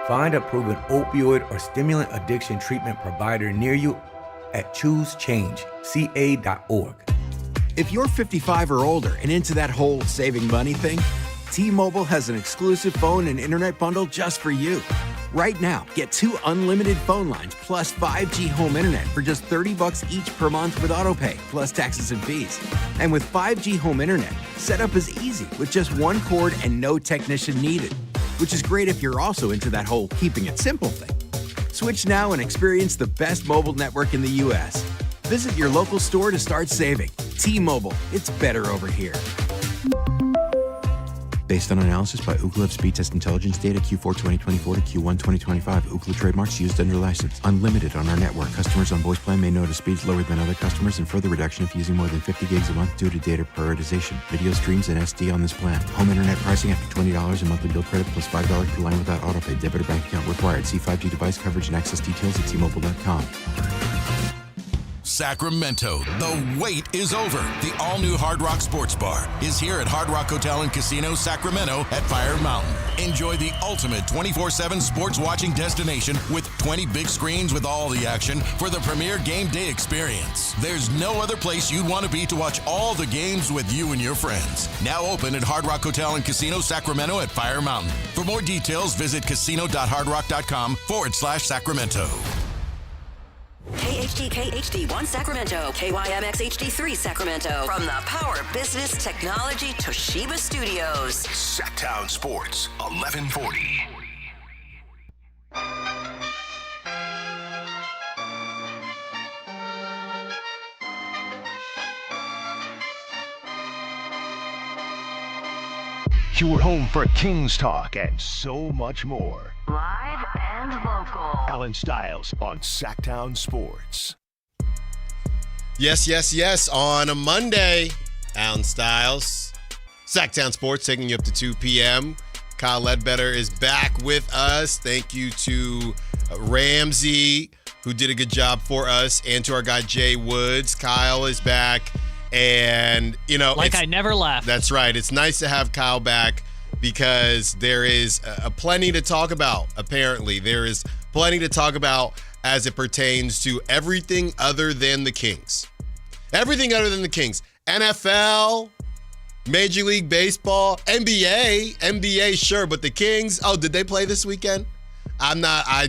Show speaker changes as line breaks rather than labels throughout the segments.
Find a proven opioid or stimulant addiction treatment provider near you at ChooseChange.ca.org.
If you're 55 or older and into that whole saving money thing, T-Mobile has an exclusive phone and internet bundle just for you. Right now, get 2 unlimited phone lines plus 5G home internet for just $30 each per month with autopay, plus taxes and fees. And with 5G home internet, setup is easy with just one cord and no technician needed, which is great if you're also into that whole keeping it simple thing. Switch now and experience the best mobile network in the U.S. Visit your local store to start saving. T-Mobile, it's better over here. Based on analysis by Ookla Speed Test Intelligence data Q4 2024 to Q1 2025, Ookla trademarks used under license. Unlimited on our network. Customers on voice plan may notice speeds lower than other customers and further reduction if using more than 50 gigs a month due to data prioritization. Video streams and SD on this plan. Home internet pricing after $20 and monthly bill credit plus $5 per line without autopay. Debit or bank account required. See 5G device coverage and access details at T-Mobile.com.
Sacramento, the wait is over. The all-new Hard Rock Sports Bar is here at Hard Rock Hotel and Casino Sacramento at Fire Mountain. Enjoy the ultimate 24/7 sports watching destination with 20 big screens with all the action for the premier game day experience. There's no other place you'd want to be to watch all the games with you and your friends. Now open at Hard Rock Hotel and Casino Sacramento at Fire Mountain. For more details, visit casino.hardrock.com/Sacramento.
KHD1 Sacramento, KYMX HD3 Sacramento. From the Power Business Technology Toshiba Studios.
Sactown Sports, 1140.
Your home for Kings talk and so much more.
Live and local.
Allen Stiles on Sactown Sports.
Yes. On a Monday, Allen Stiles, Sactown Sports, taking you up to 2 p.m. Kyle Ledbetter is back with us. Thank you to Ramsey, who did a good job for us, and to our guy Jay Woods. Kyle is back. And,
I never left.
That's right. It's nice to have Kyle back because there is a plenty to talk about, apparently. There is plenty to talk about as it pertains to everything other than the Kings. Everything other than the Kings. NFL, Major League Baseball, NBA, sure, but the Kings, did they play this weekend? I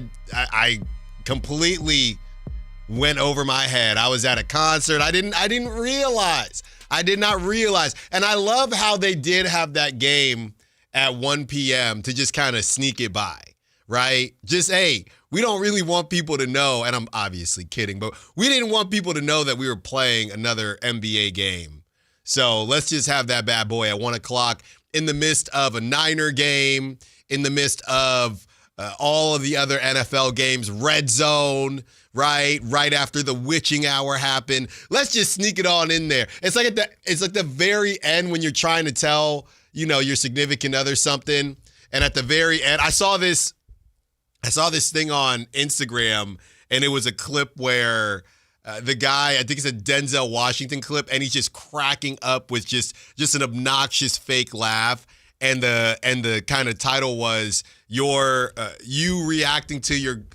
completely went over my head. I was at a concert. I did not realize. And I love how they did have that game at 1 p.m. to just kind of sneak it by, right? Just, hey, we don't really want people to know, and I'm obviously kidding, but we didn't want people to know that we were playing another NBA game. So let's just have that bad boy at 1 o'clock in the midst of a Niner game, in the midst of all of the other NFL games, red zone, right after the witching hour happened. Let's just sneak it on in there. It's like the very end when you're trying to tell, your significant other something. And at the very end, I saw this thing on Instagram, and it was a clip where the guy, I think it's a Denzel Washington clip, and he's just cracking up with just an obnoxious fake laugh. And the kind of title was you reacting to your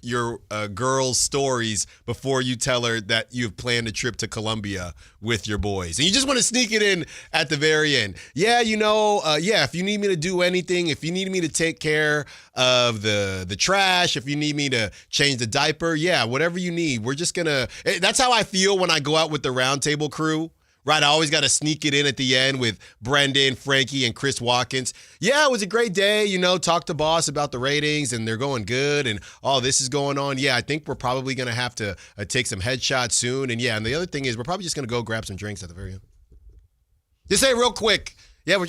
girl's stories before you tell her that you've planned a trip to Colombia with your boys, and you just want to sneak it in at the very end. If you need me to do anything, if you need me to take care of the trash, if you need me to change the diaper, whatever you need, we're just gonna. That's how I feel when I go out with the Roundtable crew. Right, I always got to sneak it in at the end with Brendan, Frankie, and Chris Watkins. Yeah, it was a great day, talk to boss about the ratings, and they're going good, and all this is going on. Yeah, I think we're probably going to have to take some headshots soon. And and the other thing is we're probably just going to go grab some drinks at the very end. Just say real quick. Yeah,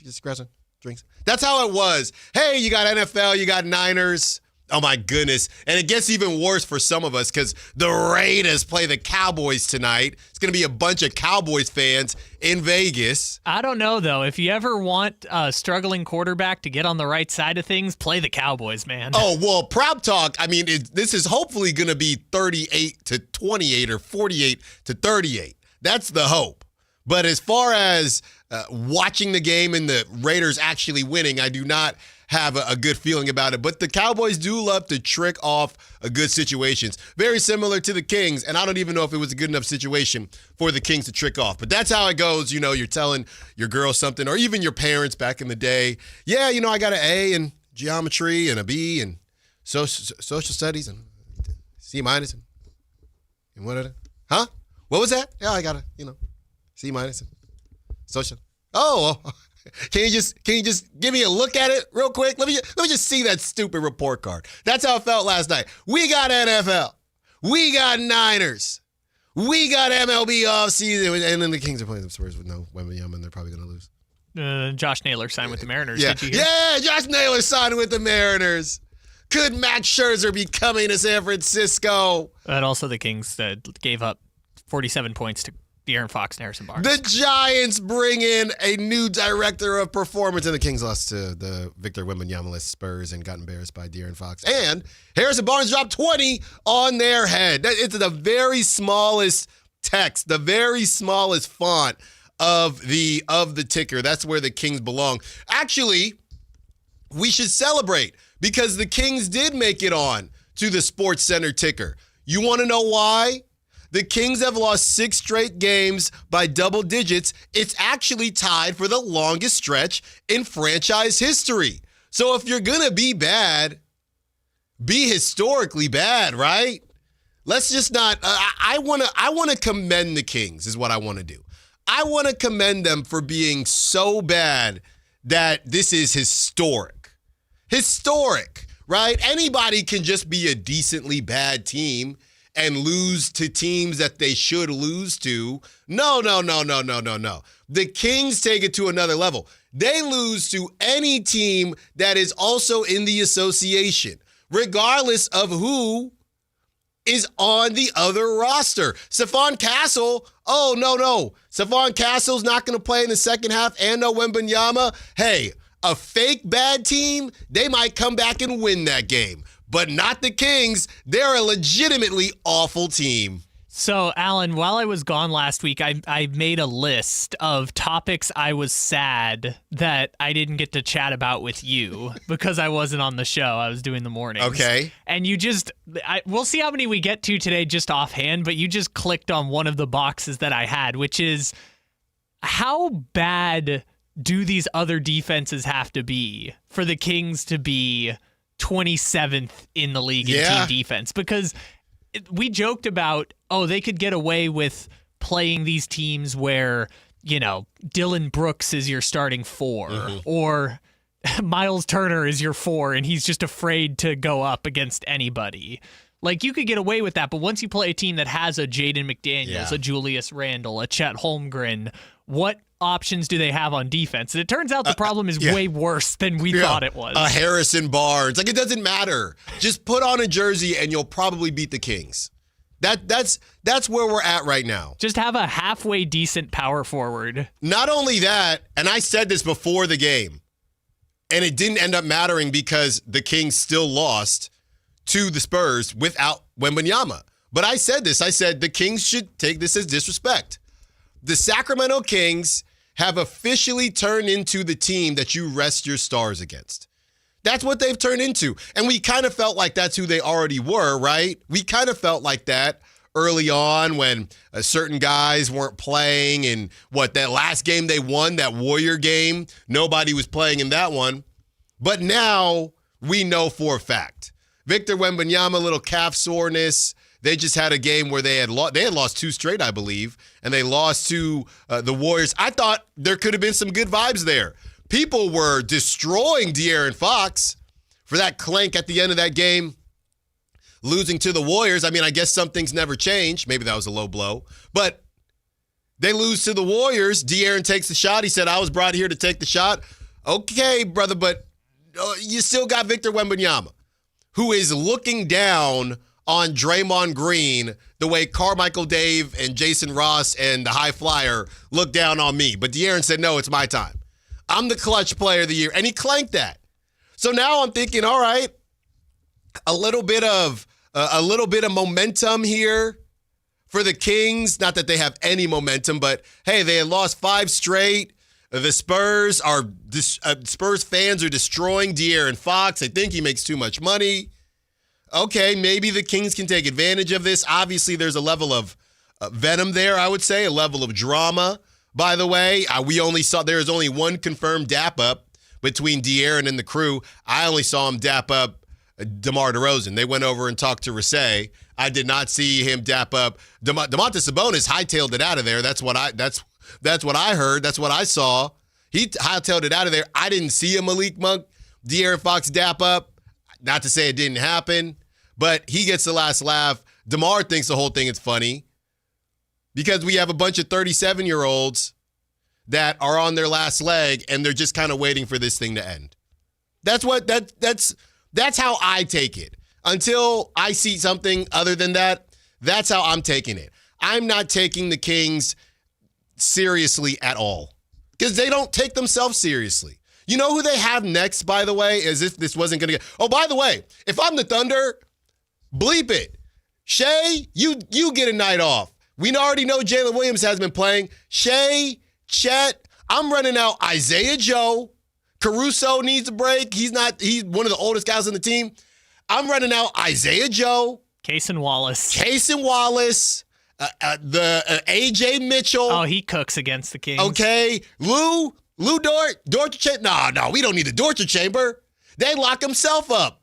just grab some drinks. That's how it was. Hey, you got NFL, you got Niners. Oh, my goodness. And it gets even worse for some of us because the Raiders play the Cowboys tonight. It's going to be a bunch of Cowboys fans in Vegas.
I don't know, though. If you ever want a struggling quarterback to get on the right side of things, play the Cowboys, man.
Oh, well, Prop Talk, this is hopefully going to be 38-28 or 48-38. That's the hope. But as far as watching the game and the Raiders actually winning, I do not have a good feeling about it. But the Cowboys do love to trick off good situations. Very similar to the Kings, and I don't even know if it was a good enough situation for the Kings to trick off. But that's how it goes. You know, you're telling your girl something, or even your parents back in the day. Yeah, you know, I got an A in geometry and a B in social studies and C minus. And what are they? Huh? What was that? Yeah, I got a, C minus. Social. Oh, can you just give me a look at it real quick? Let me just see that stupid report card. That's how it felt last night. We got NFL. We got Niners. We got MLB offseason. And then the Kings are playing the Spurs with no Wembanyama, and they're probably going to lose.
Josh Naylor signed with the Mariners.
Yeah.
Did you hear?
Yeah, Josh Naylor signed with the Mariners. Could Max Scherzer be coming to San Francisco?
And also the Kings gave up 47 points to De'Aaron Fox and Harrison Barnes.
The Giants bring in a new director of performance, and the Kings lost to the Victor Wembanyama-less Spurs and got embarrassed by De'Aaron Fox. And Harrison Barnes dropped 20 on their head. It's the very smallest text, the very smallest font of the ticker. That's where the Kings belong. Actually, we should celebrate because the Kings did make it on to the Sports Center ticker. You want to know why? The Kings have lost 6 straight games by double digits. It's actually tied for the longest stretch in franchise history. So if you're going to be bad, be historically bad, right? Let's just not I want to commend the Kings is what I want to do. I want to commend them for being so bad that this is historic. Historic, right? Anybody can just be a decently bad team and lose to teams that they should lose to. No. The Kings take it to another level. They lose to any team that is also in the association, regardless of who is on the other roster. Stephon Castle, no. Stephon Castle's not going to play in the second half and no Wembanyama. Hey, a fake bad team, they might come back and win that game. But not the Kings. They're a legitimately awful team.
So, Allen, while I was gone last week, I made a list of topics I was sad that I didn't get to chat about with you because I wasn't on the show. I was doing the mornings.
Okay.
And you we'll see how many we get to today just offhand, but you just clicked on one of the boxes that I had, which is how bad do these other defenses have to be for the Kings to be 27th in the league in team defense? Because we joked about, they could get away with playing these teams where, Dylan Brooks is your starting 4 or Miles Turner is your 4 and he's just afraid to go up against anybody. Like, you could get away with that, but once you play a team that has a Jaden McDaniels, a Julius Randle, a Chet Holmgren, what options do they have on defense? And it turns out the problem is way worse than we thought it was.
Harrison Barnes. Like, it doesn't matter. Just put on a jersey and you'll probably beat the Kings. That's where we're at right now.
Just have a halfway decent power forward.
Not only that, and I said this before the game, and it didn't end up mattering because the Kings still lost to the Spurs without Wembanyama. But I said this. I said the Kings should take this as disrespect. The Sacramento Kings have officially turned into the team that you rest your stars against. That's what they've turned into. And we kind of felt like that's who they already were, right? We kind of felt like that early on when certain guys weren't playing. And that last game they won, that Warrior game, nobody was playing in that one. But now we know for a fact. Victor Wembanyama, little calf soreness. They just had a game where they had lost 2 straight, I believe, and they lost to the Warriors. I thought there could have been some good vibes there. People were destroying De'Aaron Fox for that clank at the end of that game, losing to the Warriors. I mean, I guess some things never change. Maybe that was a low blow. But they lose to the Warriors. De'Aaron takes the shot. He said, I was brought here to take the shot. Okay, brother, but you still got Victor Wembanyama, who is looking down on Draymond Green the way Carmichael Dave and Jason Ross and the High Flyer look down on me. But De'Aaron said, no, it's my time. I'm the clutch player of the year. And he clanked that. So now I'm thinking, all right, a little bit of momentum here for the Kings. Not that they have any momentum, but hey, they had lost 5 straight. The Spurs Spurs fans are destroying De'Aaron Fox. They think he makes too much money. Okay, maybe the Kings can take advantage of this. Obviously, there's a level of venom there, I would say, a level of drama. By the way, there is only one confirmed dap up between De'Aaron and the crew. I only saw him dap up DeMar DeRozan. They went over and talked to Rasay. I did not see him dap up. Domantas Sabonis hightailed it out of there. That's what I heard. That's what I saw. He hightailed it out of there. I didn't see a Malik Monk, De'Aaron Fox dap up. Not to say it didn't happen, but he gets the last laugh. DeMar thinks the whole thing is funny because we have a bunch of 37-year-olds that are on their last leg and they're just kind of waiting for this thing to end. That's how I take it. Until I see something other than that, that's how I'm taking it. I'm not taking the Kings seriously at all because they don't take themselves seriously. You know who they have next, by the way, as if this wasn't going to get... Oh, by the way, if I'm the Thunder, bleep it. Shea, you get a night off. We already know Jalen Williams has been playing. Shea, Chet, I'm running out Isaiah Joe. Caruso needs a break. He's one of the oldest guys on the team. I'm running out Isaiah Joe.
Case and Wallace.
The A.J. Mitchell.
Oh, he cooks against the Kings.
Okay. Lou Dort. No, we don't need the Dortcher chamber. They lock himself up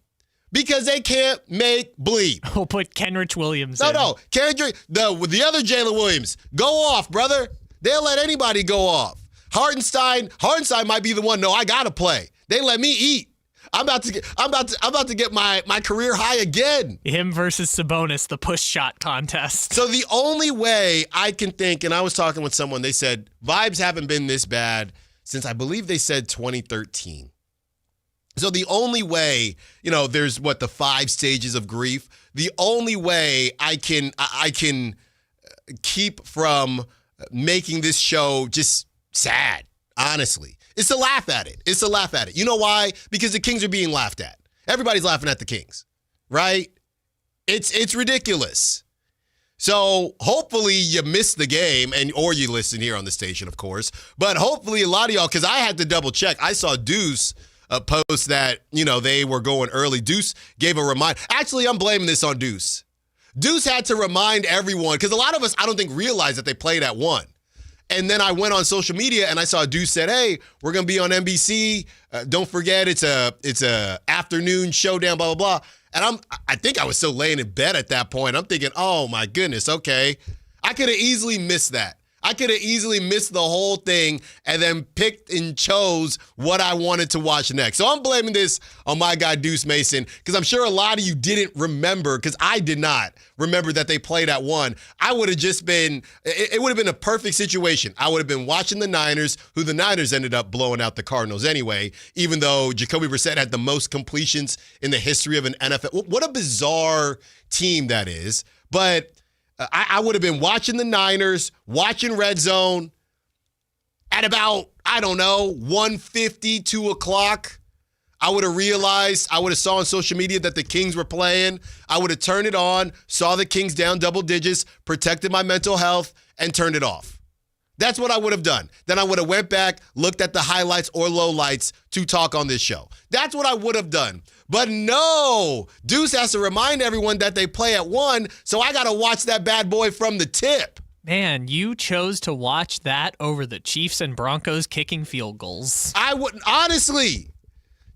because they can't make bleep.
We'll put Kenrich Williams in.
No. The other Jalen Williams. Go off, brother. They'll let anybody go off. Hartenstein might be the one. No, I gotta play. They let me eat. I'm about to get my career high again.
Him versus Sabonis, the push shot contest.
So the only way I can think, and I was talking with someone, they said vibes haven't been this bad since I believe they said 2013. So the only way, there's the 5 stages of grief. The only way I can keep from making this show just sad, honestly, is to laugh at it. You know why? Because the Kings are being laughed at. Everybody's laughing at the Kings, right? It's ridiculous. So hopefully you missed the game or you listen here on the station, of course. But hopefully a lot of y'all, because I had to double check. I saw Deuce post that, they were going early. Deuce gave a reminder. Actually, I'm blaming this on Deuce. Deuce had to remind everyone, because a lot of us, I don't think, realized that they played at 1. And then I went on social media and I saw Deuce said, hey, we're going to be on NBC. Don't forget, it's a afternoon showdown, blah, blah, blah. And I think I was still laying in bed at that point. I'm thinking, oh, my goodness, okay. I could have easily missed that. I could have easily missed the whole thing and then picked and chose what I wanted to watch next. So I'm blaming this on my guy Deuce Mason because I'm sure a lot of you didn't remember, because I did not remember that they played at 1. I would have just been, it would have been a perfect situation. I would have been watching the Niners, who the Niners ended up blowing out the Cardinals anyway, even though Jacoby Brissett had the most completions in the history of an NFL. What a bizarre team that is. But I would have been watching the Niners, watching Red Zone at about, 1:50, 2 o'clock. I would have realized, I would have saw on social media that the Kings were playing. I would have turned it on, saw the Kings down double digits, protected my mental health, and turned it off. That's what I would have done. Then I would have went back, looked at the highlights or lowlights to talk on this show. That's what I would have done. But no, Deuce has to remind everyone that they play at 1, so I got to watch that bad boy from the tip.
Man, you chose to watch that over the Chiefs and Broncos kicking field goals.
I wouldn't, honestly.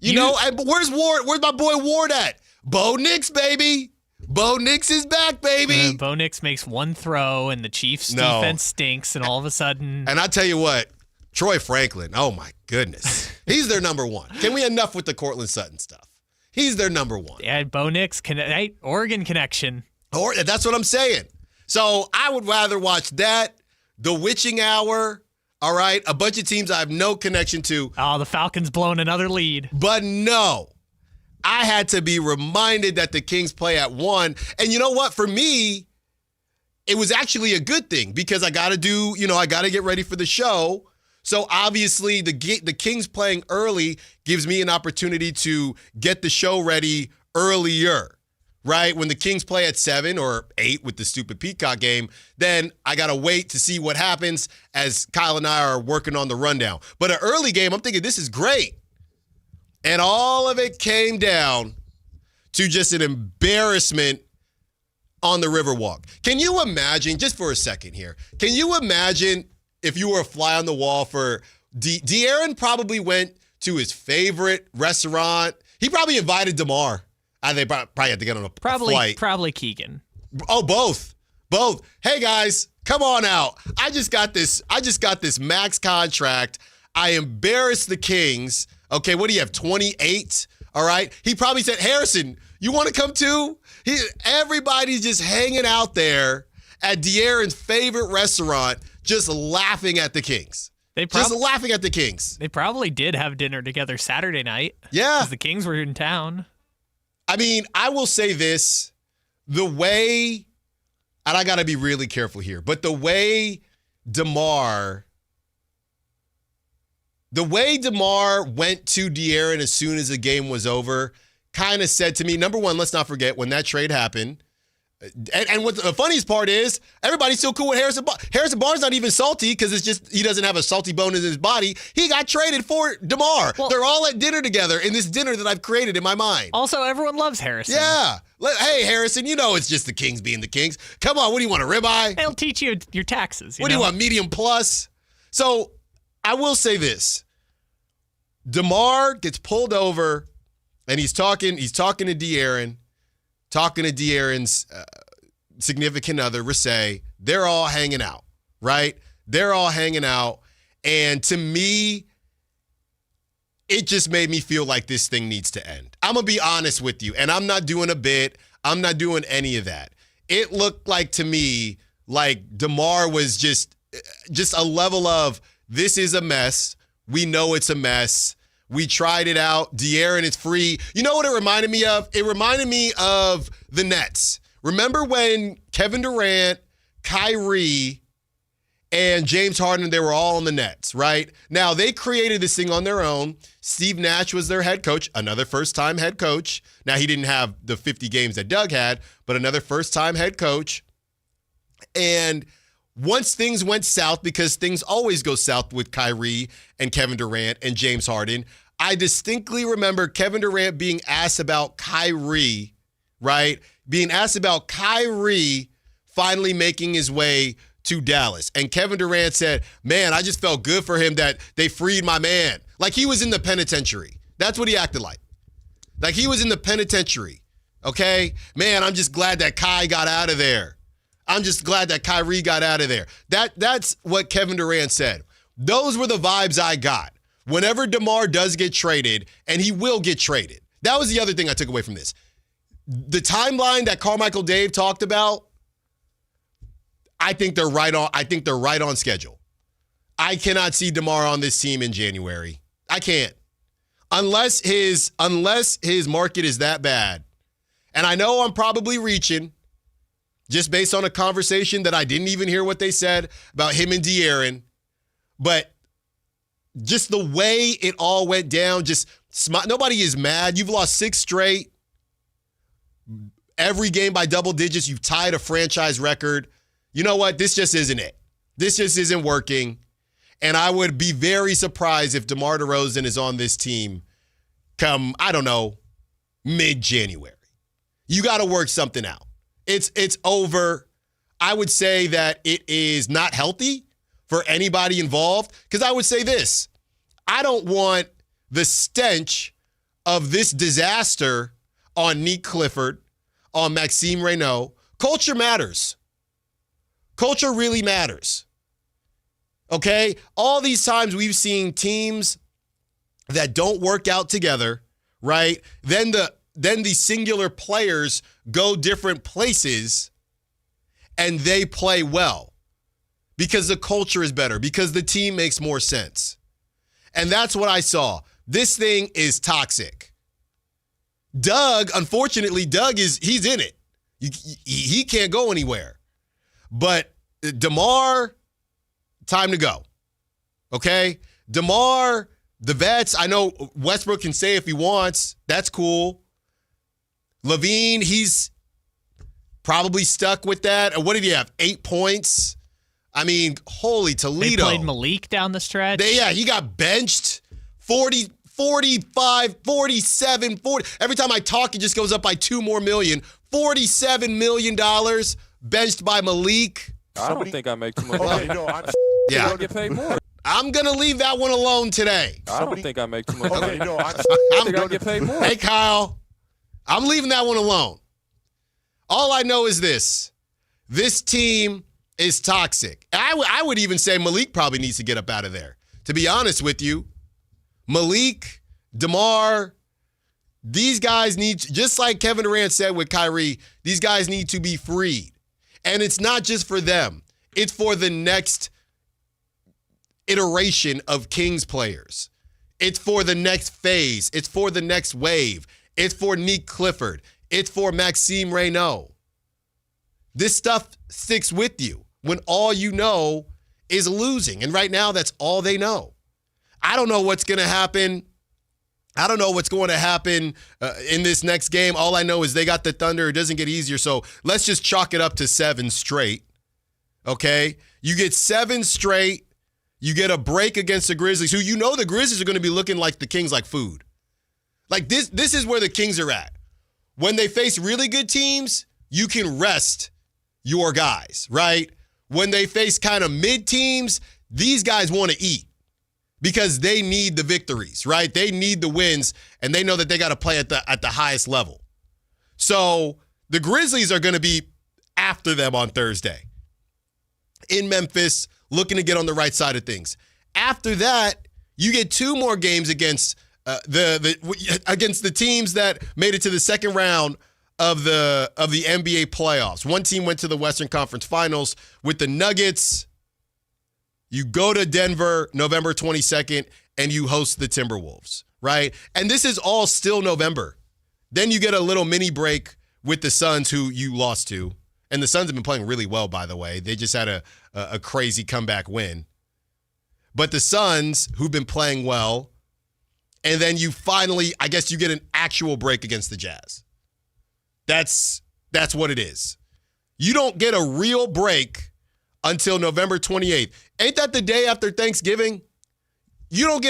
Where's Ward? Where's my boy Ward at? Bo Nix, baby. Bo Nix is back, baby.
Bo Nix makes one throw, and the Chiefs' defense stinks, and all of a sudden...
And I tell you what, Troy Franklin, oh my goodness. He's their number 1. Can we enough with the Cortland Sutton stuff? He's their number 1.
Yeah, Bo Nix, Oregon connection.
That's what I'm saying. So I would rather watch that, The Witching Hour, all right? A bunch of teams I have no connection to.
Oh, the Falcons blowing another lead.
But no. I had to be reminded that the Kings play at 1. And you know what? For me, it was actually a good thing because I got to get ready for the show. So obviously the Kings playing early gives me an opportunity to get the show ready earlier, right? When the Kings play at 7 or 8 with the stupid Peacock game, then I got to wait to see what happens as Kyle and I are working on the rundown. But an early game, I'm thinking this is great. And all of it came down to just an embarrassment on the Riverwalk. Can you imagine, just for a second here, can you imagine if you were a fly on the wall for De'Aaron probably went to his favorite restaurant. He probably invited DeMar. I think probably had to get on a flight.
Probably Keegan.
Oh, both. Hey guys, come on out. I just got this max contract. I embarrassed the Kings. Okay, what do you have? 28? All right. He probably said, Harrison, you want to come too? Everybody's just hanging out there at De'Aaron's favorite restaurant, just laughing at the Kings. Just laughing at the Kings.
They probably did have dinner together Saturday night.
Yeah.
Because the Kings were in town.
I mean, I will say this. The way, and I got to be really careful here, but the way DeMar went to De'Aaron as soon as the game was over kind of said to me, number one, let's not forget when that trade happened. And what the funniest part is, everybody's still cool with Harrison Barnes. Harrison Barnes not even salty because it's just he doesn't have a salty bone in his body. He got traded for DeMar. Well, they're all at dinner together in this dinner that I've created in my mind.
Also, everyone loves Harrison.
Yeah. Hey, Harrison, you know it's just the Kings being the Kings. Come on, what do you want, a ribeye?
They'll teach you your taxes.
What do you want, medium plus? So I will say this. DeMar gets pulled over, and he's talking to De'Aaron. Talking to De'Aaron's significant other, Rasay. They're all hanging out, right? They're all hanging out. And to me, it just made me feel like this thing needs to end. I'm going to be honest with you, and I'm not doing a bit. I'm not doing any of that. It looked like to me like DeMar was just a level of, this is a mess. We know it's a mess. We tried it out. De'Aaron is free. You know what it reminded me of? It reminded me of the Nets. Remember when Kevin Durant, Kyrie, and James Harden, they were all on the Nets, right? Now, they created this thing on their own. Steve Nash was their head coach, another first-time head coach. Now, he didn't have the 50 games that Doug had, but another first-time head coach. And once things went south, because things always go south with Kyrie and Kevin Durant and James Harden, I distinctly remember Kevin Durant being asked about Kyrie, right? Being asked about Kyrie finally making his way to Dallas. And Kevin Durant said, man, I just felt good for him that they freed my man. Like he was in the penitentiary. That's what he acted like. Like he was in the penitentiary, okay? Man, I'm just glad that Kai got out of there. I'm just glad that Kyrie got out of there. That's what Kevin Durant said. Those were the vibes I got. Whenever DeMar does get traded, and he will get traded. That was the other thing I took away from this. The timeline that Carmichael Dave talked about, I think they're right on schedule. I cannot see DeMar on this team in January. I can't. Unless his market is that bad. And I know I'm probably reaching, just based on a conversation that I didn't even hear what they said about him and De'Aaron. But just the way it all went down, nobody is mad. You've lost 6 straight. Every game by double digits. You've tied a franchise record. You know what? This just isn't it. This just isn't working. And I would be very surprised if DeMar DeRozan is on this team come, I don't know, mid-January. You got to work something out. It's over. I would say that it is not healthy for anybody involved, because I would say this. I don't want the stench of this disaster on Nick Clifford, on Maxime Reynaud. Culture matters. Culture really matters. Okay? All these times we've seen teams that don't work out together, right? Then the singular players go different places and they play well because the culture is better, because the team makes more sense. And that's what I saw. This thing is toxic. Doug, unfortunately, he's in it. He can't go anywhere. But DeMar, time to go. Okay? DeMar, the vets, I know Westbrook can say if he wants. That's cool. Levine, he's probably stuck with that. What did he have? 8 points? I mean, holy Toledo.
They played Malik down the stretch.
He got benched. 40, 45, 47, 40. Every time I talk, it just goes up by $2 more million. $47 million benched by Malik.
I don't think I make too much
Okay,
money.
no,
Yeah.
I don't get paid more.
I'm going to leave that one alone today.
I don't think I make too much
okay,
money.
no,
I think I get paid more.
Hey, Kyle, I'm leaving that one alone. All I know is this. This team is toxic. I would even say Malik probably needs to get up out of there. To be honest with you, Malik, DeMar, these guys need, just like Kevin Durant said with Kyrie, these guys need to be freed. And it's not just for them. It's for the next iteration of Kings players. It's for the next phase. It's for the next wave. It's for Nick Clifford. It's for Maxime Reynaud. This stuff sticks with you when all you know is losing. And right now, that's all they know. I don't know what's going to happen. I don't know what's going to happen in this next game. All I know is they got the Thunder. It doesn't get easier. So let's just chalk it up to 7 straight. Okay? You get 7 straight. You get a break against the Grizzlies, who you know the Grizzlies are going to be looking like the Kings like food. Like this is where the Kings are at. When they face really good teams, you can rest your guys, right? When they face kind of mid teams, these guys want to eat because they need the victories, right? They need the wins, and they know that they got to play at the highest level. So the Grizzlies are going to be after them on Thursday in Memphis, looking to get on the right side of things. After that, you get 2 more games against against the teams that made it to the second round of the NBA playoffs. One team went to the Western Conference Finals with the Nuggets. You go to Denver November 22nd, and you host the Timberwolves, right? And this is all still November. Then you get a little mini break with the Suns, who you lost to. And the Suns have been playing really well, by the way. They just had a crazy comeback win. But the Suns, who've been playing well, and then you finally, I guess you get an actual break against the Jazz. That's what it is. You don't get a real break until November 28th. Ain't that the day after Thanksgiving? You don't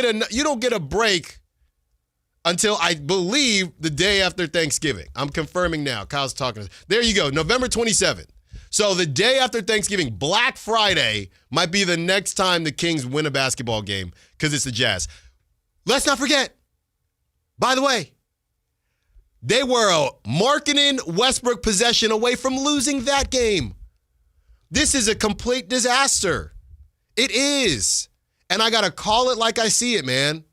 get a break until, I believe, the day after Thanksgiving. I'm confirming now. Kyle's talking. There you go, November 27th. So the day after Thanksgiving, Black Friday, might be the next time the Kings win a basketball game because it's the Jazz. Let's not forget, by the way, they were a Markkanen Westbrook possession away from losing that game. This is a complete disaster. It is. And I got to call it like I see it, man.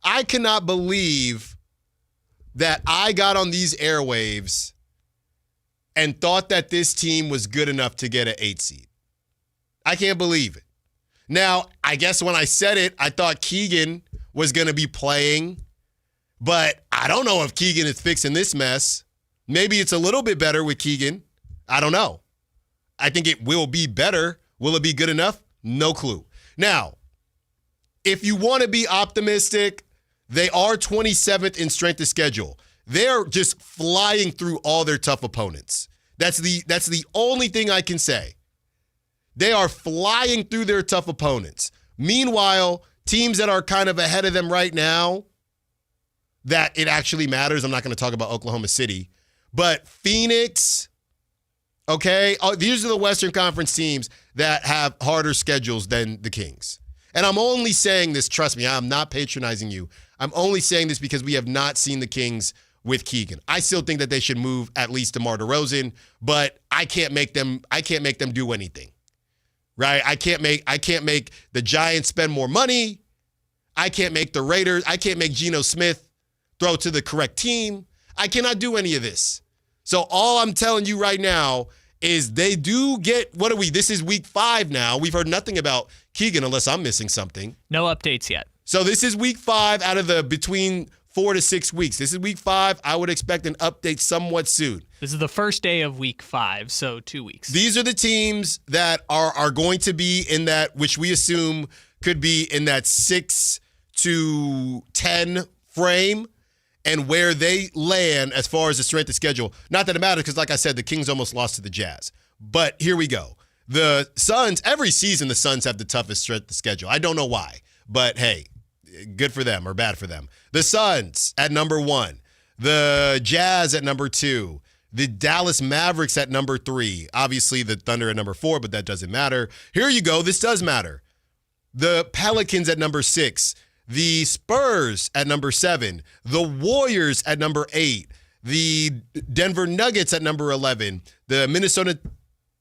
I cannot believe that I got on these airwaves and thought that this team was good enough to get an 8 seed. I can't believe it. Now, I guess when I said it, I thought Keegan was going to be playing, but I don't know if Keegan is fixing this mess. Maybe it's a little bit better with Keegan. I don't know. I think it will be better. Will it be good enough? No clue. Now, if you want to be optimistic, they are 27th in strength of schedule. They're just flying through all their tough opponents. That's the only thing I can say. They are flying through their tough opponents. Meanwhile, teams that are kind of ahead of them right now, that it actually matters. I'm not going to talk about Oklahoma City, but Phoenix, okay? These are the Western Conference teams that have harder schedules than the Kings. And I'm only saying this, trust me, I'm not patronizing you. I'm only saying this because we have not seen the Kings with Keegan. I still think that they should move at least DeMar DeRozan, but I can't make them do anything. Right? I can't make the Giants spend more money. I can't make the Raiders, I can't make Geno Smith throw to the correct team. I cannot do any of this. So all I'm telling you right now is they do get, this is week 5 now. We've heard nothing about Keegan unless I'm missing something.
No updates yet.
So this is week 5 out of the between 4 to 6 weeks. This is week 5. I would expect an update somewhat soon.
This is the first day of week 5, so 2 weeks.
These are the teams that are going to be in that, which we assume could be in that 6 to 10 frame. and where they land as far as the strength of schedule. Not that it matters because, like I said, the Kings almost lost to the Jazz. But here we go. The Suns, every season the Suns have the toughest strength of schedule. I don't know why, but hey, good for them or bad for them. The Suns at number 1. The Jazz at number 2. The Dallas Mavericks at number 3. Obviously, the Thunder at number 4, but that doesn't matter. Here you go. This does matter. The Pelicans at number 6. The Spurs at number 7. The Warriors at number 8. The Denver Nuggets at number 11. The Minnesota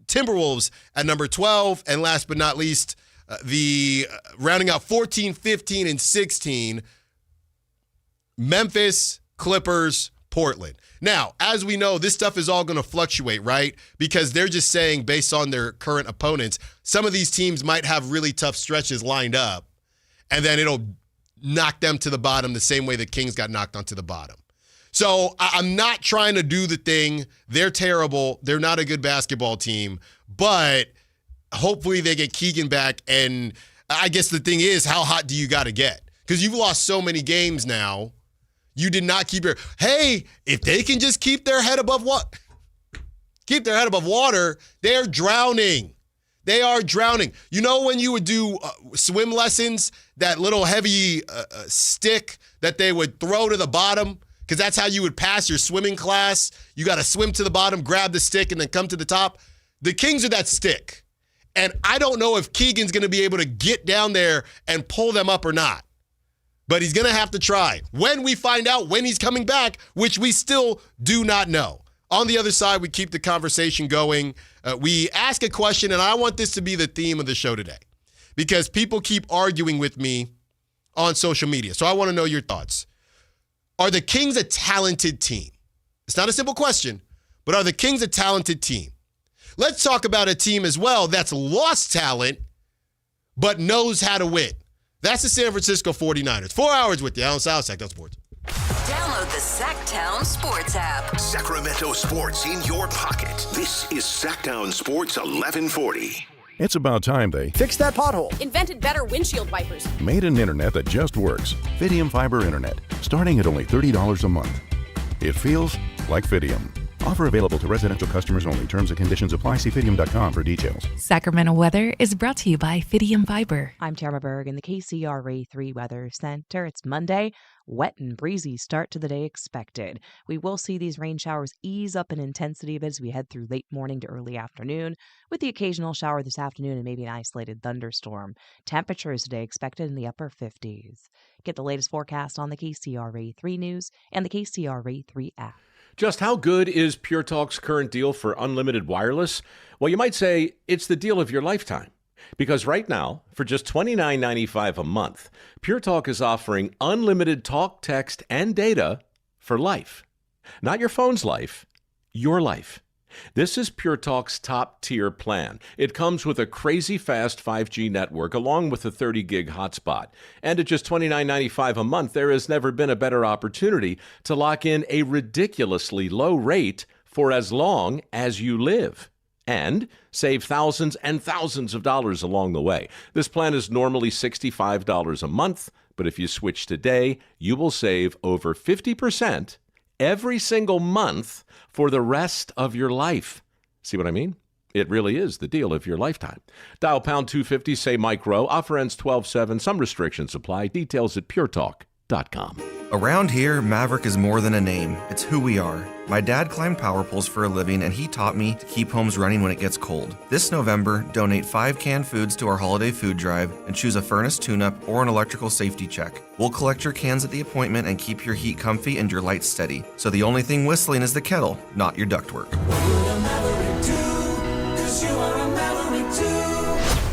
Timberwolves at number 12. And last but not least, the rounding out 14, 15, and 16, Memphis, Clippers, Portland. Now, as we know, this stuff is all going to fluctuate, right? Because they're just saying based on their current opponents, some of these teams might have really tough stretches lined up, and then it'll knock them to the bottom the same way the Kings got knocked onto the bottom. So I'm not trying to do the thing. They're terrible. They're not a good basketball team, but hopefully they get Keegan back. And I guess the thing is, how hot do you got to get? Because you've lost so many games now. You did not keep hey, if they can just keep their head above water, they're drowning. They are drowning. You know when you would do swim lessons, that little heavy stick that they would throw to the bottom? Because that's how you would pass your swimming class. You got to swim to the bottom, grab the stick, and then come to the top. The Kings are that stick. And I don't know if Keegan's going to be able to get down there and pull them up or not. But he's going to have to try. When we find out when he's coming back, which we still do not know. On the other side, we keep the conversation going. We ask a question, and I want this to be the theme of the show today because people keep arguing with me on social media. So I want to know your thoughts. Are the Kings a talented team? It's not a simple question, but are the Kings a talented team? Let's talk about a team as well that's lost talent but knows how to win. That's the San Francisco 49ers. 4 hours with you, Allen Stiles, Sactown Sports.
Download the Sactown Sports app.
Sacramento sports in your pocket. This is Sactown Sports 1140.
It's about time they
fixed that pothole,
invented better windshield wipers,
made an internet that just works. Fidium Fiber Internet, starting at only $30 a month. It feels like Fidium. Offer available to residential customers only. Terms and conditions apply. See Fidium.com for details.
Sacramento weather is brought to you by Fidium Fiber.
I'm Tara Berg in the KCRA 3 Weather Center. It's Monday. Wet and breezy start to the day expected. We will see these rain showers ease up in intensity a bit as we head through late morning to early afternoon, with the occasional shower this afternoon and maybe an isolated thunderstorm. Temperatures today expected in the upper 50s. Get the latest forecast on the KCRA 3 News and the KCRA 3 app.
Just how good is Pure Talk's current deal for unlimited wireless? Well, you might say it's the deal of your lifetime. Because right now, for just $29.95 a month, Pure Talk is offering unlimited talk, text, and data for life. Not your phone's life, your life. This is Pure Talk's top-tier plan. It comes with a crazy fast 5G network along with a 30-gig hotspot. And at just $29.95 a month, there has never been a better opportunity to lock in a ridiculously low rate for as long as you live. And save thousands and thousands of dollars along the way. This plan is normally $65 a month, but if you switch today, you will save over 50% every single month for the rest of your life. See what I mean? It really is the deal of your lifetime. Dial pound 250, say micro. Offer ends 12/7. Some restrictions apply. Details at puretalk.com.
Around here, Maverick is more than a name. It's who we are. My dad climbed power poles for a living, and he taught me to keep homes running when it gets cold. This November, donate 5 canned foods to our holiday food drive and choose a furnace tune-up or an electrical safety check. We'll collect your cans at the appointment and keep your heat comfy and your lights steady. So the only thing whistling is the kettle, not your ductwork.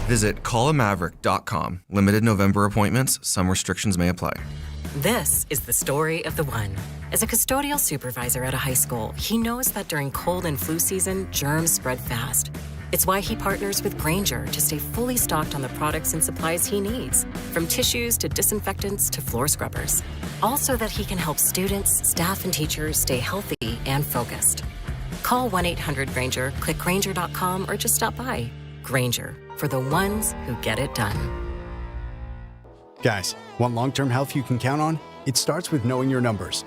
Visit callamaverick.com. Limited November appointments. Some restrictions may apply.
This is the story of the one. As a custodial supervisor at a high school, he knows that during cold and flu season, germs spread fast. It's why he partners with Grainger to stay fully stocked on the products and supplies he needs, from tissues to disinfectants to floor scrubbers. All so that he can help students, staff, and teachers stay healthy and focused. Call 1-800-GRAINGER, click Grainger.com, or just stop by. Grainger, for the ones who get it done.
Guys, want long-term health you can count on? It starts with knowing your numbers.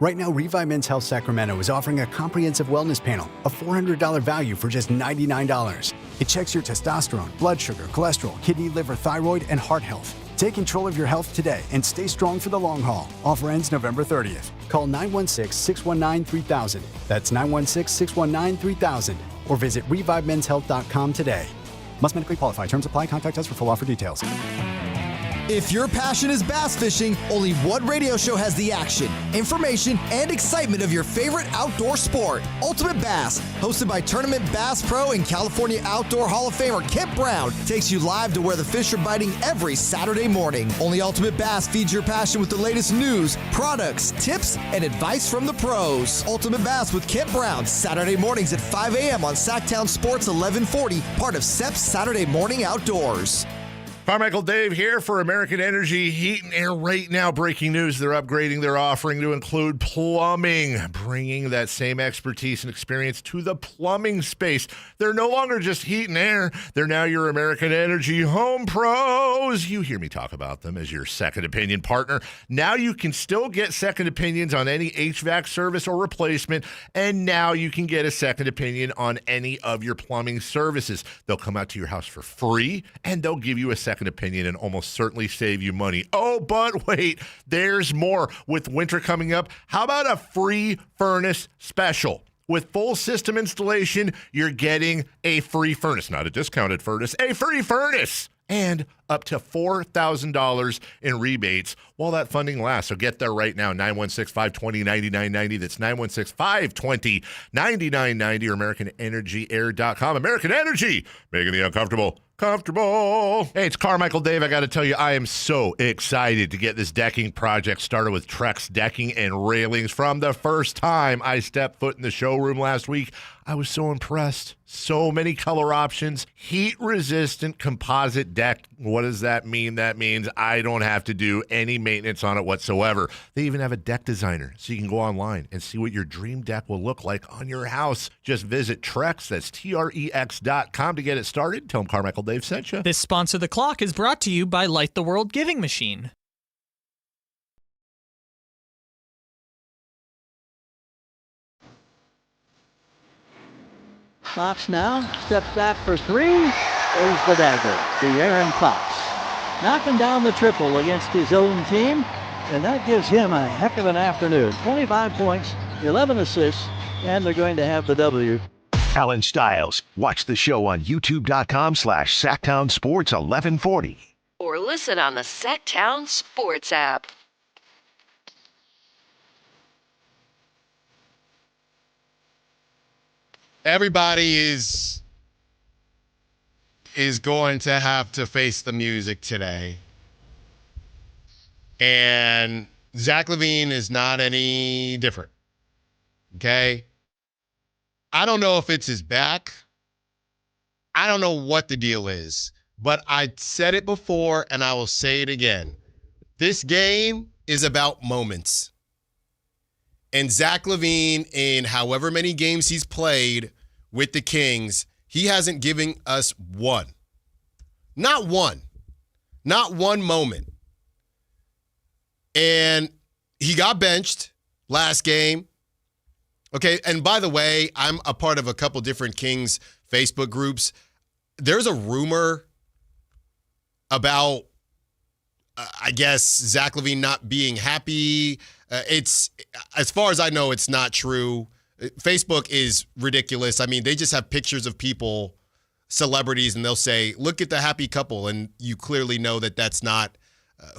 Right now, Revive Men's Health Sacramento is offering a comprehensive wellness panel, a $400 value for just $99. It checks your testosterone, blood sugar, cholesterol, kidney, liver, thyroid, and heart health. Take control of your health today and stay strong for the long haul. Offer ends November 30th. Call 916-619-3000. That's 916-619-3000. Or visit revivemenshealth.com today. Must medically qualify. Terms apply. Contact us for full offer details.
If your passion is bass fishing, only one radio show has the action, information, and excitement of your favorite outdoor sport. Ultimate Bass, hosted by Tournament Bass Pro and California Outdoor Hall of Famer Kent Brown, takes you live to where the fish are biting every Saturday morning. Only Ultimate Bass feeds your passion with the latest news, products, tips, and advice from the pros. Ultimate Bass with Kent Brown, Saturday mornings at 5 a.m. on Sactown Sports 1140, part of SEP's Saturday Morning Outdoors.
Carmichael Dave here for American Energy Heat and Air. Right now, breaking news, they're upgrading their offering to include plumbing, bringing that same expertise and experience to the plumbing space. They're no longer just heat and air. They're now your American Energy home pros. You hear me talk about them as your second opinion partner. Now you can still get second opinions on any HVAC service or replacement, and now you can get a second opinion on any of your plumbing services. They'll come out to your house for free, and they'll give you a second opinion and almost certainly save you money. Oh, but wait, there's more. With winter coming up, how about a free furnace special? With full system installation, you're getting a free furnace, not a discounted furnace, a free furnace, and up to $4,000 in rebates while that funding lasts. So get there right now, 916-520-9990. That's 916-520-9990 or AmericanEnergyAir.com. American Energy, making the uncomfortable comfortable. Hey, it's Carmichael Dave. I got to tell you, I am so excited to get this decking project started with Trex Decking and Railings. From the first time I stepped foot in the showroom last week, I was so impressed. So many color options, heat-resistant composite deck. What does that mean? That means I don't have to do any maintenance on it whatsoever. They even have a deck designer, so you can go online and see what your dream deck will look like on your house. Just visit Trex, that's Trex.com to get it started. Tell them Carmichael Dave sent you.
This Sponsor the Clock is brought to you by Light the World Giving Machine.
Fox now steps back for three. There's the dagger to Aaron Fox. Knocking down the triple against his own team, and that gives him a heck of an afternoon. 25 points, 11 assists, and they're going to have the W.
Allen Stiles. Watch the show on youtube.com/Sactown Sports 1140.
Or listen on the Sactown Sports app.
Everybody is going to have to face the music today. And Zach LaVine is not any different. Okay? I don't know if it's his back. I don't know what the deal is. But I said it before and I will say it again. This game is about moments. And Zach LaVine, in however many games he's played with the Kings, he hasn't given us one. Not one. Not one moment. And he got benched last game. Okay, and by the way, I'm a part of a couple different Kings Facebook groups. There's a rumor about, I guess, Zach LaVine not being happy. It's, as far as I know, it's not true. Facebook is ridiculous. I mean, they just have pictures of people, celebrities, and they'll say, look at the happy couple. And you clearly know that that's not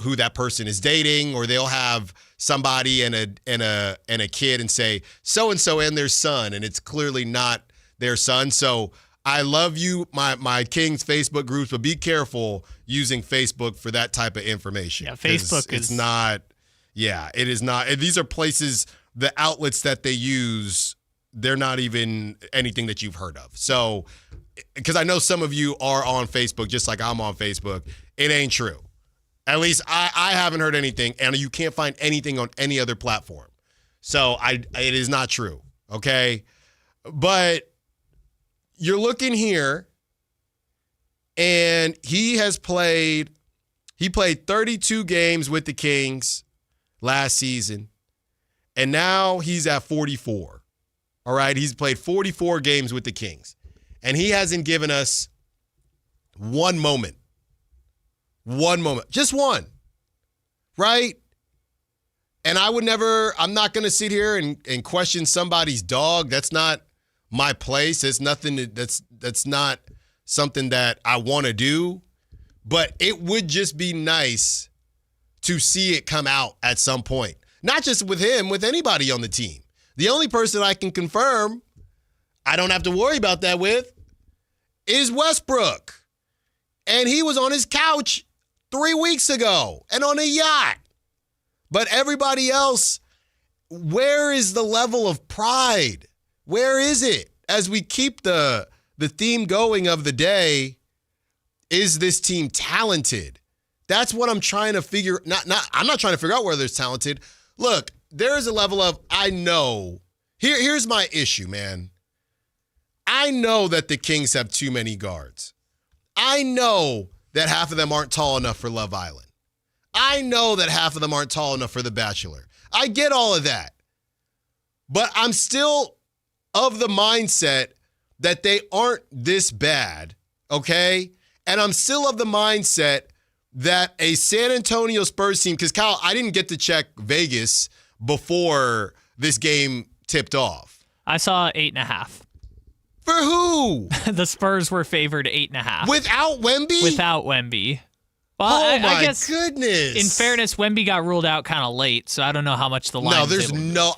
who that person is dating, or they'll have somebody and a kid and say, so-and-so and their son, and it's clearly not their son. So I love you, my Kings Facebook groups, but be careful using Facebook for that type of information.
Yeah, Facebook
it's not, yeah, it is not. These are places, the outlets that they use, they're not even anything that you've heard of. So, because I know some of you are on Facebook, just like I'm on Facebook, it ain't true. At least I haven't heard anything, and you can't find anything on any other platform. So it is not true, okay? But you're looking here, and he played 32 games with the Kings last season, And now he's at 44. All right, he's played 44 games with the Kings. And he hasn't given us one moment. One moment. Just one. Right? And I'm not going to sit here and question somebody's dog. That's not my place. It's nothing that's not something that I want to do. But it would just be nice to see it come out at some point. Not just with him, with anybody on the team. The only person I can confirm I don't have to worry about that with is Westbrook. And he was on his couch 3 weeks ago and on a yacht. But everybody else, where is the level of pride? Where is it? As we keep the theme going of the day, is this team talented? That's what I'm trying to figure. I'm not trying to figure out whether it's talented. Look, there is a level of, I know. Here's my issue, man. I know that the Kings have too many guards. I know that half of them aren't tall enough for Love Island. I know that half of them aren't tall enough for The Bachelor. I get all of that. But I'm still of the mindset that they aren't this bad, okay? And I'm still of the mindset that a San Antonio Spurs team, because Kyle, I didn't get to check Vegas before this game tipped off.
I saw 8.5.
For who?
The Spurs were favored 8.5.
Without Wemby?
Without Wemby. Well,
oh my
I guess
goodness.
In fairness, Wemby got ruled out kind of late, so I don't know how much the line.
No, there's no.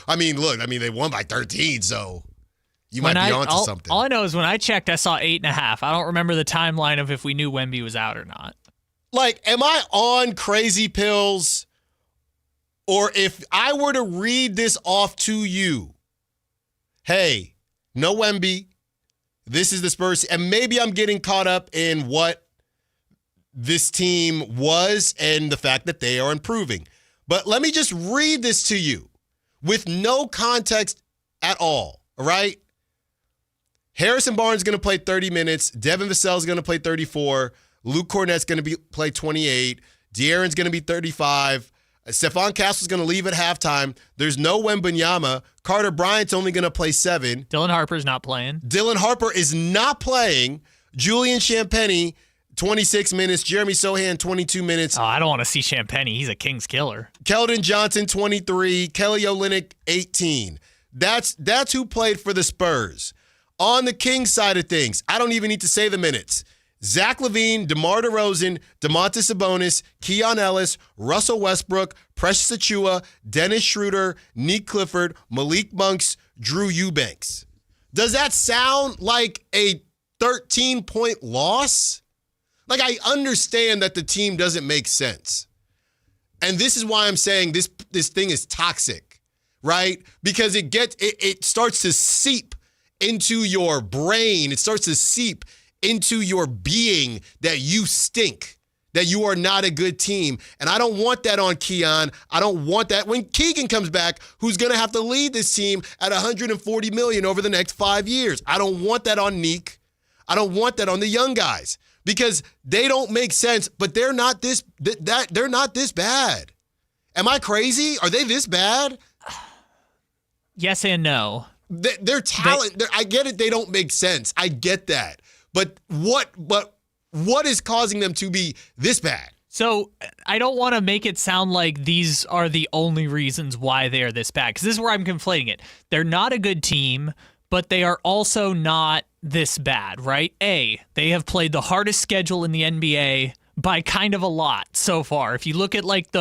They won by 13, so you might be onto something.
All I know is when I checked, I saw 8.5. I don't remember the timeline of if we knew Wemby was out or not.
Like, am I on crazy pills? Or if I were to read this off to you, hey, no Wemby, this is the Spurs, and maybe I'm getting caught up in what this team was and the fact that they are improving. But let me just read this to you with no context at all right? Harrison Barnes is going to play 30 minutes. Devin Vassell is going to play 34. Luke Cornett's going to play 28. De'Aaron's going to be 35. Stephon Castle's going to leave at halftime. There's no Wembanyama. Carter Bryant's only going to play 7.
Dylan Harper's not playing.
Dylan Harper is not playing. Julian Champagnie, 26 minutes. Jeremy Sohan, 22 minutes.
Oh, I don't want to see Champagnie. He's a Kings killer.
Keldon Johnson, 23. Kelly Olynyk, 18. That's who played for the Spurs. On the Kings side of things, I don't even need to say the minutes. Zach LaVine, DeMar DeRozan, Domantas Sabonis, Keon Ellis, Russell Westbrook, Precious Achiuwa, Dennis Schroeder, Nick Clifford, Malik Monks, Drew Eubanks. Does that sound like a 13-point loss? Like, I understand that the team doesn't make sense. And this is why I'm saying this thing is toxic, right? Because it starts to seep into your brain. It starts to seep into your being that you stink, that you are not a good team. And I don't want that on Keon. I don't want that when Keegan comes back, who's going to have to lead this team at $140 million over the next 5 years. I don't want that on Neek. I don't want that on the young guys because they don't make sense, but they're not this bad. Am I crazy? Are they this bad?
Yes and no.
Their talent, I get it, they don't make sense. I get that. But what is causing them to be this bad?
So I don't want to make it sound like these are the only reasons why they are this bad, because this is where I'm conflating it. They're not a good team, but they are also not this bad, right? A, they have played the hardest schedule in the NBA by kind of a lot so far. If you look at like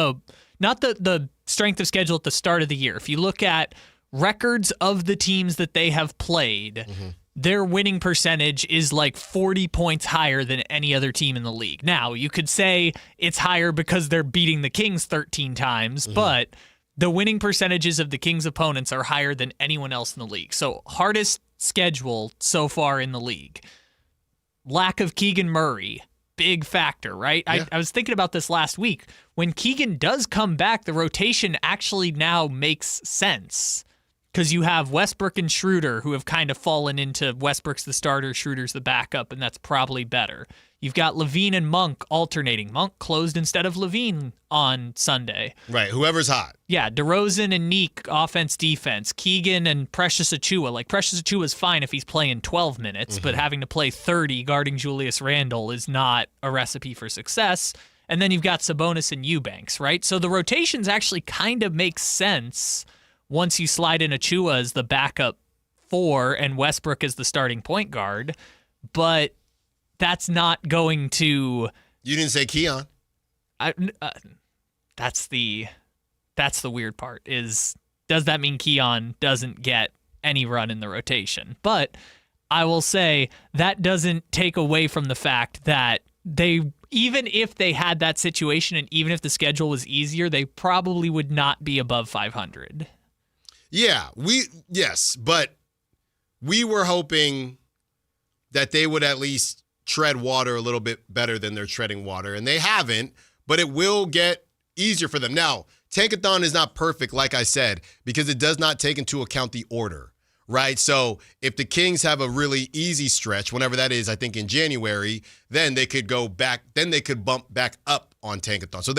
not the strength of schedule at the start of the year, if you look at records of the teams that they have played, their winning percentage is like 40 points higher than any other team in the league. Now, you could say it's higher because they're beating the Kings 13 times, but the winning percentages of the Kings' opponents are higher than anyone else in the league. So, hardest schedule so far in the league. Lack of Keegan Murray, big factor, right? Yeah. I was thinking about this last week. When Keegan does come back, the rotation actually now makes sense. because you have Westbrook and Schroeder who have kind of fallen into Westbrook's the starter, Schroeder's the backup, and that's probably better. You've got Levine and Monk alternating. Monk closed instead of Levine on Sunday.
Right, whoever's hot.
Yeah, DeRozan and Neek, offense, defense. Keegan and Precious Achiuwa. Like, Precious Achiuwa's fine if he's playing 12 minutes, but having to play 30 guarding Julius Randle is not a recipe for success. And then you've got Sabonis and Eubanks, right? So the rotations actually kind of make sense once you slide in Achiuwa as the backup 4 and Westbrook as the starting point guard. But that's not going to...
You didn't say Keon.
That's the weird part, is does that mean Keon doesn't get any run in the rotation? But I will say that doesn't take away from the fact that they, even if they had that situation and even if the schedule was easier, they probably would not be above 500.
Yeah, but we were hoping that they would at least tread water a little bit better than they're treading water, and they haven't, but it will get easier for them. Now, Tankathon is not perfect, like I said, because it does not take into account the order, right? So if the Kings have a really easy stretch, whenever that is, I think in January, then they could go back, then they could bump back up on Tankathon. So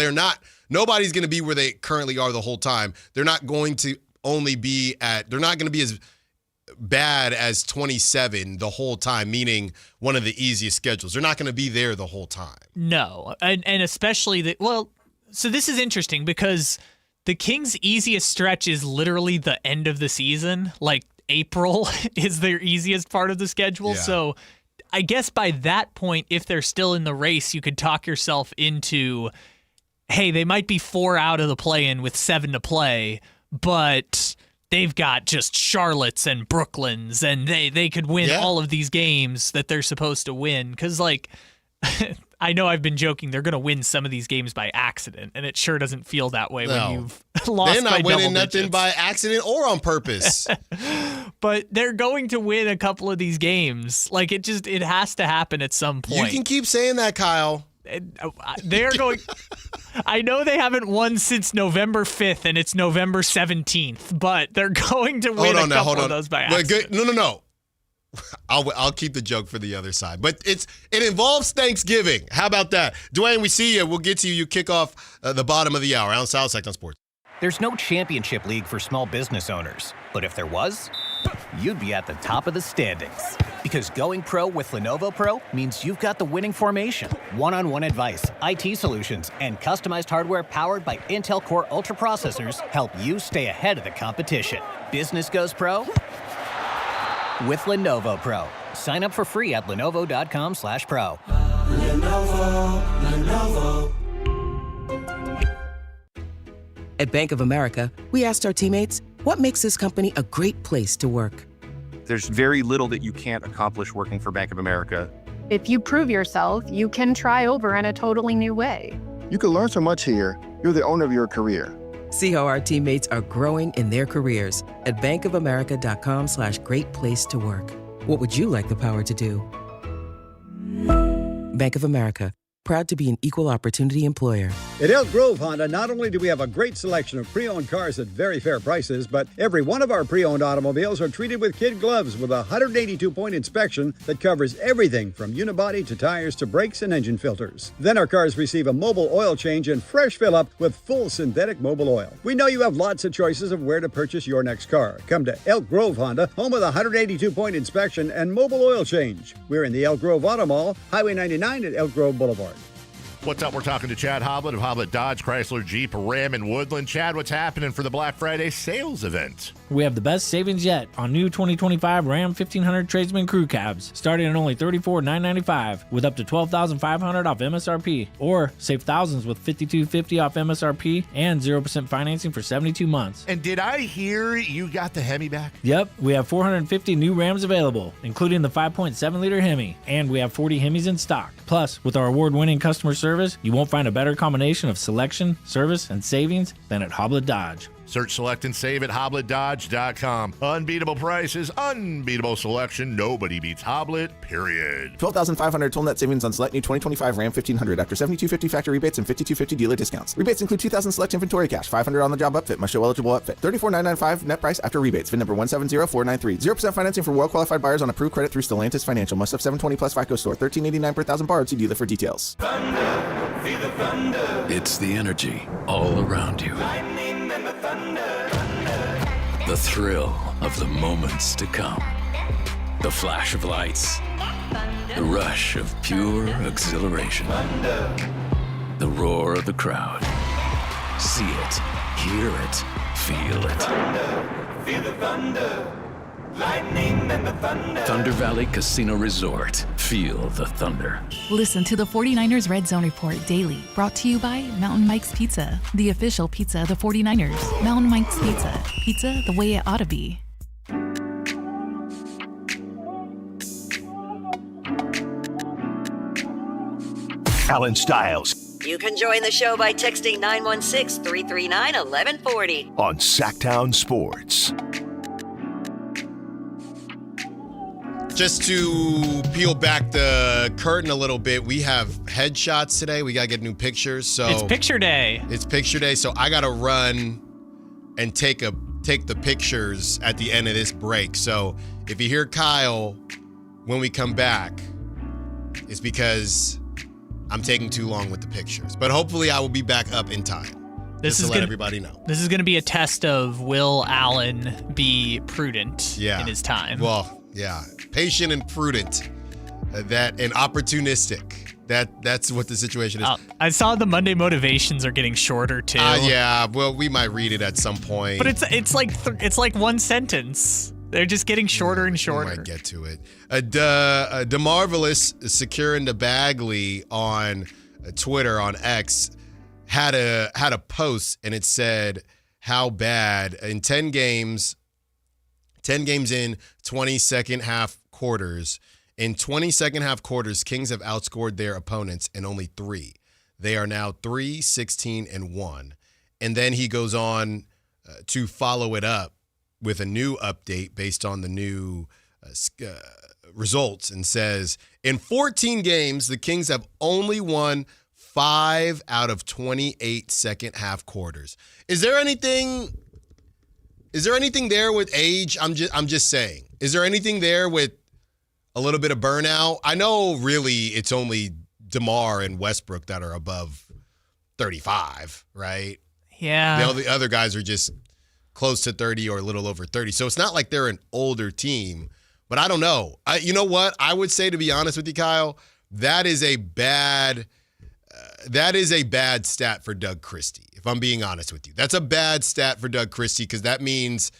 nobody's going to be where they currently are the whole time. They're not going to be as bad as 27 the whole time, meaning one of the easiest schedules. They're not going to be there the whole time.
No, and especially so this is interesting because the Kings' easiest stretch is literally the end of the season. Like, April is their easiest part of the schedule. Yeah. So I guess by that point, if they're still in the race, you could talk yourself into, hey, they might be 4 out of the play-in with 7 to play, but they've got just Charlottes and Brooklyns, and they could win all of these games that they're supposed to win. Because, like, I know I've been joking, they're going to win some of these games by accident, and it sure doesn't feel that way when you've lost
They're not
by
winning
double
nothing
digits.
by accident or on purpose.
But they're going to win a couple of these games. Like, it has to happen at some point.
You can keep saying that, Kyle.
They're going. I know they haven't won since November 5th, and it's November 17th, but they're going to win a couple of those by accident.
No. I'll keep the joke for the other side, but it involves Thanksgiving. How about that, Dwayne? We see you. We'll get to you. You kick off the bottom of the hour. Allen Stiles, Sactown Sports.
There's no championship league for small business owners, but if there was, you'd be at the top of the standings. Because going pro with Lenovo Pro means you've got the winning formation, one-on-one advice, IT solutions, and customized hardware powered by Intel Core Ultra processors help you stay ahead of the competition. Business goes pro with Lenovo Pro. Sign up for free at lenovo.com/pro.
Lenovo. At Bank of America, we asked our teammates, what makes this company a great place to work?
There's very little that you can't accomplish working for Bank of America.
If you prove yourself, you can try over in a totally new way.
You can learn so much here. You're the owner of your career.
See how our teammates are growing in their careers at bankofamerica.com/great place to work. What would you like the power to do? Bank of America, proud to be an equal opportunity employer.
At Elk Grove Honda, not only do we have a great selection of pre-owned cars at very fair prices, but every one of our pre-owned automobiles are treated with kid gloves with a 182-point inspection that covers everything from unibody to tires to brakes and engine filters. Then our cars receive a mobile oil change and fresh fill-up with full synthetic mobile oil. We know you have lots of choices of where to purchase your next car. Come to Elk Grove Honda, home of the 182-point inspection and mobile oil change. We're in the Elk Grove Auto Mall, Highway 99 at Elk Grove Boulevard.
What's up? We're talking to Chad Hoblet of Hoblet Dodge, Chrysler, Jeep, Ram, and Woodland. Chad, what's happening for the Black Friday sales event?
We have the best savings yet on new 2025 Ram 1500 Tradesman Crew Cabs, starting at only $34,995 with up to $12,500 off MSRP. Or save thousands with $5,250 off MSRP and 0% financing for 72 months.
And did I hear you got the Hemi back?
Yep, we have 450 new Rams available, including the 5.7-liter Hemi, and we have 40 Hemis in stock. Plus, with our award-winning customer service, you won't find a better combination of selection, service, and savings than at Hoblet Dodge.
Search, select, and save at HoblettDodge.com. Unbeatable prices, unbeatable selection. Nobody beats Hoblet, period.
12,500 total net savings on select new 2025 Ram 1500 after $7,250 factory rebates and $5,250 dealer discounts. Rebates include $2,000 select inventory cash, $500 on the job upfit, must show eligible upfit. $34,995 net price after rebates. VIN number 170493. 0% financing for well-qualified buyers on approved credit through Stellantis Financial. Must have 720 plus FICO score. $13.89 per thousand borrowed. See dealer for details.
Thunder, feel the thunder. It's the energy all around you. Lightning and the thunder. The thrill of the moments to come. The flash of lights. The rush of pure exhilaration. The roar of the crowd. See it, hear it, feel it. Thunder, feel the thunder. Lightning and the thunder. Thunder Valley Casino Resort. Feel the thunder.
Listen to the 49ers Red Zone Report daily, brought to you by Mountain Mike's Pizza, the official pizza of the 49ers. Mountain Mike's Pizza. Pizza the way it ought to be.
Allen Stiles
You can join the show by texting 916-339-1140.
on Sactown Sports.
Just to peel back the curtain a little bit, we have headshots today. We got to get new pictures. So
It's picture day.
It's picture day. So I got to run and take the pictures at the end of this break. So if you hear Kyle when we come back, it's because I'm taking too long with the pictures. But hopefully I will be back up in time. Just to let everybody know.
This is going to be a test of will Allen be prudent in his time.
Well, yeah. Patient and prudent. And opportunistic. That's what the situation is.
I saw the Monday motivations are getting shorter too.
Yeah, well, we might read it at some point.
But it's like one sentence. They're just getting shorter and shorter.
We might get to it. DeMarvelous securing the Bagley on Twitter, on X, had a post, and it said how bad in 10 games in 20 second half quarters. In 20 second half quarters, Kings have outscored their opponents in only 3. They are now 3-16-1. And then he goes on to follow it up with a new update based on the new results and says, in 14 games, the Kings have only won 5 out of 28 second half quarters. Is there anything there with age? I'm just saying. Is there anything there with a little bit of burnout? I know really it's only DeMar and Westbrook that are above 35, right?
Yeah.
The other guys are just close to 30 or a little over 30. So it's not like they're an older team, but I don't know. You know what? I would say, to be honest with you, Kyle, that is a bad stat for Doug Christie, if I'm being honest with you. That's a bad stat for Doug Christie because that means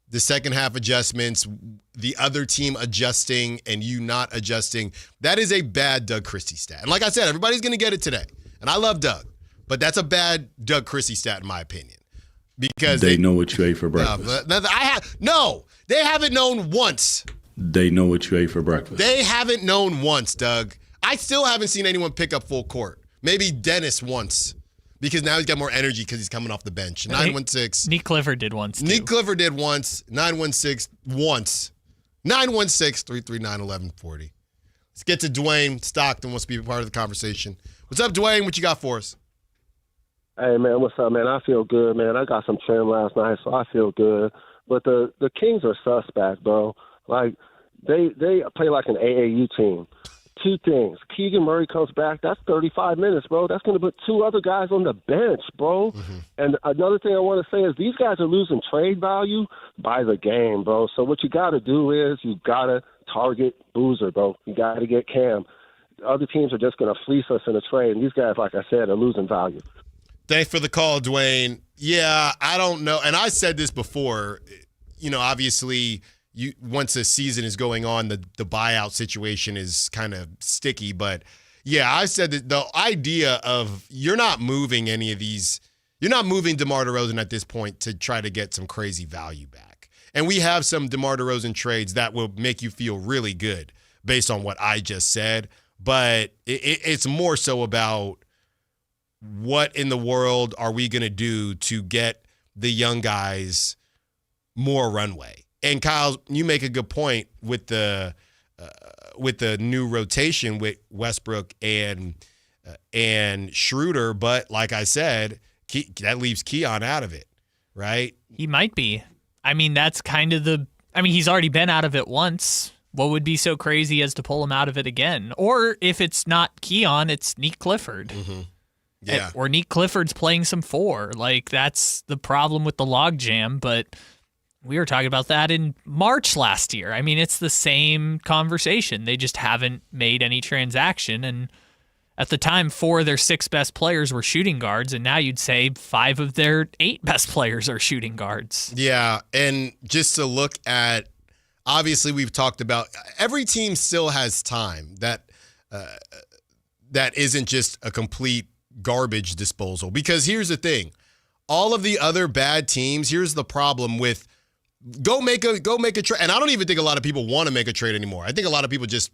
the second half adjustments, the other team adjusting and you not adjusting. That is a bad Doug Christie stat. And like I said, everybody's going to get it today. And I love Doug, but that's a bad Doug Christie stat in my opinion. Because
they know what you ate for breakfast.
No, they haven't known once.
They know what you ate for breakfast.
They haven't known once, Doug. I still haven't seen anyone pick up full court. Maybe Dennis once, because now he's got more energy because he's coming off the bench. 916.
Nick Clifford did once, too.
Nick Clifford did once. 916 once. 916-339-1140. Let's get to Dwayne Stockton. Wants to be a part of the conversation. What's up, Dwayne? What you got for us?
Hey, man, what's up, man? I feel good, man. I got some trim last night, so I feel good. But the Kings are suspect, bro. Like, they play like an AAU team. 2 things. Keegan Murray comes back. That's 35 minutes, bro. That's going to put 2 other guys on the bench, bro. Mm-hmm. And another thing I want to say is these guys are losing trade value by the game, bro. So what you got to do is you got to target Boozer, bro. You got to get Cam. Other teams are just going to fleece us in a trade. And these guys, like I said, are losing value.
Thanks for the call, Dwayne. Yeah, I don't know. And I said this before. Obviously, once a season is going on, the buyout situation is kind of sticky. But, yeah, I said that the idea of you're not moving any of these – you're not moving DeMar DeRozan at this point to try to get some crazy value back. And we have some DeMar DeRozan trades that will make you feel really good based on what I just said. But it's more so about – what in the world are we going to do to get the young guys more runway. And Kyle, you make a good point with the new rotation with Westbrook and Schroeder, but like I said, that leaves Keon out of it, right?
He might be. I mean, that's kind of he's already been out of it once. What would be so crazy as to pull him out of it again? Or if it's not Keon, it's Nick Clifford.
Mm-hmm. Yeah.
Or Nick Clifford's playing some 4. Like, that's the problem with the logjam, but we were talking about that in March last year. I mean, it's the same conversation. They just haven't made any transaction, and at the time, 4 of their 6 best players were shooting guards, and now you'd say 5 of their 8 best players are shooting guards.
Yeah, and just to look at, obviously we've talked about, every team still has time that isn't just a complete garbage disposal. Because here's the thing, all of the other bad teams, here's the problem with go make a trade. And I don't even think a lot of people want to make a trade anymore. I think a lot of people just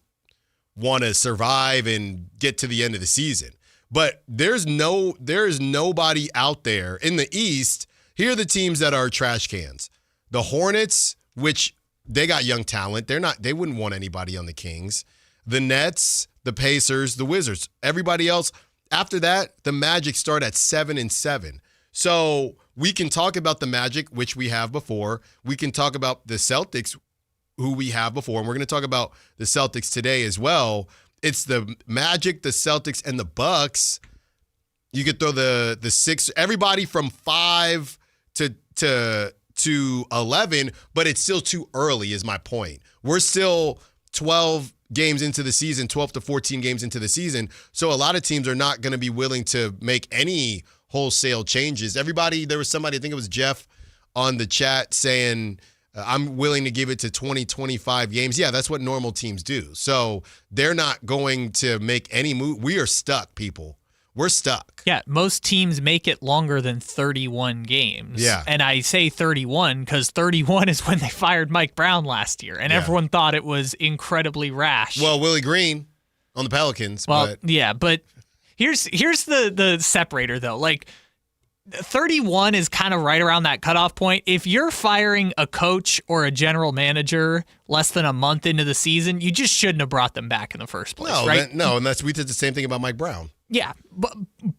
want to survive and get to the end of the season. But there is nobody out there in the East. Here are the teams that are trash cans. The Hornets, which they got young talent. They wouldn't want anybody on the Kings. The Nets, the Pacers, the Wizards. Everybody else, after that, the Magic start at 7-7. So we can talk about the Magic, which we have before. We can talk about the Celtics, who we have before, and we're going to talk about the Celtics today as well. It's the Magic, the Celtics, and the Bucks. You could throw the 6, everybody from 5 to 11, but it's still too early is my point. We're still 12 games into the season, 12 to 14 games into the season, so a lot of teams are not going to be willing to make any wholesale changes. There was somebody, I think it was Jeff on the chat saying, I'm willing to give it to 20, 25 games. Yeah, that's what normal teams do. So they're not going to make any move. We are stuck, people. We're stuck.
Yeah, most teams make it longer than 31 games.
Yeah.
And I say 31 because 31 is when they fired Mike Brown last year, and everyone thought it was incredibly rash.
Well, Willie Green on the Pelicans.
Well, yeah, but here's the separator, though. Like, 31 is kind of right around that cutoff point. If you're firing a coach or a general manager less than a month into the season, you just shouldn't have brought them back in the first place, right?
And we did the same thing about Mike Brown.
Yeah,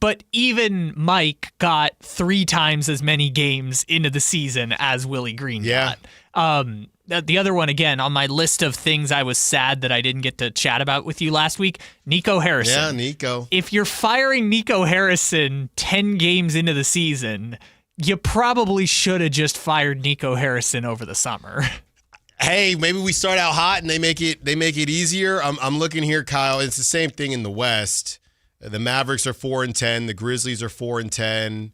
but even Mike got 3 times as many games into the season as Willie Green got. The other one, again, on my list of things I was sad that I didn't get to chat about with you last week, Nico Harrison.
Yeah, Nico.
If you're firing Nico Harrison 10 games into the season, you probably should have just fired Nico Harrison over the summer.
Hey, maybe we start out hot and they make it easier. I'm looking here, Kyle. It's the same thing in the West. The Mavericks are 4-10. The Grizzlies are 4-10.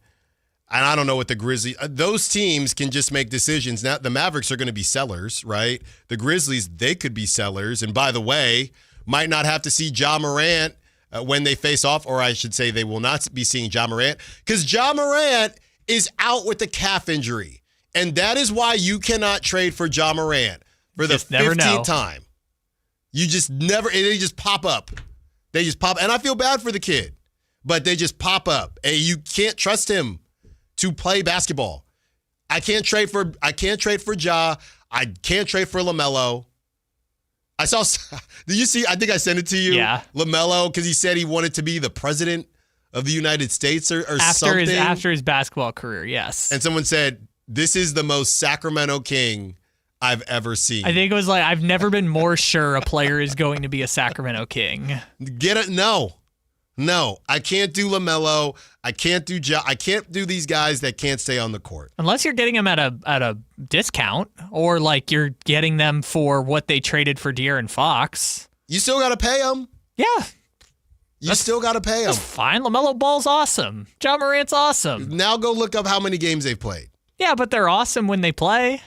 And I don't know what the Grizzlies. Those teams can just make decisions. Now the Mavericks are going to be sellers, right? The Grizzlies, they could be sellers. And by the way, might not have to see Ja Morant when they face off, or I should say, they will not be seeing Ja Morant because Ja Morant is out with a calf injury, and that is why you cannot trade for Ja Morant for the 15th time. You just never. They just pop up. They just pop, and I feel bad for the kid, but they just pop up, and you can't trust him to play basketball. I can't trade for Ja. I can't trade for LaMelo. I saw. Did you see? I think I sent it to you.
Yeah,
LaMelo, because he said he wanted to be the president of the United States or something
after his basketball career. Yes,
and someone said this is the most Sacramento King I've ever seen.
I think it was like, I've never been more sure a player is going to be a Sacramento King.
Get it? No, I can't do LaMelo. I can't do Ja. I can't do these guys that can't stay on the court.
Unless you're getting them at a discount, or like you're getting them for what they traded for De'Aaron Fox.
You still got to pay them.
Yeah.
You still got to pay them.
That's fine. LaMelo Ball's awesome. Ja Morant's awesome.
Now go look up how many games they've played.
Yeah, but they're awesome when they play.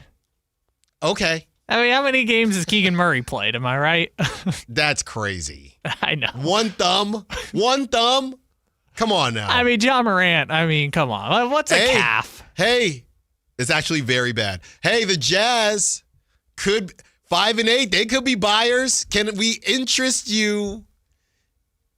Okay.
I mean, how many games has Keegan Murray played? Am I right?
That's crazy.
I know.
One thumb. Come on now.
I mean, Ja Morant. I mean, come on. What's a calf?
Hey, it's actually very bad. Hey, the Jazz could 5-8. They could be buyers. Can we interest you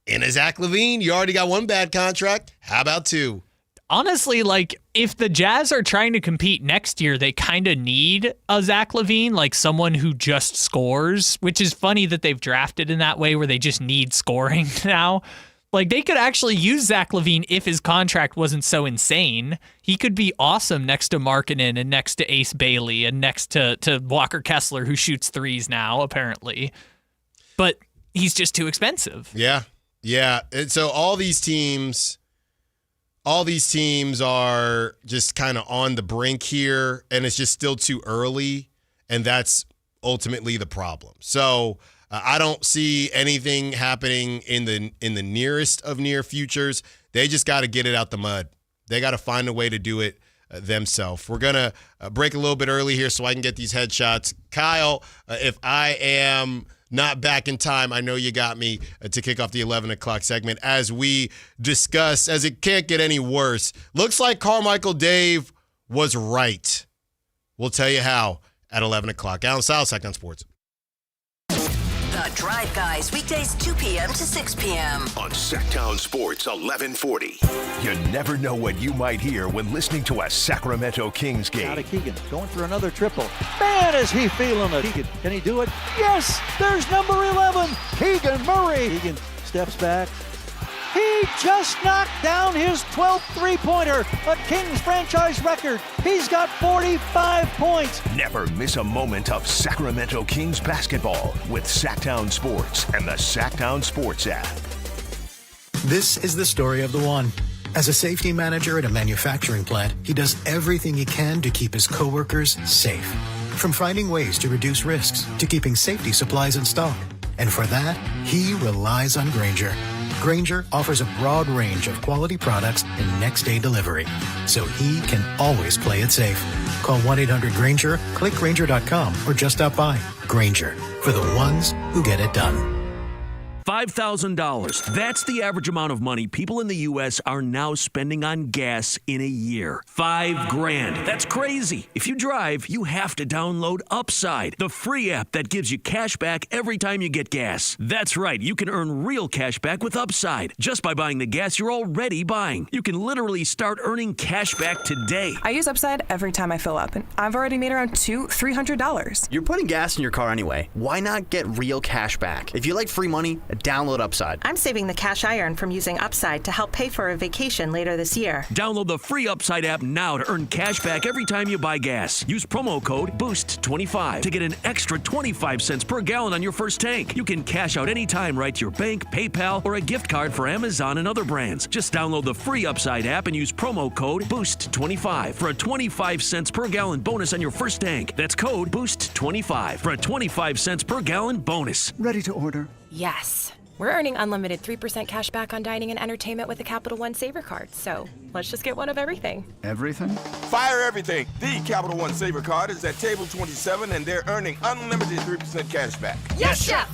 in a Zach LaVine? You already got one bad contract. How about 2?
honestly, like, if the Jazz are trying to compete next year, they kind of need a Zach LaVine, like someone who just scores, which is funny that they've drafted in that way where they just need scoring now. Like, they could actually use Zach LaVine if his contract wasn't so insane. He could be awesome next to Markkanen and next to Ace Bailey and next to Walker Kessler, who shoots threes now, apparently. But he's just too expensive.
Yeah. And so all these teams are just kind of on the brink here, and it's just still too early, and that's ultimately the problem. So I don't see anything happening in the nearest of near futures. They just got to get it out the mud. They got to find a way to do it themselves. We're going to break a little bit early here so I can get these headshots. Kyle, if I am not back in time, I know you got me to kick off the 11 o'clock segment as we discuss, as it can't get any worse. Looks like Carmichael Dave was right. We'll tell you how at 11 o'clock. Allen Stiles, Sactown Sports.
The Drive Guys, weekdays 2 p.m. to 6 p.m.
On Sactown Sports 1140. You never know what you might hear when listening to a Sacramento Kings game.
Out of Keegan, going for another triple. Man, is he feeling it. Keegan, can he do it? Yes, there's number 11, Keegan Murray. Keegan steps back. He just knocked down his 12th three-pointer, a Kings franchise record. He's got 45 points.
Never miss a moment of Sacramento Kings basketball with Sactown Sports and the Sactown Sports app.
This is the story of the one. As a safety manager at a manufacturing plant, he does everything he can to keep his coworkers safe. From finding ways to reduce risks to keeping safety supplies in stock. And for that, he relies on Grainger. Grainger offers a broad range of quality products and next-day delivery, so he can always play it safe. Call 1-800-GRAINGER, click Grainger.com, or just stop by. Grainger, for the ones who get it done.
$5,000. That's the average amount of money people in the U.S. are now spending on gas in a year. $5,000. That's crazy. If you drive, you have to download Upside, the free app that gives you cash back every time you get gas. That's right. You can earn real cash back with Upside just by buying the gas you're already buying. You can literally start earning cash back today.
I use Upside every time I fill up, and I've already made around $200-$300.
You're putting gas in your car anyway. Why not get real cash back? If you like free money, download Upside.
I'm saving the cash I earn from using Upside to help pay for a vacation later this year.
Download the free Upside app now to earn cash back every time you buy gas. Use promo code BOOST25 to get an extra 25 cents per gallon on your first tank. You can cash out anytime right to your bank, PayPal, or a gift card for Amazon and other brands. Just download the free Upside app and use promo code BOOST25 for a 25 cents per gallon bonus on your first tank. That's code BOOST25 for a 25 cents per gallon bonus.
Ready to order?
Yes. We're earning unlimited 3% cash back on dining and entertainment with the Capital One Saver Card. So let's just get one of everything.
Everything?
Fire everything. The Capital One Saver Card is at table 27, and they're earning unlimited 3% cash back.
Yes, Chef!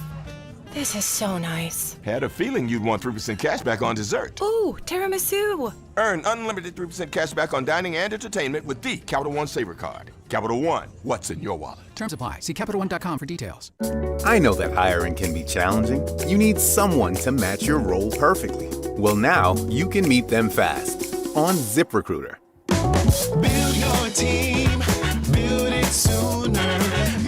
This is so nice.
Had a feeling you'd want 3% cash back on dessert.
Ooh, tiramisu.
Earn unlimited 3% cash back on dining and entertainment with the Capital One Saver Card. Capital One, what's in your wallet?
Terms apply. See CapitalOne.com for details.
I know that hiring can be challenging. You need someone to match your role perfectly. Well, now you can meet them fast on ZipRecruiter.
Build your team, build it sooner.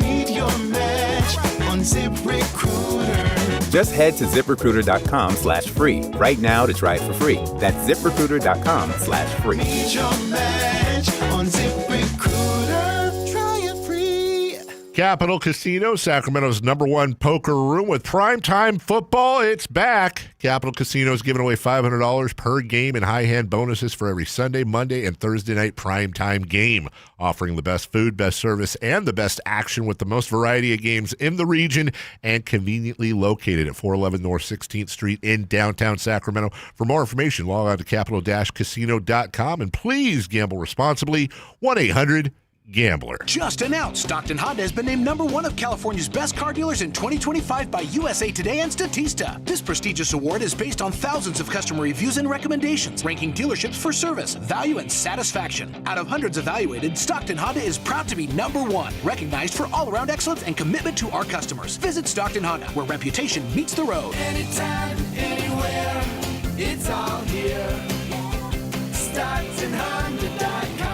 Meet your match on ZipRecruiter.
Just head to ZipRecruiter.com/free right now to try it for free. That's ZipRecruiter.com/free.
Meet your match on ZipRecruiter. Try it free.
Capital Casino, Sacramento's #1 poker room with primetime football. It's back. Capital Casino is giving away $500 per game and high hand bonuses for every Sunday, Monday, and Thursday night primetime game, offering the best food, best service, and the best action with the most variety of games in the region and conveniently located at 411 North 16th Street in downtown Sacramento. For more information, log on to capital-casino.com and please gamble responsibly. 1-800-GAMBLER.
Just announced, Stockton Honda has been named #1 of California's best car dealers in 2025 by USA Today and Statista. This prestigious award is based on thousands of customer reviews and recommendations, ranking dealerships for service, value, and satisfaction. Out of hundreds evaluated, Stockton Honda is proud to be #1, recognized for all-around excellence and commitment to our customers. Visit Stockton Honda, where reputation meets the road.
Anytime, anywhere, it's all here. starts at Honda.com.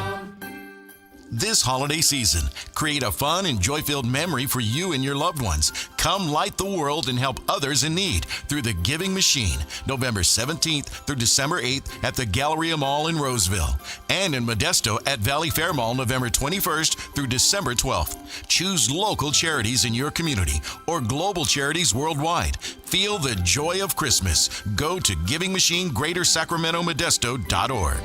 This holiday season, create a fun and joy-filled memory for you and your loved ones. Come light the world and help others in need through the Giving Machine, November 17th through December 8th at the Galleria Mall in Roseville, and in Modesto at Valley Fair Mall, November 21st through December 12th. Choose local charities in your community or global charities worldwide. Feel the joy of Christmas. Go to GivingMachineGreaterSacramentoModesto.org.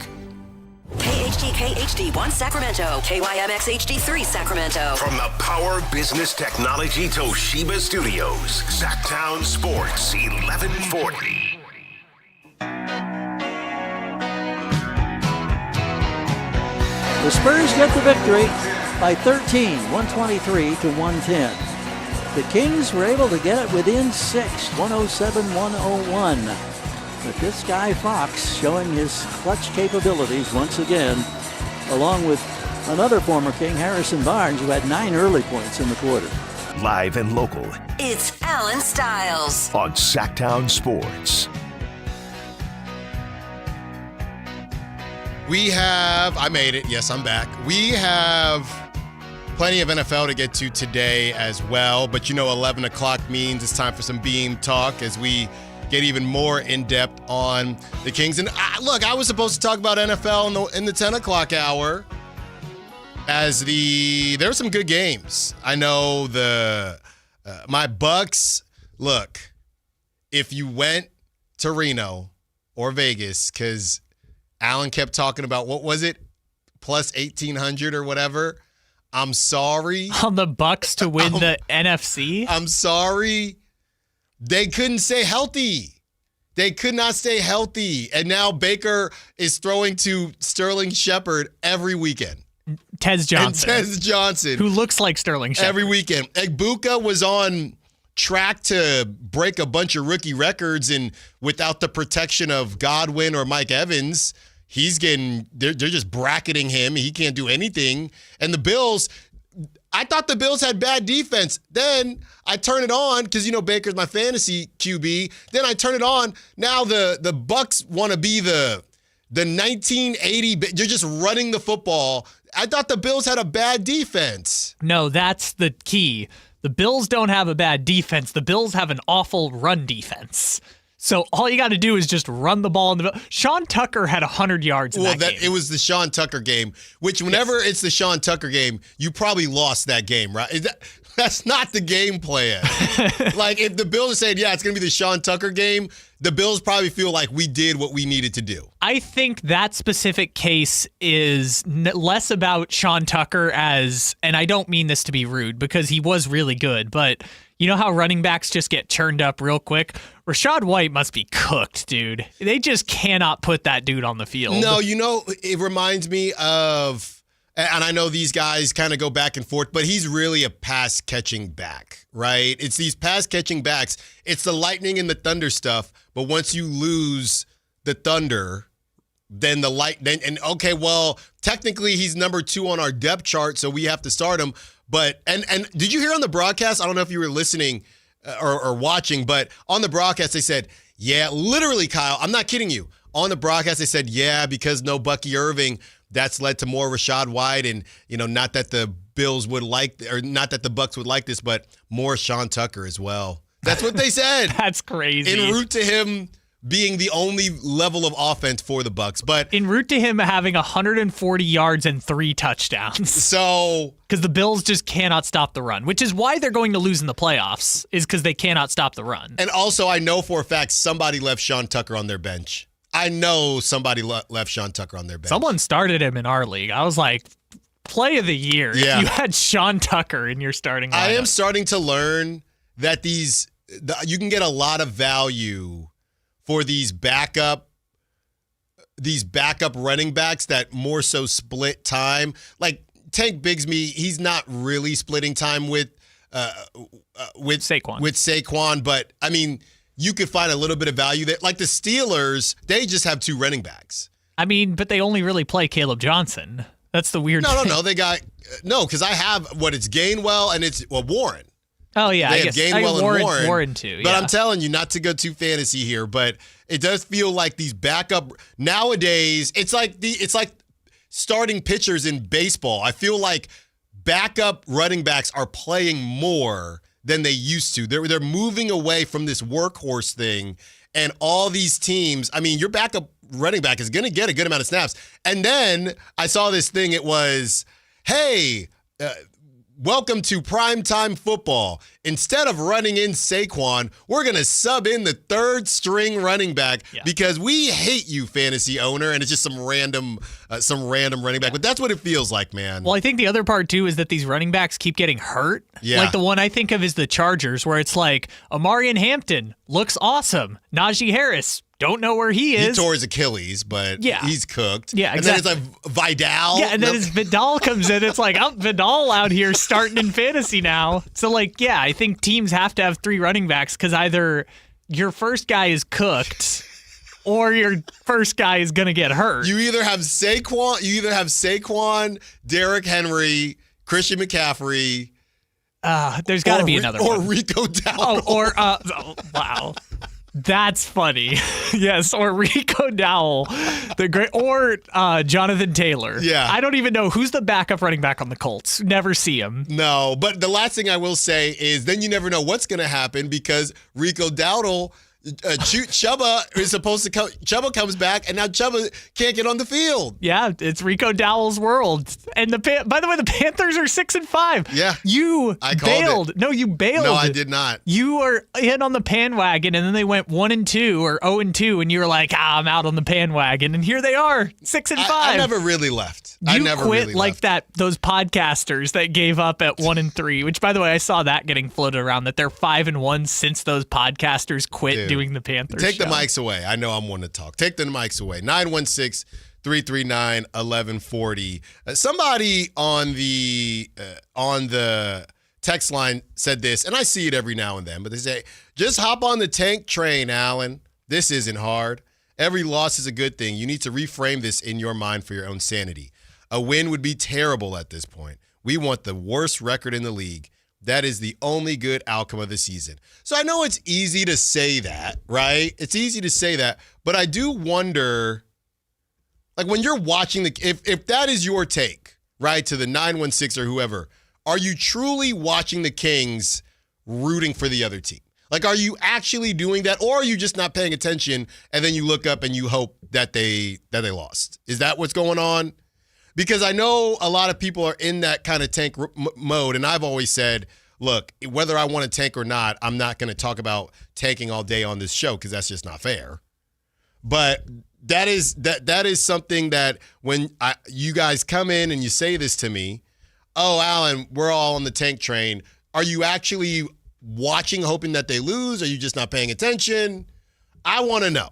KHD1 Sacramento, KYMX HD3 Sacramento.
From the Power Business Technology Toshiba Studios, Sactown Sports 1140.
The Spurs get the victory by 13, 123 to 110. The Kings were able to get it within 6, 107-101. But this guy Fox showing his clutch capabilities once again, along with another former King, Harrison Barnes, who had 9 early points in the quarter.
Live and local.
It's Allen Stiles
on Sactown Sports.
I made it. Yes, I'm back. We have plenty of NFL to get to today as well. But 11 o'clock means it's time for some Beam Talk as we get even more in-depth on the Kings. And I was supposed to talk about NFL in the 10 o'clock hour as there were some good games. I know my Bucks, look, if you went to Reno or Vegas, because Allen kept talking about, what was it, plus 1,800 or whatever, I'm sorry.
On the Bucks to win the NFC?
I'm sorry. They couldn't stay healthy. They could not stay healthy. And now Baker is throwing to Sterling Shepard every weekend.
Tez Johnson. Who looks like Sterling Shepard.
Every weekend. Egbuka was on track to break a bunch of rookie records, and without the protection of Godwin or Mike Evans, they're just bracketing him. He can't do anything. And the Bills, I thought the Bills had bad defense. Then I turn it on because, Baker's my fantasy QB. Then I turn it on. Now the Bucks want to be the 1980. They're just running the football. I thought the Bills had a bad defense.
No, that's the key. The Bills don't have a bad defense. The Bills have an awful run defense. So all you got to do is just run the ball. Sean Tucker had 100 yards in that game.
It was the Sean Tucker game, which whenever it's the Sean Tucker game, you probably lost that game, right? That's not the game plan. Like, if the Bills are saying, it's going to be the Sean Tucker game, the Bills probably feel like we did what we needed to do.
I think that specific case is less about Sean Tucker and I don't mean this to be rude because he was really good, but you know how running backs just get churned up real quick? Rachaad White must be cooked, dude. They just cannot put that dude on the field.
No, it reminds me of, and I know these guys kind of go back and forth, but he's really a pass-catching back, right? It's these pass-catching backs. It's the lightning and the thunder stuff, but once you lose the thunder, then technically he's number 2 on our depth chart, so we have to start him. But and did you hear on the broadcast? I don't know if you were listening or watching, but on the broadcast they said, literally, Kyle, I'm not kidding you. On the broadcast they said, because no Bucky Irving, that's led to more Rachaad White, and not that the Bills would like, or not that the Bucks would like this, but more Sean Tucker as well. That's what they said.
That's crazy.
En route to him being the only level of offense for the Bucks, but
en route to him having 140 yards and 3 touchdowns.
So,
because the Bills just cannot stop the run, which is why they're going to lose in the playoffs, is because they cannot stop the run.
And also, I know for a fact somebody left Sean Tucker on their bench. I know somebody left Sean Tucker on their bench.
Someone started him in our league. I was like, play of the year.
Yeah.
If you had Sean Tucker in your starting lineup.
I am starting to learn that you can get a lot of value for these backup running backs that more so split time. Like Tank Bigsby, he's not really splitting time with
Saquon.
But I mean, you could find a little bit of value there. Like the Steelers, they just have 2 running backs.
I mean, but they only really play Caleb Johnson. That's the weird thing.
No. They got because I have it's Gainwell and it's Warren.
Oh, yeah.
They
I
have
guess
Gainwell and
Warren too.
But
yeah.
I'm telling you, not to go too fantasy here, but it does feel like these backup nowadays. It's like starting pitchers in baseball. I feel like backup running backs are playing more than they used to. They're moving away from this workhorse thing, and all these teams. I mean, your backup running back is going to get a good amount of snaps. And then I saw this thing. It was, hey. Welcome to primetime football. Instead of running in Saquon, we're going to sub in the third string running back because we hate you, fantasy owner, and it's just some random running back. But that's what it feels like, man.
Well, I think the other part, too, is that these running backs keep getting hurt.
Yeah.
Like the one I think of is the Chargers, where it's like, Amarian Hampton looks awesome. Najee Harris, don't know where he is.
He tore his Achilles, but he's cooked.
Yeah, exactly.
And then it's like Vidal.
Yeah, and then as Vidal comes in, it's like, Vidal out here starting in fantasy now. So, like, yeah, I think teams have to have 3 running backs because either your first guy is cooked or your first guy is going to get hurt.
You either have Saquon, Derrick Henry, Christian McCaffrey.
There's got to be another one.
Or Rico Dowdle.
Wow. That's funny. Yes, or Rico Dowdle, the great, or Jonathan Taylor.
Yeah.
I don't even know who's the backup running back on the Colts. Never see him.
No, but the last thing I will say is then you never know what's going to happen because Rico Dowdle, Chuba is supposed to come. Chuba comes back, and now Chuba can't get on the field.
Yeah, it's Rico Dowdle's world. And by the way, the Panthers are 6-5.
Yeah,
I bailed. No, you bailed.
No, I did not.
You were in on the bandwagon, and then they went 1-2 or 0-2, and you were like, I'm out on the bandwagon, and here they are, 6-5.
I never really left.
You quit like that. Those podcasters that gave up at 1-3. Which, by the way, I saw that getting floated around that they're 5-1 since those podcasters quit doing the Panthers.
Take
show.
the mics away. I know I'm one to talk. Take the mics away. 916-339-1140. Somebody on the text line said this, and I see it every now and then, but they say, just hop on the tank train, Allen. This isn't hard. Every loss is a good thing. You need to reframe this in your mind for your own sanity. A win would be terrible at this point. We want the worst record in the league. That is the only good outcome of the season. So I know it's easy to say that, right? It's easy to say that, but I do wonder, like when you're watching if that is your take, right, to the 916 or whoever, are you truly watching the Kings rooting for the other team? Like, are you actually doing that, or are you just not paying attention and then you look up and you hope that they lost? Is that what's going on? Because I know a lot of people are in that kind of tank mode, and I've always said, look, whether I want to tank or not, I'm not going to talk about tanking all day on this show because that's just not fair. But that is something that when you guys come in and you say this to me, oh, Allen, we're all on the tank train. Are you actually watching, hoping that they lose? Are you just not paying attention? I want to know.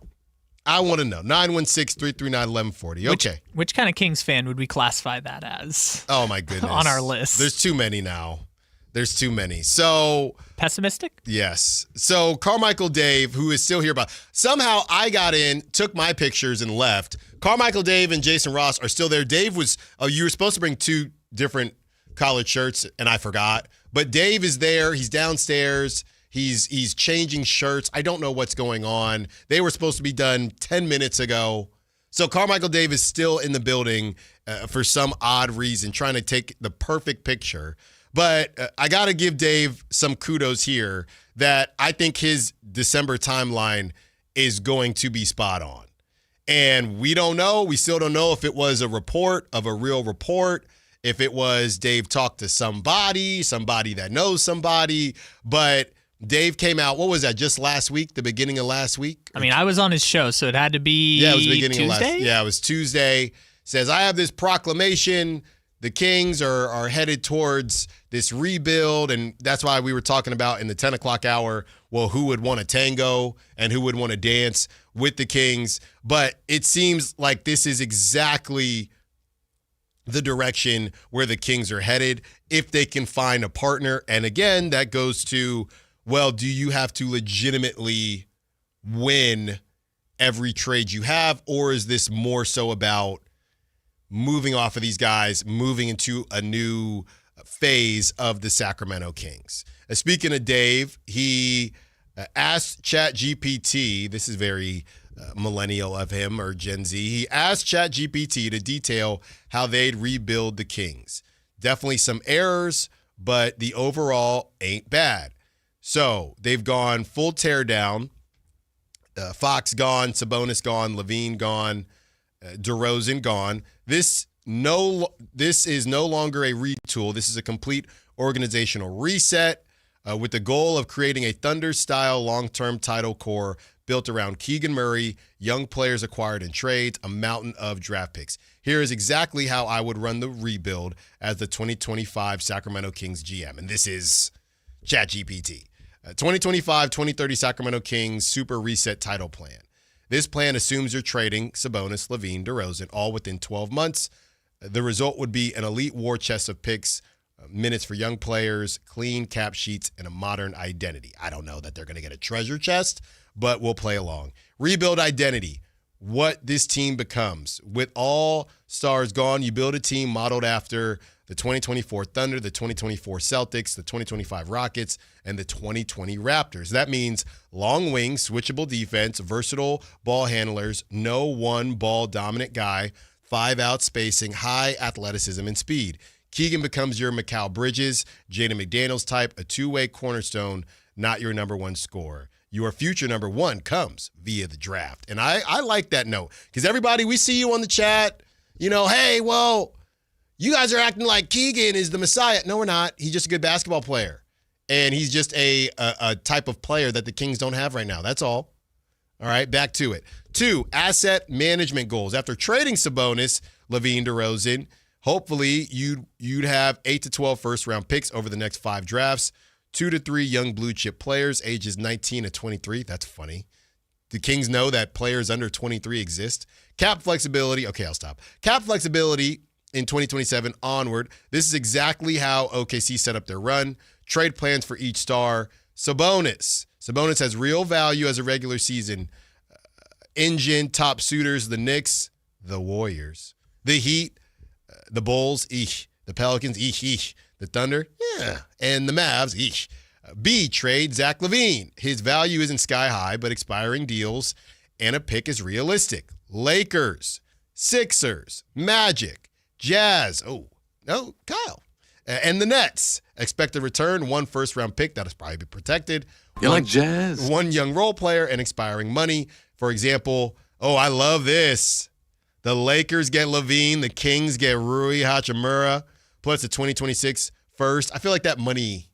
916-339-1140. Okay.
Which kind of Kings fan would we classify that as?
Oh, my goodness.
On our list.
There's too many now. There's too many. So.
Pessimistic?
Yes. So Carmichael Dave, who is still here, but somehow I got in, took my pictures and left. Carmichael Dave and Jason Ross are still there. Dave was, you were supposed to bring 2 different collared shirts, and I forgot. But Dave is there. He's downstairs. He's changing shirts. I don't know what's going on. They were supposed to be done 10 minutes ago. So Carmichael Dave is still in the building for some odd reason, trying to take the perfect picture. But I got to give Dave some kudos here that I think his December timeline is going to be spot on. And we don't know. We still don't know if it was a report of a real report, if it was Dave talked to somebody that knows somebody. But Dave came out, what was that, just last week, the beginning of last week?
I mean, I was on his show, so it had to be
it was the beginning
Tuesday?
of last. Yeah, it was Tuesday. Says, I have this proclamation. The Kings are headed towards this rebuild, and that's why we were talking about in the 10 o'clock hour, well, who would want to tango and who would want to dance with the Kings. But it seems like this is exactly the direction where the Kings are headed if they can find a partner. And again, that goes to, well, do you have to legitimately win every trade you have, or is this more so about moving off of these guys, moving into a new phase of the Sacramento Kings. Speaking of Dave, he asked ChatGPT, this is very millennial of him or Gen Z, he asked ChatGPT to detail how they'd rebuild the Kings. Definitely some errors, but the overall ain't bad. So they've gone full teardown. Fox gone, Sabonis gone, Levine gone, DeRozan gone. This is no longer a retool. This is a complete organizational reset with the goal of creating a Thunder-style long-term title core built around Keegan Murray, young players acquired in trades, a mountain of draft picks. Here is exactly how I would run the rebuild as the 2025 Sacramento Kings GM. And this is ChatGPT. 2025-2030 Sacramento Kings Super Reset Title Plan. This plan assumes you're trading Sabonis, Levine, DeRozan all within 12 months. The result would be an elite war chest of picks, minutes for young players, clean cap sheets, and a modern identity. I don't know that they're going to get a treasure chest, but we'll play along. Rebuild identity, what this team becomes. With all stars gone, you build a team modeled after the 2024 Thunder, the 2024 Celtics, the 2025 Rockets, and the 2020 Raptors. That means long wings, switchable defense, versatile ball handlers, no one ball dominant guy, 5-out spacing, high athleticism and speed. Keegan becomes your Mikal Bridges, Jaden McDaniels type, a two-way cornerstone, not your number one scorer. Your future number one comes via the draft. And I like that note because everybody, we see you on the chat, hey, well, you guys are acting like Keegan is the Messiah. No, we're not. He's just a good basketball player. And he's just a type of player that the Kings don't have right now. That's all. All right, back to it. 2, asset management goals. After trading Sabonis, Levine, DeRozan, hopefully you'd have 8 to 12 first-round picks over the next 5 drafts, 2 to 3 young blue-chip players, ages 19 to 23. That's funny. The Kings know that players under 23 exist. Cap flexibility. Okay, I'll stop. Cap flexibility in 2027 onward. This is exactly how OKC set up their run. Trade plans for each star. Sabonis has real value as a regular season engine. Top suitors, the Knicks, the Warriors, the Heat, the Bulls, the Pelicans, the Thunder, and the Mavs, B, trade Zach LaVine. His value isn't sky high, but expiring deals and a pick is realistic. Lakers, Sixers, Magic, Jazz. Oh, no, Kyle. And the Nets. Expected return, 1 first-round pick. That'll probably be protected.
You like Jazz?
1 young role player and expiring money. For example, I love this. The Lakers get LaVine. The Kings get Rui Hachimura. Plus the 2026 first. I feel like that money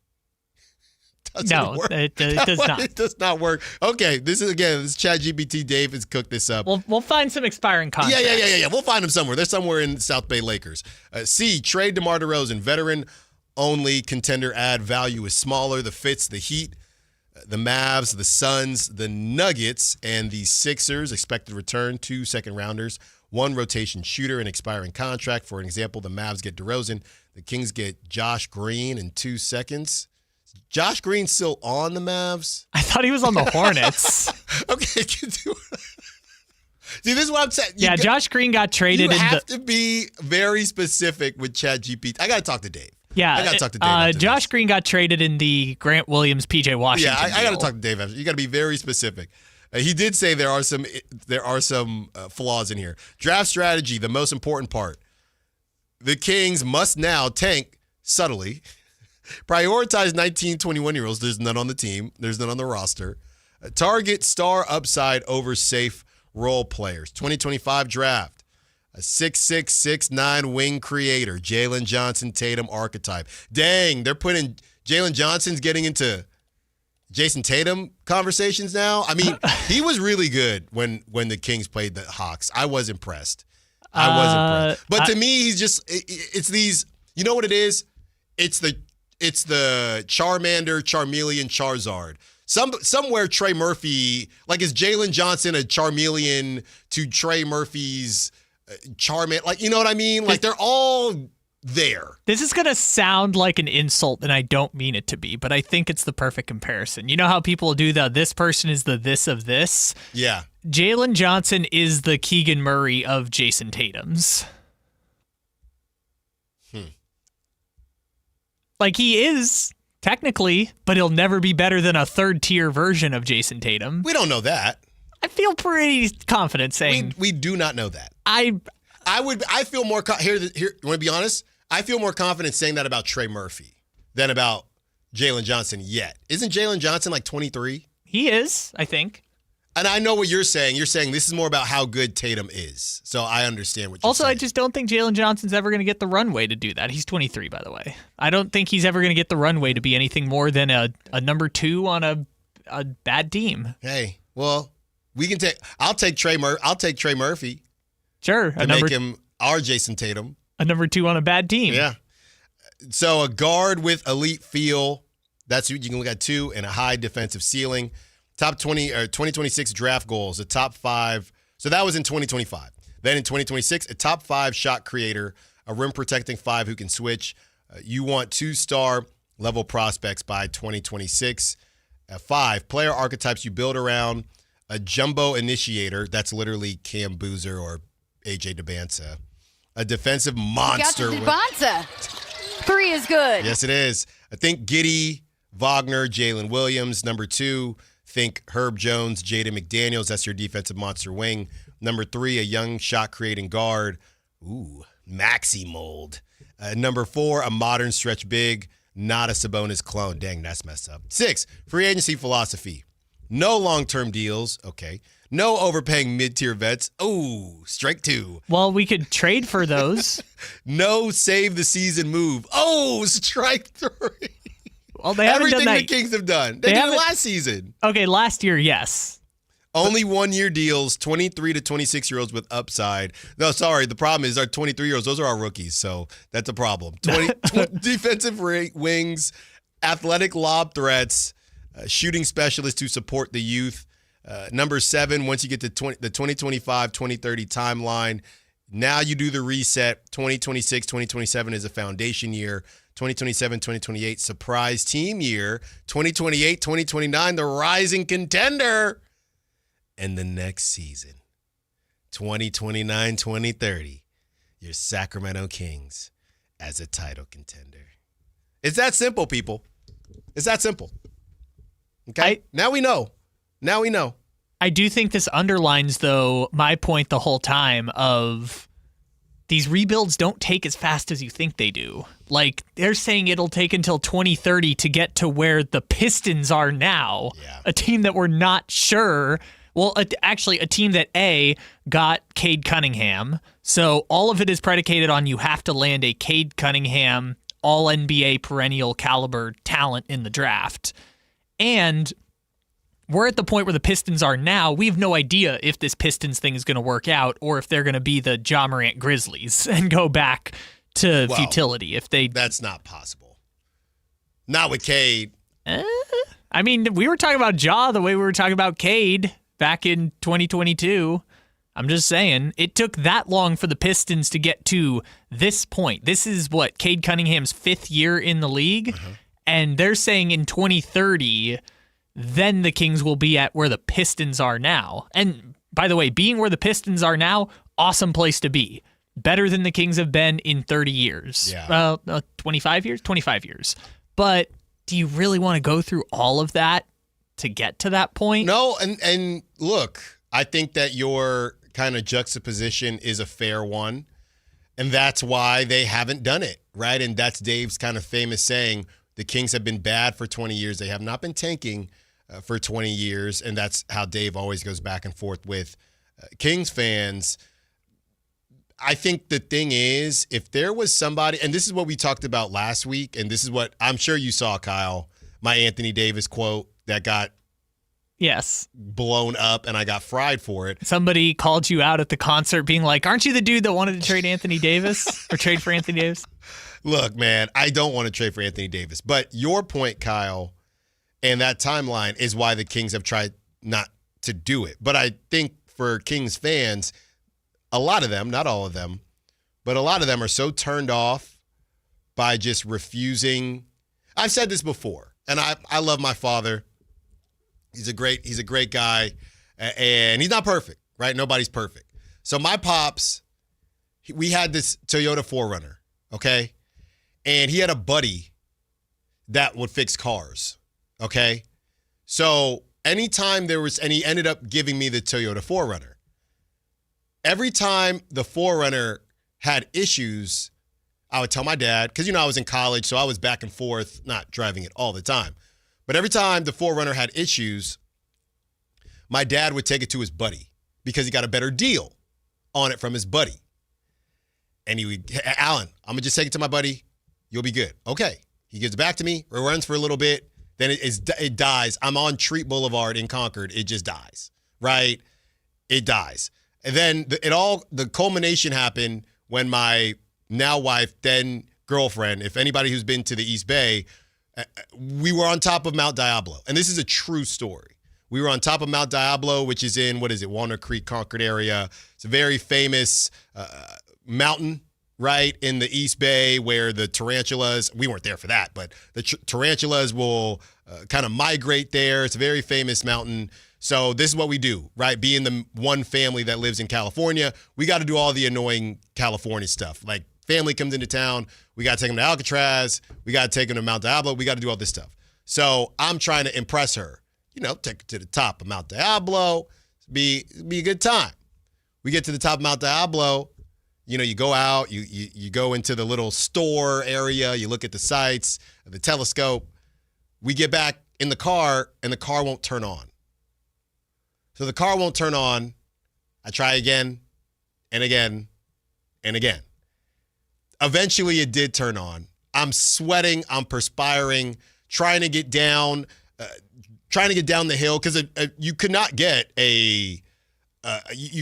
doesn't work.
It does not.
It does not work. Okay, this is ChatGPT. Dave has cooked this up.
We'll find some expiring contracts.
Yeah. We'll find them somewhere. They're somewhere in South Bay Lakers. C, trade DeMar DeRozan. Veteran-only contender add value is smaller. The Fits, the Heat, the Mavs, the Suns, the Nuggets, and the Sixers. Expected return, 2 second-rounders, 1 rotation shooter, and expiring contract. For an example, the Mavs get DeRozan. The Kings get Josh Green in 2 seconds. Josh Green still on the Mavs?
I thought he was on the Hornets.
Okay. See, this is what I'm saying.
Josh Green got traded.
You have to be very specific with ChatGPT. I got to talk to Dave.
Yeah.
I got to talk to Dave.
Josh Green got traded in the Grant Williams, PJ Washington.
Yeah, I got to talk to Dave after. You got to be very specific. He did say there are some flaws in here. Draft strategy, the most important part. The Kings must now tank subtly. Prioritize 19, 21-year-olds. There's none on the team. There's none on the roster. Target star upside over safe role players. 2025 draft. A 6'6", 6'9" wing creator. Jalen Johnson Tatum archetype. Dang, they're putting Jalen Johnson's getting into Jason Tatum conversations now. I mean, he was really good when the Kings played the Hawks. I was impressed. But to me, he's just it's these. You know what it is? It's the Charmander, Charmeleon, Charizard. Somewhere Trey Murphy, like is Jalen Johnson a Charmeleon to Trey Murphy's Charmander? Like, you know what I mean? Like they're all there.
This is going to sound like an insult, and I don't mean it to be, but I think it's the perfect comparison. You know how people do this person is the this of this?
Yeah.
Jalen Johnson is the Keegan Murray of Jason Tatum's. Like, he is technically, but he'll never be better than a third-tier version of Jason Tatum.
We don't know that.
I feel pretty confident saying
we do not know that.
I
feel more here. You want to be honest? I feel more confident saying that about Trey Murphy than about Jalen Johnson yet. Isn't Jalen Johnson like 23?
He is, I think.
And I know what you're saying. You're saying this is more about how good Tatum is. So I understand what you're
Also,
saying.
I just don't think Jalen Johnson's ever going to get the runway to do that. He's 23, by the way. I don't think he's ever going to get the runway to be anything more than a number 2 on a bad team.
Hey, well, we can take. I'll take Trey Murphy.
Sure,
to make him our Jason Tatum.
A number 2 on a bad team.
Yeah. So a guard with elite feel. That's you can look at 2 and a high defensive ceiling. Top 20 or 2026 draft goals, a top 5. So that was in 2025. Then in 2026, a top 5 shot creator, a rim protecting 5 who can switch. You want 2-star level prospects by 2026. 5 player archetypes you build around a jumbo initiator. That's literally Cam Boozer or AJ DeBanza. A defensive monster.
You got the DeBanza. 3 is good.
Yes, it is. I think Giddey, Wagner, Jalen Williams. Number 2. Think Herb Jones, Jaden McDaniels. That's your defensive monster wing. Number 3, a young shot-creating guard. Ooh, Maxi Mold. Number 4, a modern stretch big. Not a Sabonis clone. Dang, that's messed up. 6, free agency philosophy. No long-term deals. Okay. No overpaying mid-tier vets. Oh, strike 2.
Well, we could trade for those.
No save-the-season move. Oh, strike 3.
Well, they haven't
everything
done that.
the Kings have done. They did it last season.
Okay, last year, yes.
Only 1-year deals, 23 to 26-year-olds with upside. No, sorry, the problem is our 23-year-olds, those are our rookies, so that's a problem. 20 defensive wings, athletic lob threats, shooting specialists to support the youth. Number 7, once you get to the 2025-2030 timeline, now you do the reset. 2026, 2027 is a foundation year. 2027, 2028, surprise team year. 2028, 2029, the rising contender. And the next season, 2029, 2030, your Sacramento Kings as a title contender. It's that simple, people. It's that simple. Okay? Now we know. Now we know.
I do think this underlines, though, my point the whole time of these rebuilds don't take as fast as you think they do. Like, they're saying it'll take until 2030 to get to where the Pistons are now. Yeah. A team that we're not sure. Well, actually, a team that, A, got Cade Cunningham. So all of it is predicated on you have to land a Cade Cunningham all-NBA perennial caliber talent in the draft. And we're at the point where the Pistons are now. We have no idea if this Pistons thing is going to work out or if they're going to be the Ja Morant Grizzlies and go back to futility.
That's not possible. Not with Cade.
I mean, we were talking about Ja the way we were talking about Cade back in 2022. I'm just saying, it took that long for the Pistons to get to this point. This is what, Cade Cunningham's 5th year in the league? And they're saying in 2030, then the Kings will be at where the Pistons are now. And by the way, being where the Pistons are now, awesome place to be. Better than the Kings have been in 30 years.
Yeah.
25 years? 25 years. But do you really want to go through all of that to get to that point?
No, and look, I think that your kind of juxtaposition is a fair one. And that's why they haven't done it, right? And that's Dave's kind of famous saying, the Kings have been bad for 20 years. They have not been tanking for 20 years. And that's how Dave always goes back and forth with Kings fans. I think the thing is, if there was somebody, and this is what we talked about last week, and this is what I'm sure you saw, Kyle, my Anthony Davis quote that got blown up and I got fried for it.
Somebody called you out at the concert being like, aren't you the dude that wanted to trade Anthony Davis or trade for Anthony Davis?
Look, man, I don't want to trade for Anthony Davis. But your point, Kyle, and that timeline is why the Kings have tried not to do it. But I think for Kings fans, a lot of them, not all of them, but a lot of them are so turned off by just refusing. I've said this before, and I love my father. He's a great guy, and he's not perfect, right? Nobody's perfect. So my pops, we had this Toyota 4Runner, okay? And he had a buddy that would fix cars. Okay? So anytime there was, and he ended up giving me the Toyota 4Runner. Every time the 4Runner had issues, I would tell my dad, because, I was in college, so I was back and forth, not driving it all the time. But every time the 4Runner had issues, my dad would take it to his buddy because he got a better deal on it from his buddy. And he would, Alan, I'm going to just take it to my buddy. You'll be good. Okay. He gives it back to me. It runs for a little bit. Then it dies. I'm on Treat Boulevard in Concord. It just dies, right? It dies. And then the culmination happened when my now wife, then girlfriend, if anybody who's been to the East Bay, we were on top of Mount Diablo. And this is a true story. We were on top of Mount Diablo, which is in, Walnut Creek, Concord area. It's a very famous mountain, right, in the East Bay where the tarantulas, we weren't there for that, but the tarantulas will kind of migrate there. It's a very famous mountain. So this is what we do, right? Being the one family that lives in California, we got to do all the annoying California stuff. Like family comes into town, we got to take them to Alcatraz, we got to take them to Mount Diablo, we got to do all this stuff. So I'm trying to impress her, take her to the top of Mount Diablo, be a good time. We get to the top of Mount Diablo, you go out, you go into the little store area, you look at the sights, the telescope. We get back in the car, and the car won't turn on. So the car won't turn on. I try again and again and again. Eventually, it did turn on. I'm sweating. I'm perspiring, trying to get down the hill because you could not get you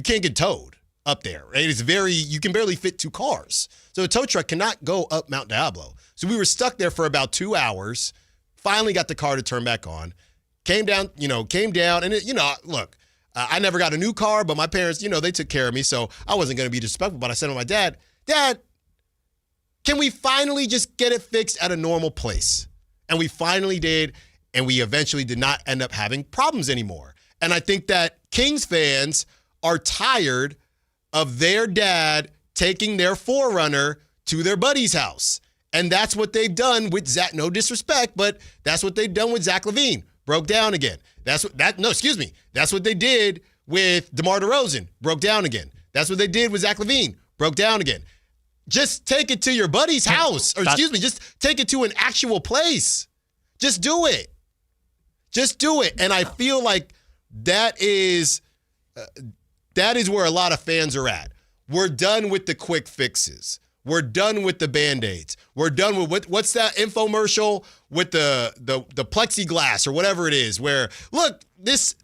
can't get towed up there. Right? You can barely fit 2 cars. So a tow truck cannot go up Mount Diablo. So we were stuck there for about 2 hours. Finally got the car to turn back on. Came down, and look, I never got a new car, but my parents, they took care of me, so I wasn't going to be disrespectful. But I said to my dad, can we finally just get it fixed at a normal place? And we finally did, and we eventually did not end up having problems anymore. And I think that Kings fans are tired of their dad taking their 4Runner to their buddy's house. And that's what they've done with Zach. No disrespect, but that's what they've done with Zach LaVine. Broke down again. That's what they did with DeMar DeRozan. Broke down again. That's what they did with Zach LaVine. Broke down again. Just take it to your buddy's house. Just take it to an actual place. Just do it. Just do it. And I feel like that is where a lot of fans are at. We're done with the quick fixes. We're done with the Band-Aids. We're done with what's that infomercial with the plexiglass or whatever it is where, look, this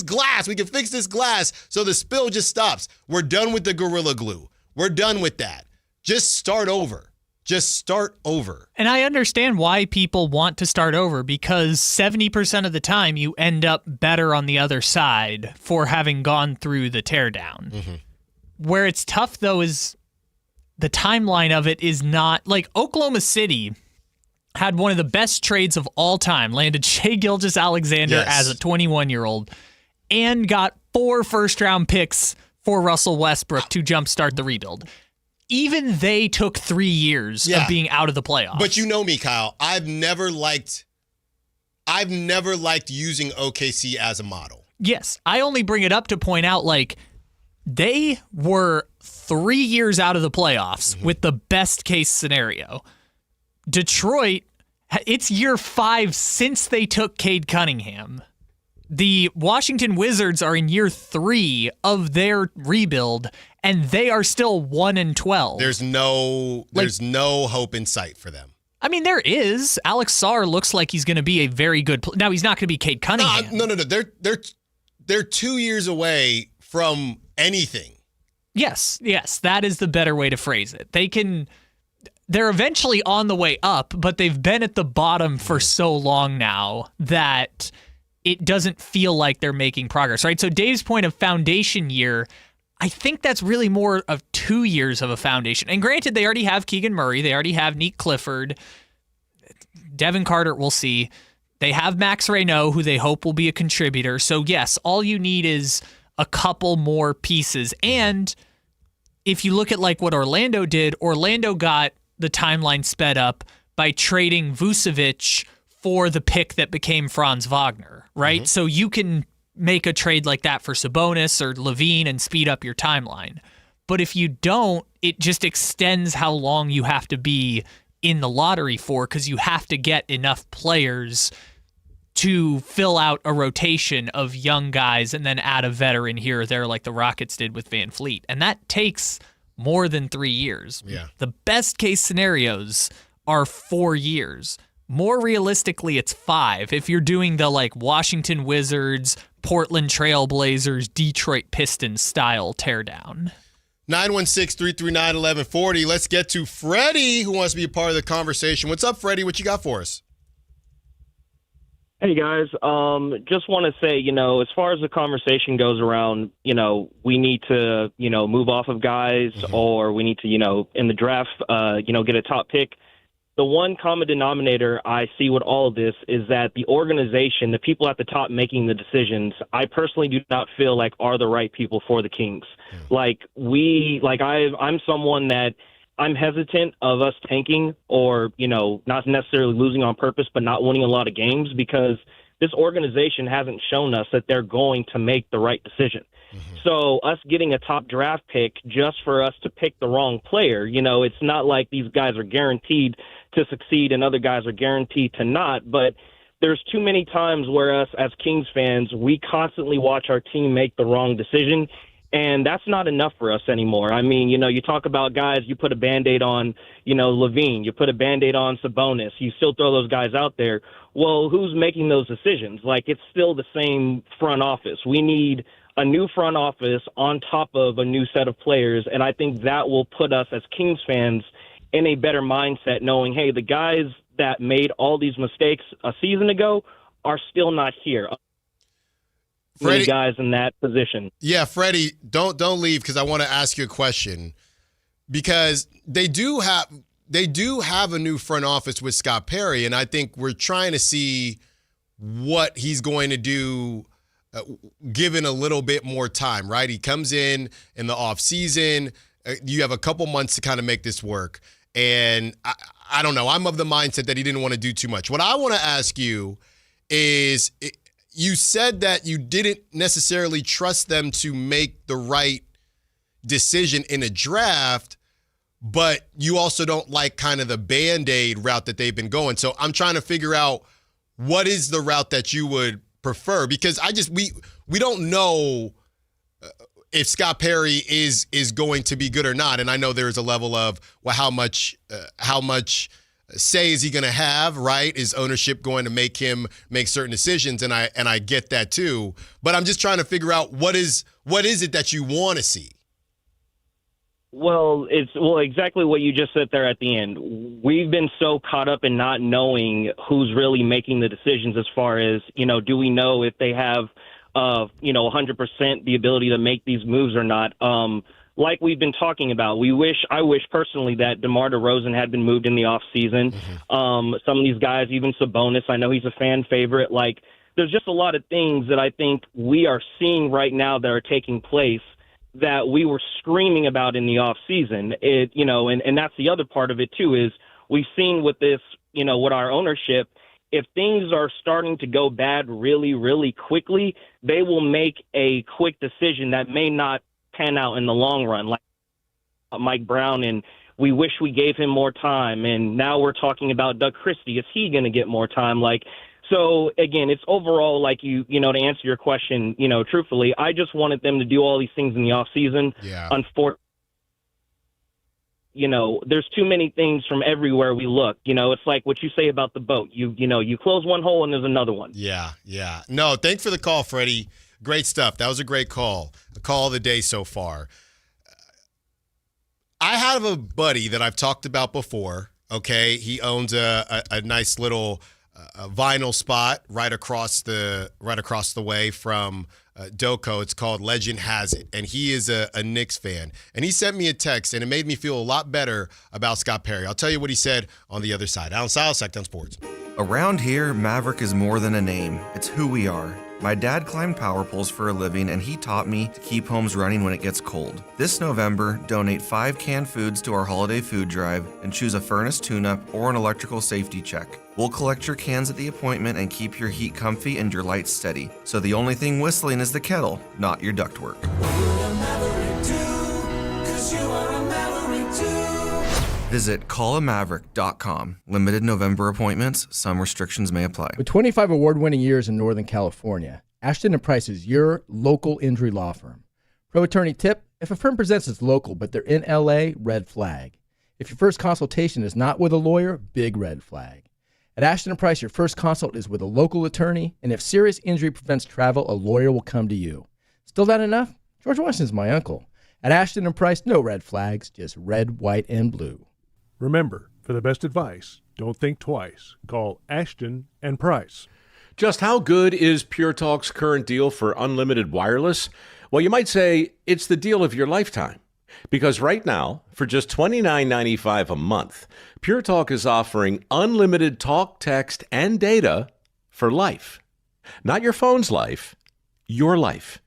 glass, we can fix this glass so the spill just stops. We're done with the Gorilla Glue. We're done with that. Just start over. Just start over.
And I understand why people want to start over because 70% of the time you end up better on the other side for having gone through the teardown. Mm-hmm. Where it's tough, though, is the timeline of it is not like Oklahoma City had one of the best trades of all time, landed Shai Gilgeous-Alexander as a 21-year-old and got 4 first-round picks for Russell Westbrook to jumpstart the rebuild. Even they took 3 years of being out of the playoffs.
But you know me, Kyle. I've never liked using OKC as a model.
Yes, I only bring it up to point out, like, they were 3 years out of the playoffs with the best case scenario. Detroit, it's year 5 since they took Cade Cunningham. The Washington Wizards are in year 3 of their rebuild, and they are still 1-12.
There's no hope in sight for them.
I mean, there is. Alex Sarr looks like he's going to be a very good player. Now, he's not going to be Cade Cunningham.
No. They're 2 years away from anything.
Yes, that is the better way to phrase it. They're eventually on the way up, but they've been at the bottom for so long now that it doesn't feel like they're making progress, right? So Dave's point of foundation year, I think that's really more of 2 years of a foundation. And granted, they already have Keegan Murray. They already have Nick Clifford. Devin Carter, we'll see. They have Max Reynaud, who they hope will be a contributor. So yes, all you need is a couple more pieces. And if you look at like what Orlando did, Orlando got the timeline sped up by trading Vucevic for the pick that became Franz Wagner, right? So you can make a trade like that for Sabonis or Levine and speed up your timeline. But if you don't, it just extends how long you have to be in the lottery for, because you have to get enough players to fill out a rotation of young guys and then add a veteran here or there like the Rockets did with Van Fleet. And that takes more than 3 years.
Yeah.
The best case scenarios are 4 years. More realistically, it's 5. If you're doing the like Washington Wizards, Portland Trailblazers, Detroit Pistons style teardown.
916-339-1140. Let's get to Freddie, who wants to be a part of the conversation. What's up, Freddie? What you got for us?
Hey, guys. Just want to say, as far as the conversation goes around, we need to, move off of guys or we need to, in the draft, get a top pick. The one common denominator I see with all of this is that the organization, the people at the top making the decisions, I personally do not feel like are the right people for the Kings. I'm someone that I'm hesitant of us tanking or, not necessarily losing on purpose, but not winning a lot of games because this organization hasn't shown us that they're going to make the right decision. So us getting a top draft pick just for us to pick the wrong player, it's not like these guys are guaranteed to succeed and other guys are guaranteed to not. But there's too many times where us as Kings fans, we constantly watch our team make the wrong decision. And that's not enough for us anymore. I mean, you talk about guys, you put a Band-Aid on, Levine, you put a Band-Aid on Sabonis, you still throw those guys out there. Well, who's making those decisions? It's still the same front office. We need a new front office on top of a new set of players, and I think that will put us as Kings fans in a better mindset knowing, hey, the guys that made all these mistakes a season ago are still not here. Freddie, guys in that position.
Yeah, Freddie, don't leave because I want to ask you a question because they do have a new front office with Scott Perry, and I think we're trying to see what he's going to do given a little bit more time, right? He comes in the off season. You have a couple months to kind of make this work. And I don't know. I'm of the mindset that he didn't want to do too much. What I want to ask you is you said that you didn't necessarily trust them to make the right decision in a draft, but you also don't like kind of the Band-Aid route that they've been going. So I'm trying to figure out what is the route that you would prefer, because we don't know if Scott Perry is going to be good or not. And I know there is a level of, well, how much say is he going to have, right? Is ownership going to make him make certain decisions? And I get that too. But I'm just trying to figure out what is it that you want to see?
Well, it's exactly what you just said there at the end. We've been so caught up in not knowing who's really making the decisions as far as, do we know if they have 100% the ability to make these moves or not. Like we've been talking about, I wish personally that DeMar DeRozan had been moved in the offseason. Some of these guys, even Sabonis, I know he's a fan favorite. There's just a lot of things that I think we are seeing right now that are taking place that we were screaming about in the offseason. And that's the other part of it too, is we've seen with this, with our ownership, if things are starting to go bad really, really quickly, they will make a quick decision that may not pan out in the long run. Like Mike Brown, and we wish we gave him more time. And now we're talking about Doug Christie. Is he going to get more time? So again, it's overall to answer your question, truthfully, I just wanted them to do all these things in the off season.
Yeah.
Unfortunately, there's too many things from everywhere we look. It's like what you say about the boat. You close one hole and there's another one.
Yeah. No, thanks for the call, Freddie. Great stuff. That was a great call. The call of the day so far. I have a buddy that I've talked about before. Okay, he owns a nice little vinyl spot right across the way from Doco. It's called Legend Has It, and he is a Knicks fan. And he sent me a text, and it made me feel a lot better about Scott Perry. I'll tell you what he said on the other side. Allen Stiles, Sactown Sports.
Around here, Maverick is more than a name. It's who we are. My dad climbed power poles for a living, and he taught me to keep homes running when it gets cold. This November, donate 5 canned foods to our holiday food drive and choose a furnace tune-up or an electrical safety check. We'll collect your cans at the appointment and keep your heat comfy and your lights steady. So the only thing whistling is the kettle, not your ductwork. Visit callamaverick.com. Limited November appointments. Some restrictions may apply.
With 25 award-winning years in Northern California, Ashton & Price is your local injury law firm. Pro attorney tip, if a firm presents as local but they're in LA, red flag. If your first consultation is not with a lawyer, big red flag. At Ashton & Price, your first consult is with a local attorney, and if serious injury prevents travel, a lawyer will come to you. Still not enough? George Washington's my uncle. At Ashton & Price, no red flags, just red, white, and blue.
Remember, for the best advice, don't think twice. Call Ashton & Price.
Just how good is Pure Talk's current deal for unlimited wireless? Well, you might say it's the deal of your lifetime. Because right now, for just $29.95 a month, Pure Talk is offering unlimited talk, text, and data for life. Not your phone's life, your life.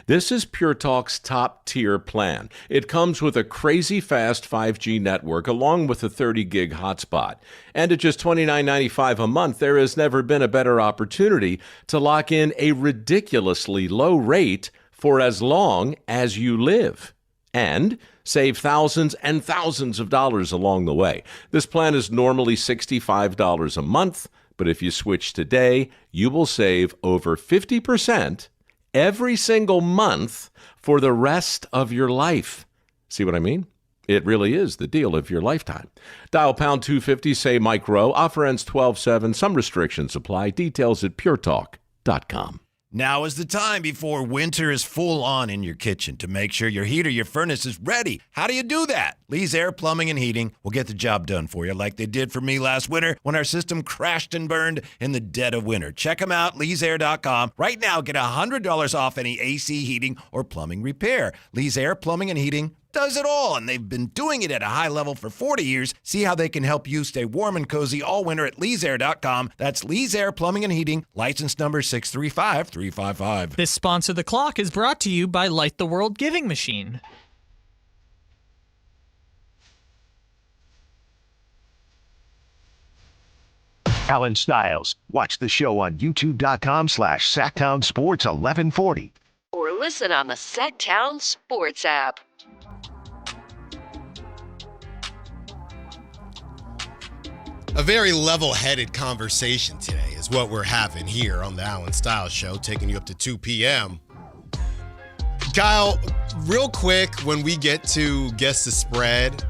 This is Pure Talk's top-tier plan. It comes with a crazy fast 5G network along with a 30-gig hotspot. And at just $29.95 a month, there has never been a better opportunity to lock in a ridiculously low rate for as long as you live. And save thousands and thousands of dollars along the way. This plan is normally $65 a month, but if you switch today, you will save over 50% every single month for the rest of your life. See what I mean? It really is the deal of your lifetime. Dial pound 250, say Mike Rowe. Offer ends 12/7. Some restrictions apply. Details at puretalk.com.
Now is the time before winter is full on in your kitchen to make sure your heat or your furnace is ready. How do you do that? Lee's Air Plumbing and Heating will get the job done for you like they did for me last winter when our system crashed and burned in the dead of winter. Check them out, leesair.com. Right now, get $100 off any AC heating or plumbing repair. Lee's Air Plumbing and Heating does it all, and they've been doing it at a high level for 40 years. See how they can help you stay warm and cozy all winter at leesair.com. That's Lee's Air Plumbing and Heating, license number 635355.
This Sponsor the Clock is brought to you by Light the World Giving Machine.
Allen Stiles. Watch the show on youtube.com/Sactown Sports 1140.
Or listen on the Sactown Sports app.
A very level-headed conversation today is what we're having here on the Allen Stiles Show, taking you up to 2 p.m. Kyle, real quick, when we get to guess the spread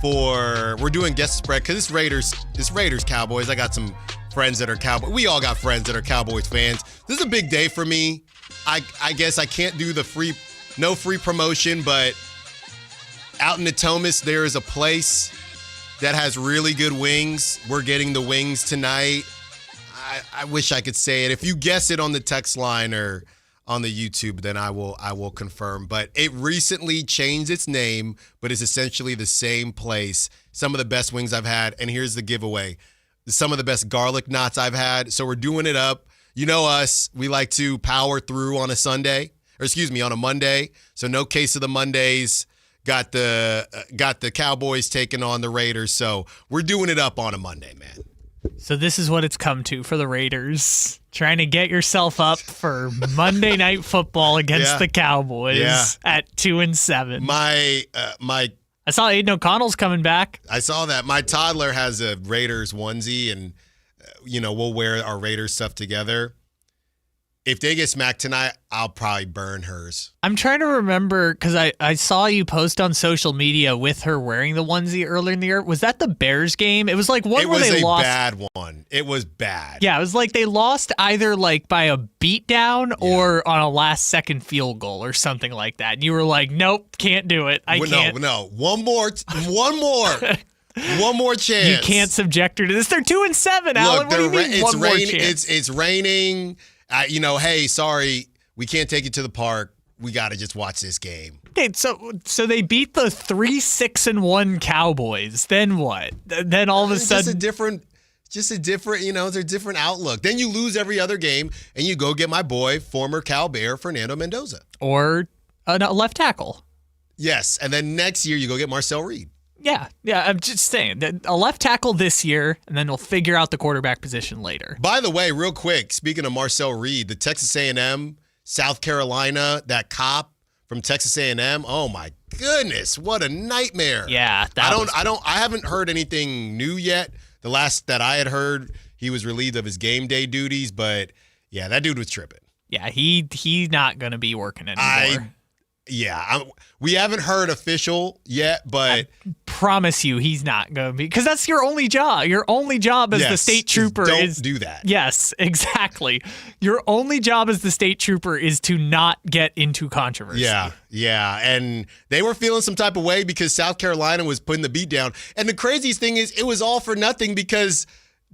we're doing guess the spread because it's Raiders Cowboys. I got some friends that are Cowboys. We all got friends that are Cowboys fans. This is a big day for me. I guess I can't do no free promotion, but out in Natomas, there is a place that has really good wings. We're getting the wings tonight. I wish I could say it. If you guess it on the text line or on the YouTube, then I will confirm. But it recently changed its name, but it's essentially the same place. Some of the best wings I've had, and here's the giveaway. Some of the best garlic knots I've had. So we're doing it up. You know us, we like to power through on on a Monday. So no case of the Mondays. Got the Cowboys taking on the Raiders. So we're doing it up on a Monday, man.
So this is what it's come to for the Raiders. Trying to get yourself up for Monday Night Football against the Cowboys at 2-7. I saw Aiden O'Connell's coming back.
I saw that. My toddler has a Raiders onesie, and we'll wear our Raiders stuff together. If they get smacked tonight, I'll probably burn hers.
I'm trying to remember because I saw you post on social media with her wearing the onesie earlier in the year. Was that the Bears game? It was like one where they lost.
It was a bad one. It was bad.
Yeah, it was like they lost either like by a beatdown or on a last-second field goal or something like that. And you were like, nope, can't do it. I can't.
No, one more. One more chance.
You can't subject her to this. They're 2-7, Alan. What do you mean one more chance?
It's raining. Hey, sorry, we can't take you to the park. We got to just watch this game.
Okay, so they beat the 3-6-1 Cowboys. Then what? Then all of a sudden,
just a different just a different, it's a different outlook. Then you lose every other game, and you go get my boy, former Cal Bear, Fernando Mendoza.
Or a left tackle.
Yes, and then next year you go get Marcel Reed.
Yeah, I'm just saying that a left tackle this year, and then we'll figure out the quarterback position later.
By the way, real quick, speaking of Marcel Reed, the Texas A&M, South Carolina, that cop from Texas A&M, oh my goodness, what a nightmare.
Yeah,
I haven't heard anything new yet. The last that I had heard, he was relieved of his game day duties, but yeah, that dude was tripping.
Yeah, he's not going to be working anymore.
We haven't heard official yet, but
I promise you he's not going to be, because that's your only job. Your only job as the state trooper
don't do that.
Yes, exactly. Your only job as the state trooper is to not get into controversy.
Yeah, and they were feeling some type of way because South Carolina was putting the beat down. And the craziest thing is it was all for nothing because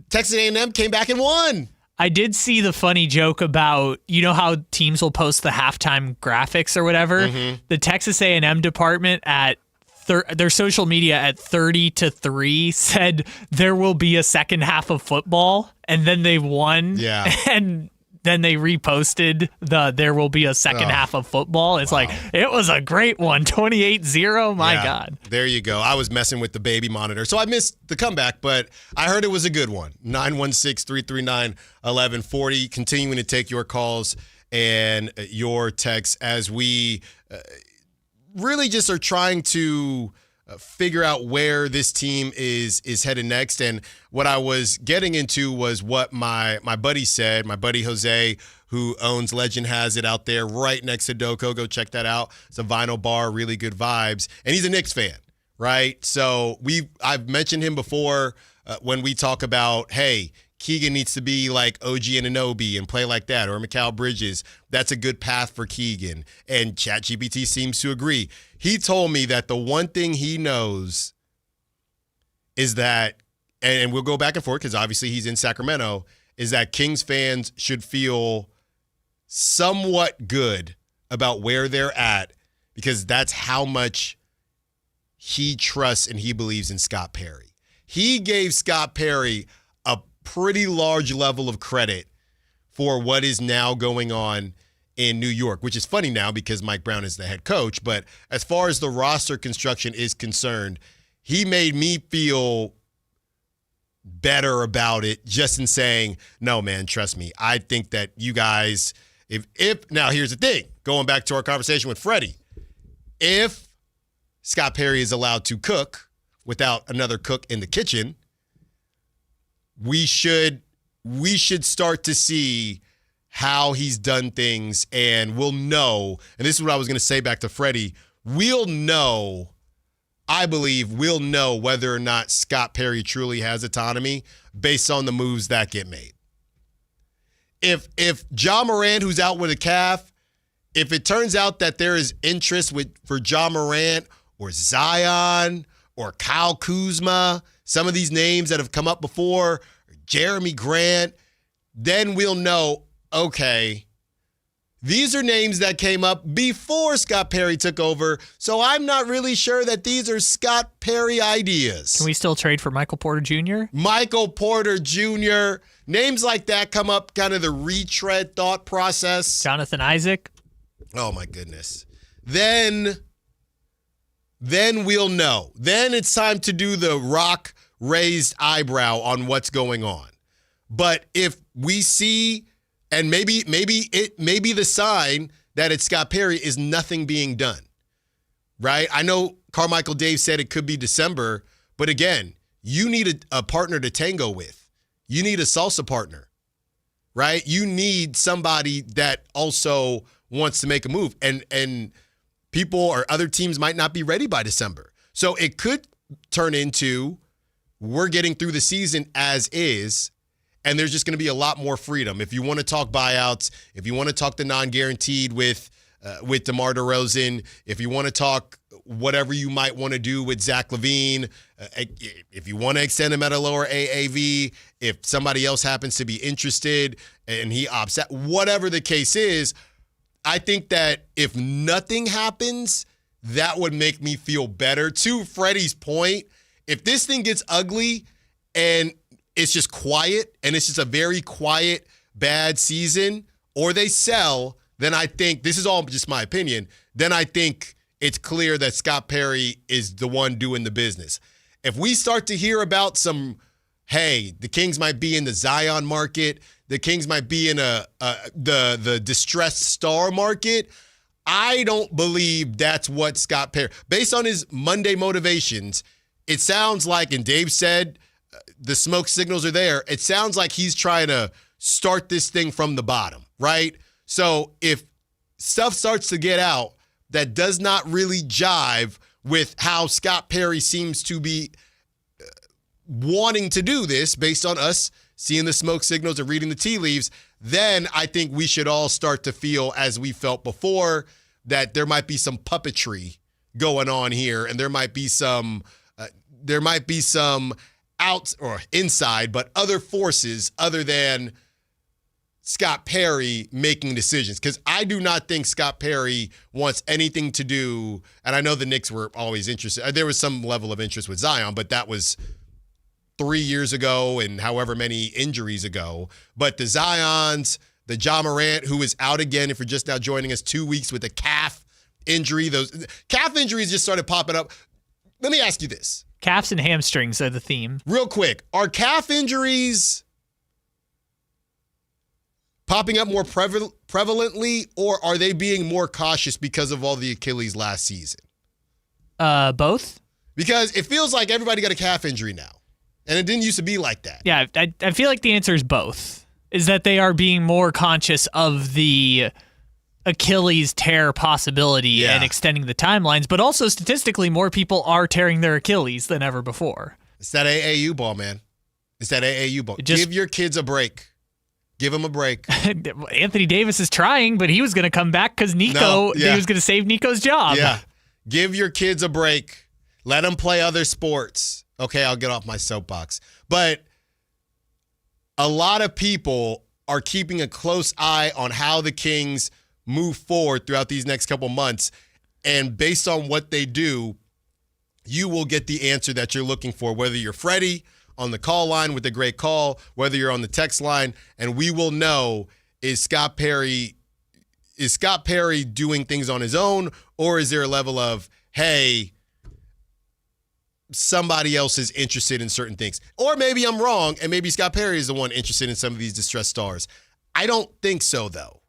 Texas A&M came back and won.
I did see the funny joke about, how teams will post the halftime graphics or whatever.
Mm-hmm.
The Texas A&M department at their social media at 30-3 said there will be a second half of football, and then they won.
Yeah.
And then they reposted there will be a second half of football. It's like, it was a great one, 28-0. My God.
There you go. I was messing with the baby monitor, so I missed the comeback, but I heard it was a good one. 916-339-1140. Continuing to take your calls and your texts as we really just are trying to figure out where this team is headed next. And what I was getting into was what my buddy said, my buddy Jose, who owns Legend Has It out there right next to Doco. Go check that out. It's a vinyl bar, really good vibes. And he's a Knicks fan, right? So I've mentioned him before when we talk about, hey, Keegan needs to be like OG Anunoby and play like that, or Mikal Bridges. That's a good path for Keegan. And ChatGPT seems to agree. He told me that the one thing he knows is that, and we'll go back and forth because obviously he's in Sacramento, is that Kings fans should feel somewhat good about where they're at because that's how much he trusts and he believes in Scott Perry. He gave Scott Perry a pretty large level of credit for what is now going on in New York, which is funny now because Mike Brown is the head coach. But as far as the roster construction is concerned, he made me feel better about it just in saying, no, man, trust me. I think that you guys, if now here's the thing, going back to our conversation with Freddie, if Scott Perry is allowed to cook without another cook in the kitchen, we should start to see how he's done things, and we'll know, and this is what I was going to say back to Freddie, I believe we'll know whether or not Scott Perry truly has autonomy based on the moves that get made. If Ja Morant, who's out with a calf, if it turns out that there is interest for Ja Morant or Zion or Kyle Kuzma, some of these names that have come up before, Jeremy Grant, then we'll know, okay, these are names that came up before Scott Perry took over, so I'm not really sure that these are Scott Perry ideas.
Can we still trade for Michael Porter Jr.?
Michael Porter Jr., names like that come up, kind of the retread thought process.
Jonathan Isaac.
Oh, my goodness. Then we'll know. Then it's time to do the rock-raised eyebrow on what's going on. But if we see, and maybe the sign that it's Scott Perry is nothing being done, right? I know Carmichael Dave said it could be December, but again, you need a partner to tango with. You need a salsa partner, right? You need somebody that also wants to make a move. And people or other teams might not be ready by December. So it could turn into we're getting through the season as is, and there's just going to be a lot more freedom. If you want to talk buyouts, if you want to talk the non-guaranteed with DeMar DeRozan, if you want to talk whatever you might want to do with Zach LaVine, if you want to extend him at a lower AAV, if somebody else happens to be interested and he opts out, whatever the case is, I think that if nothing happens, that would make me feel better. To Freddie's point, if this thing gets ugly and it's just quiet and it's just a very quiet, bad season, or they sell, then I think, this is all just my opinion, then I think it's clear that Scott Perry is the one doing the business. If we start to hear about some, hey, the Kings might be in the Zion market, the Kings might be in the distressed star market, I don't believe that's what Scott Perry, based on his Monday motivations, it sounds like, and Dave said the smoke signals are there, it sounds like he's trying to start this thing from the bottom, right? So if stuff starts to get out that does not really jive with how Scott Perry seems to be wanting to do this based on us seeing the smoke signals and reading the tea leaves, then I think we should all start to feel, as we felt before, that there might be some puppetry going on here, and there might be some out or inside, but other forces other than Scott Perry making decisions. Because I do not think Scott Perry wants anything to do, and I know the Knicks were always interested. There was some level of interest with Zion, but that was 3 years ago and however many injuries ago. But the Zions, the Ja Morant, who is out again, if you're just now joining us, 2 weeks with a calf injury. Those calf injuries just started popping up. Let me ask you this.
Calves and hamstrings are the theme.
Real quick, are calf injuries popping up more prevalently, or are they being more cautious because of all the Achilles last season?
Both.
Because it feels like everybody got a calf injury now. And it didn't used to be like that.
Yeah, I feel like the answer is both. Is that they are being more conscious of the Achilles tear possibility and extending the timelines, but also statistically more people are tearing their Achilles than ever before.
It's that AAU ball, man. It's that AAU ball. Give your kids a break. Give them a break.
Anthony Davis is trying, but he was going to come back because he was going to save Nico's job.
Yeah. Give your kids a break. Let them play other sports. Okay, I'll get off my soapbox. But a lot of people are keeping a close eye on how the Kings move forward throughout these next couple months. And based on what they do, you will get the answer that you're looking for, whether you're Freddie on the call line with a great call, whether you're on the text line, and we will know, is Scott Perry doing things on his own, or is there a level of, hey, somebody else is interested in certain things? Or maybe I'm wrong, and maybe Scott Perry is the one interested in some of these distressed stars. I don't think so, though.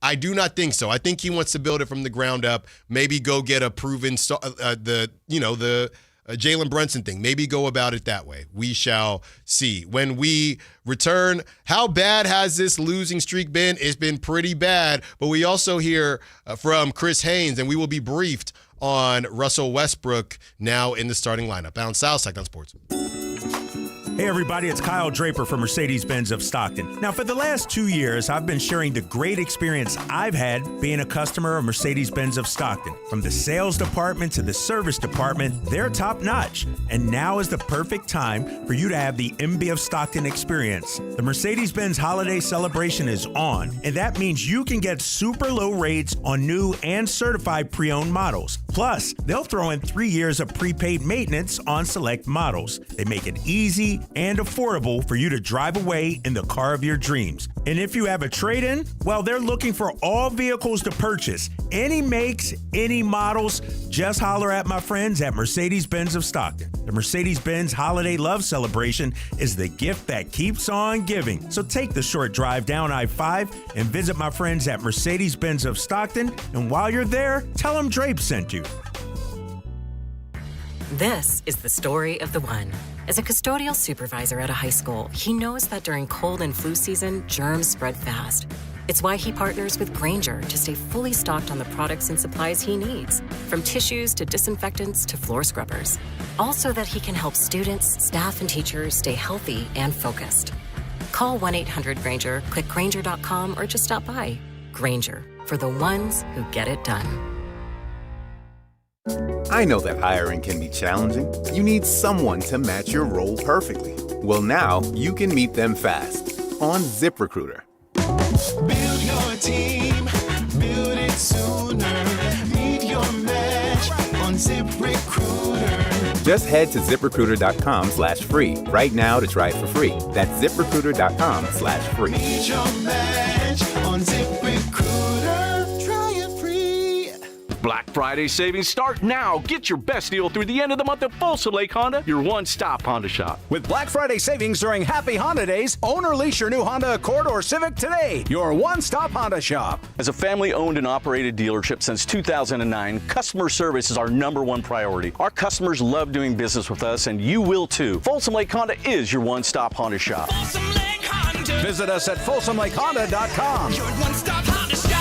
I do not think so. I think he wants to build it from the ground up. Maybe go get a proven star, the Jalen Brunson thing. Maybe go about it that way. We shall see. When we return, how bad has this losing streak been? It's been pretty bad. But we also hear from Chris Haynes, and we will be briefed on Russell Westbrook now in the starting lineup. Allen Stiles, Sactown Sports.
Hey everybody, it's Kyle Draper from Mercedes-Benz of Stockton. Now for the last 2 years, I've been sharing the great experience I've had being a customer of Mercedes-Benz of Stockton. From the sales department to the service department, they're top notch. And now is the perfect time for you to have the MB of Stockton experience. The Mercedes-Benz holiday celebration is on, and that means you can get super low rates on new and certified pre-owned models. Plus, they'll throw in 3 years of prepaid maintenance on select models. They make it easy and affordable for you to drive away in the car of your dreams. And if you have a trade-in, well, they're looking for all vehicles to purchase. Any makes, any models, just holler at my friends at Mercedes-Benz of Stockton. The Mercedes-Benz Holiday Love Celebration is the gift that keeps on giving. So take the short drive down I-5 and visit my friends at Mercedes-Benz of Stockton. And while you're there, tell them Drape sent you.
This is the story of the one. As a custodial supervisor at a high school, he knows that during cold and flu season, germs spread fast. It's why he partners with Grainger to stay fully stocked on the products and supplies he needs, from tissues to disinfectants to floor scrubbers. All so that he can help students, staff, and teachers stay healthy and focused. Call 1-800-GRAINGER, click Grainger.com, or just stop by. Grainger, for the ones who get it done.
I know that hiring can be challenging. You need someone to match your role perfectly. Well, now you can meet them fast on ZipRecruiter.
Build your team, build it sooner. Meet your match on ZipRecruiter.
Just head to ZipRecruiter.com/free right now to try it for free. That's ZipRecruiter.com/free.
Meet your match on ZipRecruiter. Try it free.
Black Friday savings start now. Get your best deal through the end of the month at Folsom Lake Honda, your one-stop Honda shop.
With Black Friday savings during Happy Honda Days, own or lease your new Honda Accord or Civic today. Your one-stop Honda shop.
As a family-owned and operated dealership since 2009, customer service is our #1 priority. Our customers love doing business with us, and you will too. Folsom Lake Honda is your one-stop Honda shop.
Visit us at FolsomLakeHonda.com.
Your one-stop Honda shop.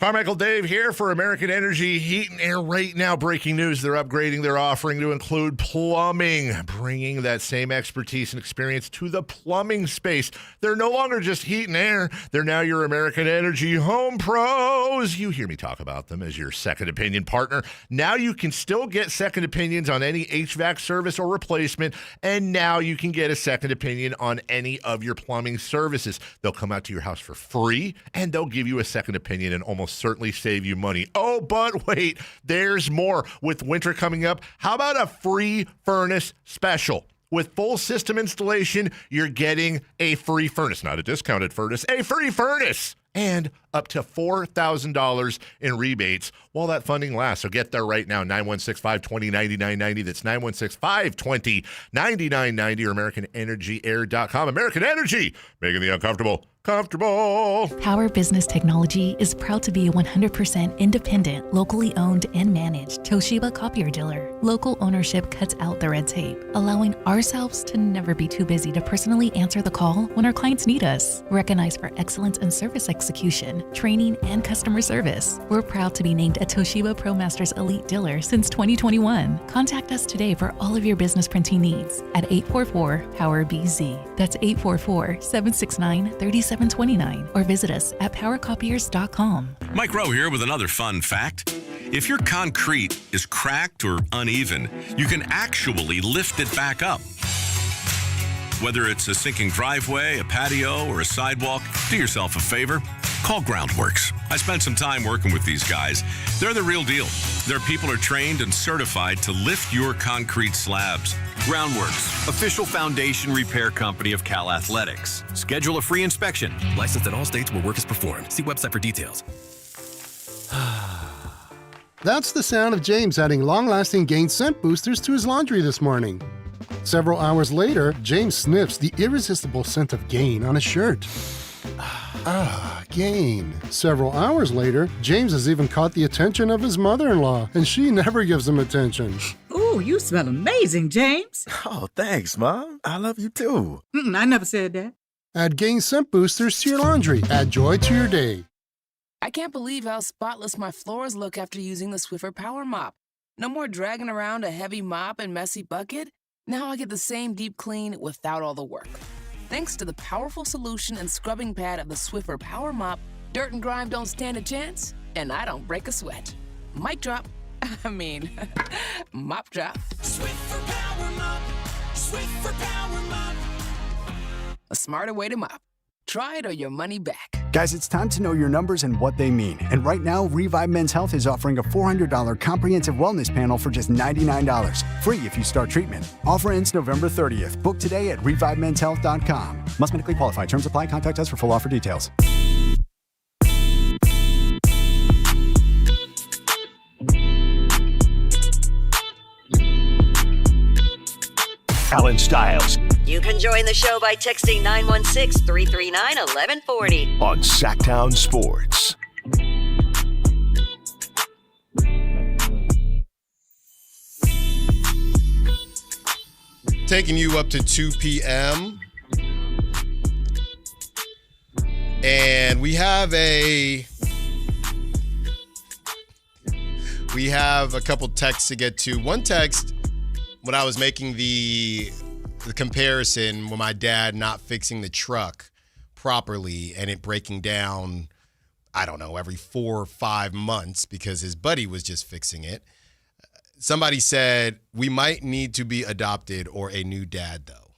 Carmichael Dave here for American Energy Heat and Air. Right now, breaking news, they're upgrading their offering to include plumbing, bringing that same expertise and experience to the plumbing space. They're no longer just heat and air. They're now your American Energy home pros. You hear me talk about them as your second opinion partner. Now you can still get second opinions on any HVAC service or replacement, and now you can get a second opinion on any of your plumbing services. They'll come out to your house for free, and they'll give you a second opinion and almost certainly save you money. Oh, but wait, there's more. With winter coming up, how about a free furnace special? With full system installation, you're getting a free furnace, not a discounted furnace, a free furnace, and up to $4,000 in rebates while that funding lasts. So get there right now, 916-520-9990. That's 916-520-9990 or AmericanEnergyAir.com. American Energy, making the uncomfortable comfortable.
Power Business Technology is proud to be a 100% independent, locally owned and managed Toshiba copier dealer. Local ownership cuts out the red tape, allowing ourselves to never be too busy to personally answer the call when our clients need us. Recognized for excellence in service execution, training, and customer service, we're proud to be named a Toshiba ProMasters Elite Dealer since 2021. Contact us today for all of your business printing needs at 844-POWER-BZ. That's 844-769-3729 or visit us at powercopiers.com.
Mike Rowe here with another fun fact. If your concrete is cracked or uneven, you can actually lift it back up. Whether it's a sinking driveway, a patio, or a sidewalk, do yourself a favor. Call Groundworks. I spent some time working with these guys. They're the real deal. Their people are trained and certified to lift your concrete slabs.
Groundworks, official foundation repair company of Cal Athletics. Schedule a free inspection. Licensed in all states where work is performed. See website for details.
That's the sound of James adding long-lasting Gain scent boosters to his laundry this morning. Several hours later, James sniffs the irresistible scent of Gain on his shirt. Gain. Several hours later, James has even caught the attention of his mother-in-law, and she never gives him attention.
Ooh, you smell amazing, James.
Oh, thanks, Mom. I love you too.
I never said that.
Add Gain scent boosters to your laundry. Add joy to your day.
I can't believe how spotless my floors look after using the Swiffer Power Mop. No more dragging around a heavy mop and messy bucket. Now I get the same deep clean without all the work. Thanks to the powerful solution and scrubbing pad of the Swiffer Power Mop, dirt and grime don't stand a chance, and I don't break a sweat. Mic drop. Mop drop.
Swiffer Power Mop. Swiffer Power Mop.
A smarter way to mop. Try it or your money back.
Guys, it's time to know your numbers and what they mean. And right now, Revive Men's Health is offering a $400 comprehensive wellness panel for just $99. Free if you start treatment. Offer ends November 30th. Book today at ReviveMen'sHealth.com. Must medically qualify. Terms apply. Contact us for full offer details.
Allen Stiles.
You can join the show by texting 916-339-1140
on Sactown Sports.
Taking you up to 2 p.m. And we have a couple texts to get to. One text, when I was making the comparison with my dad not fixing the truck properly and it breaking down, I don't know, every 4 or 5 months because his buddy was just fixing it. Somebody said, we might need to be adopted or a new dad, though.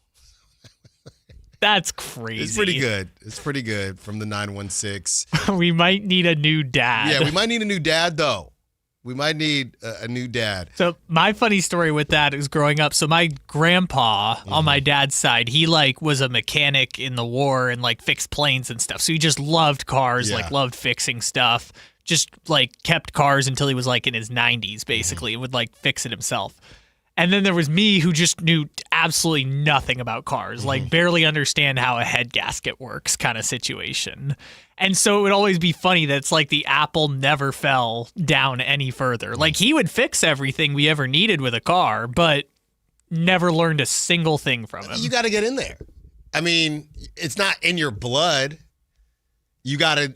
That's crazy.
It's pretty good. It's pretty good from the 916.
We might need a new dad.
Yeah, we might need a new dad, though. We might need a new dad.
So my funny story with that is growing up. So my grandpa on my dad's side, he was a mechanic in the war and fixed planes and stuff. So he just loved cars, loved fixing stuff. Just kept cars until he was in his 90s, basically, and would fix it himself. And then there was me who just knew absolutely nothing about cars, barely understand how a head gasket works kind of situation. And so it would always be funny that it's the apple never fell down any further. He would fix everything we ever needed with a car, but never learned a single thing from him.
You got to get in there. I mean, it's not in your blood. You got to...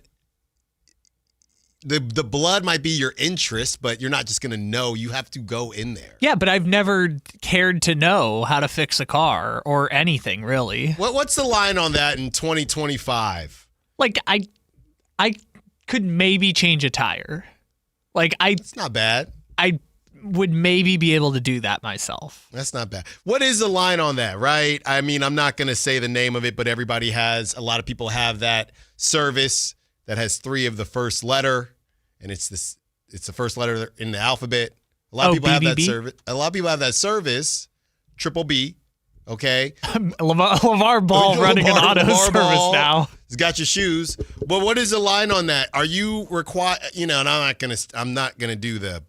The blood might be your interest, but you're not just going to know. You have to go in there.
Yeah, but I've never cared to know how to fix a car or anything, really.
What's the line on that in 2025?
I could maybe change a tire.
It's not bad.
I would maybe be able to do that myself.
That's not bad. What is the line on that, right? I mean, I'm not going to say the name of it, but a lot of people have that service that has 3 of the first letter. And it's the first letter in the alphabet. A lot of people have that service. A lot of people have that service, triple B. Okay.
LeVar Ball running an auto service now.
He's got your shoes. But what is the line on that? Are you required? And I'm not gonna do the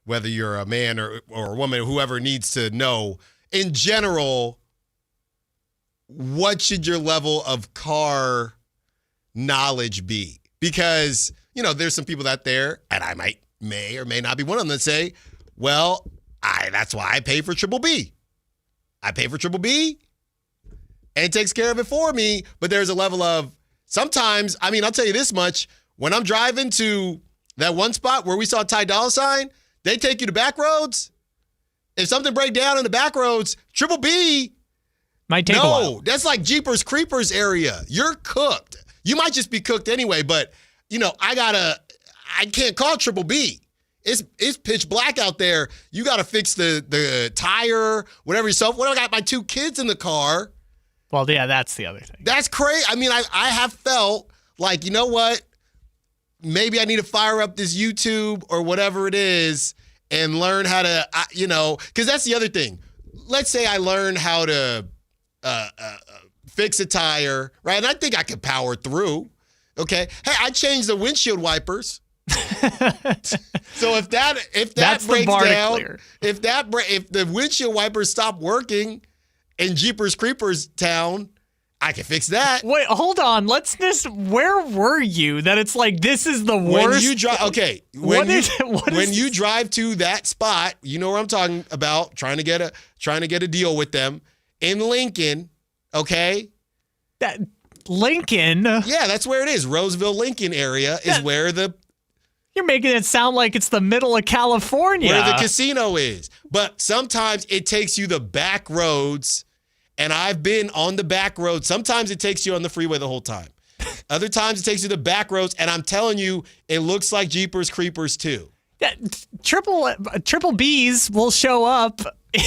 whether you're a man or a woman, whoever needs to know. In general, what should your level of car knowledge be? Because there's some people out there, and I may or may not be one of them, that say, well, that's why I pay for Triple B. I pay for Triple B, and it takes care of it for me. But there's a level of sometimes, I'll tell you this much. When I'm driving to that one spot where we saw Ty Dolla $ign, they take you to back roads. If something breaks down in the back roads, Triple B
might take a while.
No, that's like Jeepers Creepers area. You're cooked. You might just be cooked anyway, but I can't call Triple B. It's pitch black out there. You got to fix the tire, whatever yourself. What I got my 2 kids in the car.
Well, yeah, that's the other thing.
That's crazy. I have felt like, you know what? Maybe I need to fire up this YouTube or whatever it is and learn how to, because that's the other thing. Let's say I learn how to fix a tire, right? And I think I could power through. Okay. Hey, I changed the windshield wipers. So if that breaks down, if the windshield wipers stop working in Jeepers Creepers town, I can fix that.
Wait, hold on. Where were you that it's this is the worst?
When you drive, when you drive to that spot, you know where I'm talking about, trying to get a deal with them in Lincoln, okay?
That Lincoln?
Yeah, that's where it is. Roseville, Lincoln area is where
You're making it sound like it's the middle of California.
Where the casino is. But sometimes it takes you the back roads, and I've been on the back roads. Sometimes it takes you on the freeway the whole time. Other times it takes you the back roads, and I'm telling you, it looks like Jeepers Creepers too.
Yeah, triple B's will show up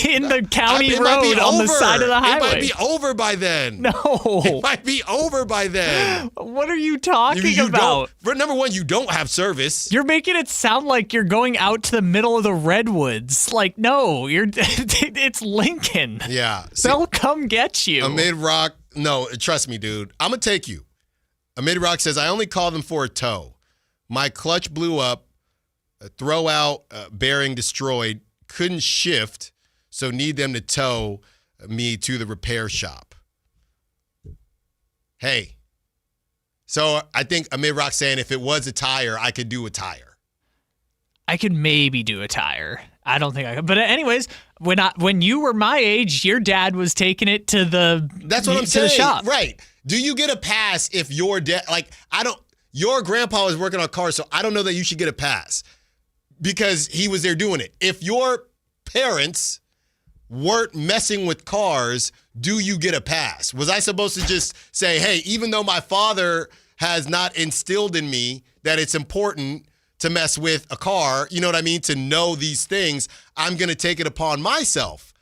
in the county road on the side of the highway.
It might be over by then.
No.
It might be over by then.
What are you talking about?
Number one, you don't have service.
You're making it sound like you're going out to the middle of the redwoods. No, it's Lincoln.
Yeah.
They'll come get you.
Amid Rock, no, trust me, dude. I'm going to take you. Amid Rock says, I only called them for a tow. My clutch blew up, throw out, bearing destroyed, couldn't shift, so need them to tow me to the repair shop. Hey, so I think Amid Rock saying if it was a tire, I could do a tire.
I could maybe do a tire. I don't think I could. But anyways, when you were my age, your dad was taking it to the
That's what I'm saying.
The shop.
Right. Do you get a pass if your dad your grandpa was working on cars, so I don't know that you should get a pass because he was there doing it. If your parents weren't messing with cars, do you get a pass? Was I supposed to just say, hey, even though my father has not instilled in me that it's important to mess with a car, you know what I mean, to know these things, I'm going to take it upon myself.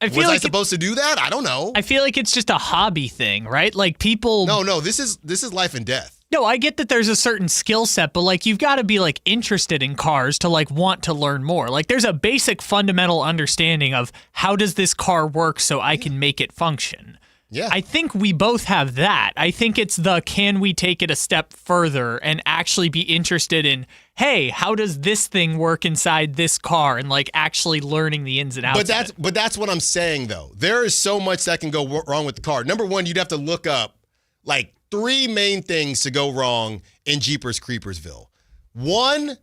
Was I supposed to do that? I don't know.
I feel like it's just a hobby thing, right? Like people...
No, this is life and death.
No, I get that there's a certain skill set, but like you've got to be like interested in cars to like want to learn more. Like there's a basic fundamental understanding of how does this car work so I can make it function.
Yeah.
I think we both have that. I think it's can we take it a step further and actually be interested in, hey, how does this thing work inside this car, and like actually learning the ins and outs.
But that's what I'm saying though. There is so much that can go wrong with the car. Number one, you'd have to look up like 3 main things to go wrong in Jeepers Creepersville. One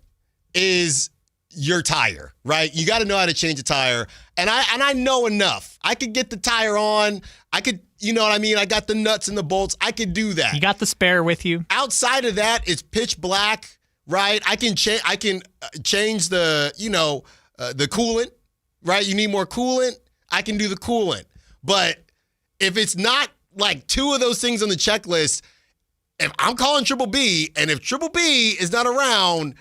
is your tire, right? You got to know how to change a tire. And I know enough. I could get the tire on. I could, you know what I mean? I got the nuts and the bolts. I could do that.
You got the spare with you.
Outside of that, it's pitch black, right? I can change the, the coolant, right? You need more coolant. I can do the coolant. But if it's not like 2 of those things on the checklist, if I'm calling Triple B, and if Triple B is not around,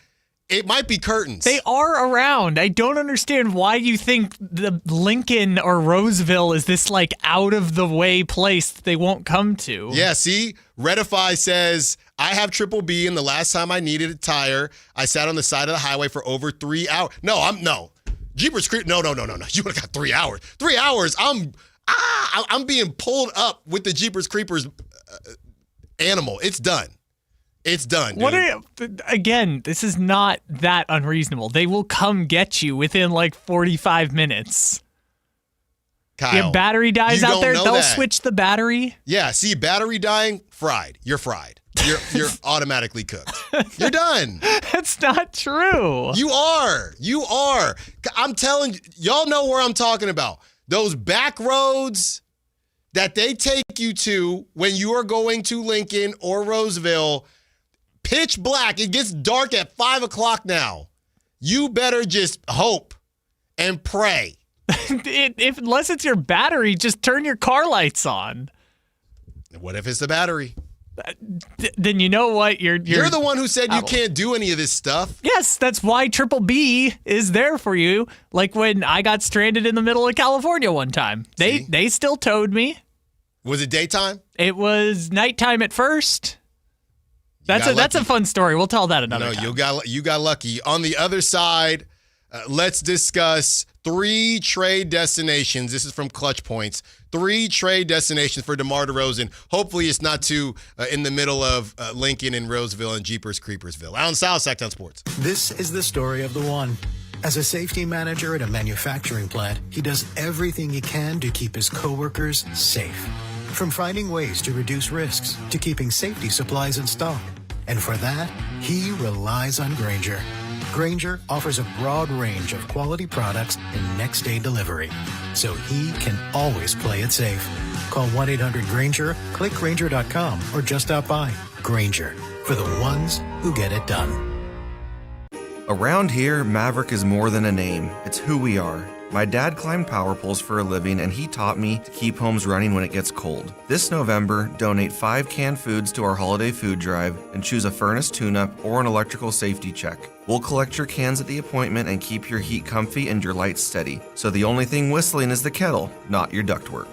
it might be curtains.
They are around. I don't understand why you think the Lincoln or Roseville is this like out of the way place that they won't come to.
Yeah, see? Redify says, I have Triple B, and the last time I needed a tire, I sat on the side of the highway for over 3 hours. No. Jeepers Creep. No. You would have got 3 hours. 3 hours. I'm being pulled up with the Jeepers Creepers animal. It's done. It's done, dude.
Again, this is not that unreasonable. They will come get you within like 45 minutes.
Kyle,
your battery dies out there, they'll
that.
Switch the battery.
Yeah, see, battery dying, fried. You're fried. You're automatically cooked. You're done.
That's not true.
You are. I'm telling you, y'all know where I'm talking about. Those back roads that they take you to when you are going to Lincoln or Roseville, pitch black. It gets dark at 5 o'clock now. You better just hope and pray.
Unless it's your battery, just turn your car lights on.
What if it's the battery?
Then you know what? You're
the one who said you can't do any of this stuff.
Yes, that's why Triple B is there for you. Like when I got stranded in the middle of California one time. They still towed me.
Was it daytime?
It was nighttime at first. That's a fun story. We'll tell that another time.
You got lucky. On the other side, let's discuss 3 trade destinations. This is from Clutch Points. 3 trade destinations for DeMar DeRozan. Hopefully it's not too in the middle of Lincoln and Roseville and Jeepers Creepersville. Allen Stiles, Sactown Sports.
This is the story of the one. As a safety manager at a manufacturing plant, he does everything he can to keep his coworkers safe. From finding ways to reduce risks to keeping safety supplies in stock. And for that, he relies on Grainger. Grainger offers a broad range of quality products and next-day delivery, so he can always play it safe. Call 1-800-GRAINGER, click Grainger.com, or just stop by. Grainger, for the ones who get it done.
Around here, Maverick is more than a name. It's who we are. My dad climbed power poles for a living, and he taught me to keep homes running when it gets cold. This November, donate 5 canned foods to our holiday food drive and choose a furnace tune-up or an electrical safety check. We'll collect your cans at the appointment and keep your heat comfy and your lights steady. So the only thing whistling is the kettle, not your ductwork.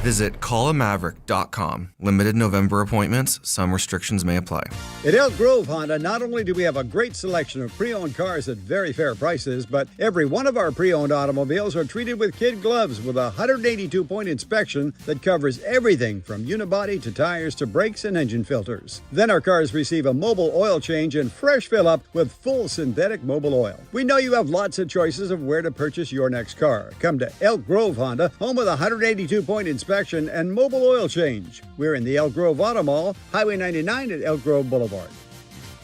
Visit callamaverick.com. Limited November appointments. Some restrictions may apply.
At Elk Grove Honda, not only do we have a great selection of pre-owned cars at very fair prices, but every one of our pre-owned automobiles are treated with kid gloves with a 182-point inspection that covers everything from unibody to tires to brakes and engine filters. Then our cars receive a mobile oil change and fresh fill-up with full synthetic mobile oil. We know you have lots of choices of where to purchase your next car. Come to Elk Grove Honda, home with a 182-point inspection and mobile oil change. We're in the Elk Grove Auto Mall, Highway 99 at Elk Grove Boulevard.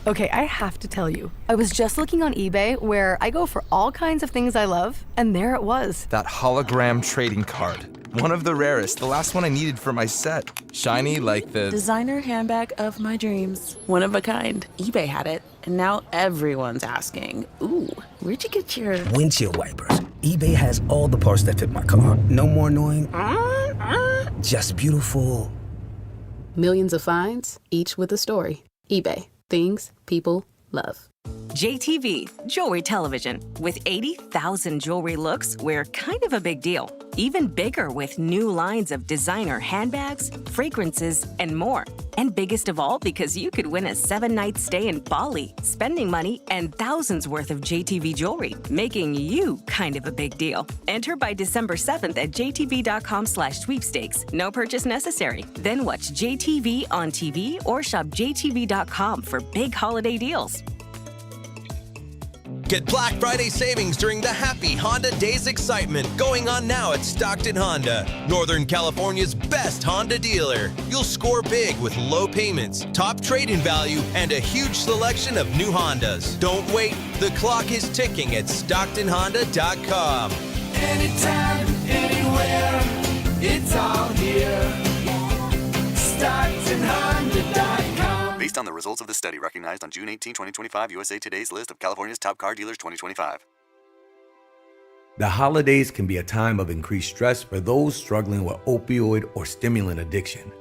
Okay, I have to tell you, I was just looking on eBay where I go for all kinds of things I love, and there it was.
That hologram trading card. One of the rarest, the last one I needed for my set. Shiny like the
designer handbag of my dreams. One of a kind. eBay had it, and now everyone's asking, ooh, where'd you get your
windshield wipers? eBay has all the parts that fit my car. No more annoying, just beautiful.
Millions of finds, each with a story. eBay. Things people love.
JTV, Jewelry Television. With 80,000 jewelry looks, we're kind of a big deal. Even bigger with new lines of designer handbags, fragrances, and more. And biggest of all, because you could win a 7-night stay in Bali, spending money, and thousands worth of JTV jewelry, making you kind of a big deal. Enter by December 7th at jtv.com/sweepstakes. No purchase necessary. Then watch JTV on TV or shop jtv.com for big holiday deals.
Get Black Friday savings during the Happy Honda Days excitement going on now at Stockton Honda, Northern California's best Honda dealer. You'll score big with low payments, top trade-in value, and a huge selection of new Hondas. Don't wait. The clock is ticking at StocktonHonda.com.
Anytime, anywhere, it's all here. StocktonHonda.com.
Based on the results of the study recognized on June 18, 2025, USA Today's list of California's top car dealers 2025.
The holidays can be a time of increased stress for those struggling with opioid or stimulant addiction.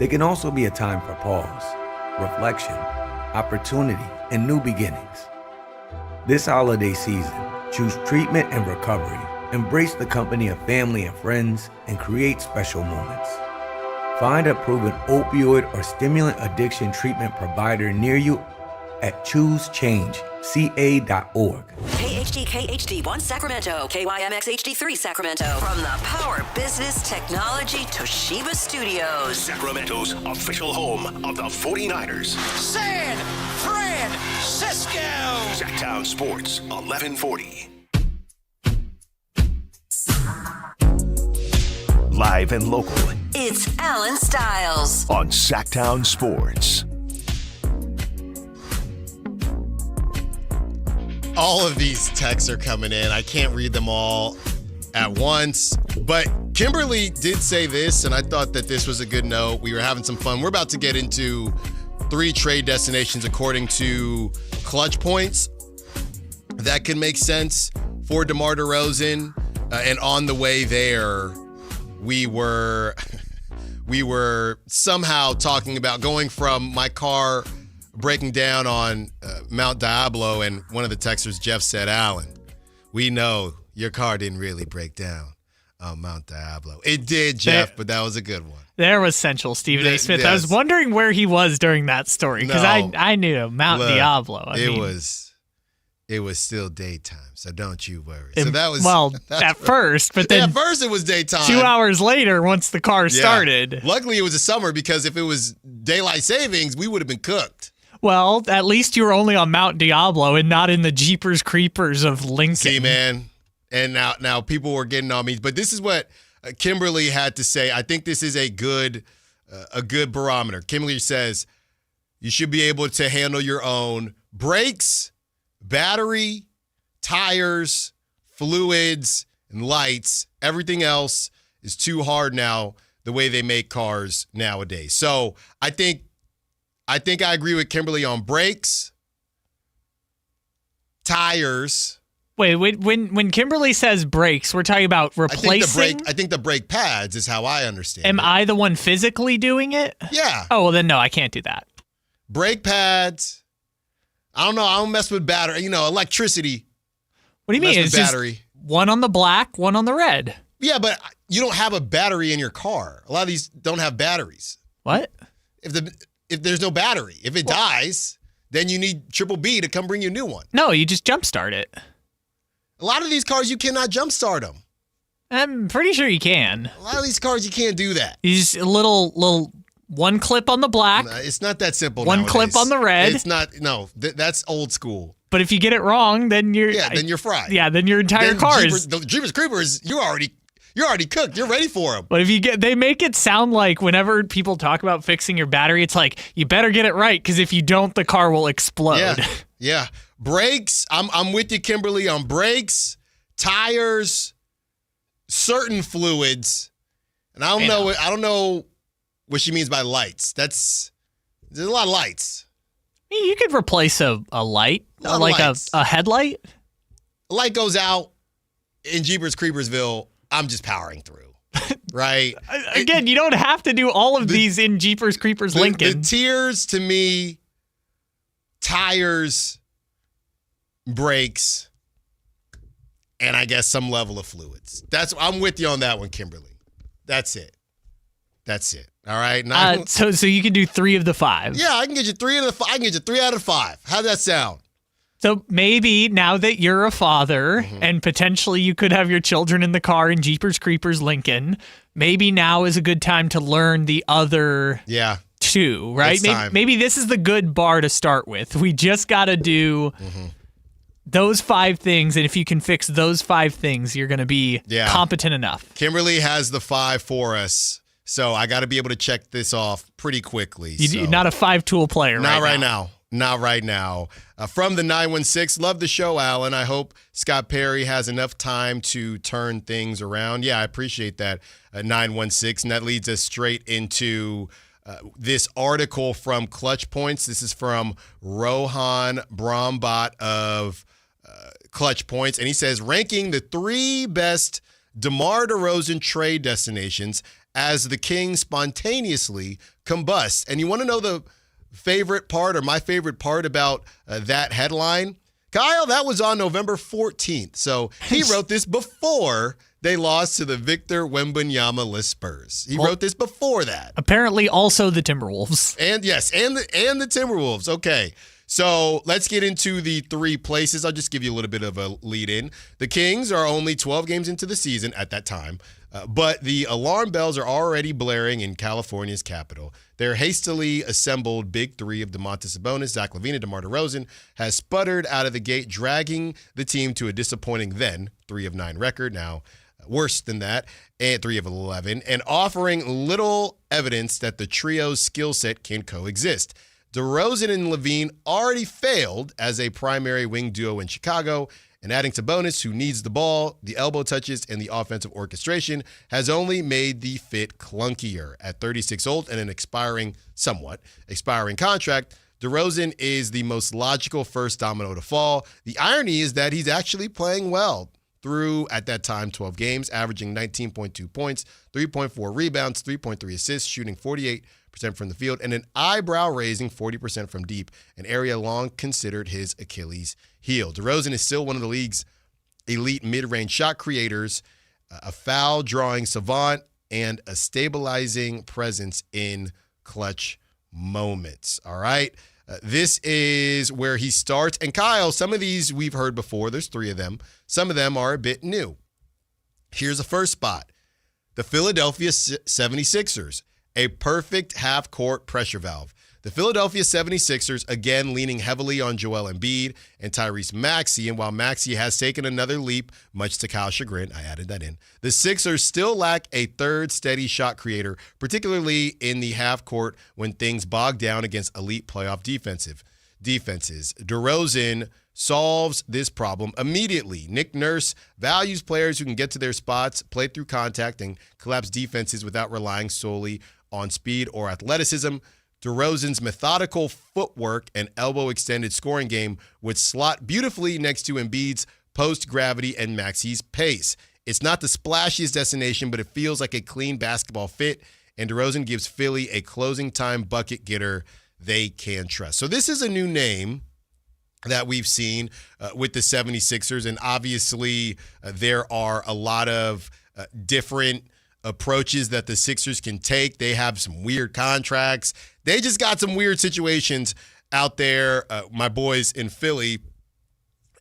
They can also be a time for pause, reflection, opportunity, and new beginnings. This holiday season, choose treatment and recovery. Embrace the company of family and friends and create special moments. Find a proven opioid or stimulant addiction treatment provider near you at choosechangeca.org.
KHD1 Sacramento, KYMX HD3 Sacramento. From the Power Business Technology Toshiba Studios.
Sacramento's official home of the 49ers.
San Francisco.
Sactown Sports, 1140. Live and local.
It's Allen Stiles
on Sactown Sports.
All of these texts are coming in. I can't read them all at once. But Kimberly did say this, and I thought that this was a good note. We were having some fun. We're about to get into 3 trade destinations according to clutch points. That can make sense for DeMar DeRozan. And on the way there, we were somehow talking about going from my car breaking down on Mount Diablo, and one of the texters, Jeff, said, Allen, we know your car didn't really break down on Mount Diablo. It did, Jeff, but that was a good one.
There was Central Stephen A. Smith. Yes. I was wondering where he was during that story, because I knew Mount Diablo.
It was still daytime, so don't you worry.
So that was first, but then
at first it was daytime.
2 hours later, once the car started.
Luckily, it was a summer, because if it was daylight savings, we would have been cooked.
Well, at least you were only on Mount Diablo and not in the Jeepers Creepers of Lincoln.
See, man, and now people were getting on me, but this is what Kimberly had to say. I think this is a good barometer. Kimberly says you should be able to handle your own brakes, battery, tires, fluids, and lights. Everything else is too hard now, the way they make cars nowadays. So I think I agree with Kimberly on brakes, tires.
Wait, when Kimberly says brakes, we're talking about replacing?
I think the brake pads is how I understand it.
Am I the one physically doing it?
Yeah.
Oh, well then no, I can't do that.
Brake pads. I don't know. I don't mess with battery. Electricity.
What do you mean? It's battery. Just one on the black, one on the red.
Yeah, but you don't have a battery in your car. A lot of these don't have batteries.
What?
If there's no battery, if it dies, then you need Triple B to come bring you a new one.
No, you just jumpstart it.
A lot of these cars, you cannot jumpstart them.
I'm pretty sure you can.
A lot of these cars, you can't do that.
You just a little one clip on the black.
No, it's not that simple.
One
nowadays.
clip on the red.
It's not. No, that's old school.
But if you get it wrong, then you're
fried.
Yeah, then your entire car is.
The Jeepers Creepers, you're already cooked. You're ready for them.
But they make it sound like whenever people talk about fixing your battery, it's like you better get it right, because if you don't, the car will explode.
Yeah. Brakes. I'm with you, Kimberly, on brakes, tires, certain fluids, and I don't know what she means by lights. There's a lot of lights.
You could replace a light, like a headlight.
A light goes out in Jeepers Creepersville. I'm just powering through, right?
Again, you don't have to do all of these in Jeepers Creepers Lincoln.
The tiers, to me, tires, brakes, and I guess some level of fluids. I'm with you on that one, Kimberly. That's it. All right.
So you can do 3 of the 5.
Yeah, I can get you 3 out of 5. I can get you 3 out of 5. How'd that sound?
So maybe now that you're a father and potentially you could have your children in the car in Jeepers Creepers Lincoln, maybe now is a good time to learn the other 2, right? Maybe this is the good bar to start with. We just got to do those 5 things, and if you can fix those 5 things, you're going to be competent enough.
Kimberly has the 5 for us, so I got to be able to check this off pretty quickly.
You're not a 5-tool player
Not right now. From the 916, love the show, Allen. I hope Scott Perry has enough time to turn things around. Yeah, I appreciate that, 916. And that leads us straight into this article from Clutch Points. This is from Rohan Brahmbot of Clutch Points. And he says, ranking the 3 best DeMar DeRozan trade destinations as the Kings spontaneously combust. And you want to know the favorite part, or my favorite part about that headline? Kyle, that was on November 14th. So he wrote this before they lost to the Victor Wembanyama-less Spurs. He wrote this before that.
Apparently also the Timberwolves.
And yes, and the Timberwolves. Okay. So let's get into the 3 places. I'll just give you a little bit of a lead in. The Kings are only 12 games into the season at that time, but the alarm bells are already blaring in California's capital. Their hastily assembled big 3 of Domantas Sabonis, Zach LaVine, and DeMar DeRozan has sputtered out of the gate, dragging the team to a disappointing then 3 of 9 record. Now, worse than that, and 3 of 11, and offering little evidence that the trio's skill set can coexist. DeRozan and LaVine already failed as a primary wing duo in Chicago, and adding Sabonis, who needs the ball, the elbow touches, and the offensive orchestration, has only made the fit clunkier. At 36 old and an expiring contract, DeRozan is the most logical first domino to fall. The irony is that he's actually playing well through, at that time, 12 games, averaging 19.2 points, 3.4 rebounds, 3.3 assists, shooting 48% from the field, and an eyebrow-raising 40% from deep, an area long considered his Achilles heel. DeRozan is still one of the league's elite mid-range shot creators, a foul-drawing savant, and a stabilizing presence in clutch moments. All right? This is where he starts. And Kyle, some of these we've heard before. There's 3 of them. Some of them are a bit new. Here's the first spot. The Philadelphia 76ers, a perfect half-court pressure valve. The Philadelphia 76ers, again, leaning heavily on Joel Embiid and Tyrese Maxey. And while Maxey has taken another leap, much to Kyle's chagrin, I added that in, the Sixers still lack a third steady shot creator, particularly in the half court when things bog down against elite playoff defenses. DeRozan solves this problem immediately. Nick Nurse values players who can get to their spots, play through contact, and collapse defenses without relying solely on speed or athleticism. DeRozan's methodical footwork and elbow-extended scoring game would slot beautifully next to Embiid's post-gravity and Maxey's pace. It's not the splashiest destination, but it feels like a clean basketball fit, and DeRozan gives Philly a closing time bucket getter they can trust. So this is a new name that we've seen with the 76ers, and obviously there are a lot of different approaches that the Sixers can take. They have some weird contracts. They just got some weird situations out there, my boys in Philly,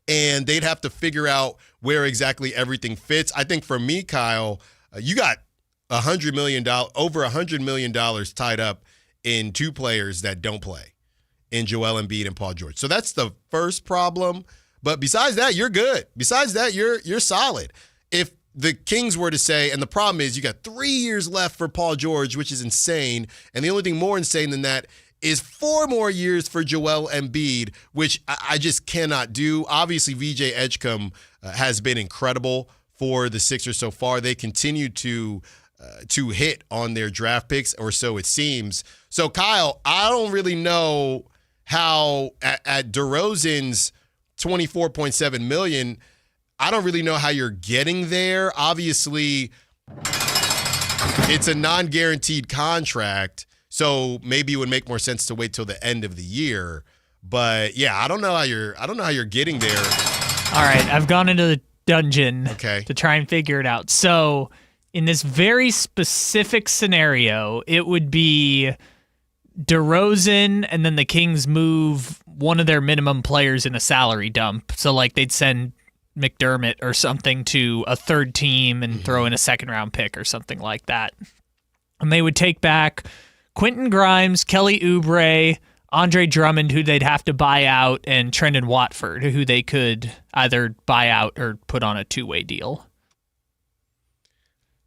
and they'd have to figure out where exactly everything fits. I think for me, Kyle, you got over $100 million tied up in 2 players that don't play, in Joel Embiid and Paul George. So that's the first problem. But besides that, you're good. Besides that, you're solid. If the Kings were to say, and the problem is you got 3 years left for Paul George, which is insane, and the only thing more insane than that is 4 more years for Joel Embiid, which I just cannot do. Obviously, VJ Edgecombe has been incredible for the Sixers so far. They continue to hit on their draft picks, or so it seems. So, Kyle, I don't really know how at DeRozan's $24.7 million, I don't really know how you're getting there. Obviously, it's a non-guaranteed contract, so maybe it would make more sense to wait till the end of the year. But yeah, I don't know how you're getting there.
All right, I've gone into the dungeon to try and figure it out. So in this very specific scenario, it would be DeRozan, and then the Kings move one of their minimum players in a salary dump. So like they'd send McDermott or something to a third team and throw in a second-round pick or something like that. And they would take back Quentin Grimes, Kelly Oubre, Andre Drummond, who they'd have to buy out, and Trendon Watford, who they could either buy out or put on a two-way deal.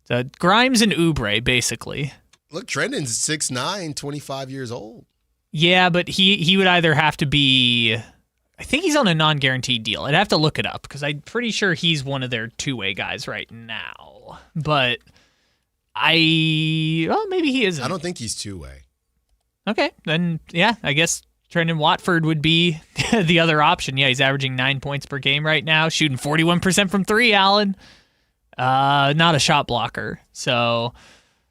So Grimes and Oubre, basically.
Look, Trendon's 6'9", 25 years old.
Yeah, but he would either have to be... I think he's on a non-guaranteed deal. I'd have to look it up because I'm pretty sure he's one of their two-way guys right now. But maybe he isn't.
I don't think he's two-way.
Okay, then, yeah, I guess Trendon Watford would be the other option. Yeah, he's averaging 9 points per game right now, shooting 41% from three, Allen. Not a shot blocker, so...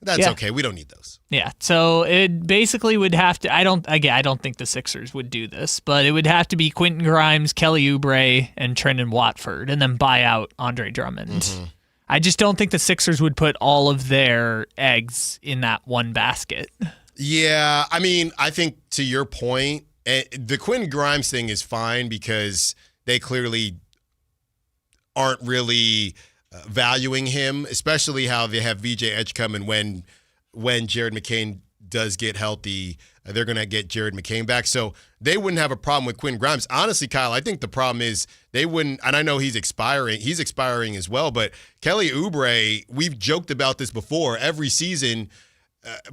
That's okay. We don't need those.
Yeah, so it basically would have to... I don't think the Sixers would do this, but it would have to be Quentin Grimes, Kelly Oubre, and Trendon Watford, and then buy out Andre Drummond. I just don't think the Sixers would put all of their eggs in that one basket.
Yeah, I mean, I think to your point, the Quentin Grimes thing is fine because they clearly aren't really valuing him, especially how they have VJ Edgecombe, and when Jared McCain does get healthy, they're going to get Jared McCain back. So they wouldn't have a problem with Quentin Grimes. Honestly, Kyle, I think the problem is they wouldn't, and I know he's expiring as well, but Kelly Oubre, we've joked about this before. Every season,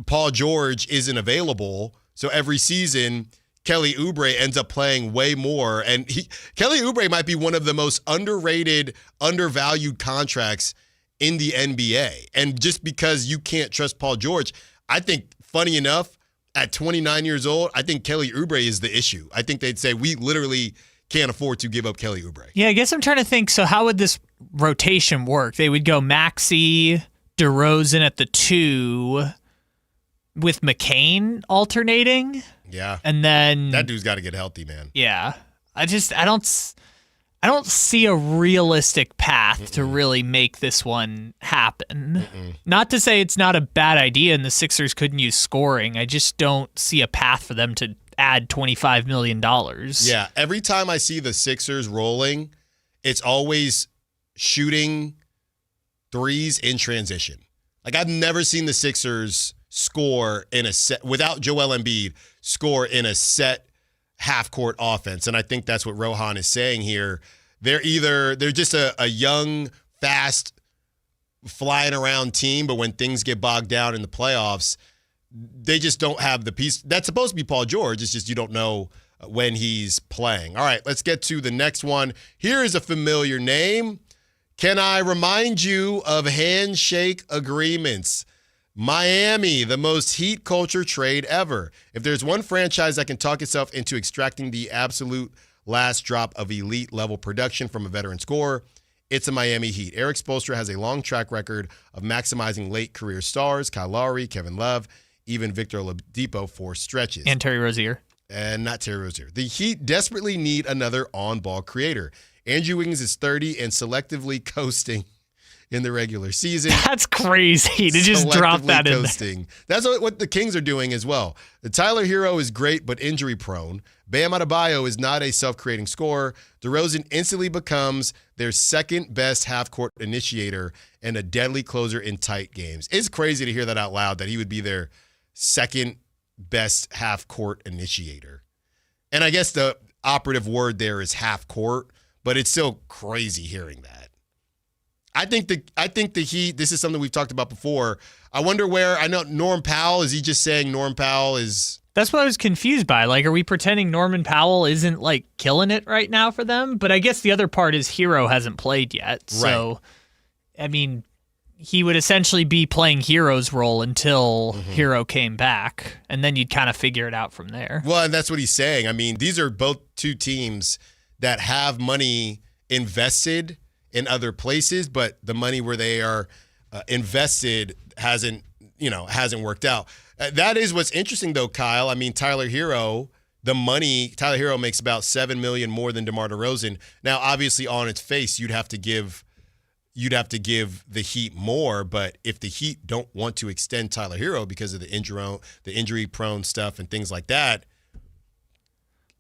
Paul George isn't available, so every season Kelly Oubre ends up playing way more, and Kelly Oubre might be one of the most underrated, undervalued contracts in the NBA. And just because you can't trust Paul George, I think, funny enough, at 29 years old, I think Kelly Oubre is the issue. I think they'd say we literally can't afford to give up Kelly Oubre.
Yeah, I guess I'm trying to think, so how would this rotation work? They would go Maxey, DeRozan at the 2, with McCain alternating.
Yeah.
And then
that dude's got to get healthy, man.
Yeah. I don't see a realistic path to really make this one happen. Not to say it's not a bad idea and the Sixers couldn't use scoring. I just don't see a path for them to add $25 million.
Yeah. Every time I see the Sixers rolling, it's always shooting threes in transition. Like, I've never seen the Sixers score in a set without Joel Embiid score in a set half-court offense. And I think that's what Rohan is saying here. They're just a young, fast, flying around team, but when things get bogged down in the playoffs, they just don't have the piece. That's supposed to be Paul George. It's just you don't know when he's playing. All right, let's get to the next one. Here is a familiar name. Can I remind you of handshake agreements? Miami, the most heat culture trade ever. If there's one franchise that can talk itself into extracting the absolute last drop of elite level production from a veteran scorer, it's the Miami Heat. Eric Spoelstra has a long track record of maximizing late career stars, Kyle Lowry, Kevin Love, even Victor Oladipo for stretches.
And Terry Rozier.
And not Terry Rozier. The Heat desperately need another on-ball creator. Andrew Wiggins is 30 and selectively coasting in the regular season.
That's crazy to just drop that in there.
That's what the Kings are doing as well. The Tyler Hero is great, but injury prone. Bam Adebayo is not a self-creating scorer. DeRozan instantly becomes their second best half-court initiator and a deadly closer in tight games. It's crazy to hear that out loud, that he would be their second best half-court initiator. And I guess the operative word there is half-court, but it's still crazy hearing that. I think the Heat, this is something we've talked about before. I wonder where, I know Norm Powell, is he just saying Norm Powell is...
That's what I was confused by. Like, are we pretending Norman Powell isn't, like, killing it right now for them? But I guess the other part is Hero hasn't played yet. So, I mean, he would essentially be playing Hero's role until Hero came back. And then you'd kind of figure it out from there.
Well, and that's what he's saying. I mean, these are both two teams that have money invested in other places, but the money where they are invested hasn't worked out. That is what's interesting, though, Kyle. I mean, Tyler Hero the money, Tyler Hero makes about $7 million more than DeMar DeRozan. Now, obviously, on its face, you'd have to give the Heat more, but if the Heat don't want to extend Tyler Hero because of the injury-prone stuff and things like that,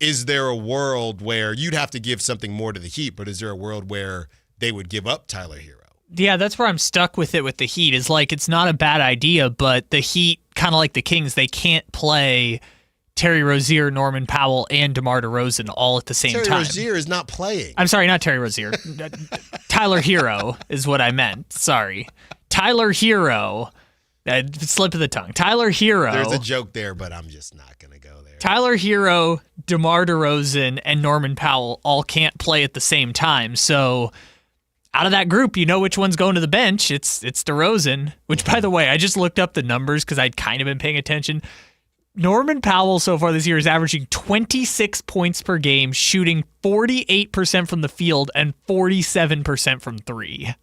is there a world where you'd have to give something more to the Heat, but is there a world where they would give up Tyler Hero?
Yeah, that's where I'm stuck with it with the Heat. Is like, it's not a bad idea, but the Heat, kind of like the Kings, they can't play Terry Rozier, Norman Powell, and DeMar DeRozan all at the same time.
Terry Rozier is not playing.
I'm sorry, not Terry Rozier. Tyler Hero is what I meant. Sorry. Tyler Hero. Slip of the tongue. Tyler Hero.
There's a joke there, but I'm just not going to go there.
Tyler Hero, DeMar DeRozan, and Norman Powell all can't play at the same time. So out of that group, you know which one's going to the bench. It's DeRozan, which, by the way, I just looked up the numbers because I'd kind of been paying attention. Norman Powell so far this year is averaging 26 points per game, shooting 48% from the field and 47% from three.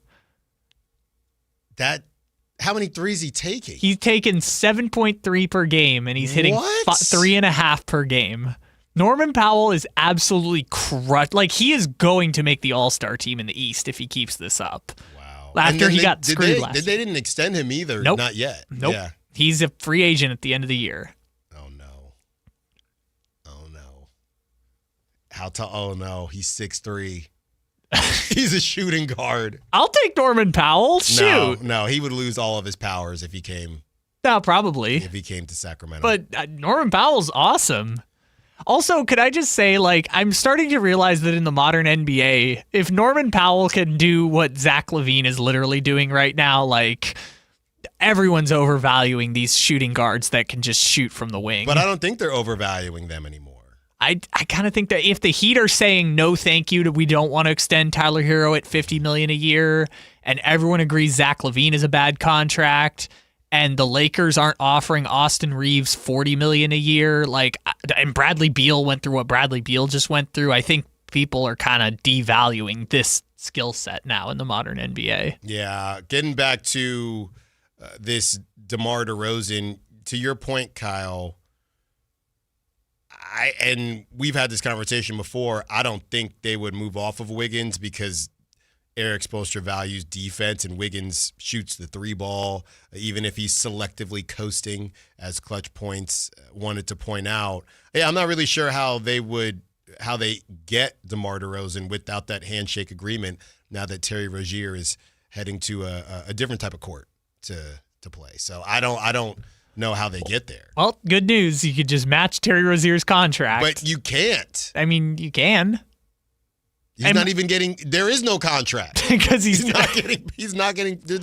How many threes he taking?
He's taken 7.3 per game, and he's hitting 3.5 per game. Norman Powell is absolutely crushed. Like, he is going to make the All-Star team in the East if he keeps this up.
Wow.
After he got screwed last year.
They didn't extend him either.
Nope.
Not yet.
Nope.
Yeah.
He's a free agent at the end of the year.
How tall? Oh, no. He's 6'3". He's a shooting guard.
I'll take Norman Powell. Shoot.
No, he would lose all of his powers if he came.
No, probably.
If he came to Sacramento.
But Norman Powell's awesome. Also, could I just say, like, I'm starting to realize that in the modern NBA, if Norman Powell can do what Zach LaVine is literally doing right now, like, everyone's overvaluing these shooting guards that can just shoot from the wing.
But I don't think they're overvaluing them anymore.
I kind of think that if the Heat are saying no thank you, we don't want to extend Tyler Hero at $50 million a year, and everyone agrees Zach LaVine is a bad contract, and the Lakers aren't offering Austin Reeves $40 million a year, like, and Bradley Beal went through what Bradley Beal just went through, I think people are kind of devaluing this skill set now in the modern NBA.
Yeah, getting back to this DeMar DeRozan, to your point, Kyle. And we've had this conversation before. I don't think they would move off of Wiggins because Eric Spoelstra values defense and Wiggins shoots the three ball, even if he's selectively coasting, as Clutch Points wanted to point out. Yeah, I'm not really sure how they get DeMar DeRozan without that handshake agreement now that Terry Rozier is heading to a different type of court to play. So I don't know how they get there.
Well, good news. You could just match Terry Rozier's contract.
But you can't.
I mean, you can.
He's not even getting, there is no contract.
Because
he's not getting, there's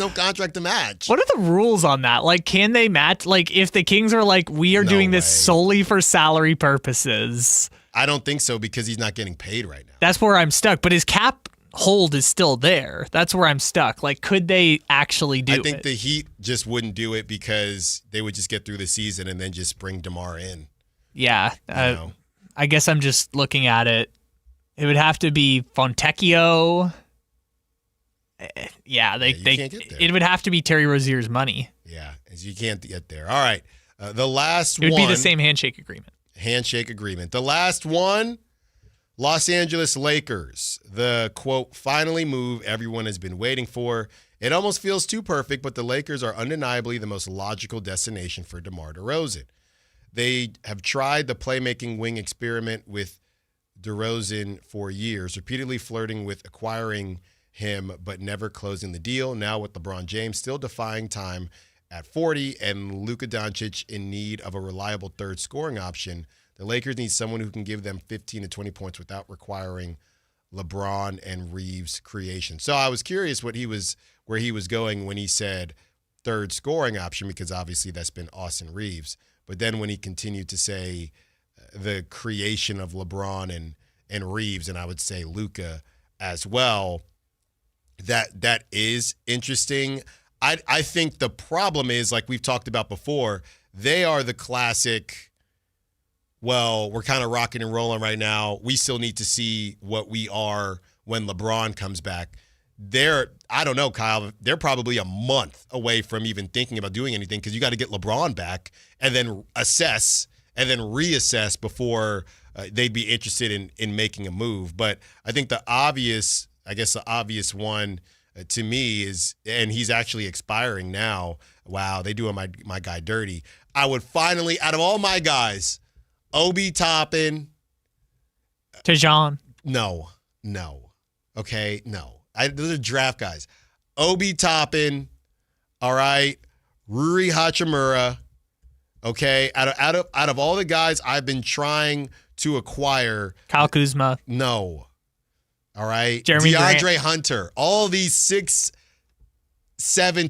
no contract to match.
What are the rules on that? Like, can they match? Like, if the Kings are like, we are doing this solely for salary purposes.
I don't think so because he's not getting paid right now.
That's where I'm stuck. But his cap hold is still there. That's where I'm stuck. Like, could they actually do it?
I think the Heat just wouldn't do it because they would just get through the season and then just bring DeMar in.
Yeah. I guess I'm just looking at it. It would have to be Fontecchio. Yeah, they can't get there. It would have to be Terry Rozier's money.
Yeah, as you can't get there. All right. The last one.
It would be the same handshake agreement.
The last one. Los Angeles Lakers, the, quote, finally move everyone has been waiting for. It almost feels too perfect, but the Lakers are undeniably the most logical destination for DeMar DeRozan. They have tried the playmaking wing experiment with DeRozan for years, repeatedly flirting with acquiring him but never closing the deal. Now with LeBron James still defying time at 40 and Luka Doncic in need of a reliable third scoring option, the Lakers need someone who can give them 15 to 20 points without requiring LeBron and Reeves' creation. So I was curious where he was going when he said third scoring option, because obviously that's been Austin Reeves. But then when he continued to say the creation of LeBron and Reeves, and I would say Luka as well, that is interesting. I think the problem is, like we've talked about before, they are the classic, well, we're kind of rocking and rolling right now. We still need to see what we are when LeBron comes back. I don't know, Kyle, they're probably a month away from even thinking about doing anything because you got to get LeBron back and then assess and then reassess before they'd be interested in making a move. But I think the obvious one to me is, and he's actually expiring now. Wow, they doing my guy dirty. I would finally, out of all my guys, Obi Toppin.
Tejan.
No. Okay, no. Those are draft guys. Obi Toppin, all right. Rui Hachimura, okay. Out of all the guys I've been trying to acquire.
Kyle Kuzma.
No. All right.
Jeremy
DeAndre
Grant.
Hunter. All these 6'7"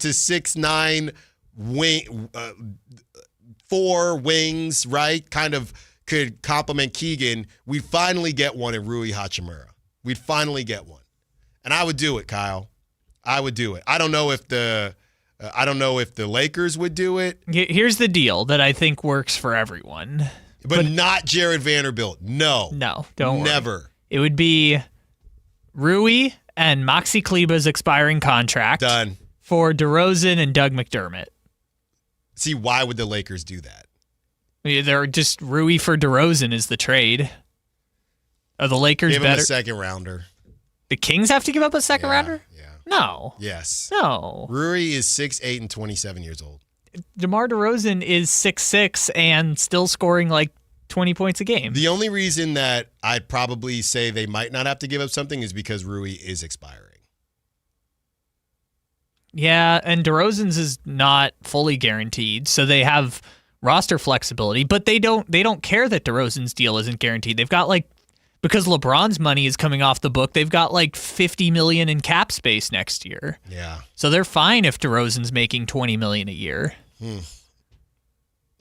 to 6'9" wing, 4 wings, right? Kind of could complement Keegan. We'd finally get one in Rui Hachimura. We'd finally get one. And I would do it, Kyle. I would do it. I don't know if the Lakers would do it.
Here's the deal that I think works for everyone.
But not Jared Vanderbilt. No.
No, don't
Never.
worry. It would be Rui and Maxi Kleber's expiring contract.
Done.
For DeRozan and Doug McDermott.
See, why would the Lakers do that?
They're just Rui for DeRozan is the trade. Are the Lakers
Give
better?
him a second rounder.
The Kings have to give up a second rounder?
Yeah.
No.
Yes.
No.
Rui is 6'8" and 27 years old.
DeMar DeRozan is 6'6" and still scoring like 20 points a game.
The only reason that I'd probably say they might not have to give up something is because Rui is expiring.
Yeah, and DeRozan's is not fully guaranteed, so they have roster flexibility, but they don't care that DeRozan's deal isn't guaranteed. They've got because LeBron's money is coming off the book, they've got $50 million in cap space next year.
Yeah.
So they're fine if DeRozan's making $20 million a year.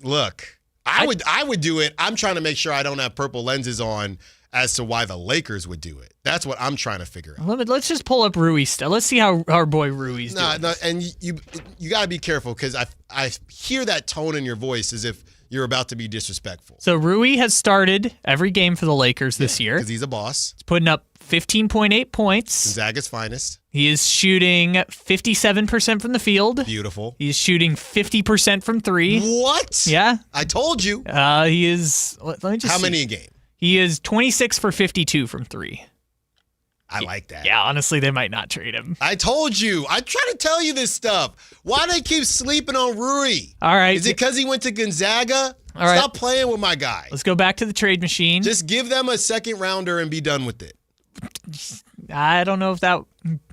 Look, I would do it. I'm trying to make sure I don't have purple lenses on as to why the Lakers would do it. That's what I'm trying to figure out.
Let's just pull up Rui. Let's see how our boy Rui's doing.
No, and you got to be careful because I hear that tone in your voice as if you're about to be disrespectful.
So Rui has started every game for the Lakers this year.
Because he's a boss.
He's putting up 15.8 points.
Gonzaga's finest.
He is shooting 57% from the field.
Beautiful.
He's shooting 50% from 3.
What?
Yeah.
I told you.
He is, let me just
How
see.
many a game?
He is 26 for 52 from 3.
I like that.
Yeah, honestly, they might not trade him.
I told you. I try to tell you this stuff. Why do they keep sleeping on Rui?
All right.
Is it because he went to Gonzaga?
All right.
Stop playing with my guy.
Let's go back to the trade machine.
Just give them a second rounder and be done with it.
I don't know if that.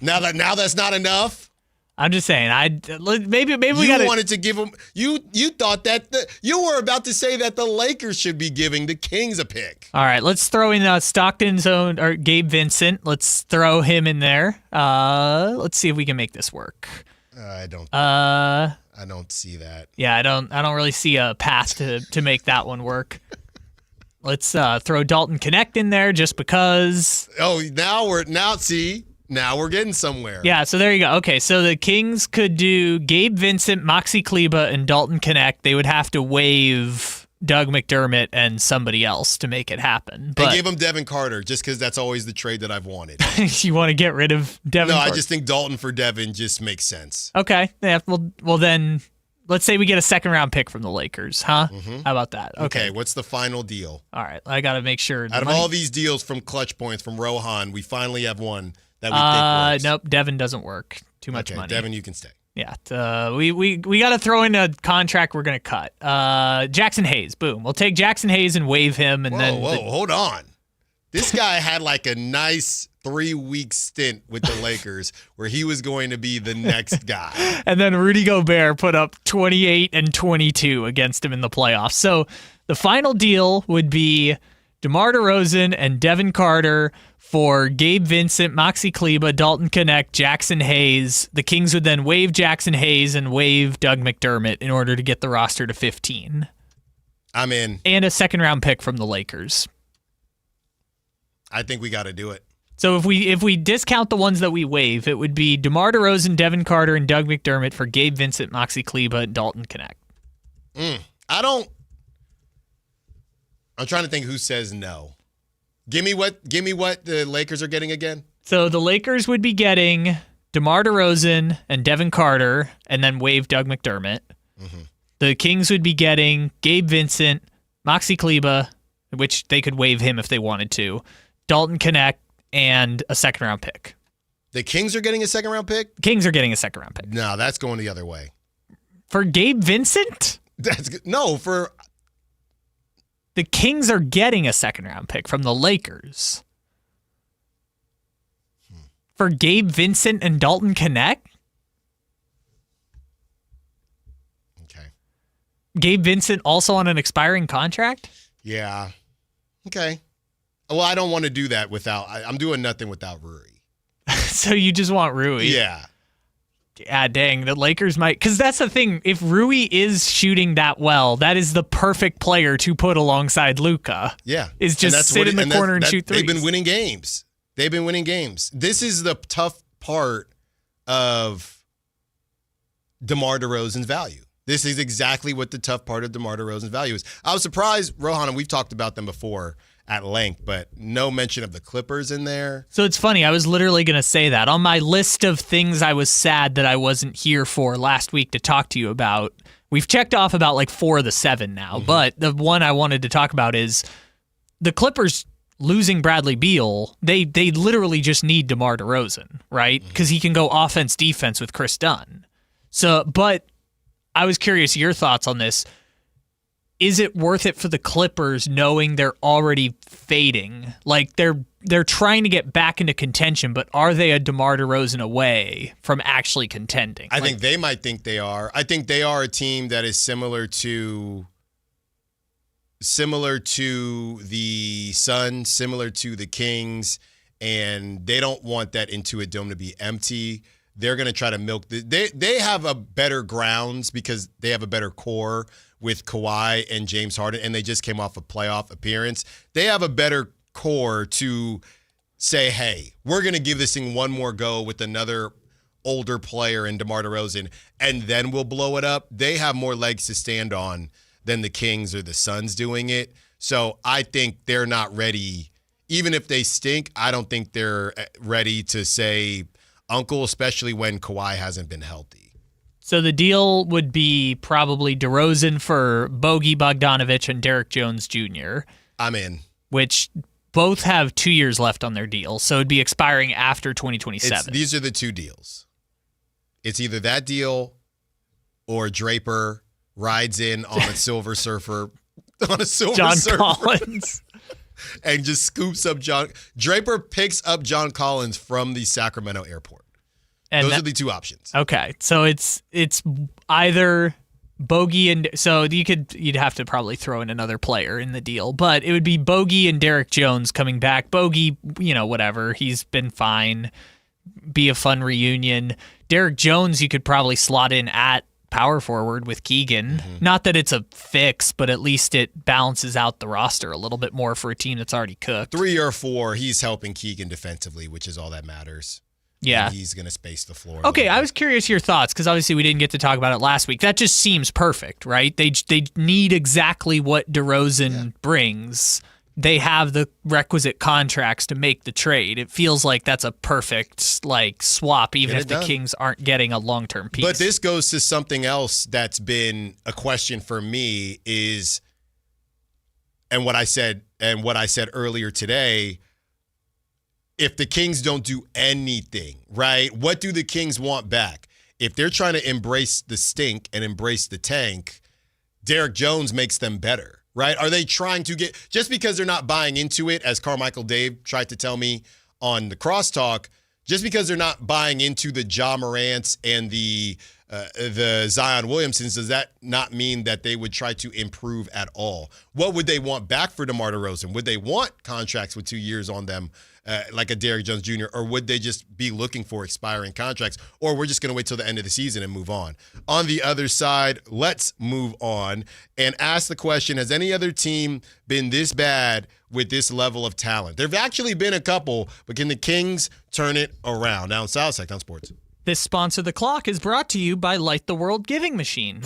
Now that's not enough.
I'm just saying. Maybe we got.
You wanted to give them. You thought that you were about to say that the Lakers should be giving the Kings a pick.
All right, let's throw in Stockton's own or Gabe Vincent. Let's throw him in there. Let's see if we can make this work.
I don't see that.
Yeah, I don't really see a path to make that one work. Let's throw Dalton Connect in there just because.
Oh, now we're getting somewhere.
Yeah, so there you go. Okay, so the Kings could do Gabe Vincent, Maxi Kleber, and Dalton Connect. They would have to waive Doug McDermott and somebody else to make it happen.
And give him Devin Carter, just because that's always the trade that I've wanted.
You want to get rid of Devin Carter?
No, I just think Dalton for Devin just makes sense.
Okay. Yeah, well then, let's say we get a second-round pick from the Lakers, huh?
Mm-hmm.
How about that?
Okay, what's the final deal?
All right, I got to make sure.
Out of all these deals from Clutch Points, from Rohan, we finally have one that we think works.
Nope, Devin doesn't work. Too much money.
Devin, you can stay.
Yeah, we got to throw in a contract we're going to cut. Jackson Hayes, boom. We'll take Jackson Hayes and waive him. And
Hold on. This guy had like a nice 3-week stint with the Lakers where he was going to be the next guy.
And then Rudy Gobert put up 28 and 22 against him in the playoffs. So the final deal would be DeMar DeRozan and Devin Carter for Gabe Vincent, Maxi Kleber, Dalton Connect, Jackson Hayes. The Kings would then waive Jackson Hayes and waive Doug McDermott in order to get the roster to 15.
I'm in.
And a second-round pick from the Lakers.
I think we got to do it.
So if we discount the ones that we waive, it would be DeMar DeRozan, Devin Carter, and Doug McDermott for Gabe Vincent, Maxi Kleber, and Dalton Connect.
I'm trying to think who says no. Give me what the Lakers are getting again.
So the Lakers would be getting DeMar DeRozan and Devin Carter, and then waive Doug McDermott.
Mm-hmm.
The Kings would be getting Gabe Vincent, Moxie Kleba, which they could waive him if they wanted to, Dalton Knecht, and a second-round pick.
The Kings are getting a second-round pick?
Kings are getting a second-round pick.
No, that's going the other way.
For Gabe Vincent?
For...
The Kings are getting a second-round pick from the Lakers. For Gabe Vincent and Dalton Knecht?
Okay.
Gabe Vincent also on an expiring contract?
Yeah. Okay. Well, I don't want to do that without... I'm doing nothing without Rui.
So you just want Rui?
Yeah.
Yeah, dang. The Lakers might... Because that's the thing. If Rui is shooting that well, that is the perfect player to put alongside Luka.
Yeah.
Is just sit in the corner and shoot threes.
They've been winning games. This is the tough part of DeMar DeRozan's value. This is exactly what the tough part of DeMar DeRozan's value is. I was surprised, Rohan, and we've talked about them before at length, but no mention of the Clippers in there.
So it's funny. I was literally going to say that. On my list of things I was sad that I wasn't here for last week to talk to you about, we've checked off about like 4 of the 7 now, but the one I wanted to talk about is the Clippers losing Bradley Beal. They literally just need DeMar DeRozan, right? Because he can go offense, defense with Chris Dunn. So, but I was curious your thoughts on this. Is it worth it for the Clippers knowing they're already fading? Like they're trying to get back into contention, but are they a DeMar DeRozan away from actually contending?
I think they might think they are. I think they are a team that is similar to the Suns, similar to the Kings, and they don't want that Intuit Dome to be empty. They're going to try to milk they have a better grounds because they have a better core with Kawhi and James Harden, and they just came off a playoff appearance. They have a better core to say, hey, we're going to give this thing one more go with another older player in DeMar DeRozan, and then we'll blow it up. They have more legs to stand on than the Kings or the Suns doing it. So I think they're not ready. Even if they stink, I don't think they're ready to say uncle, especially when Kawhi hasn't been healthy.
So the deal would be probably DeRozan for Bogey Bogdanovic and Derek Jones Jr.
I'm in.
Which both have 2 years left on their deal, so it'd be expiring after 2027.
These are the 2 deals. It's either that deal or Draper rides in on a Silver Surfer,
John Collins.
And just scoops up John. Draper picks up John Collins from the Sacramento airport. And those are the 2 options.
Okay, so it's either Bogey and so you'd have to probably throw in another player in the deal, but it would be Bogey and Derek Jones coming back. Bogey, whatever, he's been fine. Be a fun reunion. Derek Jones, you could probably slot in at power forward with Keegan. Not that it's a fix, but at least it balances out the roster a little bit more for a team that's already cooked.
3 or 4, he's helping Keegan defensively, which is all that matters.
Yeah.
And he's going to space the floor.
Okay, I was curious your thoughts because obviously we didn't get to talk about it last week. That just seems perfect, right? They need exactly what DeRozan brings. They have the requisite contracts to make the trade. It feels like that's a perfect swap, even if the Kings aren't getting a long-term piece.
But this goes to something else that's been a question for me is, and what I said earlier today, if the Kings don't do anything, right, what do the Kings want back? If they're trying to embrace the stink and embrace the tank, Derek Jones makes them better, right? Are they trying to get, just because they're not buying into it, as Carmichael Dave tried to tell me on the crosstalk, just because they're not buying into the Ja Morants and the Zion Williamsons, does that not mean that they would try to improve at all? What would they want back for DeMar DeRozan? Would they want contracts with 2 years on them, like a Derek Jones Jr., or would they just be looking for expiring contracts, or we're just going to wait till the end of the season and move on? On the other side, let's move on and ask the question, has any other team been this bad with this level of talent? There have actually been a couple, but can the Kings turn it around? Down south, Sactown Sports.
This Sponsor the Clock is brought to you by Light the World Giving Machine.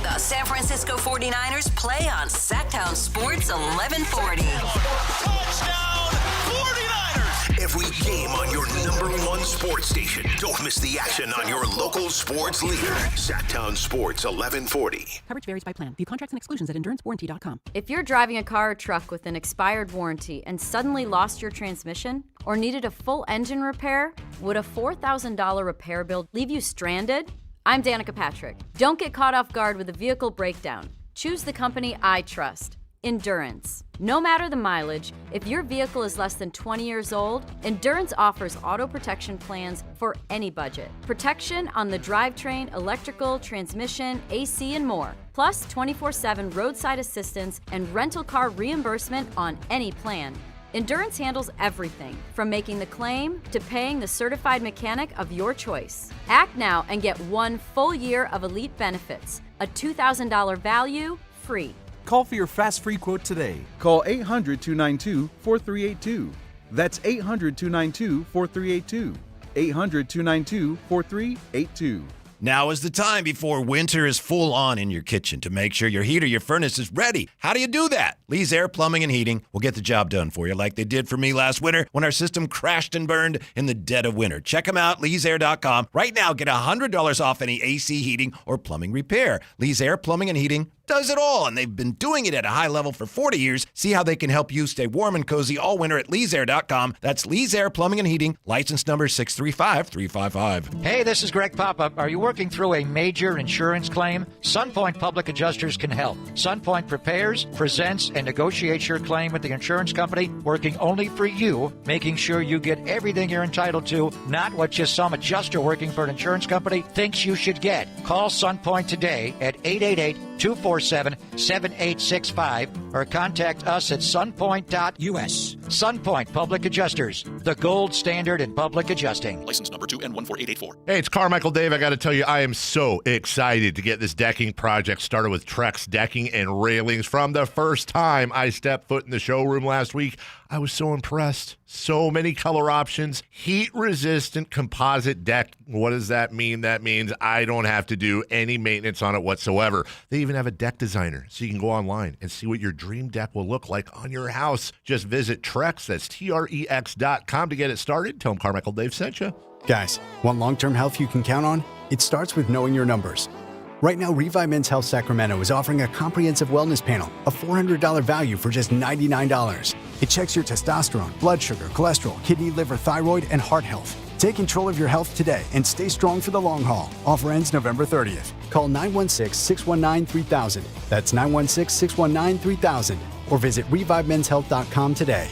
The San Francisco 49ers play on Sactown Sports 1140.
Touchdown 49ers!
If every game on your #1 sports station. Don't miss the action on your local sports leader. Sactown Sports 1140.
Coverage varies by plan. View contracts and exclusions at endurancewarranty.com.
If you're driving a car or truck with an expired warranty and suddenly lost your transmission or needed a full engine repair, would a $4,000 repair bill leave you stranded? I'm Danica Patrick. Don't get caught off guard with a vehicle breakdown. Choose the company I trust. Endurance. No matter the mileage, if your vehicle is less than 20 years old, Endurance offers auto protection plans for any budget. Protection on the drivetrain, electrical, transmission, AC, and more. Plus 24/7 roadside assistance and rental car reimbursement on any plan. Endurance handles everything, from making the claim to paying the certified mechanic of your choice. Act now and get 1 full year of elite benefits. A $2,000 value, free.
Call for your fast free quote today. Call 800-292-4382. That's 800-292-4382. 800-292-4382.
Now is the time before winter is full on in your kitchen to make sure your heat or your furnace is ready. How do you do that? Lee's Air Plumbing and Heating will get the job done for you like they did for me last winter when our system crashed and burned in the dead of winter. Check them out, leesair.com. Right now, get $100 off any AC heating or plumbing repair. Lee's Air Plumbing and Heating does it all, and they've been doing it at a high level for 40 years. See how they can help you stay warm and cozy all winter at leesair.com. That's Lee's Air Plumbing and Heating, license number 635355.
Hey, this is Greg Papa. Are you working through a major insurance claim? SunPoint Public Adjusters can help. SunPoint prepares, presents, and negotiates your claim with the insurance company, working only for you, making sure you get everything you're entitled to, not what just some adjuster working for an insurance company thinks you should get. Call SunPoint today at 888-247-7865 or contact us at sunpoint.us. SunPoint Public Adjusters, the gold standard in public adjusting.
License number 2N14884.
Hey, it's Carmichael Dave. I got to tell you, I am so excited to get this decking project started with Trex Decking and Railings. From the first time I stepped foot in the showroom last week, I was so impressed. So many color options, heat-resistant composite deck. What does that mean? That means I don't have to do any maintenance on it whatsoever. They even have a deck designer, so you can go online and see what your dream deck will look like on your house. Just visit Trex, that's Trex.com to get it started. Tell them Carmichael Dave sent you.
Guys, want long-term health you can count on? It starts with knowing your numbers. Right now, Revive Men's Health Sacramento is offering a comprehensive wellness panel, a $400 value for just $99. It checks your testosterone, blood sugar, cholesterol, kidney, liver, thyroid, and heart health. Take control of your health today and stay strong for the long haul. Offer ends November 30th. Call 916-619-3000. That's 916-619-3000. Or visit ReviveMen'sHealth.com today.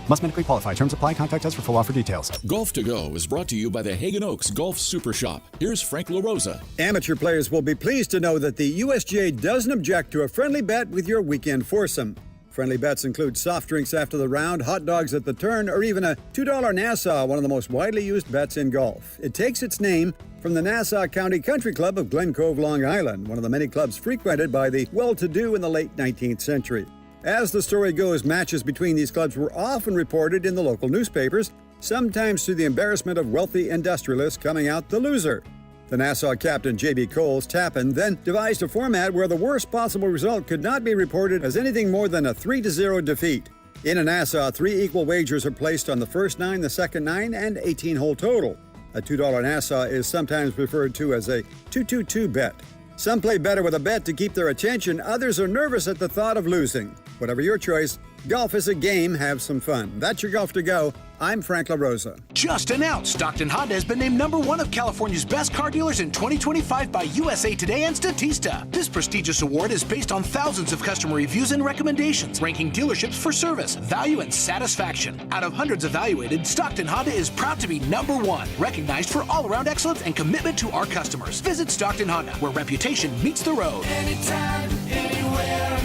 Must medically qualify. Terms apply. Contact us for full offer details.
Golf to Go is brought to you by the Hagen Oaks Golf Super Shop. Here's Frank LaRosa.
Amateur players will be pleased to know that the USGA doesn't object to a friendly bet with your weekend foursome. Friendly bets include soft drinks after the round, hot dogs at the turn, or even a $2 Nassau, one of the most widely used bets in golf. It takes its name from the Nassau County Country Club of Glen Cove, Long Island, one of the many clubs frequented by the well-to-do in the late 19th century. As the story goes, matches between these clubs were often reported in the local newspapers, sometimes to the embarrassment of wealthy industrialists coming out the loser. The Nassau captain J.B. Coles Tappan then devised a format where the worst possible result could not be reported as anything more than a 3-0 defeat. In a Nassau, 3 equal wagers are placed on the first 9, the second 9, and 18-hole total. A $2 Nassau is sometimes referred to as a 2-2-2 bet. Some play better with a bet to keep their attention, others are nervous at the thought of losing. Whatever your choice, golf is a game, have some fun. That's your Golf to Go. I'm Frank LaRosa.
Just announced, Stockton Honda has been named #1 of California's best car dealers in 2025 by USA Today and Statista. This prestigious award is based on thousands of customer reviews and recommendations, ranking dealerships for service, value, and satisfaction. Out of hundreds evaluated, Stockton Honda is proud to be #1, recognized for all-around excellence and commitment to our customers. Visit Stockton Honda, where reputation meets the road.
Anytime, anywhere,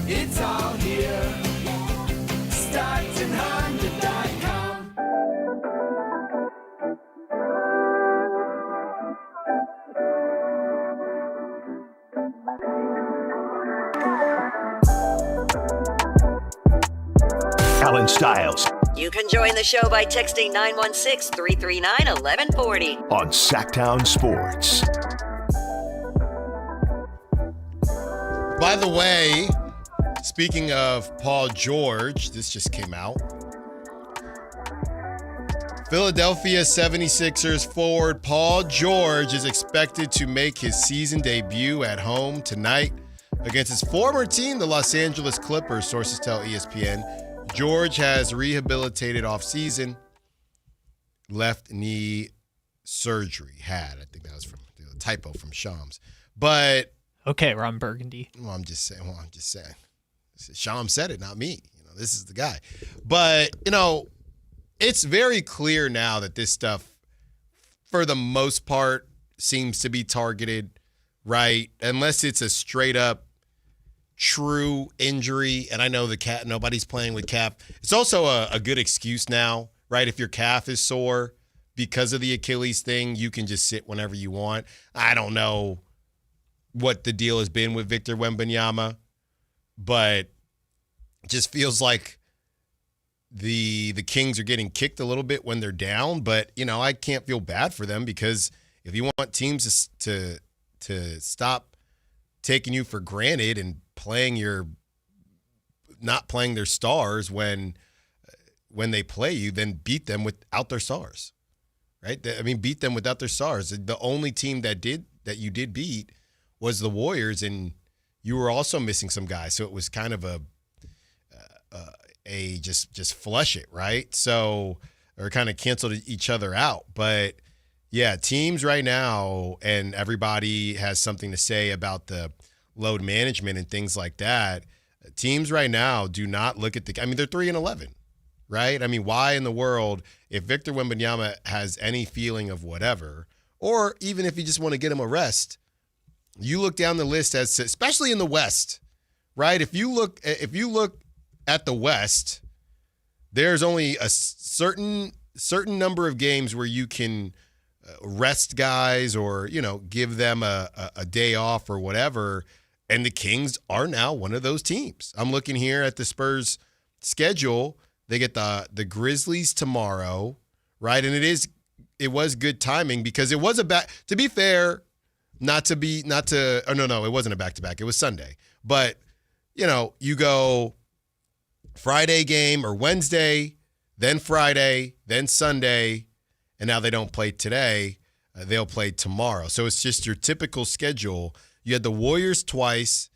it's all here. StocktonHonda.com.
Allen Stiles
You can join the show by texting 916-339-1140
on Sactown Sports.
By the way, speaking of Paul George, this just came out. Philadelphia 76ers forward Paul George is expected to make his season debut at home tonight against his former team, the Los Angeles Clippers, sources tell ESPN. George has rehabilitated off-season, left knee surgery. I think that was from a typo from Shams. But
okay, Ron Burgundy.
I'm just saying. Shams said it, not me. This is the guy. But, it's very clear now that this stuff, for the most part, seems to be targeted, right? Unless it's a straight up true injury. And I know nobody's playing with calf. It's also a good excuse now, right? If your calf is sore because of the Achilles thing, you can just sit whenever you want. I don't know what the deal has been with Victor Wembanyama, but it just feels like the Kings are getting kicked a little bit when they're down, but I can't feel bad for them, because if you want teams to stop taking you for granted and not playing their stars when they play you, then beat them without their stars, right? Beat them without their stars. The only team that you did beat was the Warriors, and you were also missing some guys, so it was kind of a just flush it, right? So, or kind of canceled each other out. But yeah, teams right now, and everybody has something to say about the load management and things like that. Teams right now do not look at they're 3-11, right? Why in the world, if Victor Wembanyama has any feeling of whatever, or even if you just want to get him a rest, you look down the list especially in the West, right? If you look at the West, there's only a certain number of games where you can rest guys or, give them a day off or whatever. And the Kings are now one of those teams. I'm looking here at the Spurs schedule. They get the Grizzlies tomorrow, right? And it was good timing, because it was to be fair, it wasn't a back-to-back. It was Sunday. But, you go Friday game or Wednesday, then Friday, then Sunday, and now they don't play today. They'll play tomorrow. So it's just your typical schedule. You had the Warriors twice,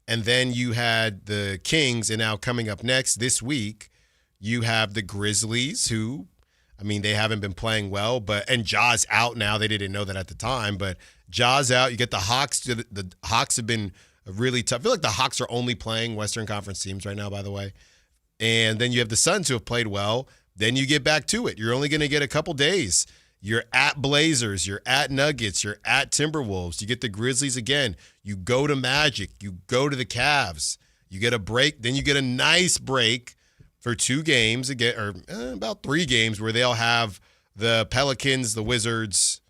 and then you had the Kings, and now coming up next this week, you have the Grizzlies, who, they haven't been playing well, and Ja's out now. They didn't know that at the time, but Ja's out. You get the Hawks. The Hawks have been really tough. I feel like the Hawks are only playing Western Conference teams right now, by the way. And then you have the Suns, who have played well. Then you get back to it. You're only going to get a couple days. You're at Blazers. You're at Nuggets. You're at Timberwolves. You get the Grizzlies again. You go to Magic. You go to the Cavs. You get a break. Then you get a nice break for 2 games again, or about 3 games, where they'll have the Pelicans, the Wizards,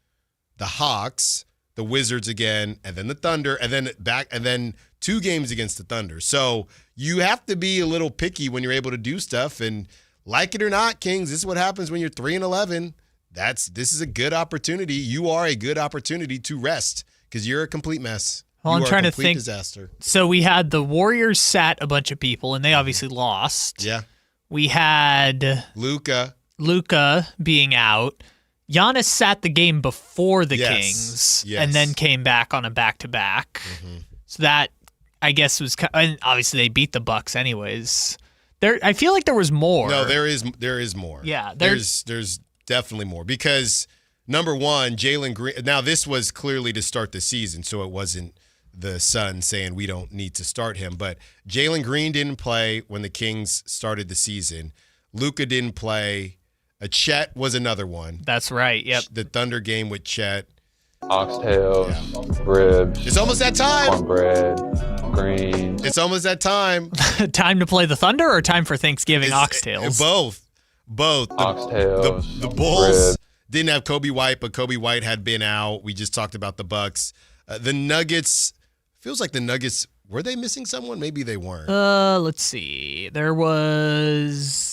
the Hawks, the Wizards again, and then the Thunder, and then 2 games against the Thunder. So you have to be a little picky when you're able to do stuff. And like it or not, Kings, this is what happens when you're 3-11. This is a good opportunity. You are a good opportunity to rest, because you're a complete mess.
Well, I'm trying to think.
Disaster.
So we had the Warriors sat a bunch of people, and they obviously lost.
Yeah.
We had
Luka
being out. Giannis sat the game before the Kings, and then came back on a back-to-back. Mm-hmm. So that, I guess, was, and obviously they beat the Bucks anyways. I feel like there was more.
No, there is more.
Yeah,
there's definitely more, because number one, Jalen Green. Now this was clearly to start the season, so it wasn't the Sun saying we don't need to start him. But Jalen Green didn't play when the Kings started the season. Luka didn't play. Chet was another one.
That's right. Yep.
The Thunder game with Chet.
Oxtails, ribs.
It's almost that time.
Cornbread, greens.
It's almost that time.
Time to play the Thunder, or time for Thanksgiving oxtails?
Both.
Oxtails.
The Bulls
ribs.
didn't have Kobe White, but Kobe White had been out. We just talked about the Bucks. The Nuggets, feels like the Nuggets, were they missing someone? Maybe they weren't.
Let's see. There was...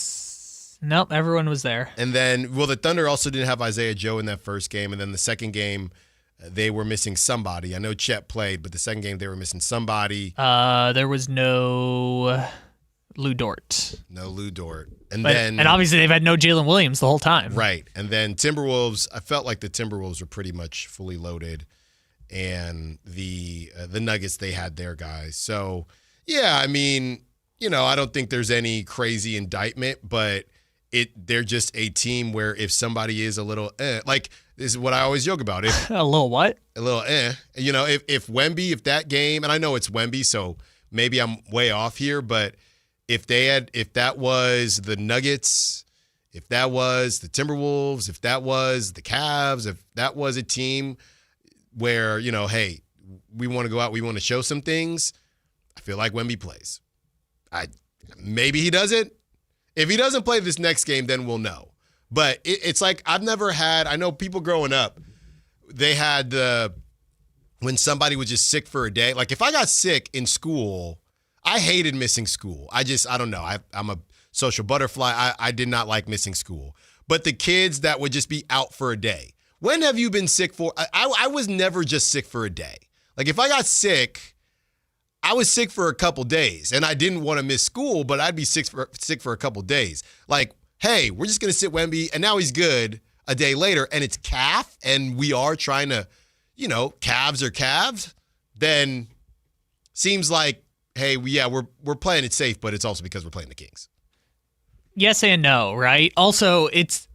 Nope, everyone was there.
And then, the Thunder also didn't have Isaiah Joe in that first game. And then the second game, they were missing somebody. I know Chet played, but the second game they were missing somebody.
There was no... Lou Dort.
No Lou Dort. And
obviously they've had no Jalen Williams the whole time.
Right. And then Timberwolves, I felt like the Timberwolves were pretty much fully loaded. And the Nuggets, they had their guys. So, yeah, I mean, I don't think there's any crazy indictment, but they're just a team where if somebody is a little like this is what I always joke about. If
a little what?
A little if Wemby, if that game, and I know it's Wemby, so maybe I'm way off here, but if that was the Nuggets, if that was the Timberwolves, if that was the Cavs, if that was a team where, hey, we want to go out, we want to show some things, I feel like Wemby plays. Maybe he doesn't. If he doesn't play this next game, then we'll know. But it's like I know people growing up, they had when somebody was just sick for a day. Like if I got sick in school, I hated missing school. I don't know. I'm a social butterfly. I did not like missing school. But the kids that would just be out for a day. When have you been sick for? I was never just sick for a day. Like if I got sick, I was sick for a couple days, and I didn't want to miss school, but I'd be sick for a couple days. Like, hey, we're just going to sit Wemby, and now he's good a day later, and it's calf, and we are trying to, calves are calves, then seems like, hey, we're playing it safe, but it's also because we're playing the Kings.
Yes and no, right? Also, it's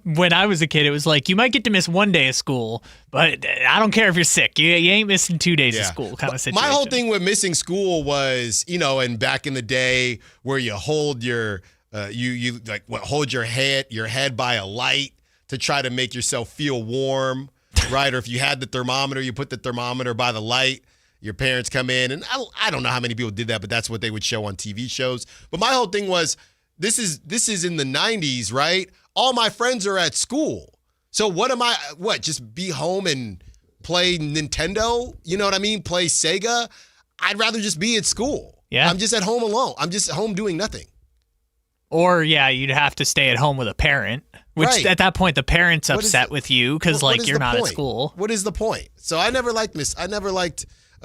when I was a kid, it was like you might get to miss one day of school, but I don't care if you're sick. You ain't missing 2 days of school kind of situation.
My whole thing with missing school was, and back in the day where you hold your hold your head by a light to try to make yourself feel warm, right? Or if you had the thermometer, you put the thermometer by the light. Your parents come in, and I don't know how many people did that, but that's what they would show on TV shows. But my whole thing was, this is in the 90s, right? All my friends are at school. So just be home and play Nintendo? You know what I mean? Play Sega? I'd rather just be at school.
Yeah.
I'm just at home alone. I'm just at home doing nothing.
Or, you'd have to stay at home with a parent, which at that point the parent's upset with you because, you're not at school.
What is the point? So I never liked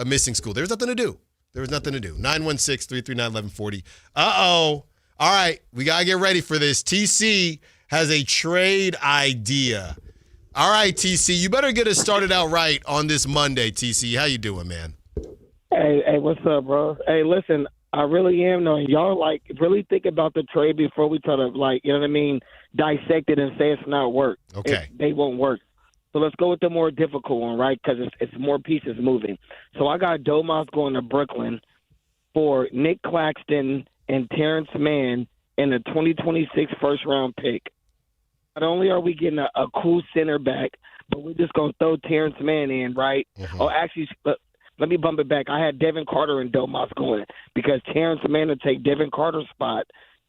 missing school. There was nothing to do. 916-339-1140. Uh-oh. All right, we got to get ready for this. TC has a trade idea. All right, TC, you better get us started out right on this Monday, TC. How you doing, man?
Hey, what's up, bro? Hey, listen, I really am knowing y'all, really think about the trade before we try to, dissect it and say it's not work.
Okay.
They won't work. So let's go with the more difficult one, right? Because it's more pieces moving. So I got Domas going to Brooklyn for Nick Claxton and Terrence Mann in a 2026 first-round pick. Not only are we getting a cool center back, but we're just going to throw Terrence Mann in, right? Mm-hmm. Oh, actually, let me bump it back. I had Devin Carter and Domas going because Terrence Mann will take Devin Carter's spot.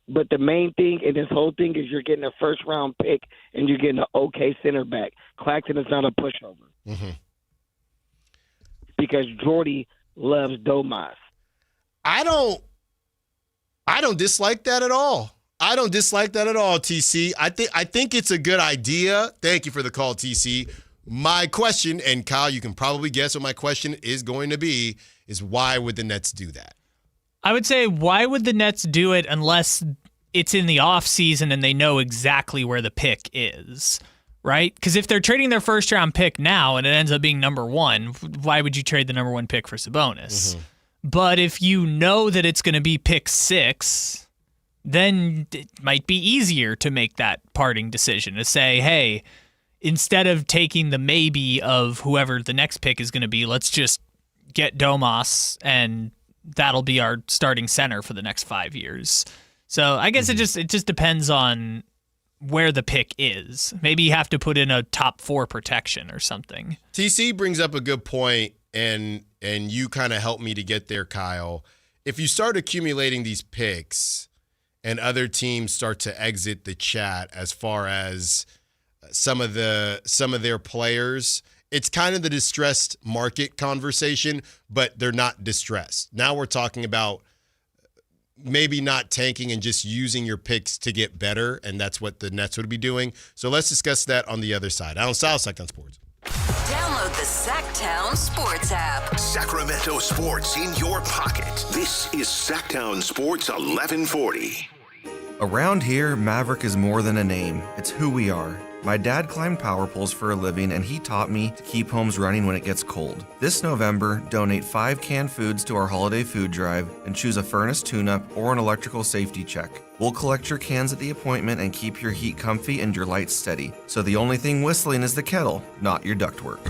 But the main thing in this whole thing is you're getting a first-round pick and you're getting an okay center back. Claxton is not a pushover.
Mm-hmm.
Because Jordy loves Domas.
I don't dislike that at all. TC. I think it's a good idea. Thank you for the call, TC. My question, and Kyle, you can probably guess what my question is going to be, is why would the Nets do that?
I would say, why would the Nets do it unless it's in the off season and they know exactly where the pick is, right? Because if they're trading their first round pick now and it ends up being number one, why would you trade the number one pick for Sabonis? Mm-hmm. But if you know that it's going to be pick 6, then it might be easier to make that parting decision to say, hey, instead of taking the maybe of whoever the next pick is going to be, let's just get Domas and that'll be our starting center for the next 5 years. So I guess it just depends on where the pick is. Maybe you have to put in a top 4 protection or something.
TC brings up a good point, and you kind of helped me to get there, Kyle. If you start accumulating these picks and other teams start to exit the chat as far as some of their players, it's kind of the distressed market conversation, but they're not distressed. Now we're talking about maybe not tanking and just using your picks to get better, and that's what the Nets would be doing. So let's discuss that on the other side. Allen Stiles, Sactown Sports.
Download the Sactown Sports app.
Sacramento sports in your pocket. This is Sactown Sports 1140.
Around here, Maverick is more than a name. It's who we are. My dad climbed power poles for a living, and he taught me to keep homes running when it gets cold. This November, donate 5 canned foods to our holiday food drive and choose a furnace tune-up or an electrical safety check. We'll collect your cans at the appointment and keep your heat comfy and your lights steady. So the only thing whistling is the kettle, not your ductwork.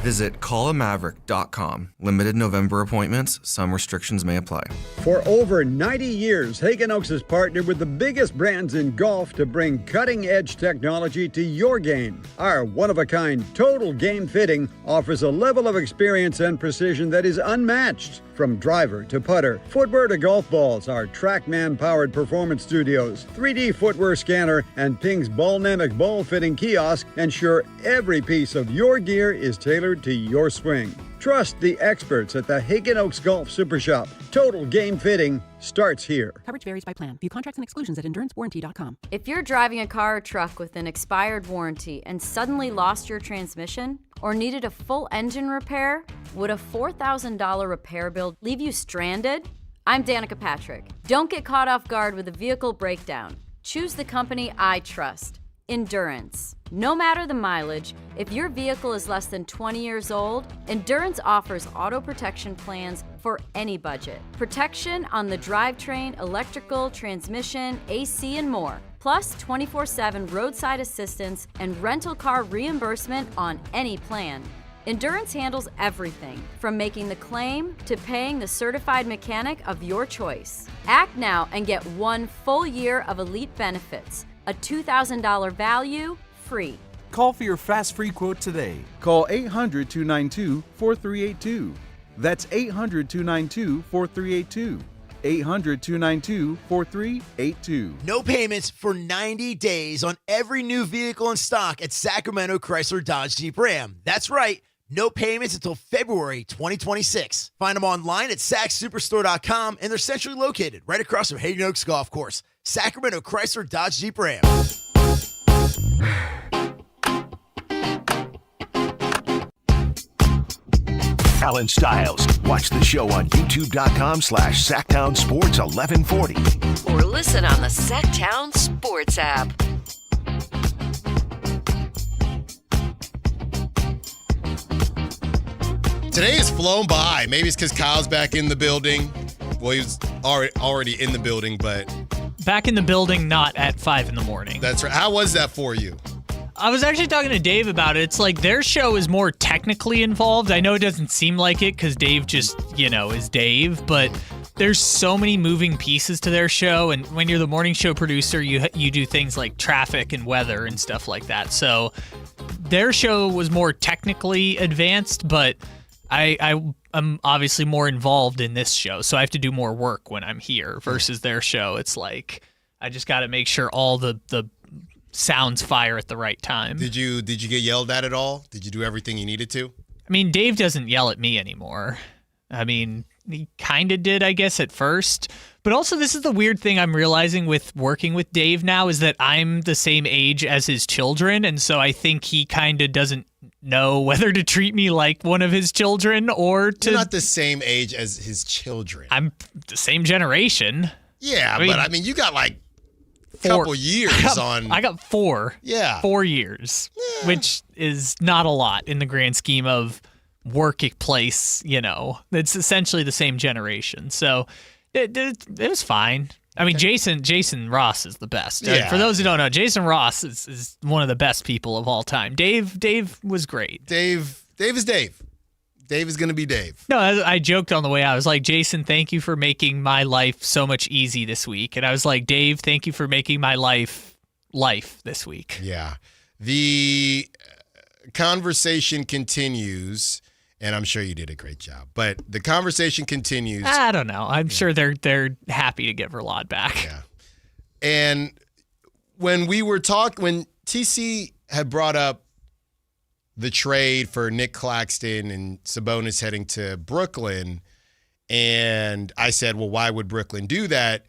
Visit callamaverick.com. Limited November appointments. Some restrictions may apply.
For over 90 years, Hagen Oaks has partnered with the biggest brands in golf to bring cutting-edge technology to your game. Our one-of-a-kind total game fitting offers a level of experience and precision that is unmatched. From driver to putter, footwear to golf balls, our TrackMan-powered performance studios, 3D footwear scanner, and Ping's Ballnamic ball fitting kiosk ensure every piece of your gear is tailored to your swing. Trust the experts at the Hagen Oaks Golf Super Shop. Total game fitting starts here.
Coverage varies by plan. View contracts and exclusions at endurancewarranty.com.
If you're driving a car or truck with an expired warranty and suddenly lost your transmission or needed a full engine repair, would a $4,000 repair bill leave you stranded? I'm Danica Patrick. Don't get caught off guard with a vehicle breakdown. Choose the company I trust, Endurance. No matter the mileage, if your vehicle is less than 20 years old, Endurance offers auto protection plans for any budget. Protection on the drivetrain, electrical, transmission, AC, and more. Plus 24/7 roadside assistance and rental car reimbursement on any plan. Endurance handles everything, from making the claim to paying the certified mechanic of your choice. Act now and get 1 full year of elite benefits, a $2,000 value, free.
Call for your fast free quote today. Call 800-292-4382. That's 800-292-4382. 800-292-4382.
No payments for 90 days on every new vehicle in stock at Sacramento Chrysler Dodge Jeep Ram. That's right. No payments until February 2026. Find them online at sacsuperstore.com, and they're centrally located right across from Hayden Oaks Golf Course. Sacramento Chrysler Dodge Jeep Ram.
Allen Stiles. Watch the show on youtube.com/Sactown Sports 1140.
Or listen on the Sactown Sports app.
Today has flown by. Maybe it's because Kyle's back in the building. Well, he was already in the building, but...
Back in the building, not at 5 in the morning.
That's right. How was that for you?
I was actually talking to Dave about it. It's like their show is more technically involved. I know it doesn't seem like it because Dave just, is Dave, but there's so many moving pieces to their show. And when you're the morning show producer, you do things like traffic and weather and stuff like that. So their show was more technically advanced, but I'm obviously more involved in this show. So I have to do more work when I'm here versus their show. It's like I just got to make sure all the sounds fire at the right time.
Did you get yelled at all? Did you do everything you needed to?
I mean, Dave doesn't yell at me anymore. I mean, he kind of did, I guess, at first. But also, this is the weird thing I'm realizing with working with Dave now is that I'm the same age as his children. And so I think he kind of doesn't know whether to treat me like one of his children or to...
You're not the same age as his children.
I'm the same generation.
Yeah, but you got like... couple years on...
I got 4.
Yeah.
4 years, which is not a lot in the grand scheme of workplace, It's essentially the same generation. So it was fine. I mean, Jason Ross is the best.
Yeah.
For those who don't know, Jason Ross is one of the best people of all time. Dave was great.
Dave is Dave. Dave is going to be Dave.
No, I joked on the way out. I was like, Jason, thank you for making my life so much easy this week. And I was like, Dave, thank you for making my life this week.
Yeah. The conversation continues, and I'm sure you did a great job. But the conversation continues.
I don't know. I'm sure they're happy to get Verlad back.
Yeah. And when TC had brought up the trade for Nick Claxton and Sabonis heading to Brooklyn, and I said, well, why would Brooklyn do that?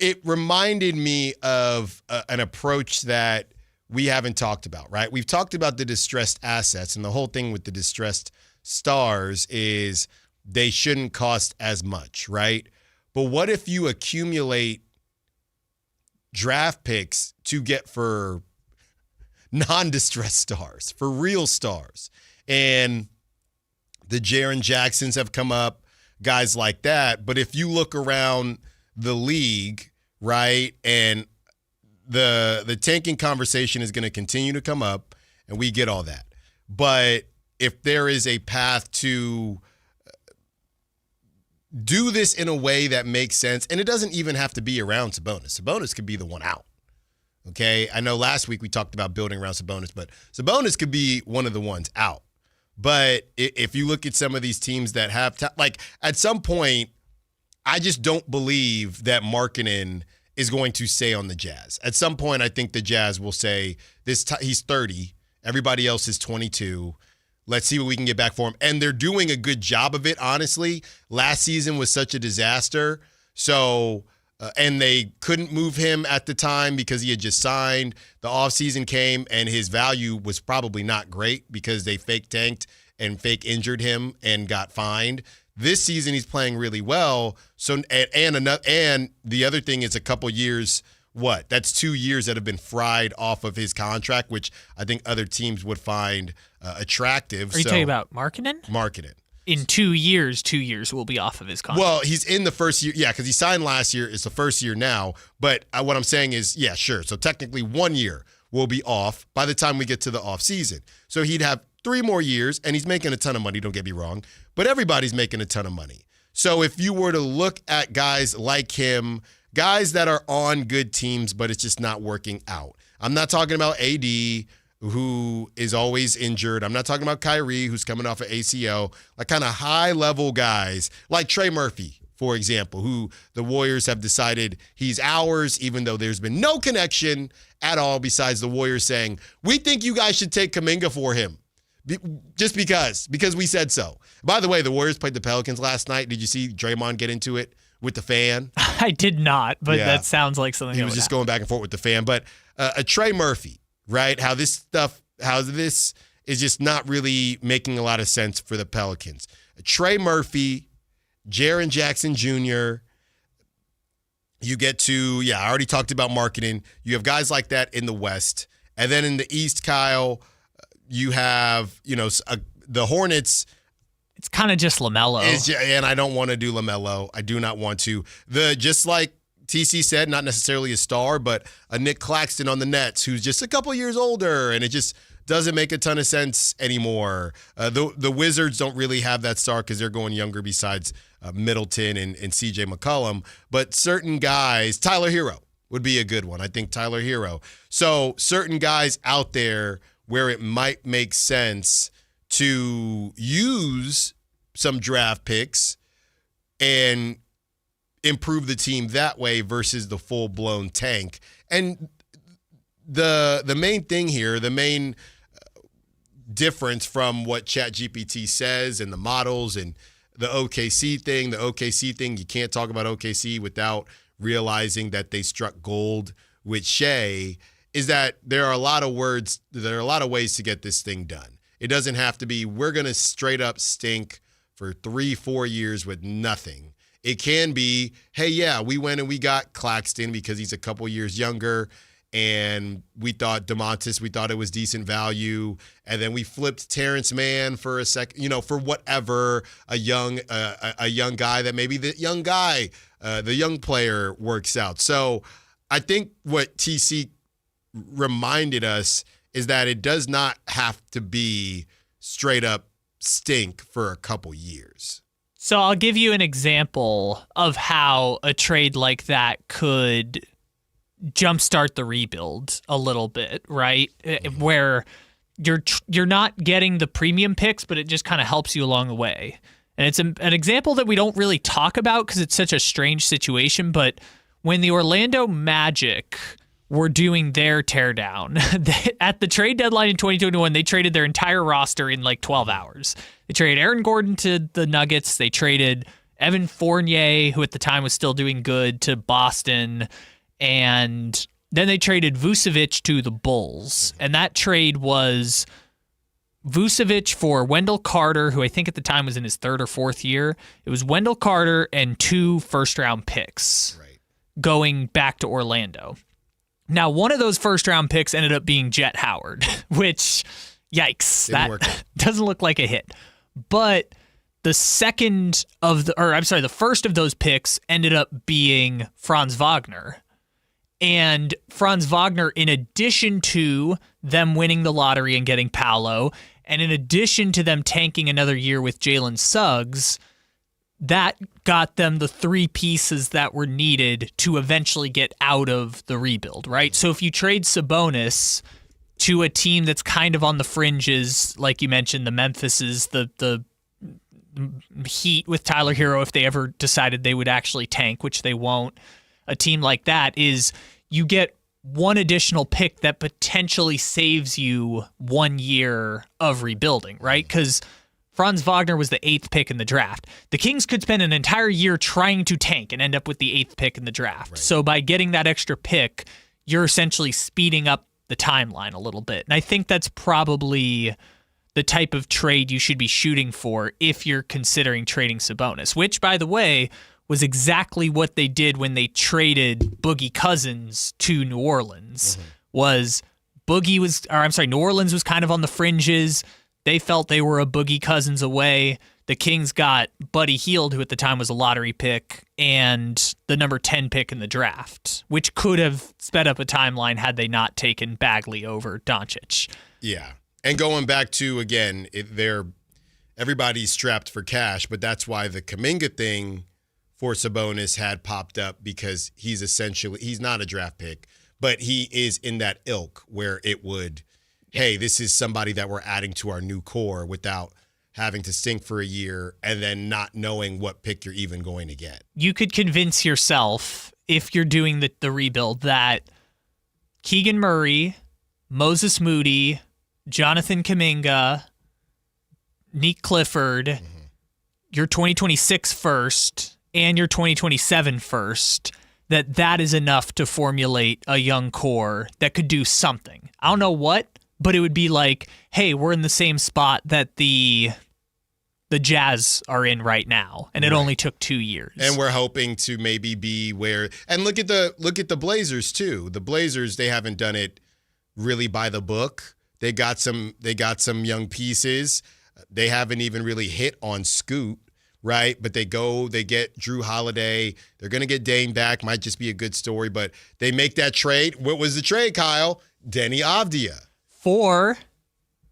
it reminded me of an approach that we haven't talked about, right? We've talked about the distressed assets, and the whole thing with the distressed stars is they shouldn't cost as much, right? But what if you accumulate draft picks to get for non-distressed stars, for real stars? And the Jaren Jacksons have come up, guys like that. But if you look around the league, right, and the tanking conversation is going to continue to come up, and we get all that. But if there is a path to do this in a way that makes sense, and it doesn't even have to be around Sabonis. Sabonis could be the one out. Okay? I know last week we talked about building around Sabonis, but Sabonis could be one of the ones out. But if you look at some of these teams that have, at some point, I just don't believe that Markkanen is going to stay on the Jazz. At some point, I think the Jazz will say, he's 30, everybody else is 22. Let's see what we can get back for him. And they're doing a good job of it, honestly. Last season was such a disaster. So, and they couldn't move him at the time because he had just signed. The offseason came, and his value was probably not great because they fake tanked and fake injured him and got fined. This season, he's playing really well. So, and the other thing is a couple years. That's 2 years that have been fried off of his contract, which I think other teams would find attractive.
Are you talking about Markkanen?
Markkanen.
In 2 years will be off of his contract.
Well, he's in the first year. Yeah, because he signed last year. It's the first year now. But what I'm saying is, yeah, sure. So technically 1 year will be off by the time we get to the off season. So he'd have 3 more years, and he's making a ton of money, don't get me wrong. But everybody's making a ton of money. So if you were to look at guys like him, guys that are on good teams, but it's just not working out. I'm not talking about AD, who is always injured. I'm not talking about Kyrie, who's coming off of ACL. Like kind of high-level guys, like Trey Murphy, for example, who the Warriors have decided he's ours, even though there's been no connection at all besides the Warriors saying, we think you guys should take Kuminga for him. Just because we said so. By the way, the Warriors played the Pelicans last night. Did you see Draymond get into it with the fan?
I did not, but that sounds like something.
He was just going back and forth with the fan. But a Trey Murphy, right? How this is just not really making a lot of sense for the Pelicans. Trey Murphy, Jaren Jackson Jr., you get to, I already talked about Markkanen. You have guys like that in the West. And then in the East, Kyle, you have, the Hornets.
It's kind of just LaMelo.
And I don't want to do LaMelo. I do not want to. Just like TC said, not necessarily a star, but a Nick Claxton on the Nets who's just a couple years older, and it just doesn't make a ton of sense anymore. The Wizards don't really have that star because they're going younger besides Middleton and CJ McCollum. But certain guys, Tyler Hero would be a good one. I think Tyler Hero. So certain guys out there where it might make sense to use some draft picks and improve the team that way versus the full-blown tank. And the main thing here, the main difference from what ChatGPT says and the models and the OKC thing, you can't talk about OKC without realizing that they struck gold with Shea, is that there are a lot of ways to get this thing done. It doesn't have to be, we're going to straight up stink for 3-4 years with nothing. It can be, hey, we went and we got Claxton because he's a couple years younger, and we thought DeMontis, we thought it was decent value, and then we flipped Terrence Mann for a second, for whatever, a young guy that maybe the young player works out. So I think what TC reminded us is that it does not have to be straight up stink for a couple years.
So I'll give you an example of how a trade like that could jumpstart the rebuild a little bit, right? Mm-hmm. Where you're not getting the premium picks, but it just kind of helps you along the way. And it's an example that we don't really talk about because it's such a strange situation, but when the Orlando Magic were doing their teardown. At the trade deadline in 2021, they traded their entire roster in like 12 hours. They traded Aaron Gordon to the Nuggets. They traded Evan Fournier, who at the time was still doing good, to Boston. And then they traded Vucevic to the Bulls. And that trade was Vucevic for Wendell Carter, who I think at the time was in his third or fourth year. It was Wendell Carter and 2 first-round picks going back to Orlando. Now, one of those first-round picks ended up being Jet Howard, which, yikes, that doesn't look like a hit. But the first of those picks ended up being Franz Wagner. And Franz Wagner, in addition to them winning the lottery and getting Paolo, and in addition to them tanking another year with Jalen Suggs, that got them the 3 pieces that were needed to eventually get out of the rebuild, right? So if you trade Sabonis to a team that's kind of on the fringes, like you mentioned, the Memphises, the Heat with Tyler Hero, if they ever decided they would actually tank, which they won't, a team like that is you get one additional pick that potentially saves you 1 year of rebuilding, right? Because Franz Wagner was the 8th pick in the draft. The Kings could spend an entire year trying to tank and end up with the 8th pick in the draft. Right. So by getting that extra pick, you're essentially speeding up the timeline a little bit. And I think that's probably the type of trade you should be shooting for if you're considering trading Sabonis, which, by the way, was exactly what they did when they traded Boogie Cousins to New Orleans. New Orleans was kind of on the fringes. They felt they were a Boogie Cousins away. The Kings got Buddy Hield, who at the time was a lottery pick, and the number 10 pick in the draft, which could have sped up a timeline had they not taken Bagley over Doncic.
Yeah. And going back to, again, everybody's strapped for cash, but that's why the Kuminga thing for Sabonis had popped up, because he's not a draft pick, but he is in that ilk where it would, hey, this is somebody that we're adding to our new core without having to stink for a year and then not knowing what pick you're even going to get.
You could convince yourself, if you're doing the rebuild, that Keegan Murray, Moses Moody, Jonathan Kuminga, Nick Clifford, your 2026 first, and your 2027 first, that is enough to formulate a young core that could do something. I don't know what, but it would be like, hey, we're in the same spot that the Jazz are in right now, and it only took 2 years.
And we're hoping to maybe be where. And look at the Blazers too. The Blazers, they haven't done it really by the book. They got some young pieces. They haven't even really hit on Scoot, right? But they get Drew Holiday. They're going to get Dame back. Might just be a good story, but they make that trade. What was the trade, Kyle? Denny Avdia.
For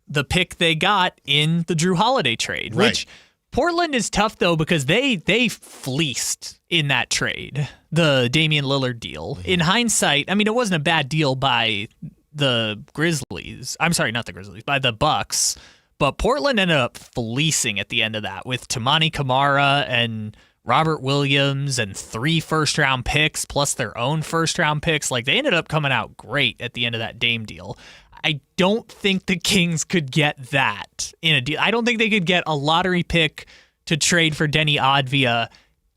the pick they got in the Drew Holiday trade, which Portland is tough, though, because they fleeced in that trade, the Damian Lillard deal. In hindsight, I mean, it wasn't a bad deal by the Grizzlies. I'm sorry, not the Grizzlies, by the Bucks. But Portland ended up fleecing at the end of that with Tamani Kamara and Robert Williams and 3 first-round picks plus their own first-round picks. Like, they ended up coming out great at the end of that Dame deal. I don't think the Kings could get that in a deal. I don't think they could get a lottery pick to trade for Denny Avdia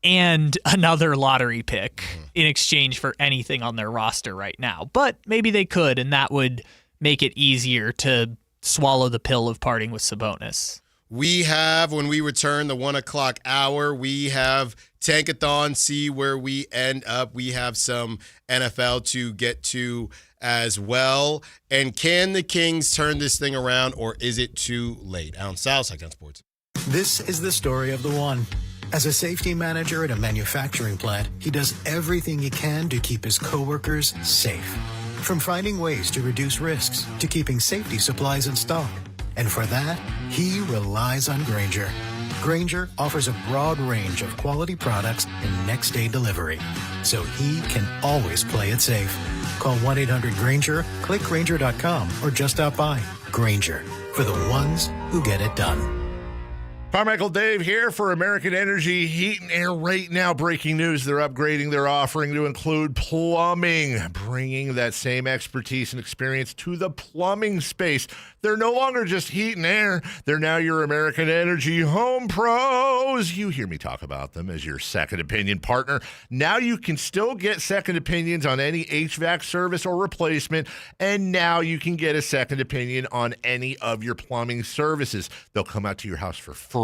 and another lottery pick in exchange for anything on their roster right now. But maybe they could, and that would make it easier to swallow the pill of parting with Sabonis.
We have, when we return the 1 o'clock hour, we have Tankathon, see where we end up. We have some NFL to get to as well. And can the Kings turn this thing around, or is it too late? Allen Stiles, Sactown Sports.
This is the story of the one. As a safety manager at a manufacturing plant, he does everything he can to keep his coworkers safe. From finding ways to reduce risks to keeping safety supplies in stock. And for that, he relies on Grainger. Grainger offers a broad range of quality products and next-day delivery, so he can always play it safe. Call 1-800-GRAINGER, click Grainger.com, or just stop by. Grainger, for the ones who get it done.
Carmichael Dave here for American Energy Heat and Air. Right now, breaking news, they're upgrading their offering to include plumbing, bringing that same expertise and experience to the plumbing space. They're no longer just heat and air. They're now your American Energy Home Pros. You hear me talk about them as your second opinion partner. Now you can still get second opinions on any HVAC service or replacement, and now you can get a second opinion on any of your plumbing services. They'll come out to your house for free,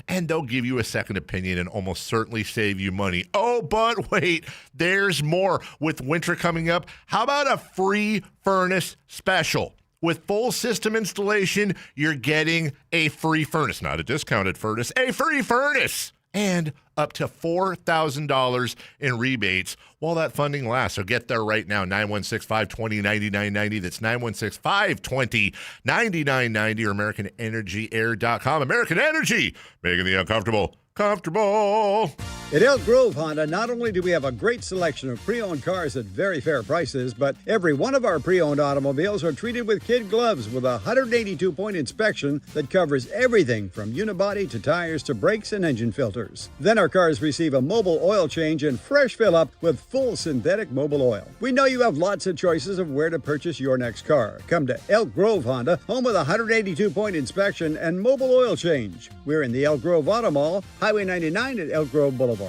and they'll give you a second opinion and almost certainly save you money. Oh, but wait, there's more. With winter coming up, how about a free furnace special? With full system installation, you're getting a free furnace, not a discounted furnace, a free furnace, and up to $4,000 in rebates while that funding lasts. So get there right now, 916-520-9990. That's 916-520-9990 or AmericanEnergyAir.com. American Energy, making the uncomfortable comfortable.
At Elk Grove Honda, not only do we have a great selection of pre-owned cars at very fair prices, but every one of our pre-owned automobiles are treated with kid gloves with a 182-point inspection that covers everything from unibody to tires to brakes and engine filters. Then our cars receive a mobile oil change and fresh fill-up with full synthetic mobile oil. We know you have lots of choices of where to purchase your next car. Come to Elk Grove Honda, home with a 182-point inspection and mobile oil change. We're in the Elk Grove Auto Mall, Highway 99 at Elk Grove Boulevard.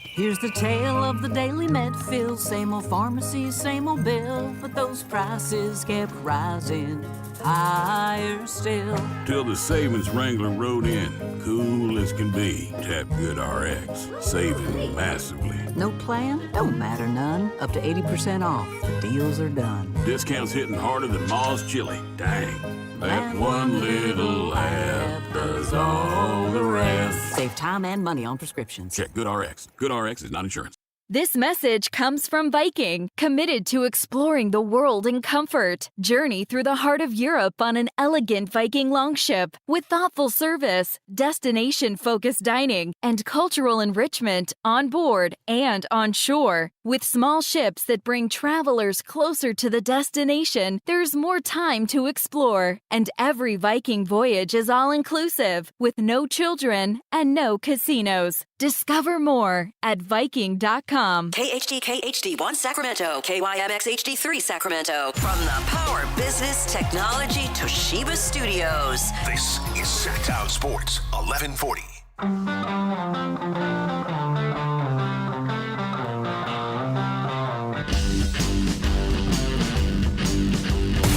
Here's the tale of the daily Medfield. Same old pharmacy, same old bill, but those prices kept rising higher still.
Till the savings wrangler rode in, cool as can be. Tap Good RX, saving massively.
No plan? Don't matter none. Up to 80% off. The deals are done.
Discounts hitting harder than Ma's chili. Dang. That one little app does all the rest.
Save time and money on prescriptions.
Check Good RX. Good RX is not insurance.
This message comes from Viking, committed to exploring the world in comfort. Journey through the heart of Europe on an elegant Viking longship with thoughtful service, destination-focused dining, and cultural enrichment on board and on shore. With small ships that bring travelers closer to the destination, there's more time to explore. And every Viking voyage is all-inclusive, with no children and no casinos. Discover more at Viking.com.
KHD HD1 Sacramento, KYMX HD3 Sacramento. From the Power Business Technology Toshiba Studios.
This is Sactown Sports 1140.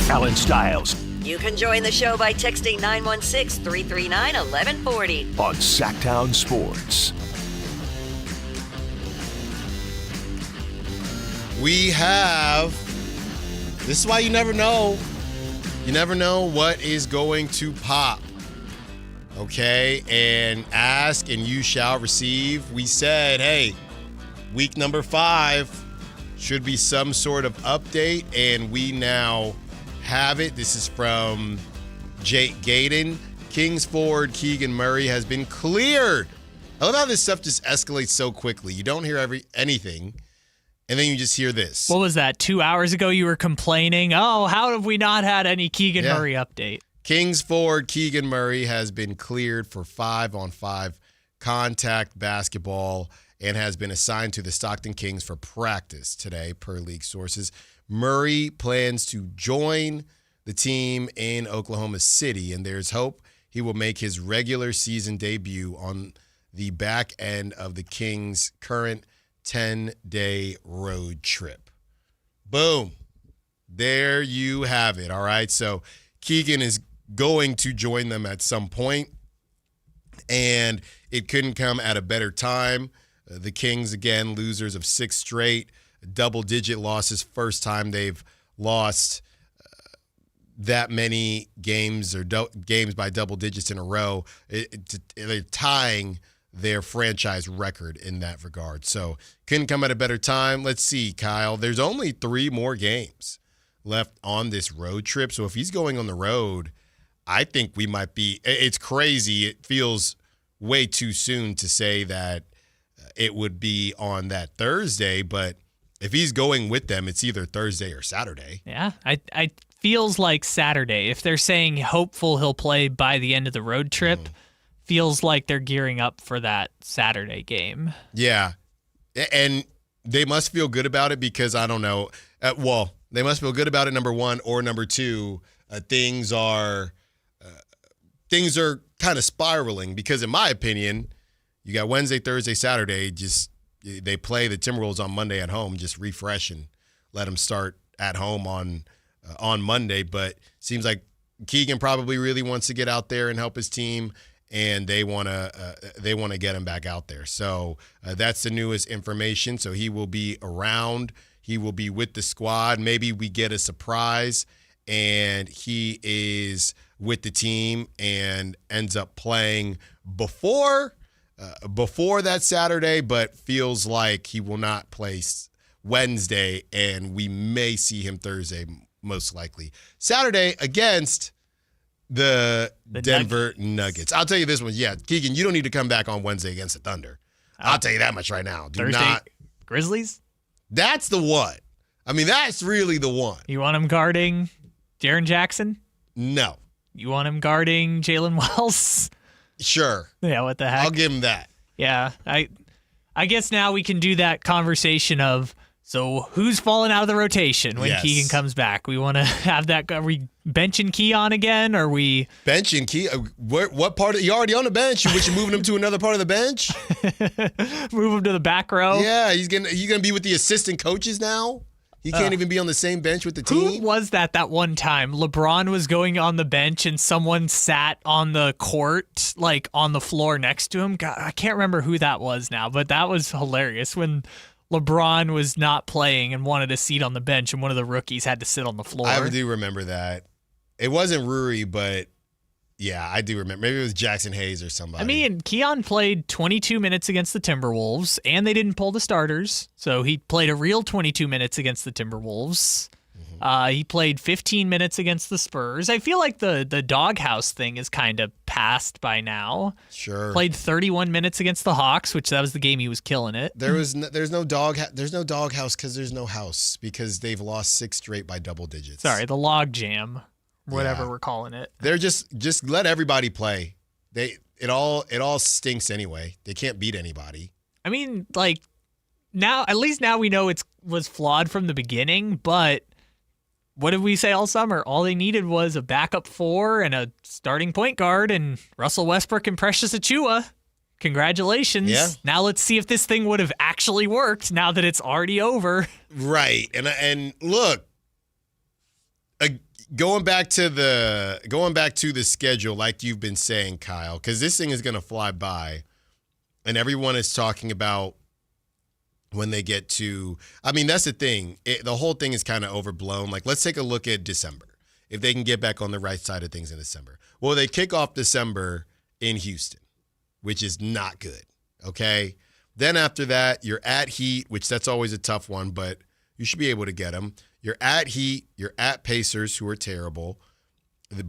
Allen Stiles
You can join the show by texting 916-339-1140.
on Sactown Sports.
We have, this is why you never know. You never know what is going to pop. Okay? And ask and you shall receive. We said, hey, week number 5 should be some sort of update, and we now have it. This is from Jake Gaden. Kings forward Keegan Murray has been cleared. I love how this stuff just escalates so quickly. You don't hear anything. And then you just hear this.
What was that? 2 hours ago you were complaining, oh, how have we not had any Keegan Murray update?
Kings forward Keegan Murray has been cleared for 5-on-5 contact basketball and has been assigned to the Stockton Kings for practice today, per league sources. Murray plans to join the team in Oklahoma City, and there's hope he will make his regular season debut on the back end of the Kings' current 10-day road trip. Boom. There you have it. All right. So Keegan is going to join them at some point, and it couldn't come at a better time. The Kings, again, losers of 6 straight, double-digit losses. First time they've lost that many games or games by double digits in a row. They're tying their franchise record in that regard. So couldn't come at a better time. Let's see, Kyle. There's only 3 more games left on this road trip. So if he's going on the road, I think we might be – it's crazy. It feels way too soon to say that it would be on that Thursday. But if he's going with them, it's either Thursday or Saturday.
Yeah, I feels like Saturday. If they're saying hopeful he'll play by the end of the road trip, feels like they're gearing up for that Saturday game.
Yeah. And they must feel good about it because, I don't know, they must feel good about it, number one, or number two, things are kind of spiraling because, in my opinion, you got Wednesday, Thursday, Saturday, they play the Timberwolves on Monday at home, just refresh and let them start at home on Monday. But seems like Keegan probably really wants to get out there and help his team, and they want to get him back out there. So that's the newest information. So he will be around. He will be with the squad. Maybe we get a surprise, and he is with the team and ends up playing before that Saturday, but feels like he will not play Wednesday, and we may see him Thursday, most likely. Saturday against the Denver Nuggets. I'll tell you this one. Yeah, Keegan, you don't need to come back on Wednesday against the Thunder. I'll tell you that much right now.
Thursday, Grizzlies?
That's the one. I mean, that's really the one.
You want him guarding Jaren Jackson?
No.
You want him guarding Jalen Wells?
Sure.
Yeah, what the heck?
I'll give him that.
Yeah, I guess now we can do that conversation of, so who's falling out of the rotation when Keegan comes back? We want to have that. Are we benching Keon again? Or are we
benching Keon? What part? You already on the bench? You moving him to another part of the bench?
Move him to the back row.
Yeah, he's gonna be with the assistant coaches now. He can't even be on the same bench with the team.
Who was that one time? LeBron was going on the bench and someone sat on the court, like on the floor next to him. God, I can't remember who that was now, but that was hilarious when LeBron was not playing and wanted a seat on the bench and one of the rookies had to sit on the floor.
I do remember that. It wasn't Ruri, but yeah, I do remember. Maybe it was Jackson Hayes or somebody.
I mean, Keon played 22 minutes against the Timberwolves, and they didn't pull the starters. So he played a real 22 minutes against the Timberwolves. He played 15 minutes against the Spurs. I feel like the doghouse thing is kind of past by now.
Sure.
Played 31 minutes against the Hawks, which that was the game he was killing it.
There's no doghouse because there's no house because they've lost 6 straight by double digits.
Sorry, the log jam. Whatever we're calling it.
They're just let everybody play. It all stinks anyway. They can't beat anybody.
I mean, like now, at least now we know it was flawed from the beginning, but what did we say all summer? All they needed was a backup 4 and a starting point guard and Russell Westbrook and Precious Achiuwa. Congratulations.
Yeah.
Now let's see if this thing would have actually worked now that it's already over.
Right. And look, Going back to the schedule, like you've been saying, Kyle, because this thing is going to fly by, and everyone is talking about when they get to. I mean, that's the thing. The whole thing is kind of overblown. Like, let's take a look at December. If they can get back on the right side of things in December, well, they kick off December in Houston, which is not good. Okay. Then after that, you're at Heat, which that's always a tough one, but you should be able to get them. You're at Heat. You're at Pacers, who are terrible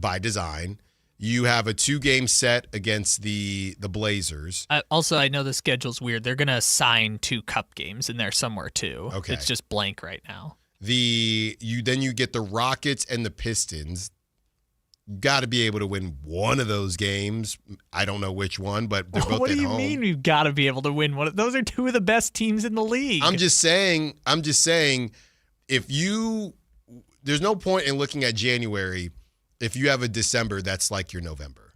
by design. You have a 2-game set against the Blazers.
Also, I know the schedule's weird. They're going to assign 2 cup games in there somewhere, too.
Okay.
It's just blank right now.
Then you get the Rockets and the Pistons. You got to be able to win one of those games. I don't know which one, but they're both at home.
What do you mean you've got to be able to win one? Those are 2 of the best teams in the league.
I'm just saying, there's no point in looking at January if you have a December that's like your November.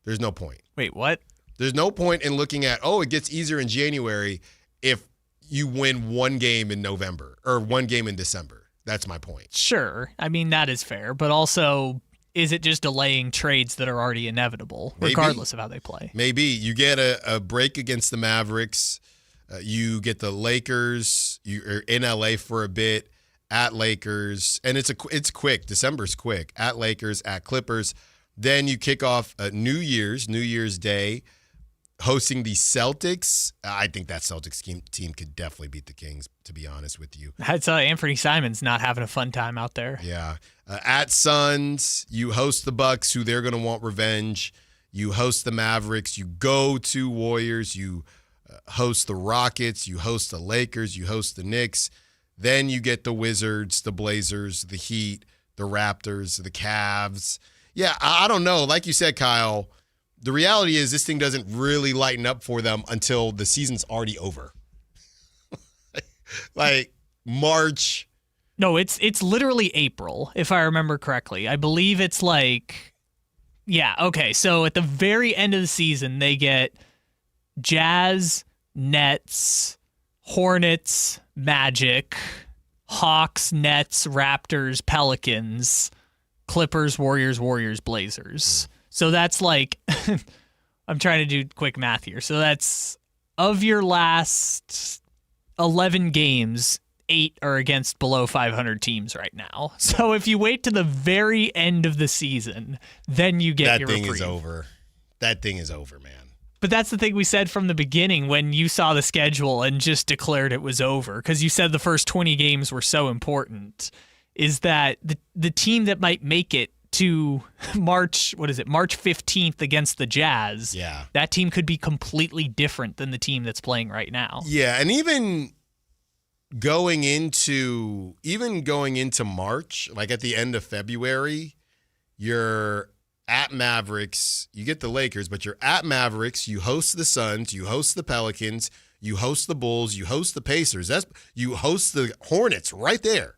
There's no point.
Wait, what?
There's no point in looking at, it gets easier in January if you win 1 game in November or 1 game in December. That's my point.
Sure. I mean, that is fair. But also, is it just delaying trades that are already inevitable, regardless of how they play?
Maybe. You get a break against the Mavericks. You get the Lakers. You're in LA for a bit. At Lakers, and it's quick. December's quick. At Lakers, at Clippers. Then you kick off New Year's Day, hosting the Celtics. I think that Celtics team could definitely beat the Kings, to be honest with you.
I'd say Anthony Simon's not having a fun time out there.
Yeah. At Suns, you host the Bucks, who they're going to want revenge. You host the Mavericks. You go to Warriors. You host the Rockets. You host the Lakers. You host the Knicks. Then you get the Wizards, the Blazers, the Heat, the Raptors, the Cavs. Yeah, I don't know. Like you said, Kyle, the reality is this thing doesn't really lighten up for them until the season's already over. Like March.
No, it's literally April, if I remember correctly. I believe it's like, yeah, okay. So at the very end of the season, they get Jazz, Nets, Hornets, Magic, Hawks, Nets, Raptors, Pelicans, Clippers, Warriors, Blazers. So that's like, I'm trying to do quick math here. So that's of your last 11 games, 8 are against below 500 teams right now. So if you wait to the very end of the season, then you get your reprieve.
That thing is over. That thing is over, man.
But that's the thing we said from the beginning when you saw the schedule and just declared it was over, because you said the first 20 games were so important, is that the team that might make it to March 15th against the Jazz, that team could be completely different than the team that's playing right now.
Yeah, and even going into March, like at the end of February, you're at Mavericks, you get the Lakers, but you're at Mavericks, you host the Suns, you host the Pelicans, you host the Bulls, you host the Pacers, you host the Hornets right there.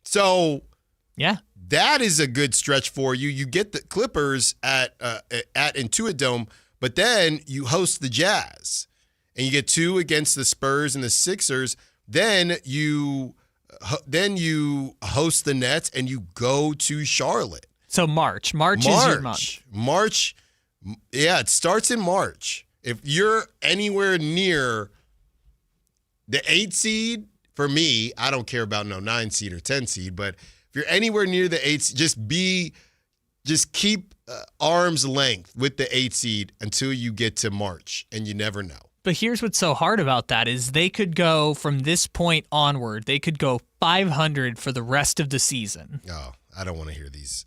So
yeah,
that is a good stretch for you. You get the Clippers at Intuit Dome, but then you host the Jazz, and you get 2 against the Spurs and the Sixers. Then you host the Nets, and you go to Charlotte.
So March is your month.
March, yeah, it starts in March. If you're anywhere near the 8 seed, for me, I don't care about no 9 seed or 10 seed, but if you're anywhere near the 8 seed, just keep arm's length with the 8 seed until you get to March, and you never know.
But here's what's so hard about that is they could go from this point onward, they could go 500 for the rest of the season.
Oh, I don't want to hear these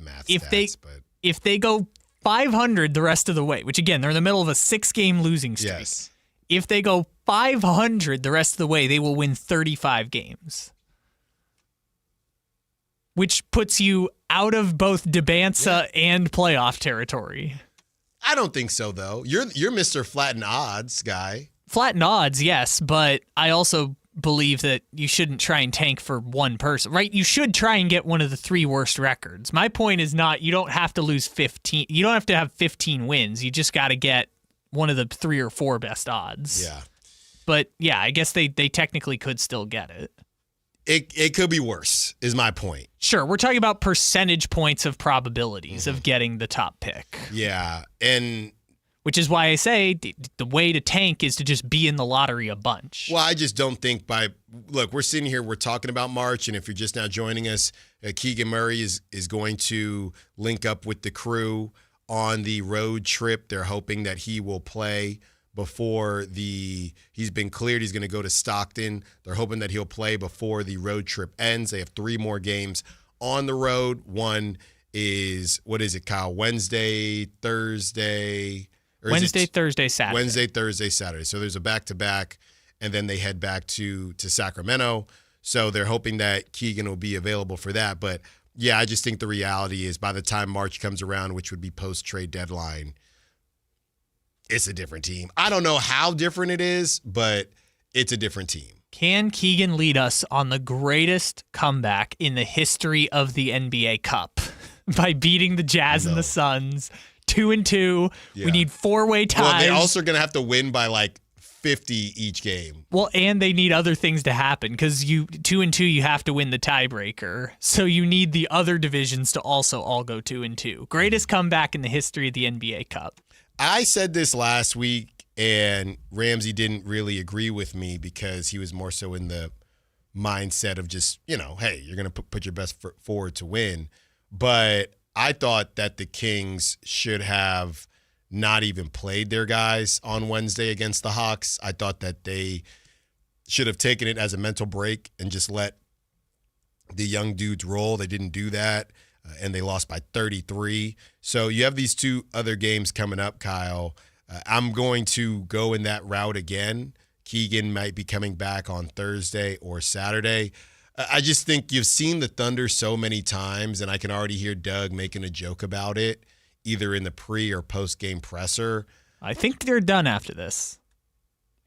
math
if
stats.
If they go 500 the rest of the way, which again, they're in the middle of a 6-game losing streak.
Yes.
If they go 500 the rest of the way, they will win 35 games. Which puts you out of both Debanza and playoff territory.
I don't think so, though. You're Mr. Flatten Odds guy.
Flatten odds, yes, but I also believe that you shouldn't try and tank for one person, right? You should try and get one of the 3 worst records. My point is not, you don't have to lose 15. You don't have to have 15 wins. You just got to get one of the 3 or 4 best odds.
Yeah.
But yeah, I guess they technically could still get it.
It could be worse, is my point.
Sure, we're talking about percentage points of probabilities of getting the top pick.
Yeah, and
which is why I say the way to tank is to just be in the lottery a bunch.
Well, I just don't think look, we're sitting here, we're talking about March, and if you're just now joining us, Keegan Murray is going to link up with the crew on the road trip. They're hoping that he will play before he's been cleared. He's going to go to Stockton. They're hoping that he'll play before the road trip ends. They have 3 more games on the road. One is, what is it, Kyle? Wednesday, Thursday.
Thursday, Saturday.
Wednesday, Thursday, Saturday. So there's a back-to-back, and then they head back to Sacramento. So they're hoping that Keegan will be available for that. But, yeah, I just think the reality is by the time March comes around, which would be post-trade deadline, it's a different team. I don't know how different it is, but it's a different team.
Can Keegan lead us on the greatest comeback in the history of the NBA Cup by beating the Jazz and the Suns 2-2? Yeah. We need 4-way ties.
Well, they also are going to have to win by like 50 each game.
Well, and they need other things to happen because 2-2, you have to win the tiebreaker. So you need the other divisions to also all go 2-2. Greatest comeback in the history of the NBA Cup.
I said this last week, and Ramsey didn't really agree with me because he was more so in the mindset of just, hey, you're going to put your best foot forward to win. But I thought that the Kings should have not even played their guys on Wednesday against the Hawks. I thought that they should have taken it as a mental break and just let the young dudes roll. They didn't do that. And they lost by 33. So you have these 2 other games coming up, Kyle. I'm going to go in that route again. Keegan might be coming back on Thursday or Saturday. I just think you've seen the Thunder so many times, and I can already hear Doug making a joke about it. either in the pre or post game presser.
I think they're done after this.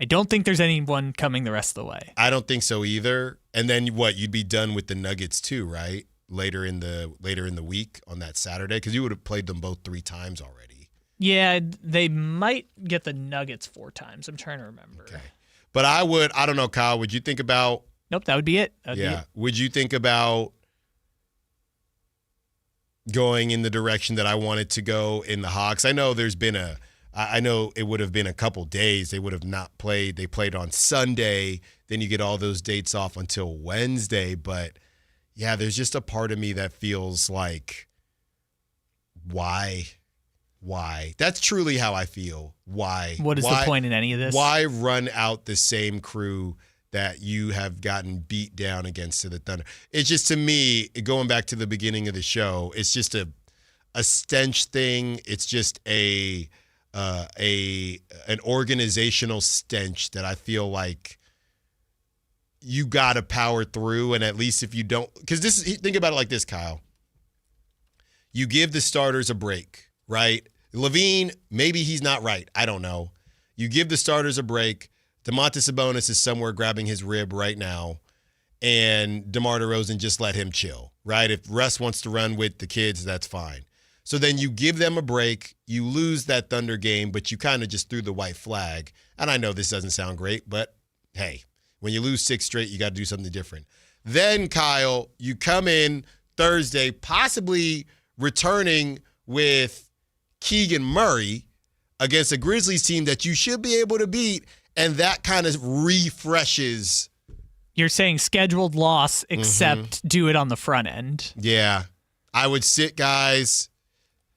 I don't think there's anyone coming the rest of the way.
I don't think so either. And then what? You'd be done with the Nuggets too, right? Later in the week on that Saturday, because you would have played them both 3 times already.
Yeah, they might get the Nuggets 4 times. I'm trying to remember.
Okay. But I don't know, Kyle, would you think about...
Nope, that would be it.
Would you think about going in the direction that I wanted to go in the Hawks? I know I know it would have been a couple days. They would have not played. They played on Sunday. Then you get all those dates off until Wednesday. But, yeah, there's just a part of me that feels like, why? That's truly how I feel. Why?
What is the point in any of this?
Why run out the same crew that you have gotten beat down against to the Thunder? It's just, to me, going back to the beginning of the show, it's just a stench thing. It's just an organizational stench that I feel like you got to power through. And at least if you don't, because think about it like this, Kyle. You give the starters a break, right? Levine, maybe he's not right. I don't know. You give the starters a break. Domantas Sabonis is somewhere grabbing his rib right now, and DeMar DeRozan, just let him chill, right? If Russ wants to run with the kids, that's fine. So then you give them a break. You lose that Thunder game, but you kind of just threw the white flag. And I know this doesn't sound great, but hey, when you lose 6 straight, you got to do something different. Then, Kyle, you come in Thursday, possibly returning with Keegan Murray against a Grizzlies team that you should be able to beat, and that kind of refreshes.
You're saying scheduled loss, except do it on the front end.
Yeah. I would sit guys,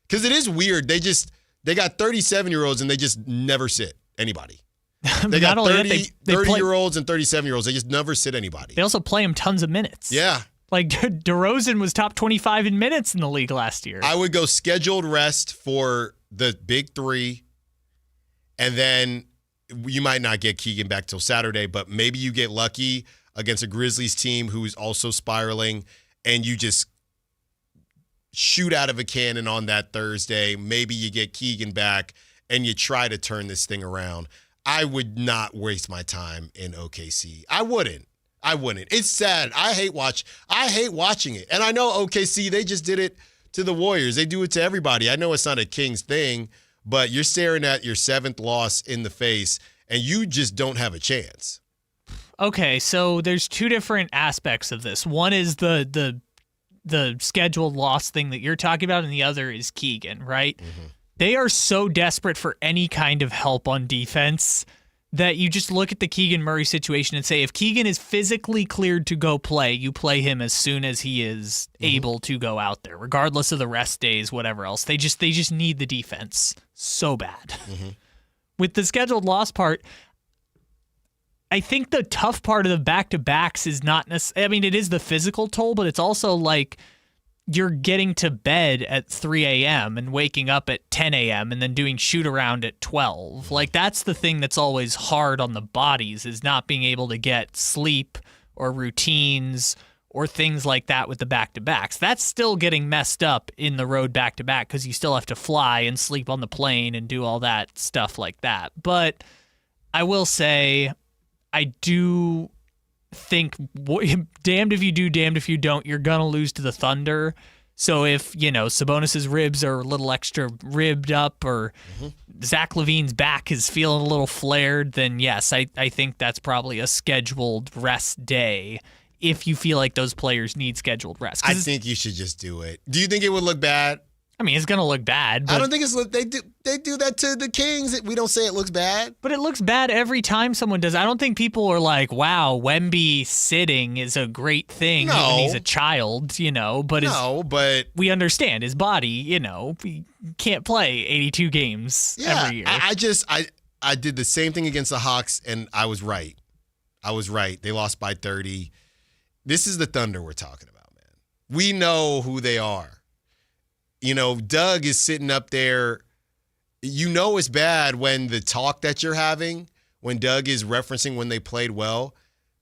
because it is weird. They got 37-year-olds, and they just never sit anybody. They got 30-year-olds and 37-year-olds. They just never sit anybody.
They also play them tons of minutes.
Yeah.
Like, DeRozan was top 25 in minutes in the league last year.
I would go scheduled rest for the big 3, and then you might not get Keegan back till Saturday, but maybe you get lucky against a Grizzlies team who's also spiraling, and you just shoot out of a cannon on that Thursday. Maybe you get Keegan back, and you try to turn this thing around. I would not waste my time in OKC. I wouldn't. It's sad. I hate watching it. And I know OKC, they just did it to the Warriors. They do it to everybody. I know it's not a Kings thing, but you're staring at your 7th loss in the face, and you just don't have a chance.
Okay, so there's 2 different aspects of this. One is the scheduled loss thing that you're talking about, and the other is Keegan, right? Mm-hmm. They are so desperate for any kind of help on defense that you just look at the Keegan Murray situation and say, if Keegan is physically cleared to go play, you play him as soon as he is able to go out there, regardless of the rest days, whatever else. They just need the defense so bad. Mm-hmm. With the scheduled loss part, I think the tough part of the back-to-backs is not necessarily, I mean, it is the physical toll, but it's also like you're getting to bed at 3 a.m. and waking up at 10 a.m. and then doing shoot-around at 12. Like, that's the thing that's always hard on the bodies, is not being able to get sleep or routines or things like that with the back-to-backs. That's still getting messed up in the road back-to-back because you still have to fly and sleep on the plane and do all that stuff like that. But I will say, I do think, damned if you do, damned if you don't, you're going to lose to the Thunder. So if, Sabonis's ribs are a little extra ribbed up, or Zach LaVine's back is feeling a little flared, then yes, I think that's probably a scheduled rest day if you feel like those players need scheduled rest.
I think you should just do it. Do you think it would look bad?
I mean, it's going to look bad. But
I don't think they do that to the Kings. We don't say it looks bad.
But it looks bad every time someone does. I don't think people are like, wow, Wemby sitting is a great thing when he's a child, but we understand his body, he can't play 82 games every year.
I did the same thing against the Hawks, and I was right. They lost by 30. This is the Thunder we're talking about, man. We know who they are. Doug is sitting up there. It's bad when the talk that you're having, when Doug is referencing when they played well,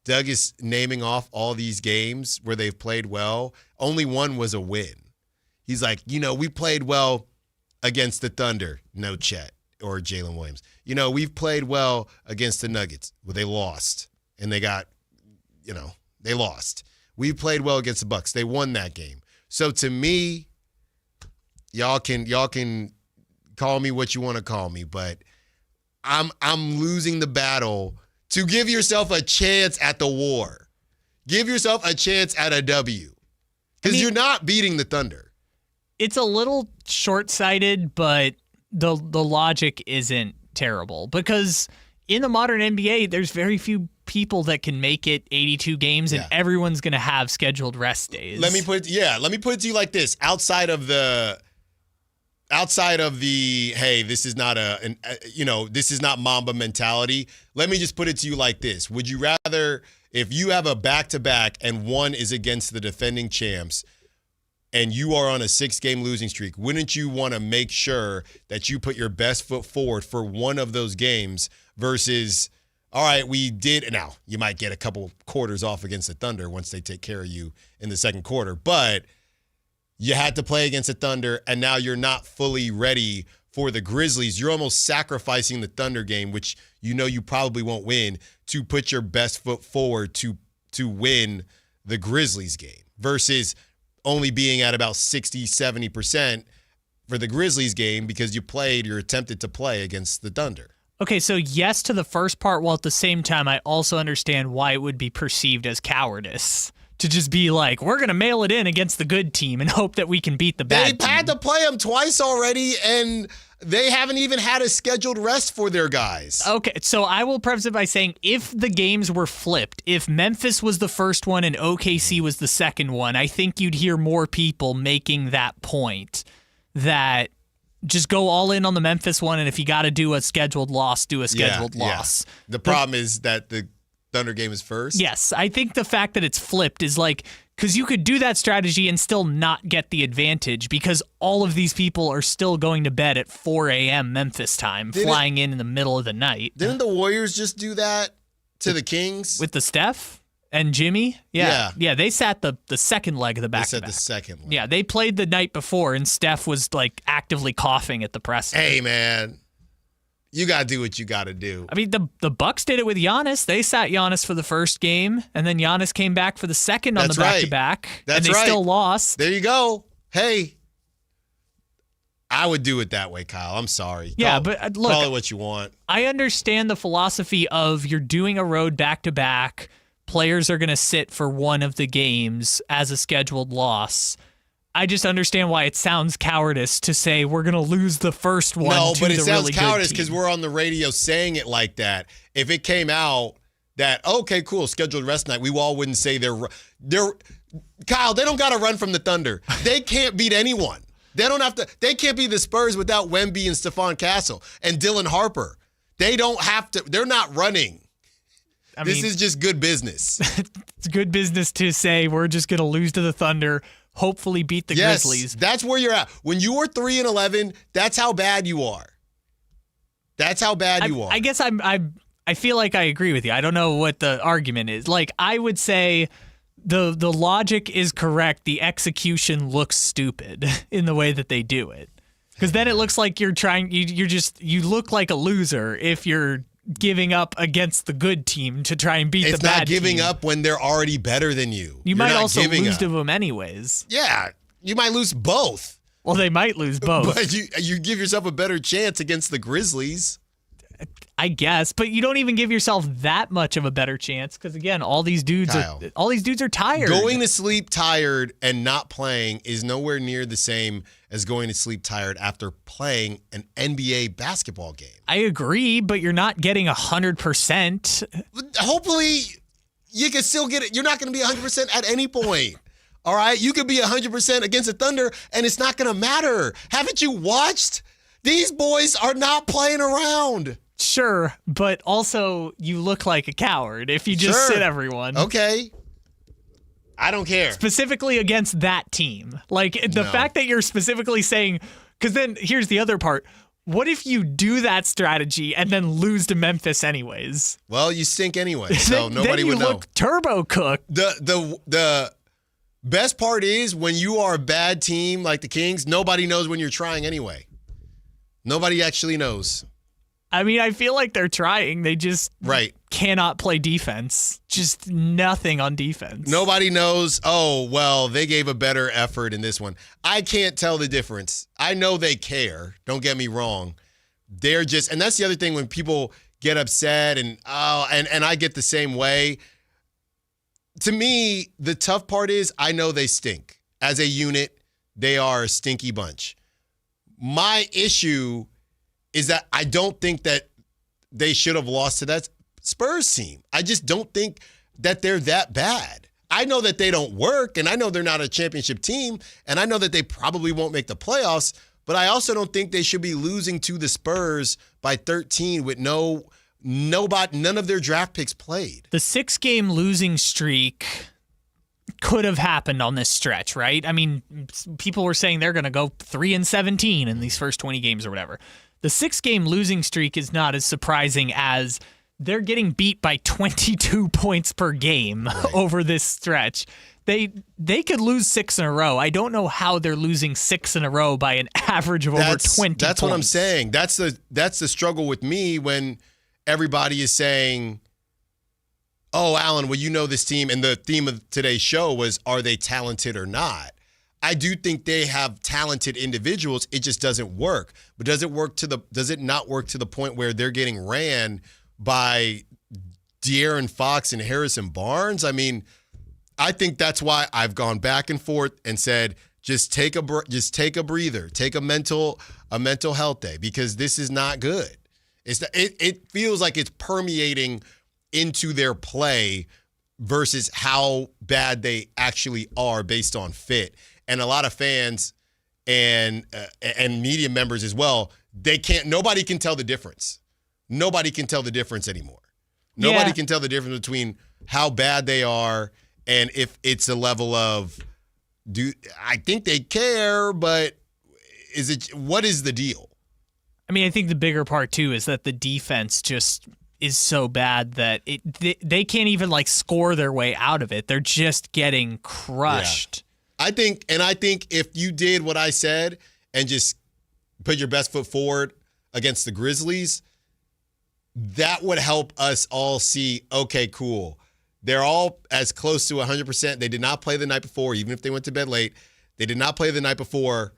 Doug is naming off all these games where they've played well. Only one was a win. He's like, we played well against the Thunder. No Chet or Jalen Williams. We've played well against the Nuggets. Well, they lost. And they got, they lost. We played well against the Bucks. They won that game. So to me, y'all can call me what you want to call me, but I'm losing the battle to give yourself a chance at the war. Give yourself a chance at a W. Because you're not beating the Thunder.
It's a little short-sighted, but the logic isn't terrible. Because in the modern NBA, there's very few people that can make it 82 games, and everyone's going to have scheduled rest days.
Let me put it to you like this. Outside of the hey, this is not this is not Mamba mentality. Let me just put it to you like this. Would you rather, if you have a back-to-back and one is against the defending champs and you are on a 6-game losing streak, wouldn't you want to make sure that you put your best foot forward for one of those games versus, all right, we did. Now, you might get a couple quarters off against the Thunder once they take care of you in the second quarter, but you had to play against the Thunder, and now you're not fully ready for the Grizzlies. You're almost sacrificing the Thunder game, which you probably won't win, to put your best foot forward to win the Grizzlies game versus only being at about 60-70% for the Grizzlies game because you're attempted to play against the Thunder.
Okay, so yes to the first part, while at the same time I also understand why it would be perceived as cowardice to just be like, we're going to mail it in against the good team and hope that we can beat the bad team.
They've had to play them twice already, and they haven't even had a scheduled rest for their guys.
Okay, so I will preface it by saying if the games were flipped, if Memphis was the first one and OKC was the second one, I think you'd hear more people making that point that just go all in on the Memphis one, and if you got to do a scheduled loss, do a scheduled loss.
The problem is that the Thunder game is first?
Yes. I think the fact that it's flipped is because you could do that strategy and still not get the advantage because all of these people are still going to bed at 4 a.m. Memphis time, flying in the middle of the night.
Didn't the Warriors just do that to the Kings?
With the Steph and Jimmy? Yeah, they sat the second leg of the back-to-back.
They sat the second leg.
Yeah, they played the night before, and Steph was actively coughing at the press.
Hey, man. You got to do what you got to do.
I mean, the Bucks did it with Giannis. They sat Giannis for the first game, and then Giannis came back for the second on the back-to-back.
That's
and they still lost.
There you go. Hey, I would do it that way, Kyle. I'm sorry.
Yeah, but look.
Call it what you want.
I understand the philosophy of you're doing a road back-to-back. Players are going to sit for one of the games as a scheduled loss. I just understand why it sounds cowardice to say we're going to lose the first one.
No,
to
but it
the
sounds
really
cowardice because we're on the radio saying it like that. If it came out that, okay, cool, scheduled rest night, we all wouldn't say they're Kyle, they don't got to run from the Thunder. They can't beat anyone. They can't beat the Spurs without Wemby and Stephon Castle and Dylan Harper. They don't have to. They're not running. This is just good business.
It's good business to say we're just going to lose to the Thunder. Hopefully beat the Grizzlies.
That's where you're at. When you are 3-11, that's how bad you are. That's how bad you are.
I guess I feel like I agree with you. I don't know what the argument is. I would say the logic is correct. The execution looks stupid in the way that they do it. Because then it looks like you're trying. You look like a loser if you're giving up against the good team to try and beat the bad team.
It's not giving up when they're already better than you.
You might also lose to them anyways.
Yeah, you might lose both.
Well, they might lose both.
But you give yourself a better chance against the Grizzlies.
I guess, but you don't even give yourself that much of a better chance because again, all these dudes are tired.
Going to sleep tired and not playing is nowhere near the same as going to sleep tired after playing an NBA basketball game.
I agree, but you're not getting 100%.
Hopefully, you can still get it. You're not going to be 100% at any point. All right? You could be 100% against the Thunder, and it's not going to matter. Haven't you watched? These boys are not playing around.
Sure, but also you look like a coward if you just sit everyone.
Okay. I don't care.
Specifically against that team. The fact that you're specifically saying, because then here's the other part. What if you do that strategy and then lose to Memphis anyways?
Well, you stink anyway, so nobody would know.
Then you look turbo cooked.
The best part is when you are a bad team like the Kings, nobody knows when you're trying anyway. Nobody actually knows.
I mean, I feel like they're trying. They just cannot play defense. Just nothing on defense.
Nobody knows, oh, well, they gave a better effort in this one. I can't tell the difference. I know they care. Don't get me wrong. They're just, and that's the other thing when people get upset and I get the same way. To me, the tough part is I know they stink. As a unit, they are a stinky bunch. My issue is that I don't think that they should have lost to that Spurs team. I just don't think that they're that bad. I know that they don't work, and I know they're not a championship team, and I know that they probably won't make the playoffs, but I also don't think they should be losing to the Spurs by 13 with none of their draft picks played.
The 6-game losing streak could have happened on this stretch, right? I mean, people were saying they're going to go 3-17 in these first 20 games or whatever. The 6-game losing streak is not as surprising as they're getting beat by 22 points per game over this stretch. They could lose 6 in a row. I don't know how they're losing 6 in a row by an average of over 20 points.
That's what I'm saying. That's the struggle with me when everybody is saying, oh, Allen, well, you know this team, and the theme of today's show was, are they talented or not? I do think they have talented individuals. It just doesn't work. But does it not work to the point where they're getting ran by De'Aaron Fox and Harrison Barnes? I mean, I think that's why I've gone back and forth and said, just take a breather, take a mental health day, because this is not good. It feels like it's permeating into their play versus how bad they actually are based on fit. And a lot of fans and media members as well, nobody can tell the difference. Nobody can tell the difference anymore. Nobody can tell the difference between how bad they are and if it's a level of, I think they care, but what is the deal?
I mean, I think the bigger part too is that the defense just is so bad that they can't even score their way out of it. They're just getting crushed.
Yeah. I think if you did what I said and just put your best foot forward against the Grizzlies, that would help us all see, okay, cool. They're all as close to 100%. They did not play the night before, even if they went to bed late. They did not play the night before.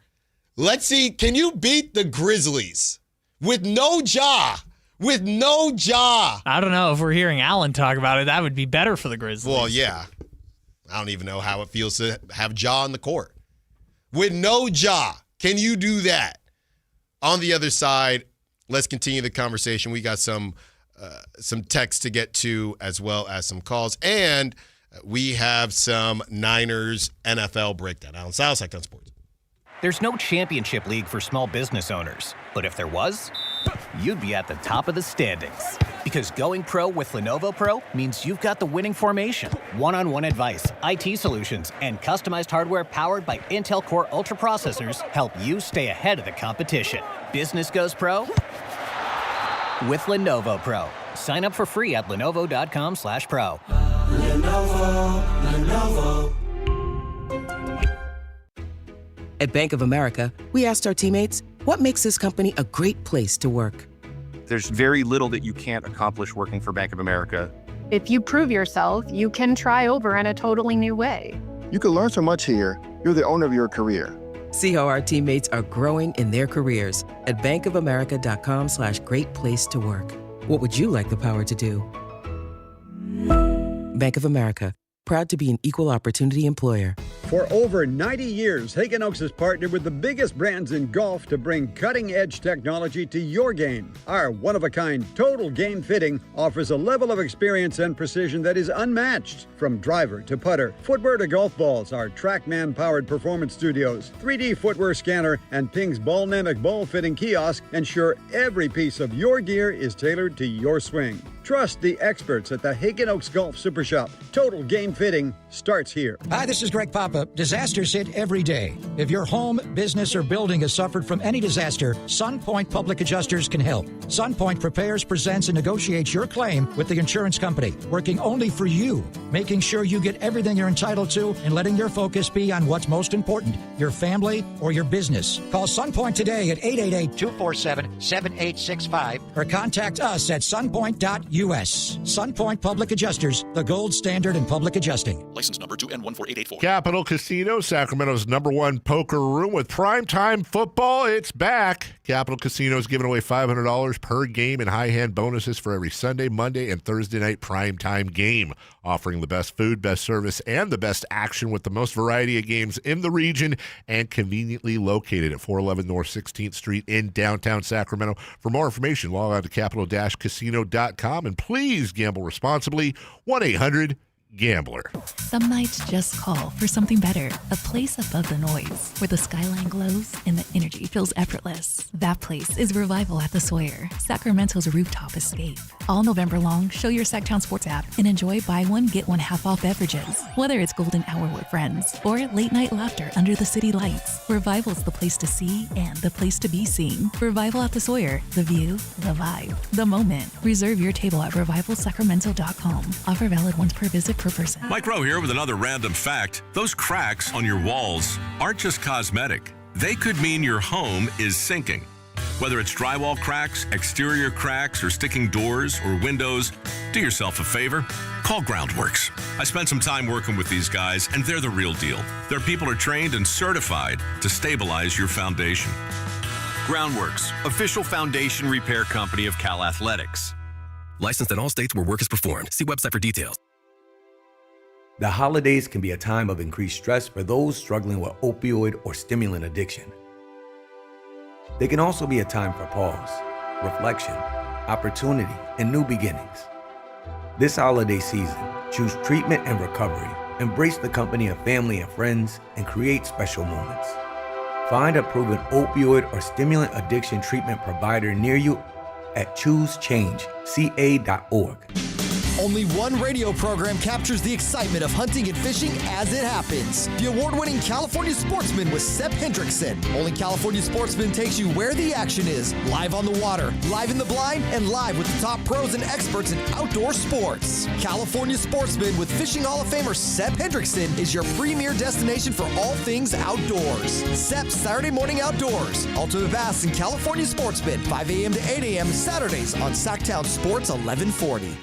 Let's see, can you beat the Grizzlies with no Ja? With no Ja.
I don't know. If we're hearing Allen talk about it, that would be better for the Grizzlies.
Well, yeah. I don't even know how it feels to have Ja on the court. With no Ja, can you do that? On the other side, let's continue the conversation. We got some texts to get to as well as some calls. And we have some Niners NFL breakdown. Allen Stiles, Sactown Sports.
There's no championship league for small business owners. But if there was, you'd be at the top of the standings. Because going pro with Lenovo Pro means you've got the winning formation. One-on-one advice, IT solutions, and customized hardware powered by Intel Core Ultra processors help you stay ahead of the competition. Business goes pro with Lenovo Pro. Sign up for free at lenovo.com/pro.
Lenovo. At Bank of America, we asked our teammates, what makes this company a great place to work?
There's very little that you can't accomplish working for Bank of America.
If you prove yourself, you can try over in a totally new way.
You can learn so much here. You're the owner of your career.
See how our teammates are growing in their careers at bankofamerica.com/great place to work. What would you like the power to do? Bank of America, proud to be an equal opportunity employer.
For over 90 years, Hagen Oaks has partnered with the biggest brands in golf to bring cutting-edge technology to your game. Our one-of-a-kind total game fitting offers a level of experience and precision that is unmatched. From driver to putter, footwear to golf balls, our TrackMan-powered performance studios, 3D footwear scanner, and Ping's Ballnamic ball fitting kiosk ensure every piece of your gear is tailored to your swing. Trust the experts at the Hagen Oaks Golf Super Shop. Total game fitting starts here.
Hi, this is Greg Papa
Tampa, disasters hit every day. If your home, business, or building has suffered from any disaster, SunPoint Public Adjusters can help. SunPoint prepares, presents, and negotiates your claim with the insurance company, working only for you, making sure you get everything you're entitled to and letting your focus be on what's most important, your family or your business. Call SunPoint today at 888-247-7865 or contact us at sunpoint.us. SunPoint Public Adjusters, the gold standard in public adjusting.
License number 2N14884.
Capital Casino, Sacramento's #1 poker room with primetime football. It's back. Capital Casino is giving away $500 per game in high hand bonuses for every Sunday, Monday, and Thursday night primetime game. Offering the best food, best service, and the best action with the most variety of games in the region and conveniently located at 411 North 16th Street in downtown Sacramento. For more information, log on to capital-casino.com and please gamble responsibly. 1-800-GAMBLER.
Some nights just call for something better. A place above the noise, where the skyline glows and the energy feels effortless. That place is Revival at the Sawyer, Sacramento's rooftop escape. All November long, show your Sactown Sports app and enjoy buy one, get one half off beverages. Whether it's golden hour with friends or late night laughter under the city lights, Revival's the place to see and the place to be seen. Revival at the Sawyer, the view, the vibe, the moment. Reserve your table at revivalsacramento.com. Offer valid once per visit per person.
Mike Rowe here with another random fact. Those cracks on your walls aren't just cosmetic. They could mean your home is sinking. Whether it's drywall cracks, exterior cracks, or sticking doors or windows, do yourself a favor. Call Groundworks. I spent some time working with these guys, and they're the real deal. Their people are trained and certified to stabilize your foundation.
Groundworks, official foundation repair company of Cal Athletics.
Licensed in all states where work is performed. See website for details.
The holidays can be a time of increased stress for those struggling with opioid or stimulant addiction. They can also be a time for pause, reflection, opportunity, and new beginnings. This holiday season, choose treatment and recovery. Embrace the company of family and friends and create special moments. Find a proven opioid or stimulant addiction treatment provider near you at choosechangeca.org.
Only one radio program captures the excitement of hunting and fishing as it happens. The award-winning California Sportsman with Sep Hendrickson. Only California Sportsman takes you where the action is. Live on the water, live in the blind, and live with the top pros and experts in outdoor sports. California Sportsman with Fishing Hall of Famer Sep Hendrickson is your premier destination for all things outdoors. Sep's Saturday Morning Outdoors. Ultimate Bass and California Sportsman, 5 a.m. to 8 a.m. Saturdays on Sactown Sports 1140.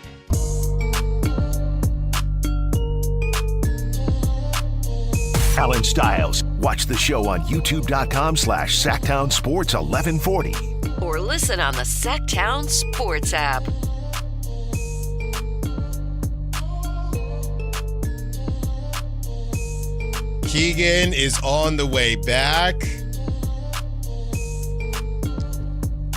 Allen Stiles. Watch the show on youtube.com/Sactown Sports 1140.
Or listen on the Sactown Sports app.
Keegan is on the way back.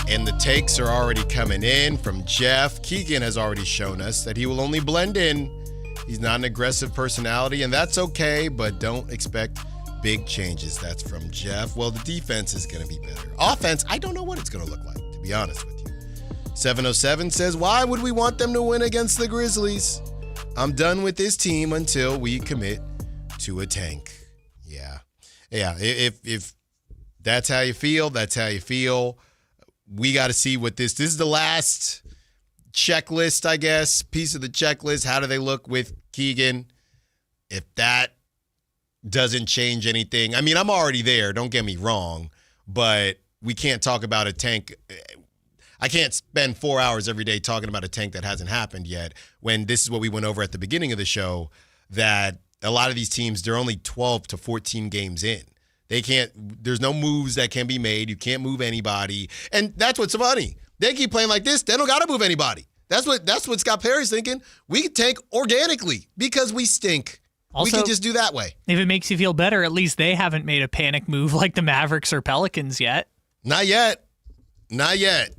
And the takes are already coming in from Jeff. Keegan has already shown us that he will only blend in. He's not an aggressive personality, and that's okay, but don't expect big changes. That's from Jeff. Well, the defense is going to be better. Offense, I don't know what it's going to look like, to be honest with you. 707 says, why would we want them to win against the Grizzlies? I'm done with this team until we commit to a tank. Yeah. If that's how you feel, that's how you feel. We got to see what this is the last checklist, I guess, piece of the checklist. How do they look with Keegan? If that doesn't change anything, I mean, I'm already there, don't get me wrong, but we can't talk about a tank. I can't spend 4 hours every day talking about a tank that hasn't happened yet, when this is what we went over at the beginning of the show, that a lot of these teams, they're only 12 to 14 games in. There's no moves that can be made. You can't move anybody. And that's what's funny. They keep playing like this, they don't got to move anybody. That's what Scott Perry's thinking. We can tank organically because we stink.
Also,
we can just do that way.
If it makes you feel better, at least they haven't made a panic move like the Mavericks or Pelicans yet.
Not yet.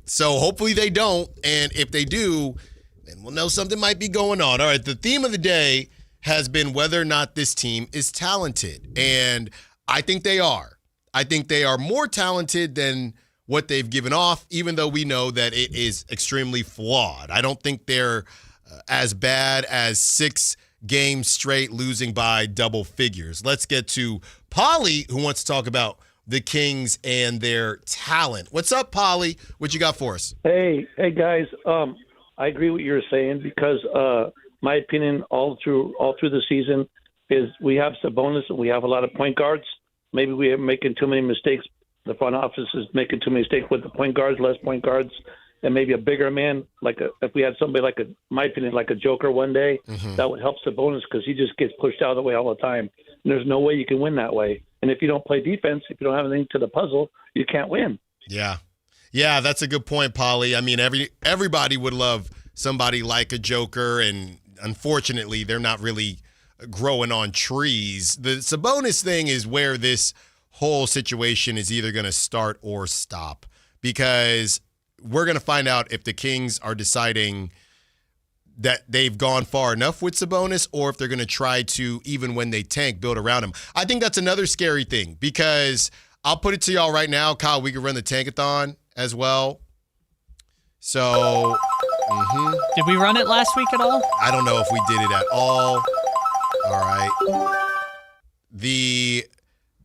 So hopefully they don't. And if they do, then we'll know something might be going on. All right, the theme of the day has been whether or not this team is talented. And I think they are. I think they are more talented than what they've given off, even though we know that it is extremely flawed. I don't think they're as bad as 6 games straight losing by double figures. Let's get to Polly, who wants to talk about the Kings and their talent. What's up, Polly? What you got for us?
Hey guys. I agree with what you're saying because my opinion all through the season is we have Sabonis and we have a lot of point guards. Maybe we are making too many mistakes. The front office is making too many mistakes with the point guards, less point guards, and maybe a bigger man. If we had somebody my opinion, like a Joker one day, that would help Sabonis because he just gets pushed out of the way all the time. And there's no way you can win that way. And if you don't play defense, if you don't have anything to the puzzle, you can't win.
Yeah, that's a good point, Polly. I mean, everybody would love somebody like a Joker, and unfortunately, they're not really growing on trees. The Sabonis thing is where this whole situation is either going to start or stop, because we're going to find out if the Kings are deciding that they've gone far enough with Sabonis or if they're going to try to, even when they tank, build around him. I think that's another scary thing because I'll put it to y'all right now, Kyle, we could run the tankathon as well. So,
Did we run it last week at all?
I don't know if we did it at all. All right. The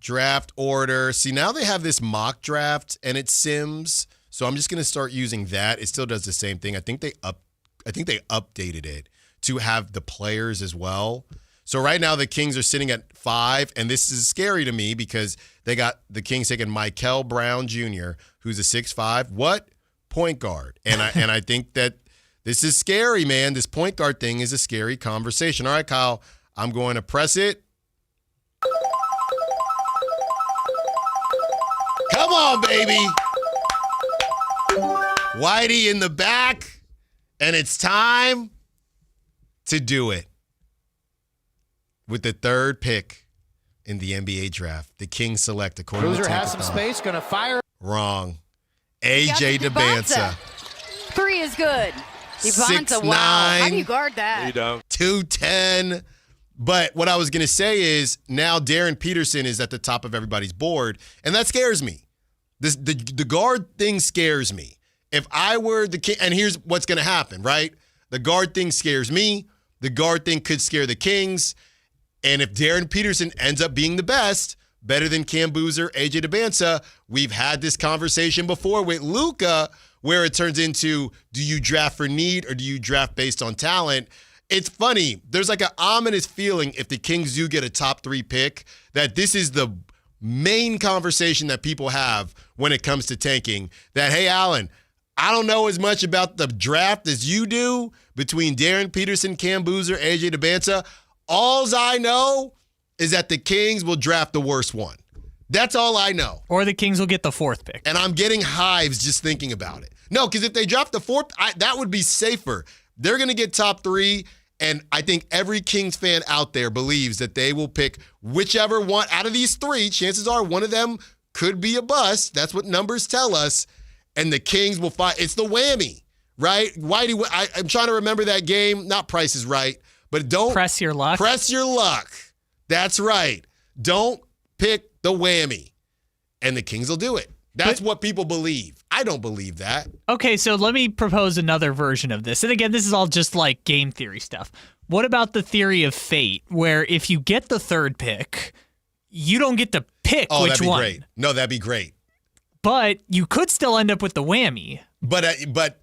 draft order. See, now they have this mock draft and it sims. So I'm just going to start using that. It still does the same thing. I think they updated it to have the players as well. So right now the Kings are sitting at 5, and this is scary to me because they got the Kings taking Michael Brown Jr., who's a 6'5". What? Point guard. And I think that this is scary, man. This point guard thing is a scary conversation. All right, Kyle, I'm going to press it. Come on, baby. Whitey in the back, and it's time to do it. With the 3rd pick in the NBA draft, the Kings select, according to Tankathon.
Has some space, going to fire.
Wrong. AJ DeBanza.
3 is good. DeBanza,
6'9".
wow. How do you guard that?
You don't. 210. But what I was going to say is now Darren Peterson is at the top of everybody's board, and that scares me. The guard thing scares me. If I were the King, and here's what's going to happen, right? The guard thing scares me. The guard thing could scare the Kings. And if Darren Peterson ends up being the best, better than Cam Boozer, AJ DeBanza, we've had this conversation before with Luka, where it turns into, do you draft for need or do you draft based on talent? It's funny. There's like an ominous feeling if the Kings do get a top 3 pick that this is the main conversation that people have when it comes to tanking. That, hey, Allen, I don't know as much about the draft as you do between Darren Peterson, Cam Boozer, AJ DeBanza. Alls I know is that the Kings will draft the worst one. That's all I know.
Or the Kings will get the 4th pick.
And I'm getting hives just thinking about it. No, because if they draft the 4th, that would be safer. They're going to get top 3, and I think every Kings fan out there believes that they will pick whichever one out of these 3. Chances are one of them could be a bust. That's what numbers tell us. And the Kings will fight. It's the whammy, right? I'm trying to remember that game. Not Price is Right, but don't
press your luck.
Press your luck. That's right. Don't pick the whammy. And the Kings will do it. That's what people believe. I don't believe that.
Okay, so let me propose another version of this. And again, this is all just like game theory stuff. What about the theory of fate, where if you get the 3rd pick, you don't get to pick which one?
That'd be great. No, that'd be great.
But you could still end up with the whammy.
But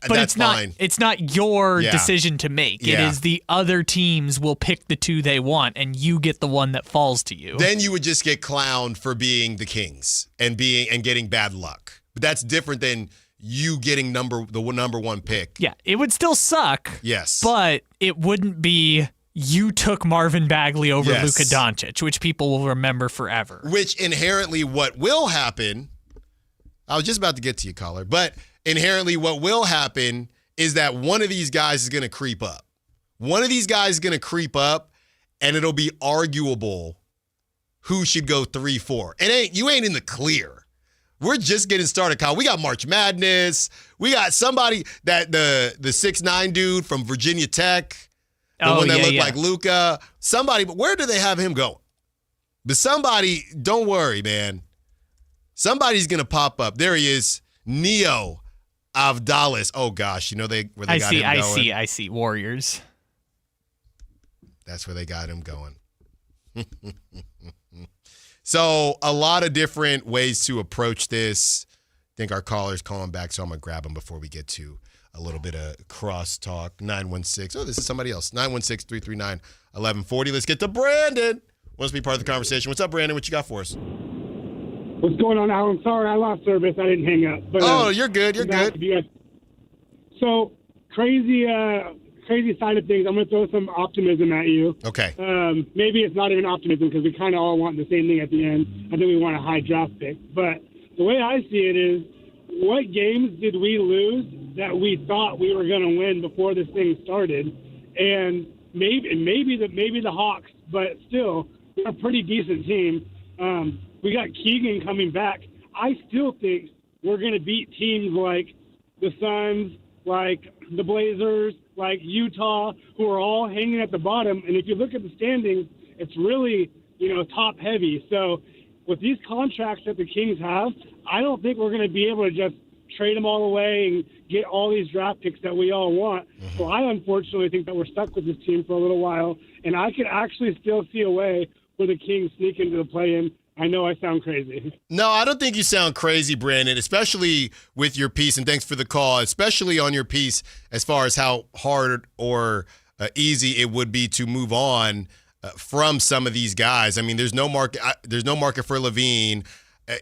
that's fine.
It's not your decision to make.
Yeah.
It is the other teams will pick the 2 they want, and you get the one that falls to you.
Then you would just get clowned for being the Kings and getting bad luck. But that's different than you getting the number 1 pick.
Yeah, it would still suck.
Yes,
but it wouldn't be you took Marvin Bagley over Luka Doncic, which people will remember forever.
Which inherently, what will happen? I was just about to get to you, caller, but inherently what will happen is that one of these guys is going to creep up. One of these guys is going to creep up, and it'll be arguable who should go 3-4. You ain't in the clear. We're just getting started, Kyle. We got March Madness. We got somebody that the 6'9" dude from Virginia Tech, the one that looked like Luka. Somebody, but where do they have him going? But somebody, don't worry, man. Somebody's going to pop up. There he is, Neo Avdalis. Oh, gosh. You know where they got him going?
I see. Warriors.
That's where they got him going. So a lot of different ways to approach this. I think our caller's calling back, so I'm going to grab him before we get to a little bit of crosstalk. 916. Oh, this is somebody else. 916-339-1140. Let's get to Brandon. Wants to be part of the conversation. What's up, Brandon? What you got for us?
What's going on, Alan? Sorry, I lost service. I didn't hang up. But,
you're good. You're good.
So, crazy side of things. I'm going to throw some optimism at you.
Okay.
Maybe it's not even optimism because we kind of all want the same thing at the end. I think we want a high draft pick. But the way I see it is, what games did we lose that we thought we were going to win before this thing started? And maybe the Hawks, but still, they're a pretty decent team. We got Keegan coming back. I still think we're going to beat teams like the Suns, like the Blazers, like Utah, who are all hanging at the bottom. And if you look at the standings, it's really, top heavy. So with these contracts that the Kings have, I don't think we're going to be able to just trade them all away and get all these draft picks that we all want. Mm-hmm. So I unfortunately think that we're stuck with this team for a little while, and I could actually still see a way where the Kings sneak into the play-in. I know I sound crazy.
No, I don't think you sound crazy, Brandon, especially with your piece, and thanks for the call, especially on your piece as far as how hard or easy it would be to move on from some of these guys. I mean, there's no market for Levine.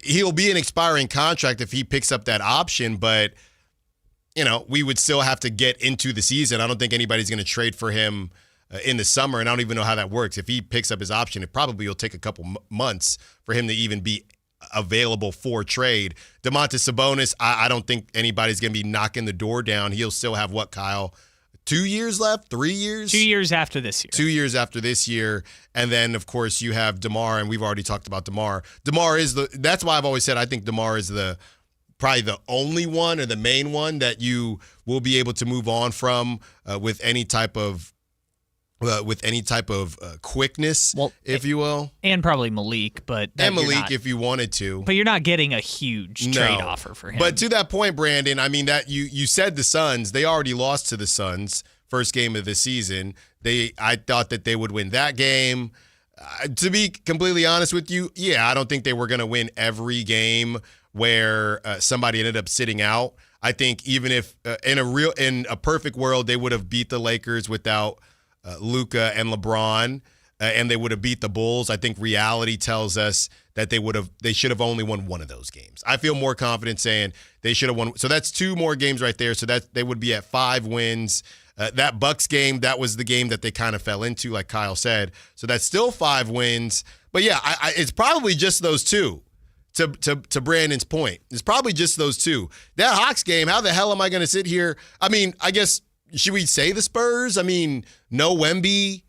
He'll be an expiring contract if he picks up that option, but we would still have to get into the season. I don't think anybody's going to trade for him in the summer, and I don't even know how that works. If he picks up his option, it probably will take a couple months for him to even be available for trade. Domantas Sabonis, I don't think anybody's going to be knocking the door down. He'll still have what, Kyle? 2 years left? 3 years?
2 years after this year.
2 years after this year. And then, of course, you have DeMar, and we've already talked about DeMar. DeMar is that's why I've always said I think DeMar is probably the only one or the main one that you will be able to move on from with any type of quickness, if you will.
And probably Malik,
if you wanted to.
But you're not getting a huge trade offer for him.
But to that point, Brandon, I mean, that you said the Suns, they already lost to the Suns first game of the season. I thought that they would win that game. To be completely honest with you, I don't think they were going to win every game where somebody ended up sitting out. I think even if in a perfect world, they would have beat the Lakers without Luka and LeBron, and they would have beat the Bulls. I think reality tells us that they should have only won one of those games. I feel more confident saying they should have won. So that's 2 more games right there. So that they would be at 5 wins. That Bucks game, that was the game that they kind of fell into, like Kyle said. So that's still 5 wins. But it's probably just those 2. To Brandon's point, it's probably just those 2. That Hawks game, how the hell am I going to sit here? I mean, I guess. Should we say the Spurs? I mean, no Wemby,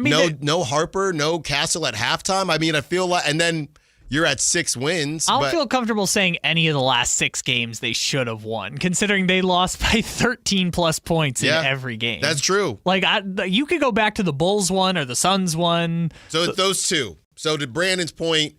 no Harper, no Castle at halftime. I mean, I feel like, and then you're at 6 wins.
I don't feel comfortable saying any of the last 6 games they should have won, considering they lost by 13-plus points in every game.
That's true.
Like, you could go back to the Bulls one or the Suns one.
So it's those 2. So to Brandon's point,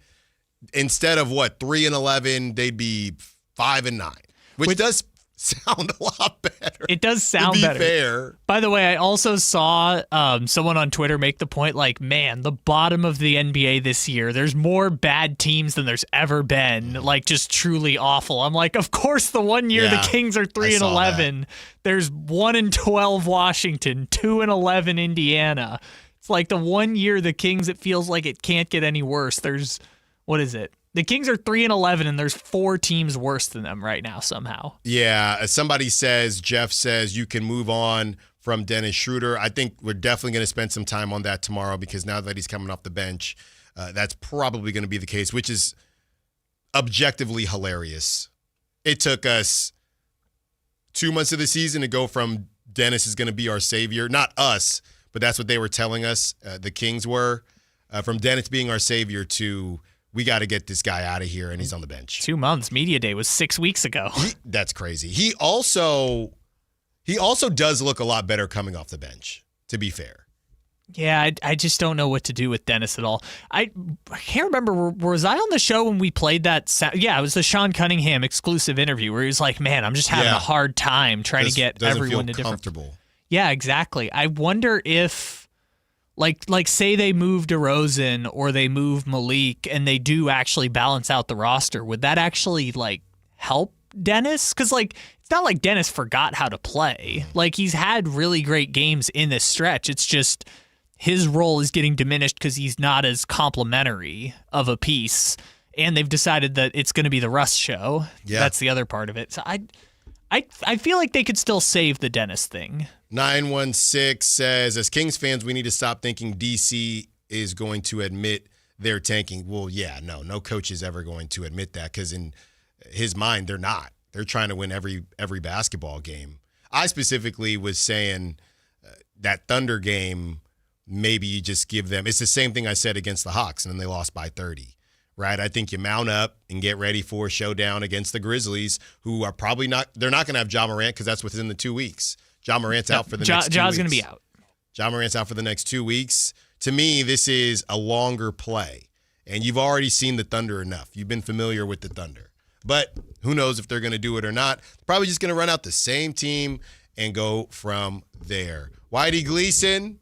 instead of 3-11, they'd be 5-9, which does sound a lot better.
It does sound better.
To be fair.
By the way, I also saw someone on Twitter make the point, the bottom of the NBA this year, there's more bad teams than there's ever been, just truly awful. I'm like, of course the one year the Kings are 3-11, there's 1-12 Washington, 2-11 Indiana. It's like the one year the Kings, it feels like it can't get any worse. There's, what is it? The Kings are 3-11, and there's 4 teams worse than them right now somehow.
Yeah, Jeff says you can move on from Dennis Schroeder. I think we're definitely going to spend some time on that tomorrow because now that he's coming off the bench, that's probably going to be the case, which is objectively hilarious. It took us 2 months of the season to go from Dennis is going to be our savior. Not us, but that's what they were telling us, the Kings were. From Dennis being our savior to we got to get this guy out of here, and he's on the bench.
2 months. Media day was 6 weeks ago.
That's crazy. He also does look a lot better coming off the bench, to be fair.
Yeah, I just don't know what to do with Dennis at all. I can't remember. Was I on the show when we played that? Yeah, it was the Sean Cunningham exclusive interview where he was like, man, I'm just having a hard time trying to get everyone to different.
Comfortable.
Yeah, exactly. I wonder if Like say they move DeRozan or they move Malik and they do actually balance out the roster, would that actually like help Dennis? Because like it's not like Dennis forgot how to play. Like he's had really great games in this stretch. It's just his role is getting diminished because he's not as complimentary of a piece. And they've decided that it's going to be the Russ show.
Yeah.
That's the other part of it. So I feel like they could still save the Dennis thing.
916 says, as Kings fans, we need to stop thinking DC is going to admit they're tanking. Well, yeah, no coach is ever going to admit that because in his mind, they're not. They're trying to win every basketball game. I specifically was saying that Thunder game, maybe you just give them – it's the same thing I said against the Hawks, and then they lost by 30. Right, I think you mount up and get ready for a showdown against the Grizzlies, who are probably not – they're not going to have Ja Morant because that's within the 2 weeks. Ja Morant's out for the next 2 weeks.
Ja's going to be out.
Ja Morant's out for the next 2 weeks. To me, this is a longer play, and you've already seen the Thunder enough. You've been familiar with the Thunder. But who knows if they're going to do it or not. Probably just going to run out the same team and go from there. Whitey Gleason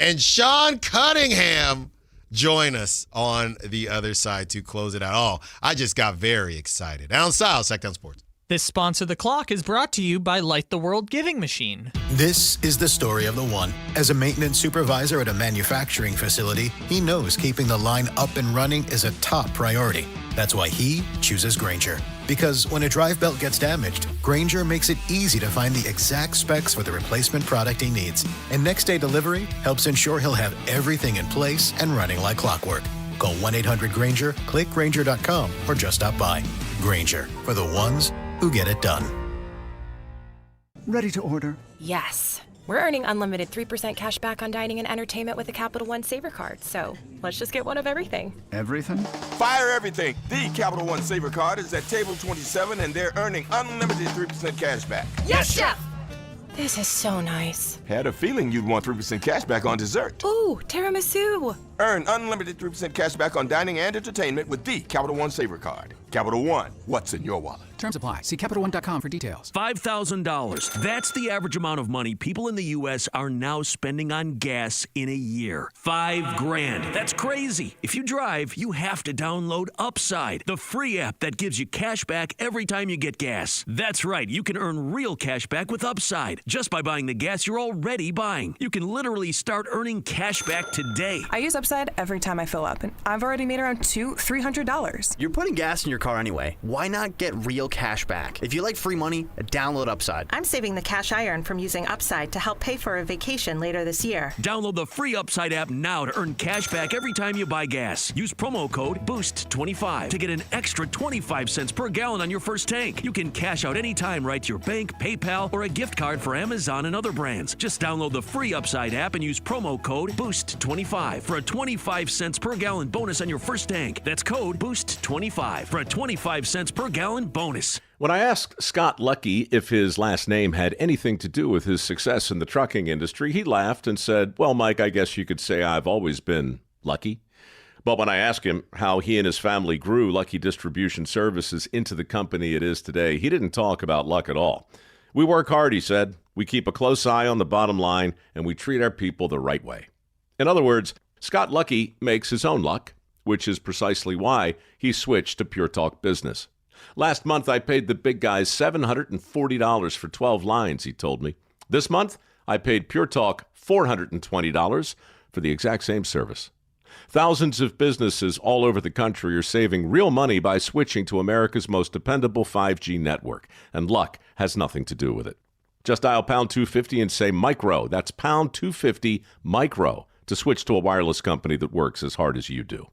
and Sean Cunningham join us on the other side to close it out. Oh, I just got very excited. Allen Stiles, Sactown Sports.
This Sponsor the Clock is brought to you by Light the World Giving Machine.
This is the story of the one. As a maintenance supervisor at a manufacturing facility, he knows keeping the line up and running is a top priority. That's why he chooses Grainger. Because when a drive belt gets damaged, Grainger makes it easy to find the exact specs for the replacement product he needs. And next day delivery helps ensure he'll have everything in place and running like clockwork. Call 1-800-GRAINGER, click Grainger.com, or just stop by. Grainger, for the ones who get it done.
Ready to order?
Yes. We're earning unlimited 3% cash back on dining and entertainment with a Capital One Saver card. So let's just get one of everything.
Everything?
Fire everything. The Capital One Saver card is at table 27 and they're earning unlimited 3% cash back.
Yes, Chef! This is so nice.
Had a feeling you'd want 3% cash back on dessert.
Ooh, tiramisu.
Earn unlimited 3% cash back on dining and entertainment with the Capital One Saver card. Capital One, what's in your wallet?
Terms apply. See CapitalOne.com for details. $5,000. That's the average amount of money people in the U.S. are now spending on gas in a year. $5,000. That's crazy. If you drive, you have to download Upside, the free app that gives you cash back every time you get gas. That's right. You can earn real cash back with Upside just by buying the gas you're already buying. You can literally start earning cash back today.
I use Upside every time I fill up, and I've already made around $300.
You're putting gas in your car anyway. Why not get real cash back? If you like free money, download Upside.
I'm saving the cash I earn from using Upside to help pay for a vacation later this year.
Download the free Upside app now to earn cash back every time you buy gas. Use promo code BOOST25 to get an extra 25 cents per gallon on your first tank. You can cash out anytime right to your bank, PayPal, or a gift card for Amazon and other brands. Just download the free Upside app and use promo code BOOST25 for a 25 cents per gallon bonus on your first tank. That's code BOOST25 for a 25 cents per gallon bonus.
When I asked Scott Lucky if his last name had anything to do with his success in the trucking industry, he laughed and said, well, Mike, I guess you could say I've always been lucky. But when I asked him how he and his family grew Lucky Distribution Services into the company it is today, he didn't talk about luck at all. We work hard, he said. We keep a close eye on the bottom line, and we treat our people the right way. In other words, Scott Lucky makes his own luck, which is precisely why he switched to Pure Talk Business. Last month, I paid the big guys $740 for 12 lines, he told me. This month, I paid Pure Talk $420 for the exact same service. Thousands of businesses all over the country are saving real money by switching to America's most dependable 5G network, and luck has nothing to do with it. Just dial pound 250 and say micro. That's pound 250 micro to switch to a wireless company that works as hard as you do.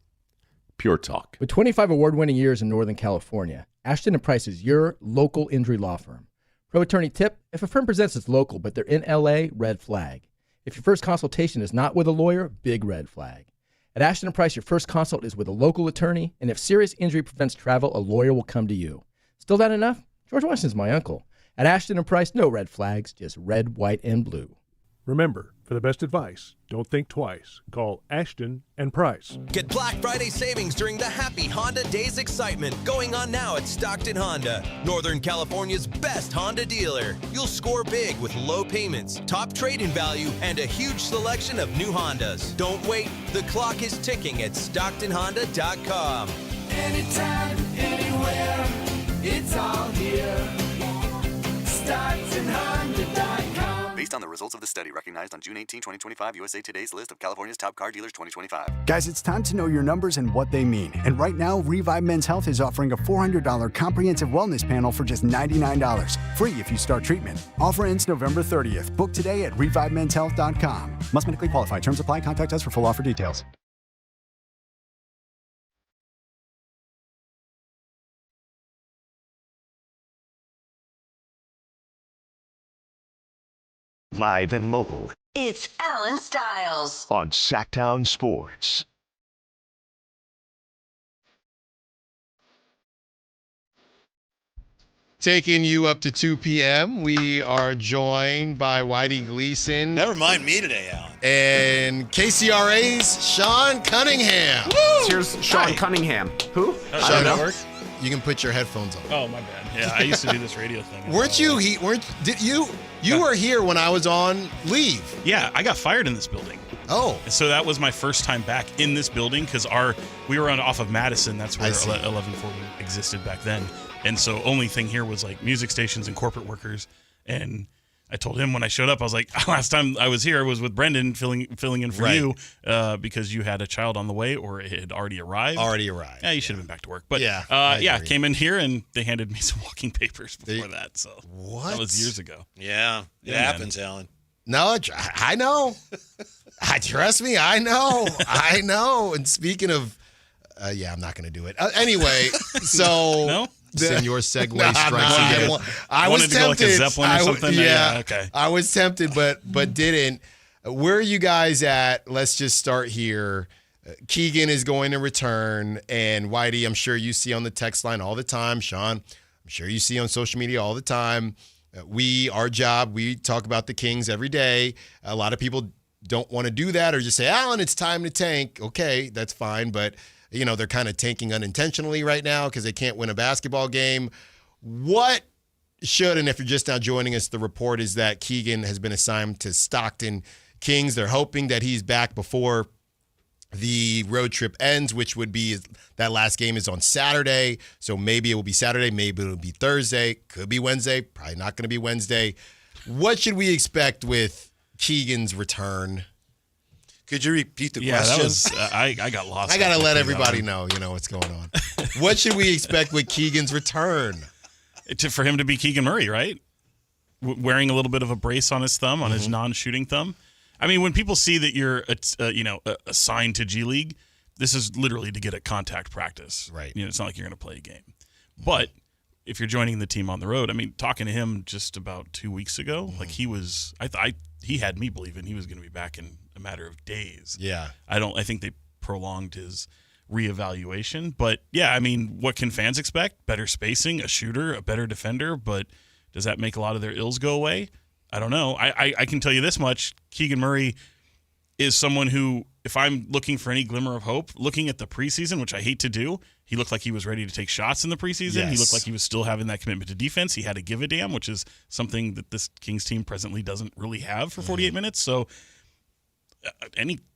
Pure Talk.
With 25 award-winning years in Northern California, Ashton & Price is your local injury law firm. Pro attorney tip, if a firm presents as local but they're in L.A., red flag. If your first consultation is not with a lawyer, big red flag. At Ashton & Price, your first consult is with a local attorney, and if serious injury prevents travel, a lawyer will come to you. Still not enough? George Washington's my uncle. At Ashton & Price, no red flags, just red, white, and blue.
Remember,
For the best advice, don't think twice. Call Ashton and Price.
Get Black Friday savings during the Happy Honda Days excitement going on now at Stockton Honda, Northern California's best Honda dealer. You'll score big with low payments, top trade-in value, and a huge selection of new Hondas. Don't wait. The clock is ticking at StocktonHonda.com.
Anytime, anywhere, it's all here. StocktonHonda.com.
Based on the results of the study recognized on June 18, 2025, USA Today's list of California's top car dealers 2025.
Guys, it's time to know your numbers and what they mean. And right now, Revive Men's Health is offering a $400 comprehensive wellness panel for just $99. Free if you start treatment. Offer ends November 30th. Book today at ReviveMen'sHealth.com. Must medically qualify. Terms apply. Contact us for full offer details.
Live and local.
It's Allen Stiles
On Sactown Sports.
Taking you up to 2 p.m., we are joined by Whitey Gleason.
Never mind me today, Alan.
And KCRA's Sean Cunningham.
Woo!
Here's
Sean Cunningham. Who?
Sean, you can put your headphones on.
Oh, my bad. Yeah, I used to do this radio thing.
Weren't you? You were here when I was on leave.
Yeah, I got fired in this building.
Oh.
So that was my first time back in this building because we were off of Madison. That's where 1140 existed back then. And so only thing here was like music stations and corporate workers. And I told him when I showed up, I was like, last time I was here was with Brendan filling in for you because you had a child on the way or it had already arrived. Yeah, you should have been back to work. But came in here and they handed me some walking papers before that. So that was years ago. Yeah, it happens, Alan.
No, I know. Trust me, I know. I know. And speaking of, I'm not going to do it. Anyway, so.
No?
Senor Segway strikes again. I was tempted.
Go like a Zeppelin or something?
Yeah,
okay.
I was tempted, but didn't. Where are you guys at? Let's just start here. Keegan is going to return, and Whitey, I'm sure you see on the text line all the time. Sean, I'm sure you see on social media all the time. Our job, we talk about the Kings every day. A lot of people don't want to do that or just say, Alan, it's time to tank. Okay, that's fine, but they're kind of tanking unintentionally right now because they can't win a basketball game. What should, and if you're just now joining us, the report is that Keegan has been assigned to Stockton Kings. They're hoping that he's back before the road trip ends, which would be that last game is on Saturday. So maybe it will be Saturday, maybe it will be Thursday, could be Wednesday, probably not going to be Wednesday. What should we expect with Keegan's return?
Could you repeat the question? That was, I got lost.
I got to let everybody know, what's going on. What should we expect with Keegan's return?
For him to be Keegan Murray, right? Wearing a little bit of a brace on his thumb, on his non-shooting thumb. I mean, when people see that you're, assigned to G League, this is literally to get a contact practice.
Right.
It's not like you're going to play a game. But if you're joining the team on the road, I mean, talking to him just about 2 weeks ago, like he had me believing he was going to be back in a matter of days.
Yeah.
I think they prolonged his reevaluation. But, yeah, I mean, what can fans expect? Better spacing, a shooter, a better defender. But does that make a lot of their ills go away? I don't know. I can tell you this much. Keegan Murray is someone who, if I'm looking for any glimmer of hope, looking at the preseason, which I hate to do, he looked like he was ready to take shots in the preseason. Yes. He looked like he was still having that commitment to defense. He had to give a damn, which is something that this Kings team presently doesn't really have for 48 minutes. So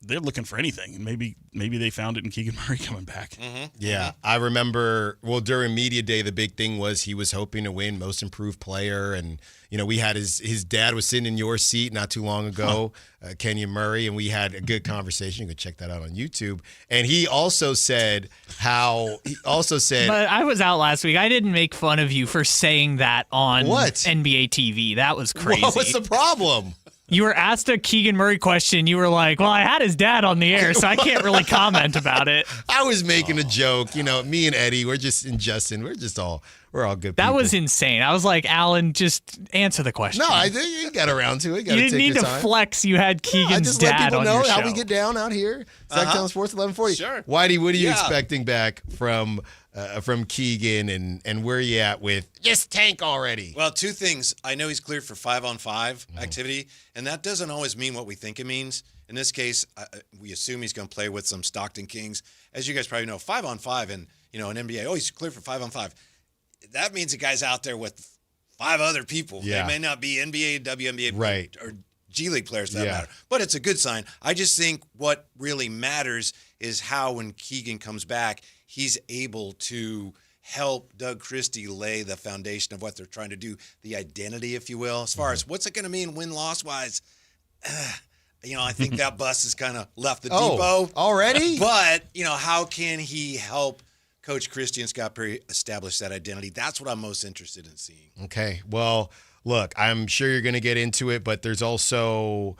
they're looking for anything. Maybe they found it in Keegan Murray coming back.
Yeah, I remember, during media day, the big thing was he was hoping to win most improved player. And, we had his dad was sitting in your seat not too long ago, Kenyon Murray, and we had a good conversation. You can check that out on YouTube. And he also said but
I was out last week. I didn't make fun of you for saying that on NBA TV. That was crazy.
What's the problem?
You were asked a Keegan Murray question. You were like, well, I had his dad on the air, so I can't really comment about it.
I was making a joke. Me and Eddie, and Justin, we're all good people.
That was insane. I was like, Alan, just answer the question.
No, you got around to it.
You didn't need to flex. You had Keegan's dad on your show.
I just let people know how we get down out here. Sactown Sports 1140.
Sure.
Whitey, what are you expecting back from Keegan, and where you at with just tank already?
Well, two things. I know he's cleared for 5-on-5 activity, and that doesn't always mean what we think it means. In this case, we assume he's going to play with some Stockton Kings. As you guys probably know, 5-on-5 and an NBA, he's cleared for 5-on-5. That means the guy's out there with 5 other people.
Yeah.
They may not be NBA, WNBA,
right,
or G League players for that matter. But it's a good sign. I just think what really matters is how when Keegan comes back, he's able to help Doug Christie lay the foundation of what they're trying to do, the identity, if you will, as far as what's it going to mean win-loss wise. I think that bus has kind of left the depot
already.
But, how can he help Coach Christie and Scott Perry establish that identity? That's what I'm most interested in seeing.
Okay. Well, look, I'm sure you're going to get into it, but there's also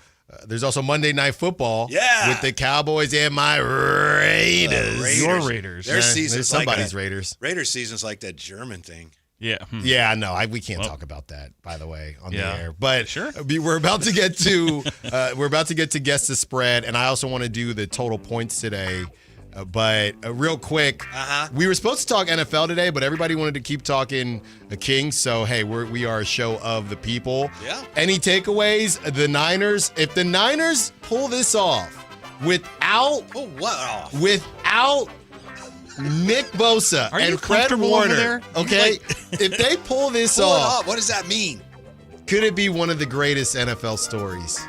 Monday Night Football with the Cowboys and my Raiders.
Your Raiders.
Their season's
somebody's
like
Raiders.
Raiders season's like that German thing.
Yeah.
Yeah, no, we can't talk about that, by the way, on the air. But sure. We're about to get to guess the spread, and I also want to do the total points today. But real quick, we were supposed to talk NFL today, but everybody wanted to keep talking Kings. So hey, we are a show of the people.
Yeah.
Any takeaways? The Niners. If the Niners pull this off without Nick Bosa and Fred Warner, okay? If they pull this off,
what does that mean?
Could it be one of the greatest NFL stories?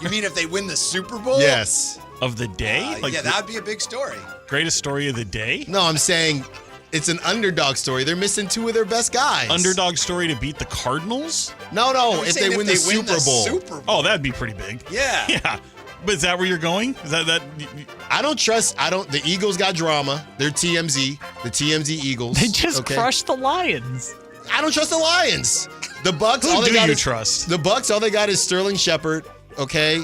You mean if they win the Super Bowl?
Yes.
Of the day?
That would be a big story.
Greatest story of the day?
No, I'm saying it's an underdog story. They're missing 2 of their best guys.
Underdog story to beat the Cardinals?
No. If they win the Super Bowl.
Oh, that'd be pretty big.
Yeah.
Yeah. But is that where you're going? Is that?
The Eagles got drama. They're TMZ. The TMZ Eagles.
They just crushed the Lions.
I don't trust the Lions. The Bucks.
Who do you trust?
The Bucks. All they got is Sterling Shepard. Okay.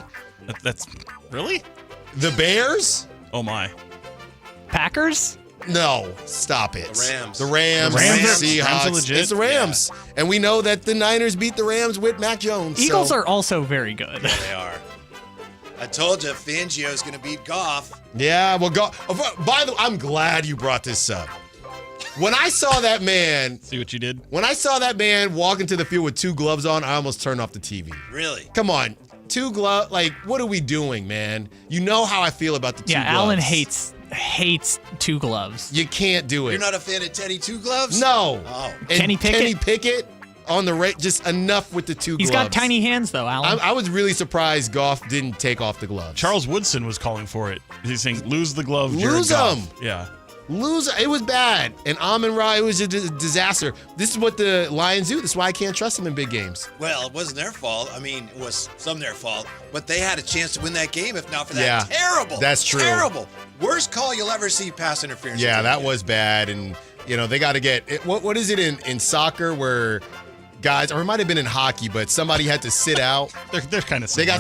That's really?
The Bears?
Oh my.
Packers?
No, stop it.
The Rams.
The Rams Seahawks.
Rams are legit.
It's the Rams. Yeah. And we know that the Niners beat the Rams with Mac Jones.
Eagles are also very good.
Yeah, they are. I told you Fangio's going to beat Goff.
Yeah, well, by the way, I'm glad you brought this up. When I saw that man...
See what you did?
When I saw that man walk into the field with 2 gloves on, I almost turned off the TV.
Really?
Come on. 2 gloves? Like, what are we doing, man? You know how I feel about the 2 gloves.
Yeah, Allen hates 2 gloves.
You can't do it.
You're not a fan of Teddy 2 gloves?
No.
Oh.
And
Kenny
Pickett on the rate, just enough with the 2 gloves.
He's got tiny hands, though, Allen.
I was really surprised Goff didn't take off the gloves.
Charles Woodson was calling for it. He's saying, lose the glove,
Lose them.
Yeah.
Lose. It was bad. And Amon-Ra, it was a disaster. This is what the Lions do. That's why I can't trust them in big games.
Well, it wasn't their fault. I mean, it was some their fault. But they had a chance to win that game if not for that. Terrible.
That's true.
Terrible. Worst call you'll ever see pass interference.
Yeah, that was bad. And, they got to get – what is it in soccer where guys – or it might have been in hockey, but somebody had to sit out.
They're kind of similar.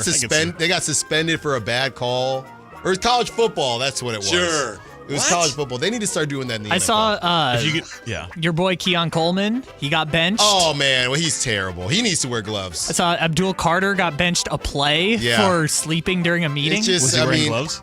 They got suspended for a bad call. Or it's college football. That's what it was.
Sure.
It was college football. They need to start doing that in the NFL.
I saw your boy Keon Coleman. He got benched.
Oh, man. Well, he's terrible. He needs to wear gloves.
I saw Abdul Carter got benched a play for sleeping during a meeting.
It's just,
was he wearing gloves?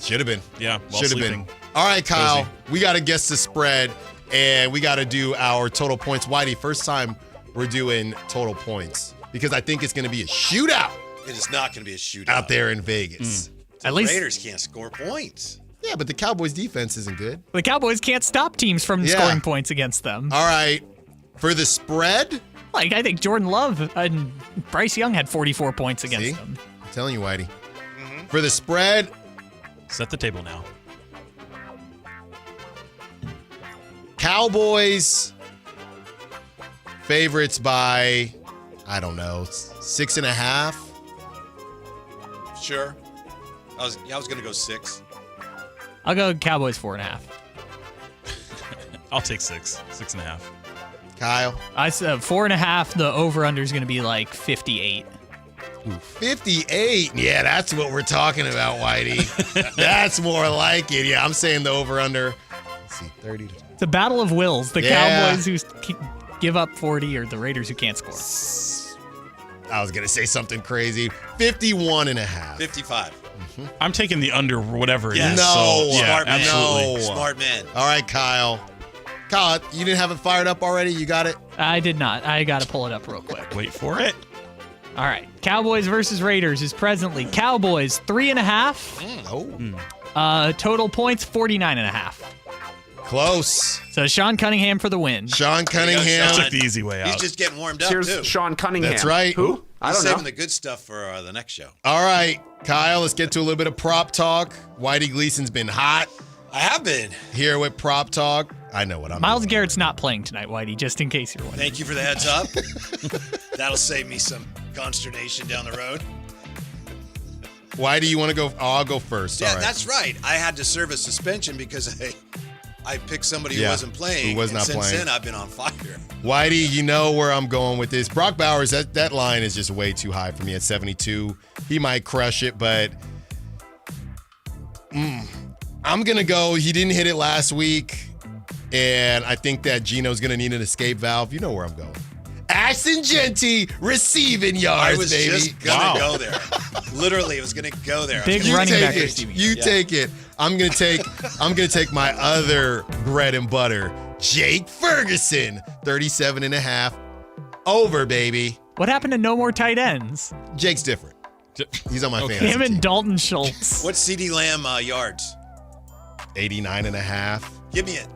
Should have been.
Yeah,
should have been. All right, Kyle. We got to guess the spread, and we got to do our total points. Whitey, first time we're doing total points because I think it's going to be a shootout.
It is not going to be a shootout.
Out there in Vegas.
At least
Raiders can't score points.
Yeah, but the Cowboys' defense isn't good.
The Cowboys can't stop teams from scoring points against them.
All right. For the spread?
I think Jordan Love and Bryce Young had 44 points against them.
I'm telling you, Whitey. For the spread.
Set the table now.
Cowboys favorites by, I don't know, 6.5.
Sure. I was going to go 6.
I'll go Cowboys 4.5.
I'll take 6.5.
Kyle?
I said 4.5. The over-under is going to be like 58.
Ooh, 58? Yeah, that's what we're talking about, Whitey. That's more like it. Yeah, I'm saying the over-under. Let's see, 30 to...
It's a battle of wills. The Cowboys who give up 40 or the Raiders who can't score.
I was going to say something crazy. 51.5.
55.
I'm taking the under whatever it is.
No.
So,
Smart man.
absolutely.
No.
Smart man.
All right, Kyle. Kyle, you didn't have it fired up already? You got it?
I did not. I got to pull it up real quick.
Wait for it.
All right. Cowboys versus Raiders is presently Cowboys 3.5. Total points 49.5.
Close.
So Sean Cunningham for the win.
Sean Cunningham.
Took the easy way out.
He's just getting warmed up,
Here's
too.
Sean Cunningham.
That's right.
Who?
He's saving the good stuff for the next show.
All right, Kyle, let's get to a little bit of prop talk. Whitey Gleason's been hot.
I have been.
Here with prop talk. I know what I'm
Miles
doing.
Garrett's not playing tonight, Whitey, just in case you're wondering.
Thank you for the heads up. That'll save me some consternation down the road.
Whitey, you want to go? Oh, I'll go first.
Yeah,
All right.
that's right. I had to serve a suspension because I picked somebody who wasn't playing.
Who was not
and since
playing.
then, I've been on fire.
Whitey, you know where I'm going with this. Brock Bowers, that line is just way too high for me at 72. He might crush it, but I'm going to go. He didn't hit it last week, and I think that Gino's going to need an escape valve. You know where I'm going. Ashton Genty receiving yards,
I was
baby.
just going to go there. Literally, it was going to go there.
Big
You
running
take
back
it.
receiving.
You take it. I'm gonna take my other bread and butter, Jake Ferguson, 37.5. Over, baby.
What happened to no more tight ends?
Jake's different. He's on my fantasy
Him and
team.
Dalton Schultz.
What's CeeDee Lamb yards?
89.5.
Give me it.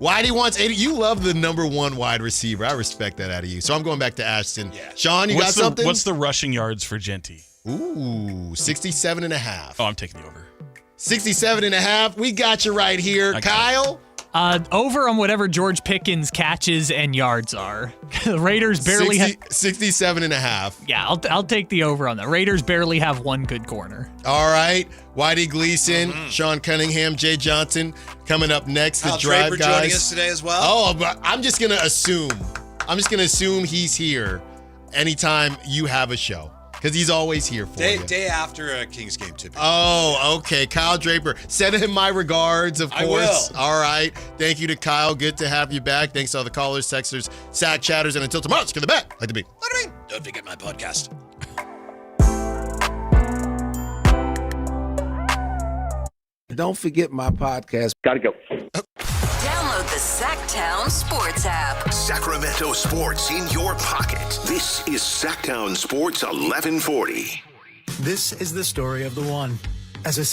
Whitey wants 80. You love the number one wide receiver. I respect that out of you. So I'm going back to Ashton.
Yeah.
Sean, you got something?
What's the rushing yards for Genty?
Ooh, 67.5.
Oh, I'm taking the over.
67.5. We got you right here. Kyle?
Over on whatever George Pickens catches and yards are. The Raiders barely have
67.5.
Yeah, I'll take the over on that. Raiders barely have one good corner.
All right. Whitey Gleason, Sean Cunningham, Jay Johnson coming up next. The
Al
Drive
Draper
guys.
joining us today as well.
Oh, but I'm just going to assume. He's here anytime you have a show. Because he's always here for you.
Day after a Kings game, typically.
Oh, okay. Kyle Draper. Send him my regards, of course.
I will.
All right. Thank you to Kyle. Good to have you back. Thanks to all the callers, texters, Sack chatters. And until tomorrow, let's get the bet. Like the beat.
Don't forget my podcast.
Don't forget my podcast. Gotta go.
Download the Sactown Sports app.
Sacramento sports in your pocket. This is Sactown Sports 1140.
This is the story of the one. As a